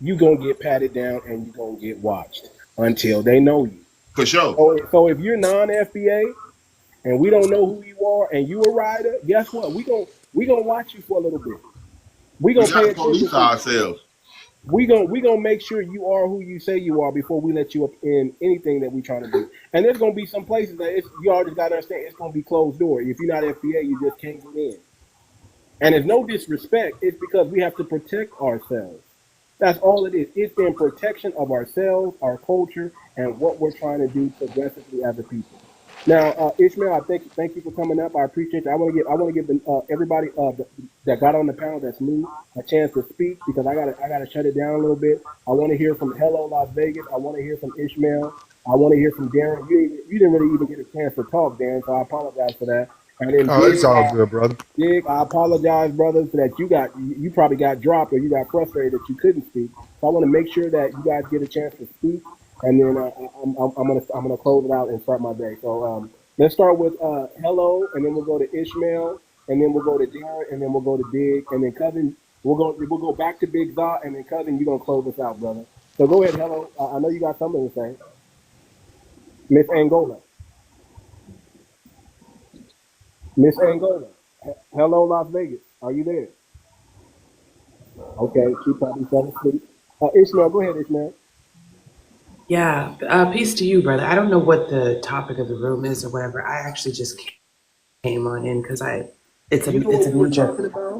you're gonna get patted down and you're gonna get watched until they know you. For sure. So if you're non-FBA and we don't know who you are and you a rider, guess what? We gonna watch you for a little bit. We gonna pay attention to ourselves. We gonna make sure you are who you say you are before we let you up in anything that we trying to do. And there's gonna be some places that you already gotta understand it's gonna be closed door. If you're not FBA, you just can't get in. And it's no disrespect. It's because we have to protect ourselves. That's all it is. It's in protection of ourselves, our culture, and what we're trying to do progressively as a people. Now, Ishmael, I thank you for coming up. I appreciate you. I want to give everybody that got on the panel that's new a chance to speak because I gotta shut it down a little bit. I want to hear from Hello Las Vegas. I want to hear from Ishmael. I want to hear from Darren. You didn't really even get a chance to talk, Darren, so I apologize for that. And then it's all good, brother. Dig, I apologize, brother, for that you probably got dropped or you got frustrated that you couldn't speak. So I want to make sure that you guys get a chance to speak. And then I'm gonna close it out and start my day. So let's start with Hello, and then we'll go to Ishmael, and then we'll go to Darren, and then we'll go to Dig, and then Cousin. We'll go back to Big Za, and then Cousin, you're gonna close us out, brother. So go ahead, Hello. I know you got something to say, Miss Angola. Miss Angola. Hello, Las Vegas. Are you there? Okay, she probably fell asleep. Ishmael, go ahead, Ishmael. Yeah, peace to you, brother. I don't know what the topic of the room is or whatever. I actually just came on in because it's a new joke.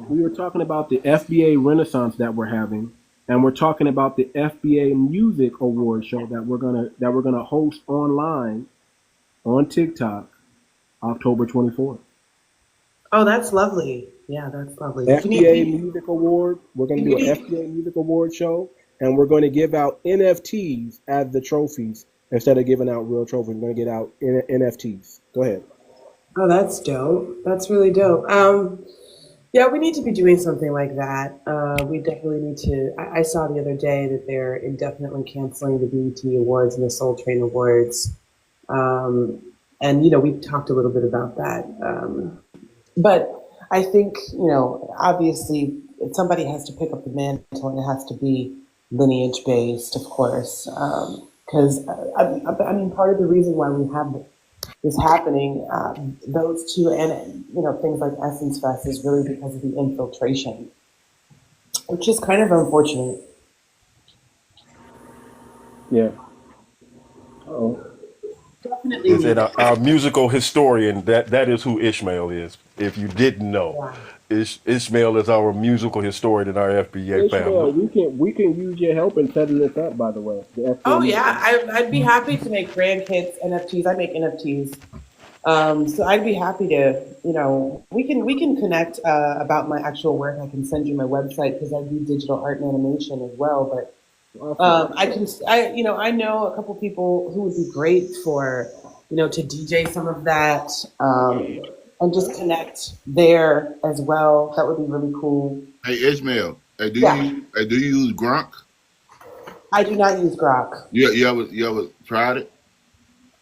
We were talking about the FBA Renaissance that we're having, and we're talking about the FBA Music Award show that we're gonna host online on TikTok, October 24th. Oh, that's lovely. Yeah, that's lovely. FBA Music Award. We're gonna do an FBA Music Award show. And we're going to give out NFTs as the trophies instead of giving out real trophies. We're going to get out NFTs. Go ahead. Oh, that's dope. That's really dope. Yeah, we need to be doing something like that. We definitely need to. I saw the other day that they're indefinitely canceling the BET Awards and the Soul Train Awards. And, we talked a little bit about that. But I think, obviously somebody has to pick up the mantle and it has to be lineage based, of course. Because, I mean, part of the reason why we have this happening, those two, and, things like Essence Fest is really because of the infiltration, which is kind of unfortunate. Yeah. Oh. Definitely Is need it it. our musical historian? That is who Ishmael is. If you didn't know, Ishmael is our musical historian in our FBA Ishmael, family. we can use your help in setting this up. By the way, the Oh FBA. yeah, I'd be happy to make grandkids NFTs. I make NFTs. So I'd be happy to, we can connect about my actual work. I can send you my website because I do digital art and animation as well. But I know a couple people who would be great for, to DJ some of that, and just connect there as well. That would be really cool. Hey Ishmael, do you use Gronk? I do not use Grok. You ever tried it?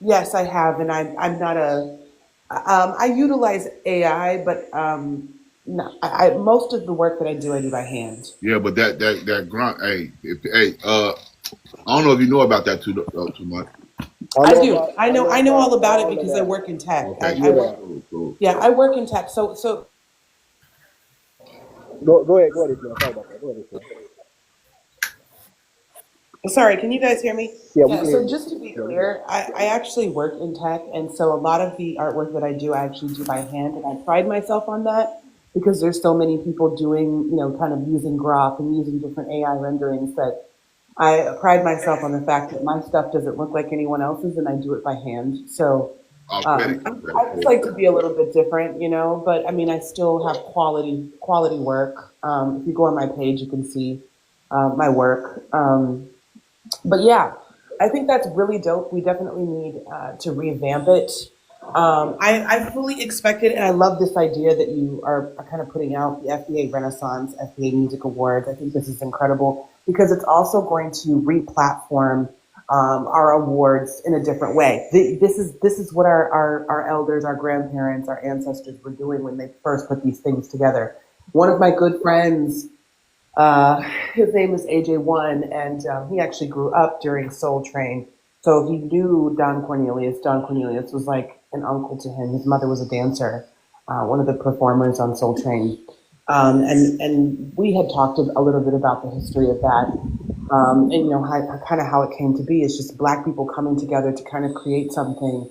Yes, I have, and I'm not I utilize AI, but no, most of the work that I do by hand. Yeah, but that Gronk, I don't know if you know about that too much. I do. I know all about it because I work in tech. Okay, I work. cool. Yeah, I work in tech. So Go ahead, Ishmael. Sorry about that. Go ahead, Ishmael. sorry, can you guys hear me? Yeah, Yeah, so just to be clear, I actually work in tech, and so a lot of the artwork that I do, I actually do by hand, and I pride myself on that because there's so many people doing, kind of using Grok and using different AI renderings that I pride myself on the fact that my stuff doesn't look like anyone else's, and I do it by hand. So I just like to be a little bit different, but I mean, I still have quality work. If you go on my page, you can see my work. But yeah, I think that's really dope. We definitely need to revamp it. I fully expected, and I love this idea that you are kind of putting out, the FBA Renaissance, FBA Music Awards. I think this is incredible because it's also going to re-platform our awards in a different way. This is what our elders, our grandparents, our ancestors were doing when they first put these things together. One of my good friends, his name is AJ1, and he actually grew up during Soul Train. So he knew Don Cornelius. Don Cornelius was like an uncle to him. His mother was a dancer, one of the performers on Soul Train. And we had talked a little bit about the history of that. And how it came to be. It's just Black people coming together to kind of create something,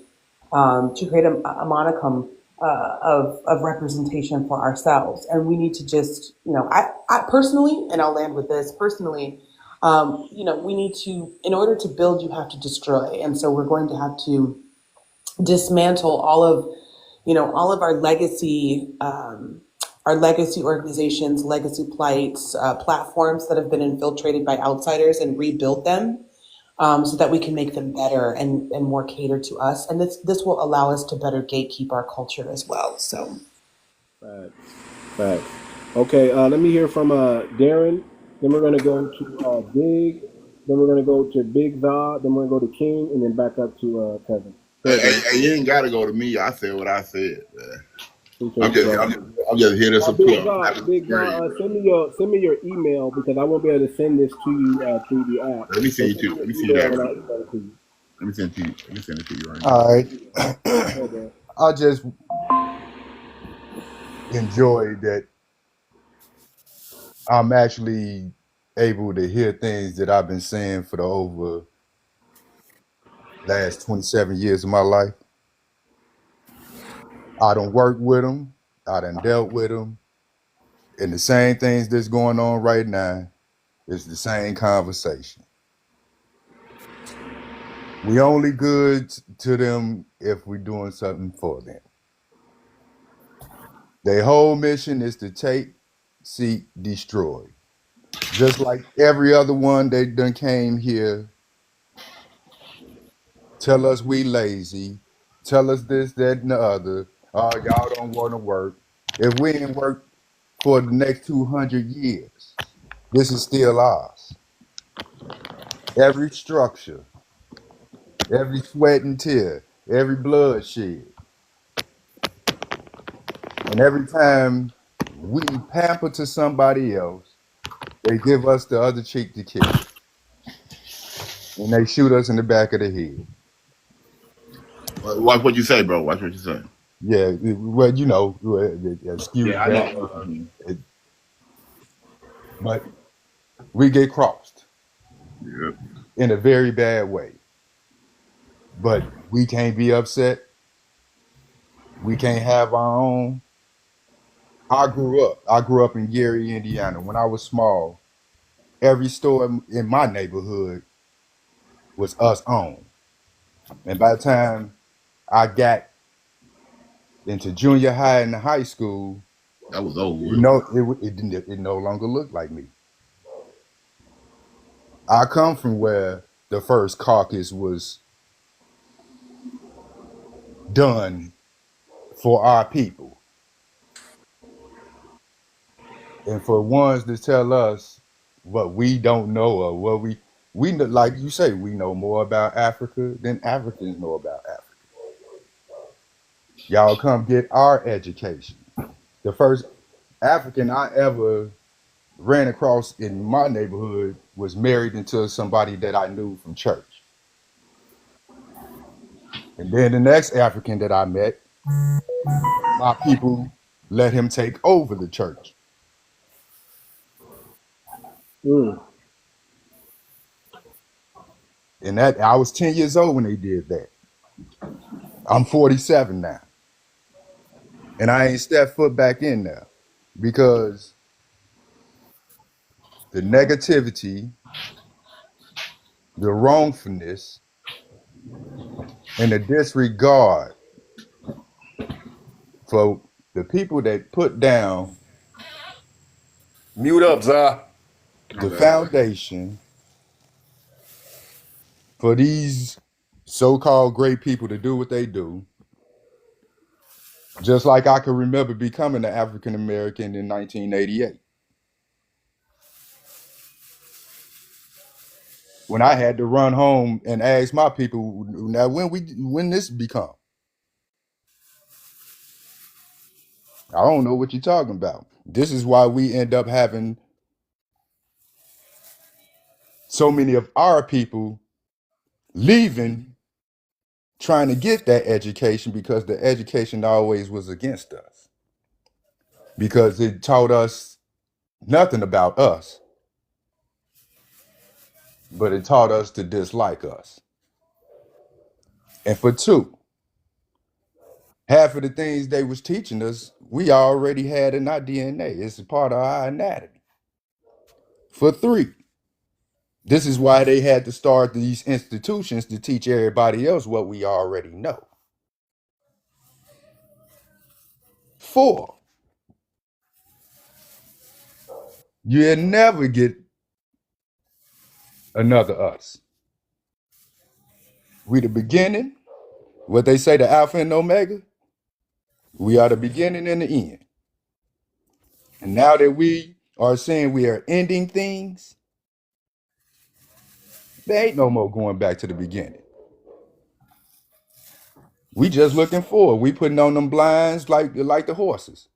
to create a monicum of representation for ourselves. And we need to just, I personally, and I'll land with this, personally, we need to, in order to build, you have to destroy. And so we're going to have to dismantle all of our legacy organizations, legacy plights, platforms that have been infiltrated by outsiders, and rebuild them so that we can make them better and more catered to us. And this will allow us to better gatekeep our culture as well. So, Facts. Okay, let me hear from Darren. Then we're gonna go to Big. Then we're gonna go to Big Zod. Then we're gonna go to King, and then back up to Kevin. Hey, you ain't got to go to me. I said what I said, man. I'm just here to support. Big God, send me your email because I won't be able to send this to you through the app. Let me send it to you. Let me send it to you right now. All right. I just enjoy that I'm actually able to hear things that I've been saying for the over last 27 years of my life. I done worked with them. I done dealt with them. And the same things that's going on right now is the same conversation. We only good to them if we're doing something for them. Their whole mission is to take, seek, destroy. Just like every other one they done came here, tell us we lazy, tell us this, that, and the other. Oh, y'all don't want to work. If we ain't work for the next 200 years, this is still ours. Every structure, every sweat and tear, every bloodshed, And every time we pamper to somebody else, they give us the other cheek to kiss. And they shoot us in the back of the head. Watch what you say, bro. Watch what you say. Yeah, well, you know, excuse Yeah, I that. know. But we get crossed Yeah. in a very bad way. But we can't be upset. We can't have our own. I grew up in Gary, Indiana. When I was small, every store in my neighborhood was us owned. And by the time I got into junior high and high school, that was over. It no longer looked like me. I come from where the first caucus was done for our people. And for ones to tell us what we don't know or what we know, like you say, we know more about Africa than Africans know about Africa. Y'all come get our education. The first African I ever ran across in my neighborhood was married into somebody that I knew from church. And then the next African that I met, my people let him take over the church. And that I was 10 years old when they did that. I'm 47 now. And I ain't stepped foot back in there because the negativity, the wrongfulness, and the disregard for the people that put down Mute up, Zah. the foundation for these so-called great people to do what they do. Just like I can remember becoming an African American in 1988. When I had to run home and ask my people, now when this become? I don't know what you're talking about. This is why we end up having so many of our people leaving, trying to get that education because the education always was against us. Because it taught us nothing about us, but it taught us to dislike us. And for two, half of the things they was teaching us, we already had in our DNA. It's a part of our anatomy. For three, this is why they had to start these institutions to teach everybody else what we already know. Four, you'll never get another us. We the beginning, what they say, the Alpha and Omega. We are the beginning and the end. And now that we are saying we are ending things, there ain't no more going back to the beginning. We just looking forward. We putting on them blinds like the horses.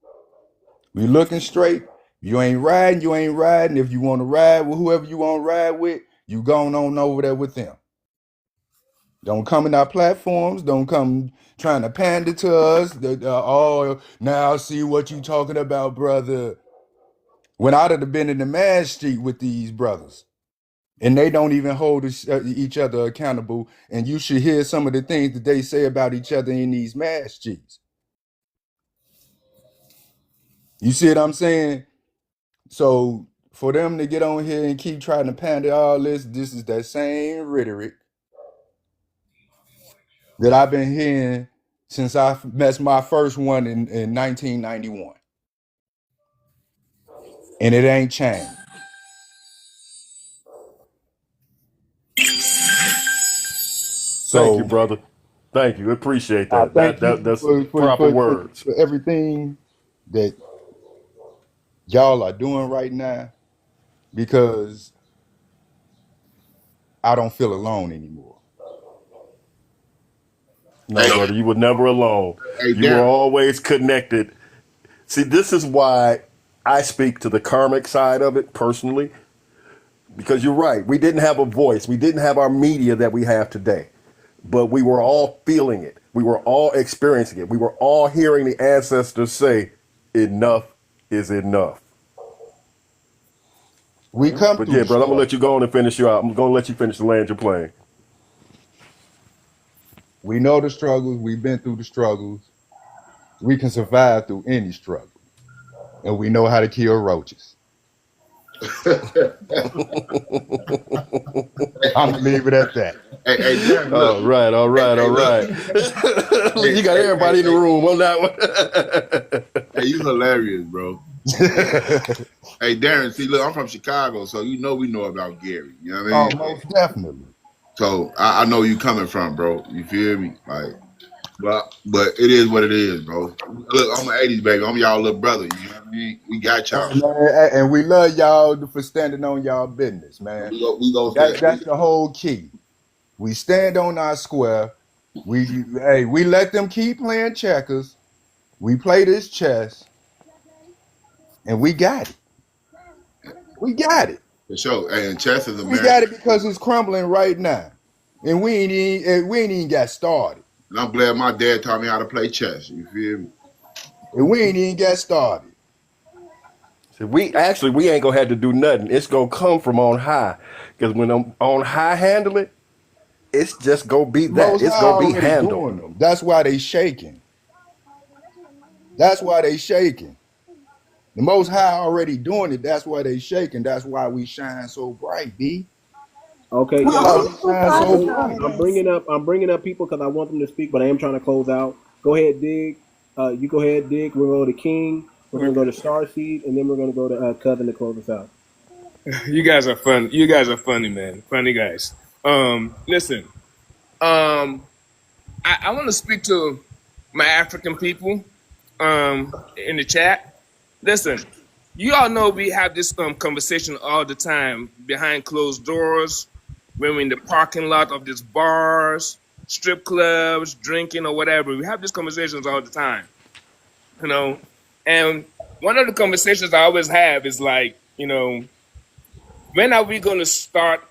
We looking straight. You ain't riding, you ain't riding. If you want to ride with whoever you want to ride with, you going on over there with them. Don't come in our platforms. Don't come trying to pander to us. Oh, now see what you talking about, brother. When I'd have been in the mad street with these brothers, and they don't even hold each other accountable, and you should hear some of the things that they say about each other in these mad streets. You see what I'm saying? So for them to get on here and keep trying to pander all this is that same rhetoric that I've been hearing since I met my first one in 1991. And it ain't changed. Thank you, So brother. Thank you. Appreciate I that. thank you That's for proper words. everything that y'all are doing right now, because I don't feel alone anymore. No, brother, you were never alone. Hey, You were Darren. always connected See, this is why I speak to the karmic side of it personally, because you're right. We didn't have a voice. We didn't have our media that we have today, but we were all feeling it. We were all experiencing it. We were all hearing the ancestors say, enough is enough. We come But through yeah, the brother, I'm going to struggle. let you go on and finish you out. I'm going to let you finish the land you're playing. We know the struggles. We've been through the struggles. We can survive through any struggle. And we know how to kill roaches. I'm going to leave it at that. Hey, Darren, look. All right. You got everybody in the room on that one. Hey, you hilarious, bro. Hey, Darren, see, look, I'm from Chicago, so we know about Gary. You know what I mean? Oh, most definitely. So I know you coming from, bro. You feel me? Like, but it is what it is, bro. Look, I'm an 80s baby. I'm y'all little brother. You know what I mean? We got y'all. And we love y'all for standing on y'all business, man. We go That's the whole key. We stand on our square. We let them keep playing checkers. We play this chess, and we got it. We got it. For sure. And chess is We got it because it's crumbling right now, and we ain't even got started. And I'm glad my dad taught me how to play chess. You feel me? And we ain't even got started. So we ain't gonna have to do nothing. It's gonna come from on high, because when I'm on high handle it, it's just gonna be that. Most It's High gonna be already handled. doing them. That's why they shaking. The Most High already doing it. That's why they shaking. That's why we shine so bright, B. Okay, That's yeah. why we shine so bright. I'm bringing up people because I want them to speak, but I am trying to close out. Go ahead, Dig. You go ahead, Dig. We're going to go to King. We're going to go to Starseed, and then we're going to go to Coven to close us out. You guys are fun. You guys are funny, man. Funny guys. Listen. I want to speak to my African people in the chat. Listen, you all know we have this conversation all the time behind closed doors, when we're in the parking lot of these bars, strip clubs, drinking or whatever. We have these conversations all the time, you know. And one of the conversations I always have is like, you know, when are we going to start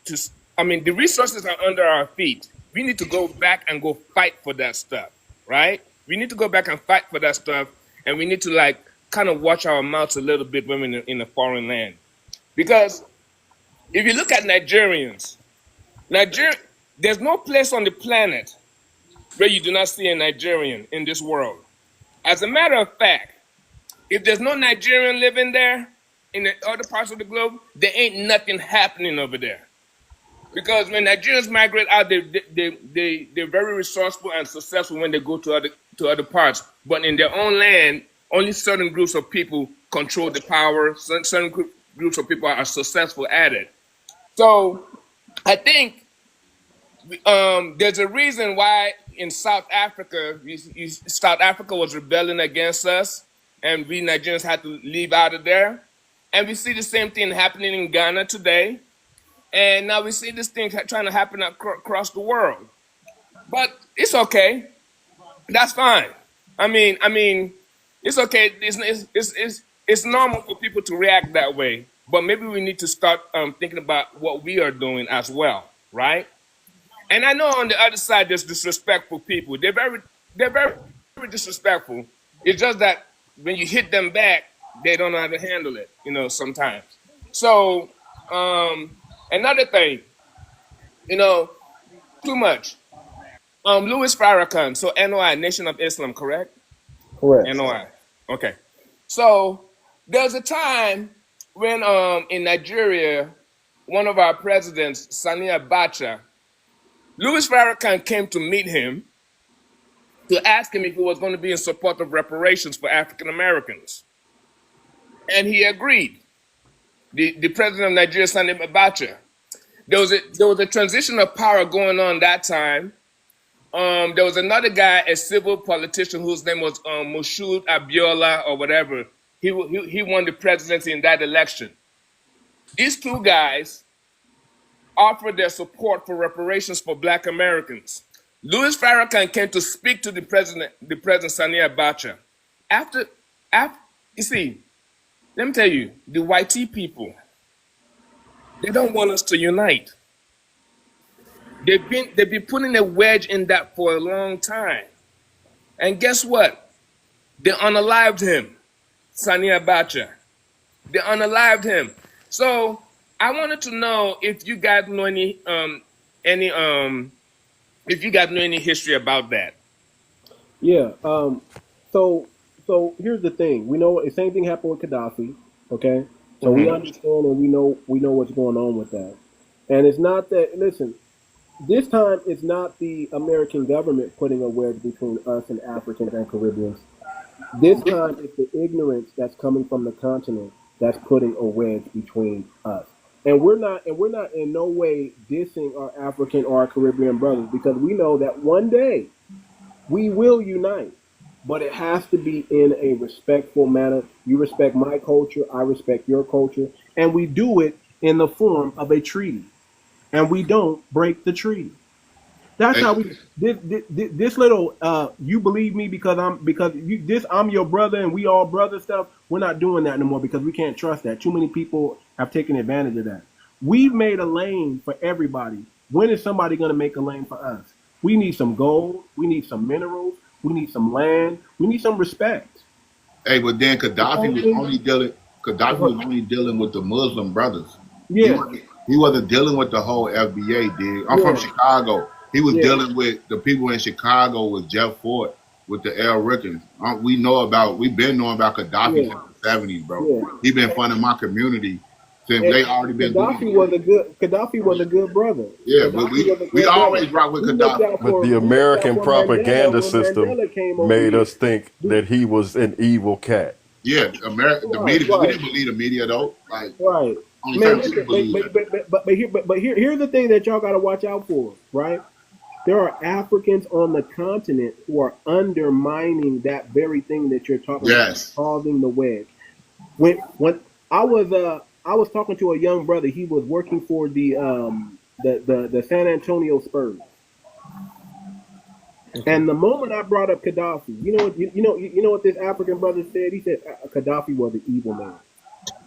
to? I mean, the resources are under our feet. We need to go back and go fight for that stuff, right? We need to go back and fight for that stuff, and we need to like kind of watch our mouths a little bit when we're in a foreign land. Because if you look at Nigerians, there's no place on the planet where you do not see a Nigerian in this world. As a matter of fact, if there's no Nigerian living there in the other parts of the globe, there ain't nothing happening over there. Because when Nigerians migrate out, they're very resourceful and successful when they go to other parts. But in their own land, only certain groups of people control the power. Certain groups of people are successful at it. So I think there's a reason why in South Africa, South Africa was rebelling against us, and we Nigerians had to leave out of there. And we see the same thing happening in Ghana today. And now we see this thing trying to happen across the world. But it's okay. That's fine. I mean, it's okay. It's normal for people to react that way. But maybe we need to start thinking about what we are doing as well, right? And I know on the other side there's disrespectful people. They're very disrespectful. It's just that when you hit them back, they don't know how to handle it, you know, sometimes. So another thing, you know, too much. Louis Farrakhan, so NOI, Nation of Islam, correct? Correct. NOI. Okay. So there's a time when in Nigeria, one of our presidents, Sani Abacha, Louis Farrakhan came to meet him to ask him if he was going to be in support of reparations for African Americans. And he agreed. The president of Nigeria, Sani Abacha. There was a transition of power going on that time. There was another guy, a civil politician whose name was Moshood Abiola or whatever. He won the presidency in that election. These two guys offered their support for reparations for Black Americans. Louis Farrakhan came to speak to the president Sani Abacha. After You see, let me tell you, the YT people, they don't want us to unite. They've been putting a wedge in that for a long time. And guess what? They unalived him, Sani Abacha. They unalived him. So I wanted to know if you guys know any if you guys know any history about that. Yeah. So here's the thing. We know the same thing happened with Gaddafi. Okay. So we understand and we know what's going on with that. And it's not that. Listen, this time it's not the American government putting a wedge between us and Africans and Caribbeans. This time it's the ignorance that's coming from the continent that's putting a wedge between us. And we're not in no way dissing our African or our Caribbean brothers, because we know that one day we will unite, but it has to be in a respectful manner. You respect my culture, I respect your culture, and we do it in the form of a treaty. And we don't break the treaty. That's how we this little you believe me because I'm your brother and we all brother stuff. We're not doing that anymore because we can't trust that. Too many people have taken advantage of that. We've made a lane for everybody. When is somebody going to make a lane for us? We need some gold. We need some minerals. We need some land. We need some respect. Hey, but then Gaddafi was only dealing with the Muslim brothers. Yeah. He wasn't dealing with the whole FBA, dude. I'm from Chicago. He was dealing with the people in Chicago with Jeff Fort, with the L. Rickens. We've been knowing about Gaddafi since the 70s, bro. Yeah. He been funding my community since they already been Gaddafi was a good brother. Yeah, but we always rock with Gaddafi. But the American propaganda system made us think that he was an evil cat. Yeah, the media. We didn't believe the media though. Like, right. Man, but here's the thing that y'all got to watch out for, right? There are Africans on the continent who are undermining that very thing that you're talking about, causing the wedge. When I was talking to a young brother, he was working for the San Antonio Spurs. And the moment I brought up Gaddafi, you know what this African brother said? He said Gaddafi was an evil man.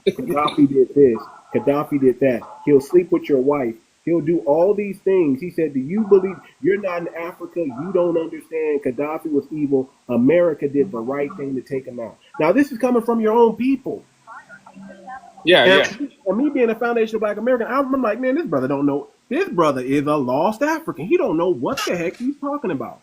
Gaddafi did this. Gaddafi did that. He'll sleep with your wife. He'll do all these things. He said, do you believe you're not in Africa? You don't understand. Gaddafi was evil. America did the right thing to take him out. Now, this is coming from your own people. And me being a foundational Black American, I'm like, man, this brother don't know. This brother is a lost African. He don't know what the heck he's talking about.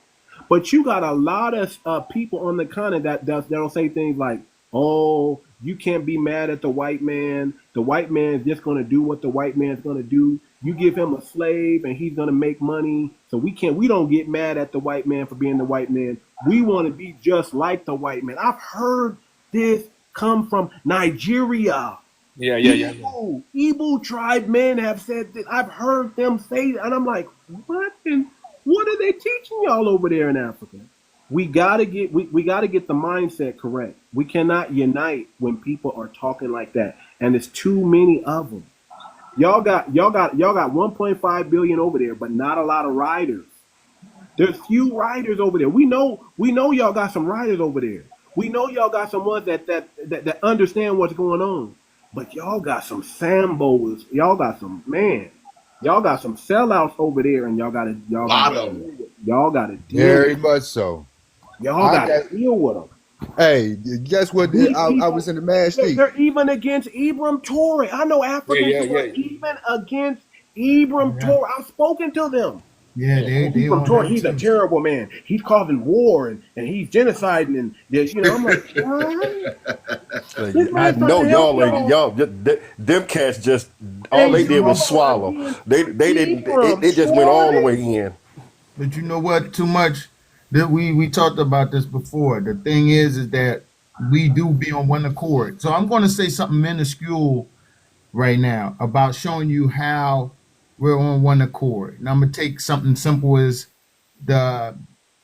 But you got a lot of people on the continent that'll say things like, oh, you can't be mad at the white man. The white man is just going to do what the white man's going to do. You give him a slave and he's going to make money. So we don't get mad at the white man for being the white man. We want to be just like the white man. I've heard this come from Nigeria. Igbo tribe men have said that. I've heard them say that. And I'm like, what? And what are they teaching y'all over there in Africa? We gotta get the mindset correct. We cannot unite when people are talking like that, and there's too many of them. Y'all got 1.5 billion over there, but not a lot of riders. There's few riders over there. We know y'all got some riders over there. We know y'all got some ones that understand what's going on. But y'all got some Sambos. Y'all got some sellouts over there, and y'all gotta deal. Very much so. Y'all gotta deal with them. Hey, guess what? I was in the match. They're even against 𝗵𝗴𝗵. I know Africans who are even against 𝗵𝗴𝗵. I've spoken to them. Yeah, 𝗵𝗴𝗵, he's a terrible man. He's causing war and he's genociding and I'm like, I know y'all them cats just all they did was swallow. They just went all the way in. But you know what? Too much that we talked about this before. The thing is that we do be on one accord. So I'm going to say something minuscule right now about showing you how we're on one accord. And I'm gonna take something simple as the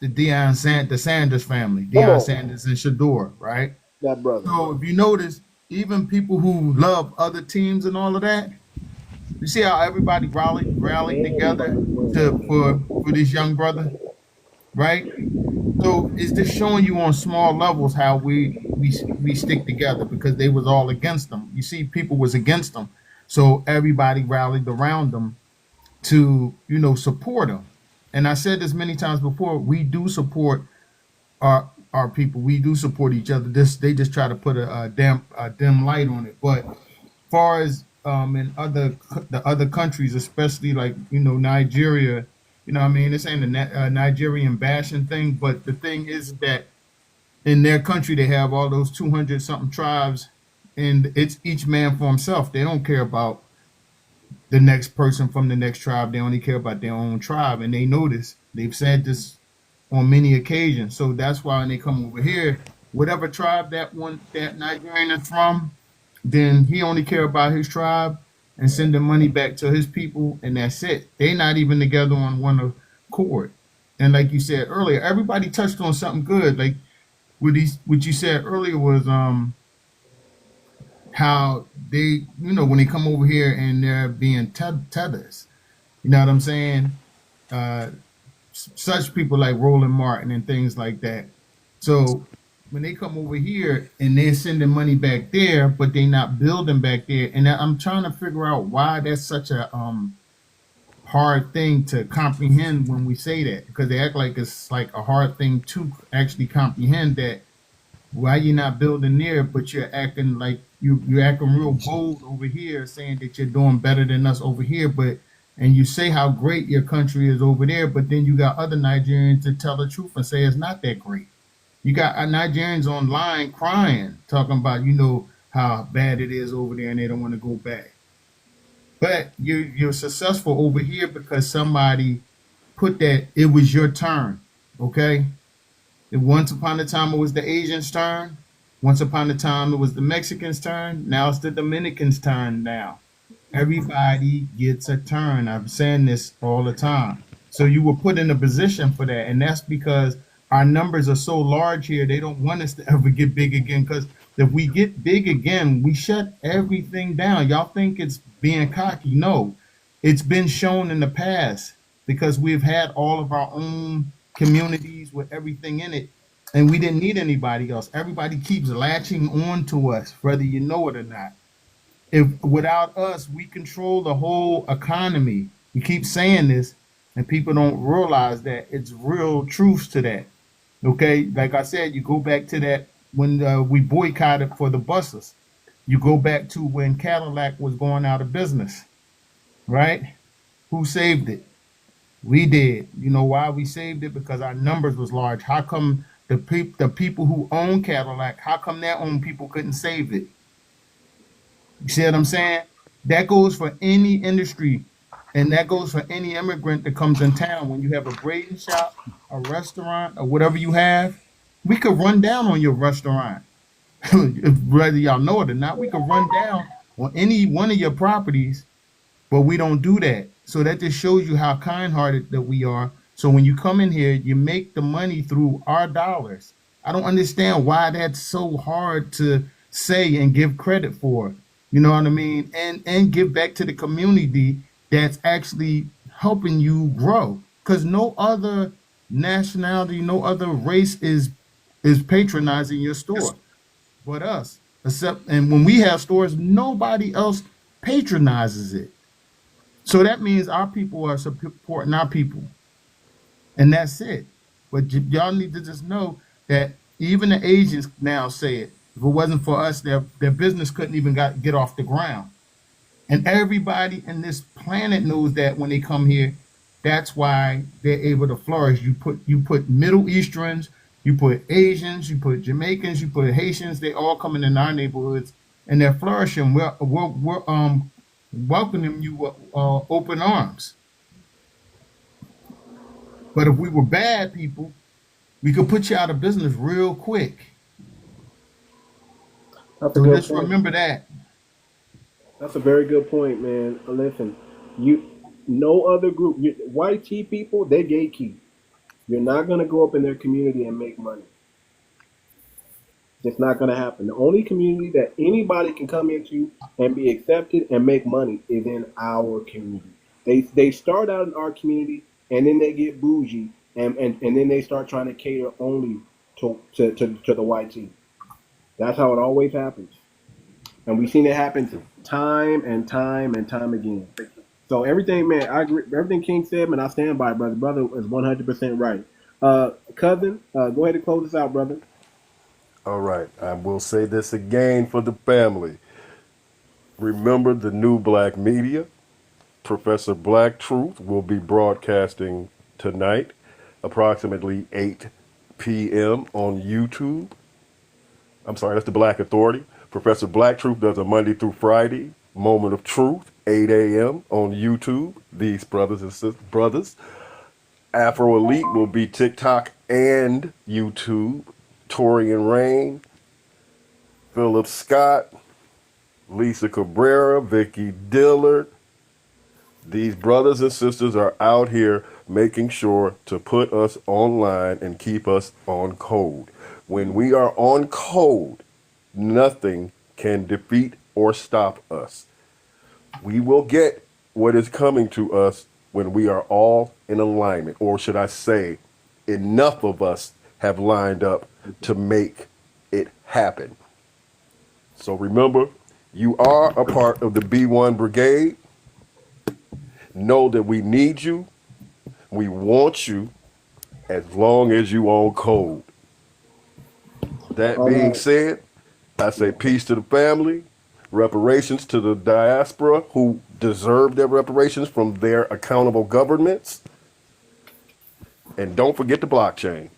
Sanders family, Deion Sanders and Shador, right? That brother. So if you notice, even people who love other teams and all of that, you see how everybody rallied together for this young brother, right? So it's just showing you on small levels how we we stick together because they was all against them. You see, people was against them, so everybody rallied around them to support them. And I said this many times before. We do support our people. We do support each other. They just try to put a dim light on it. But far as in the other countries, especially like Nigeria, I mean, this ain't a Nigerian bashing thing, but the thing is that in their country they have all those 200 something tribes, and it's each man for himself. They don't care about the next person from the next tribe. They only care about their own tribe, and they know this. They've said this on many occasions. So that's why when they come over here, whatever tribe that Nigerian is from, then he only care about his tribe and sending money back to his people, and that's it. They not even together on one accord. And like you said earlier, everybody touched on something good. Like what you said earlier was how they, when they come over here and they're being tethers. You know what I'm saying? Such people like Roland Martin and things like that. So when they come over here and they're sending money back there, but they're not building back there, and I'm trying to figure out why that's such a hard thing to comprehend when we say that, because they act like it's like a hard thing to actually comprehend that why you're not building there, but you're acting like you're acting real bold over here, saying that you're doing better than us over here, and you say how great your country is over there, but then you got other Nigerians that tell the truth and say it's not that great. You got Nigerians online crying, talking about how bad it is over there, and they don't want to go back. But you're successful over here because somebody put that it was your turn, okay? And once upon a time it was the Asians' turn. Once upon a time it was the Mexicans' turn. Now it's the Dominicans' turn now. Everybody gets a turn. I'm saying this all the time. So you were put in a position for that. And that's because our numbers are so large here, they don't want us to ever get big again. Because if we get big again, we shut everything down. Y'all think it's being cocky. No, it's been shown in the past because we've had all of our own communities with everything in it. And we didn't need anybody else. Everybody keeps latching on to us, whether you know it or not. If without us, we control the whole economy. We keep saying this, and people don't realize that it's real truth to that. Okay, like I said, you go back to that when we boycotted for the buses. You go back to when Cadillac was going out of business, right? Who saved it? We did. You know why we saved it? Because our numbers was large. How come the people who own Cadillac, how come their own people couldn't save it? You see what I'm saying? That goes for any industry, and that goes for any immigrant that comes in town. When you have a braiding shop, a restaurant, or whatever you have, we could run down on your restaurant. Whether y'all know it or not, we could run down on any one of your properties, but we don't do that. So that just shows you how kind-hearted that we are. So when you come in here, you make the money through our dollars. I don't understand why that's so hard to say and give credit for. You know what I mean? And give back to the community that's actually helping you grow. Because no other nationality, no other race is patronizing your store but us. And when we have stores, nobody else patronizes it. So that means our people are supporting our people. And that's it. But y'all need to just know that even the Asians now say it. If it wasn't for us, their business couldn't even get off the ground. And everybody in this planet knows that when they come here, that's why they're able to flourish. You put Middle Easterns, you put Asians, you put Jamaicans, you put Haitians. They all coming in our neighborhoods and they're flourishing. We're welcoming you with open arms. But if we were bad people, we could put you out of business real quick. That's So just remember that. That's a very good point, man. Listen, no other group, white tea people, they gatekeep. You're not gonna go up in their community and make money. It's not gonna happen. The only community that anybody can come into and be accepted and make money is in our community. They start out in our community and then they get bougie and then they start trying to cater only to the white tea. That's how it always happens. And we've seen it happen time and time and time again. So everything, man, I agree. Everything King said, man, I stand by it, brother. Brother is 100% right. Cousin, go ahead and close this out, brother. All right. I will say this again for the family. Remember the new black media. Professor Black Truth will be broadcasting tonight, approximately 8 p.m. on YouTube. I'm sorry, that's the Black Authority. Professor Black Truth does a Monday through Friday moment of truth, 8 a.m. on YouTube. These brothers and brothers. Afro Elite will be TikTok and YouTube. Tori and Rain, Philip Scott, Lisa Cabrera, Vicky Dillard. These brothers and sisters are out here making sure to put us online and keep us on code. When we are on code, nothing can defeat or stop us. We will get what is coming to us when we are all in alignment, or should I say, enough of us have lined up to make it happen. So remember, you are a part of the B1 Brigade. Know that we need you. We want you as long as you own code. That being said, I say peace to the family, reparations to the diaspora who deserve their reparations from their accountable governments, and don't forget the blockchain.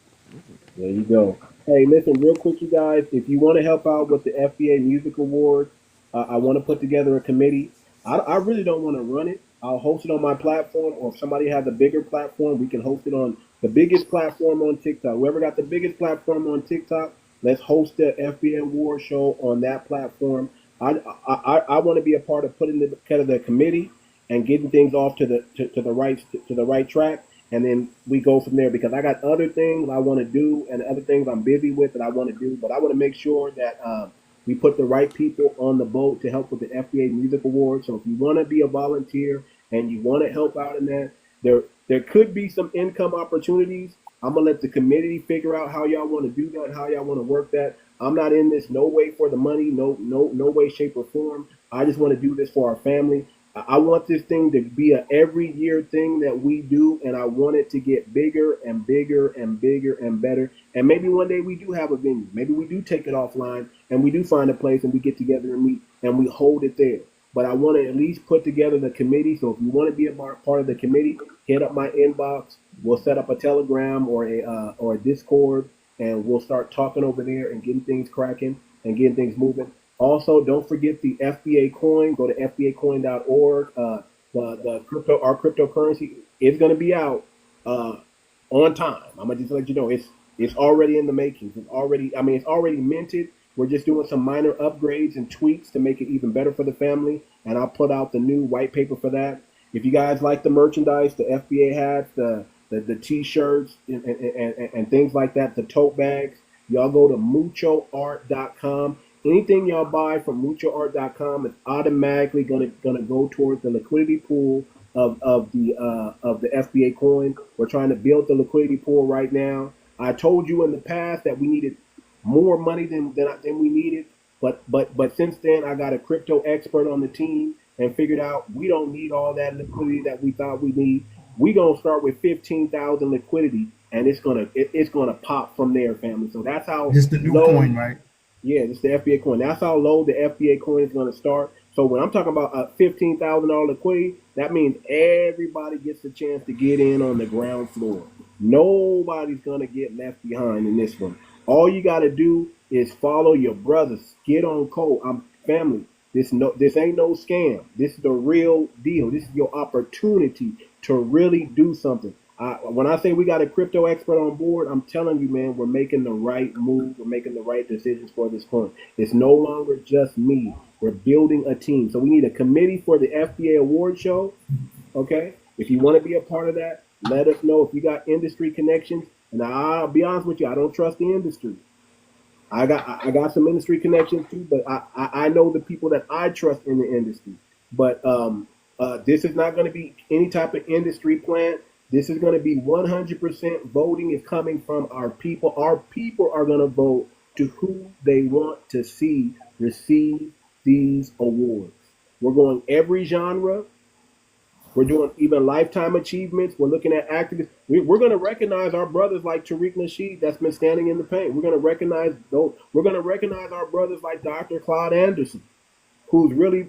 There you go. Hey, listen, real quick, you guys, if you want to help out with the FBA Music Awards, I want to put together a committee. I really don't want to run it. I'll host it on my platform, or if somebody has a bigger platform, we can host it on the biggest platform on TikTok. Whoever got the biggest platform on TikTok, let's host the FBA Award show on that platform. I want to be a part of putting together the committee and getting things off to the right track. And then we go from there, because I got other things I want to do and other things I'm busy with that I want to do. But I want to make sure that we put the right people on the boat to help with the FBA Music Awards. So if you want to be a volunteer and you want to help out in that, there could be some income opportunities. I'm going to let the committee figure out how y'all want to do that, how y'all want to work that. I'm not in this no way for the money, no way, shape, or form. I just want to do this for our family. I want this thing to be a every year thing that we do, and I want it to get bigger and bigger and bigger and better. And maybe one day we do have a venue. Maybe we do take it offline and we do find a place and we get together and meet and we hold it there. But I want to at least put together the committee. So if you want to be a part of the committee, hit up my inbox. We'll set up a Telegram or a Discord, and we'll start talking over there and getting things cracking and getting things moving. Also, don't forget the FBA coin. Go to fbacoin.org. Our cryptocurrency is going to be out on time. I'm gonna just let you know it's already in the making. It's already minted. We're just doing some minor upgrades and tweaks to make it even better for the family. And I'll put out the new white paper for that. If you guys like the merchandise, the FBA hats, the T-shirts, and things like that, the tote bags, y'all go to muchoart.com. Anything y'all buy from muchoart.com is automatically gonna go towards the liquidity pool of the FBA coin. We're trying to build the liquidity pool right now. I told you in the past that we needed more money than we needed, but since then I got a crypto expert on the team and figured out we don't need all that liquidity that we thought we need. We gonna start with 15,000 liquidity, and it's gonna pop from there, family. So that's how It's the new coin, right? Yeah, it's the FBA coin. That's how low the FBA coin is going to start. So when I'm talking about a $15,000 liquidity, that means everybody gets a chance to get in on the ground floor. Nobody's going to get left behind in this one. All you got to do is follow your brothers. Get on code. Family. This ain't no scam. This is the real deal. This is your opportunity to really do something. When I say we got a crypto expert on board, I'm telling you, man, we're making the right move. We're making the right decisions for this coin. It's no longer just me. We're building a team. So we need a committee for the FBA award show. Okay? If you want to be a part of that, let us know. If you got industry connections, and I'll be honest with you, I don't trust the industry. I got some industry connections too, but I know the people that I trust in the industry. But this is not going to be any type of industry plant. This is going to be 100% voting is coming from our people. Our people are going to vote to who they want to see receive these awards. We're going every genre. We're doing even lifetime achievements. We're looking at activists. We're going to recognize our brothers like 𝗔𝗶𝗴𝗵𝘁𝘀𝘁 that's been standing in the paint. We're going to recognize those. We're going to recognize our brothers like Dr. Claude Anderson, who's really,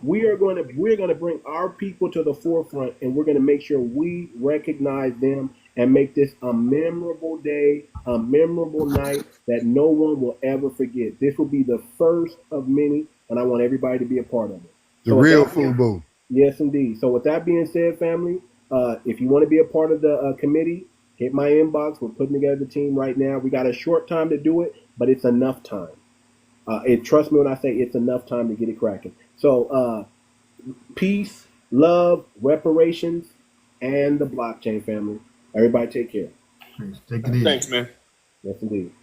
we're going to bring our people to the forefront, and we're going to make sure we recognize them and make this a memorable day, a memorable night that no one will ever forget. This will be the first of many, and I want everybody to be a part of it. The real FUBU. Yes, indeed. So with that being said, family, if you want to be a part of the committee, hit my inbox. We're putting together the team right now. We got a short time to do it, but it's enough time. Trust me when I say it's enough time to get it cracking. So peace, love, reparations, and the blockchain family. Everybody take care. Take it easy. Thanks, man. Yes, indeed.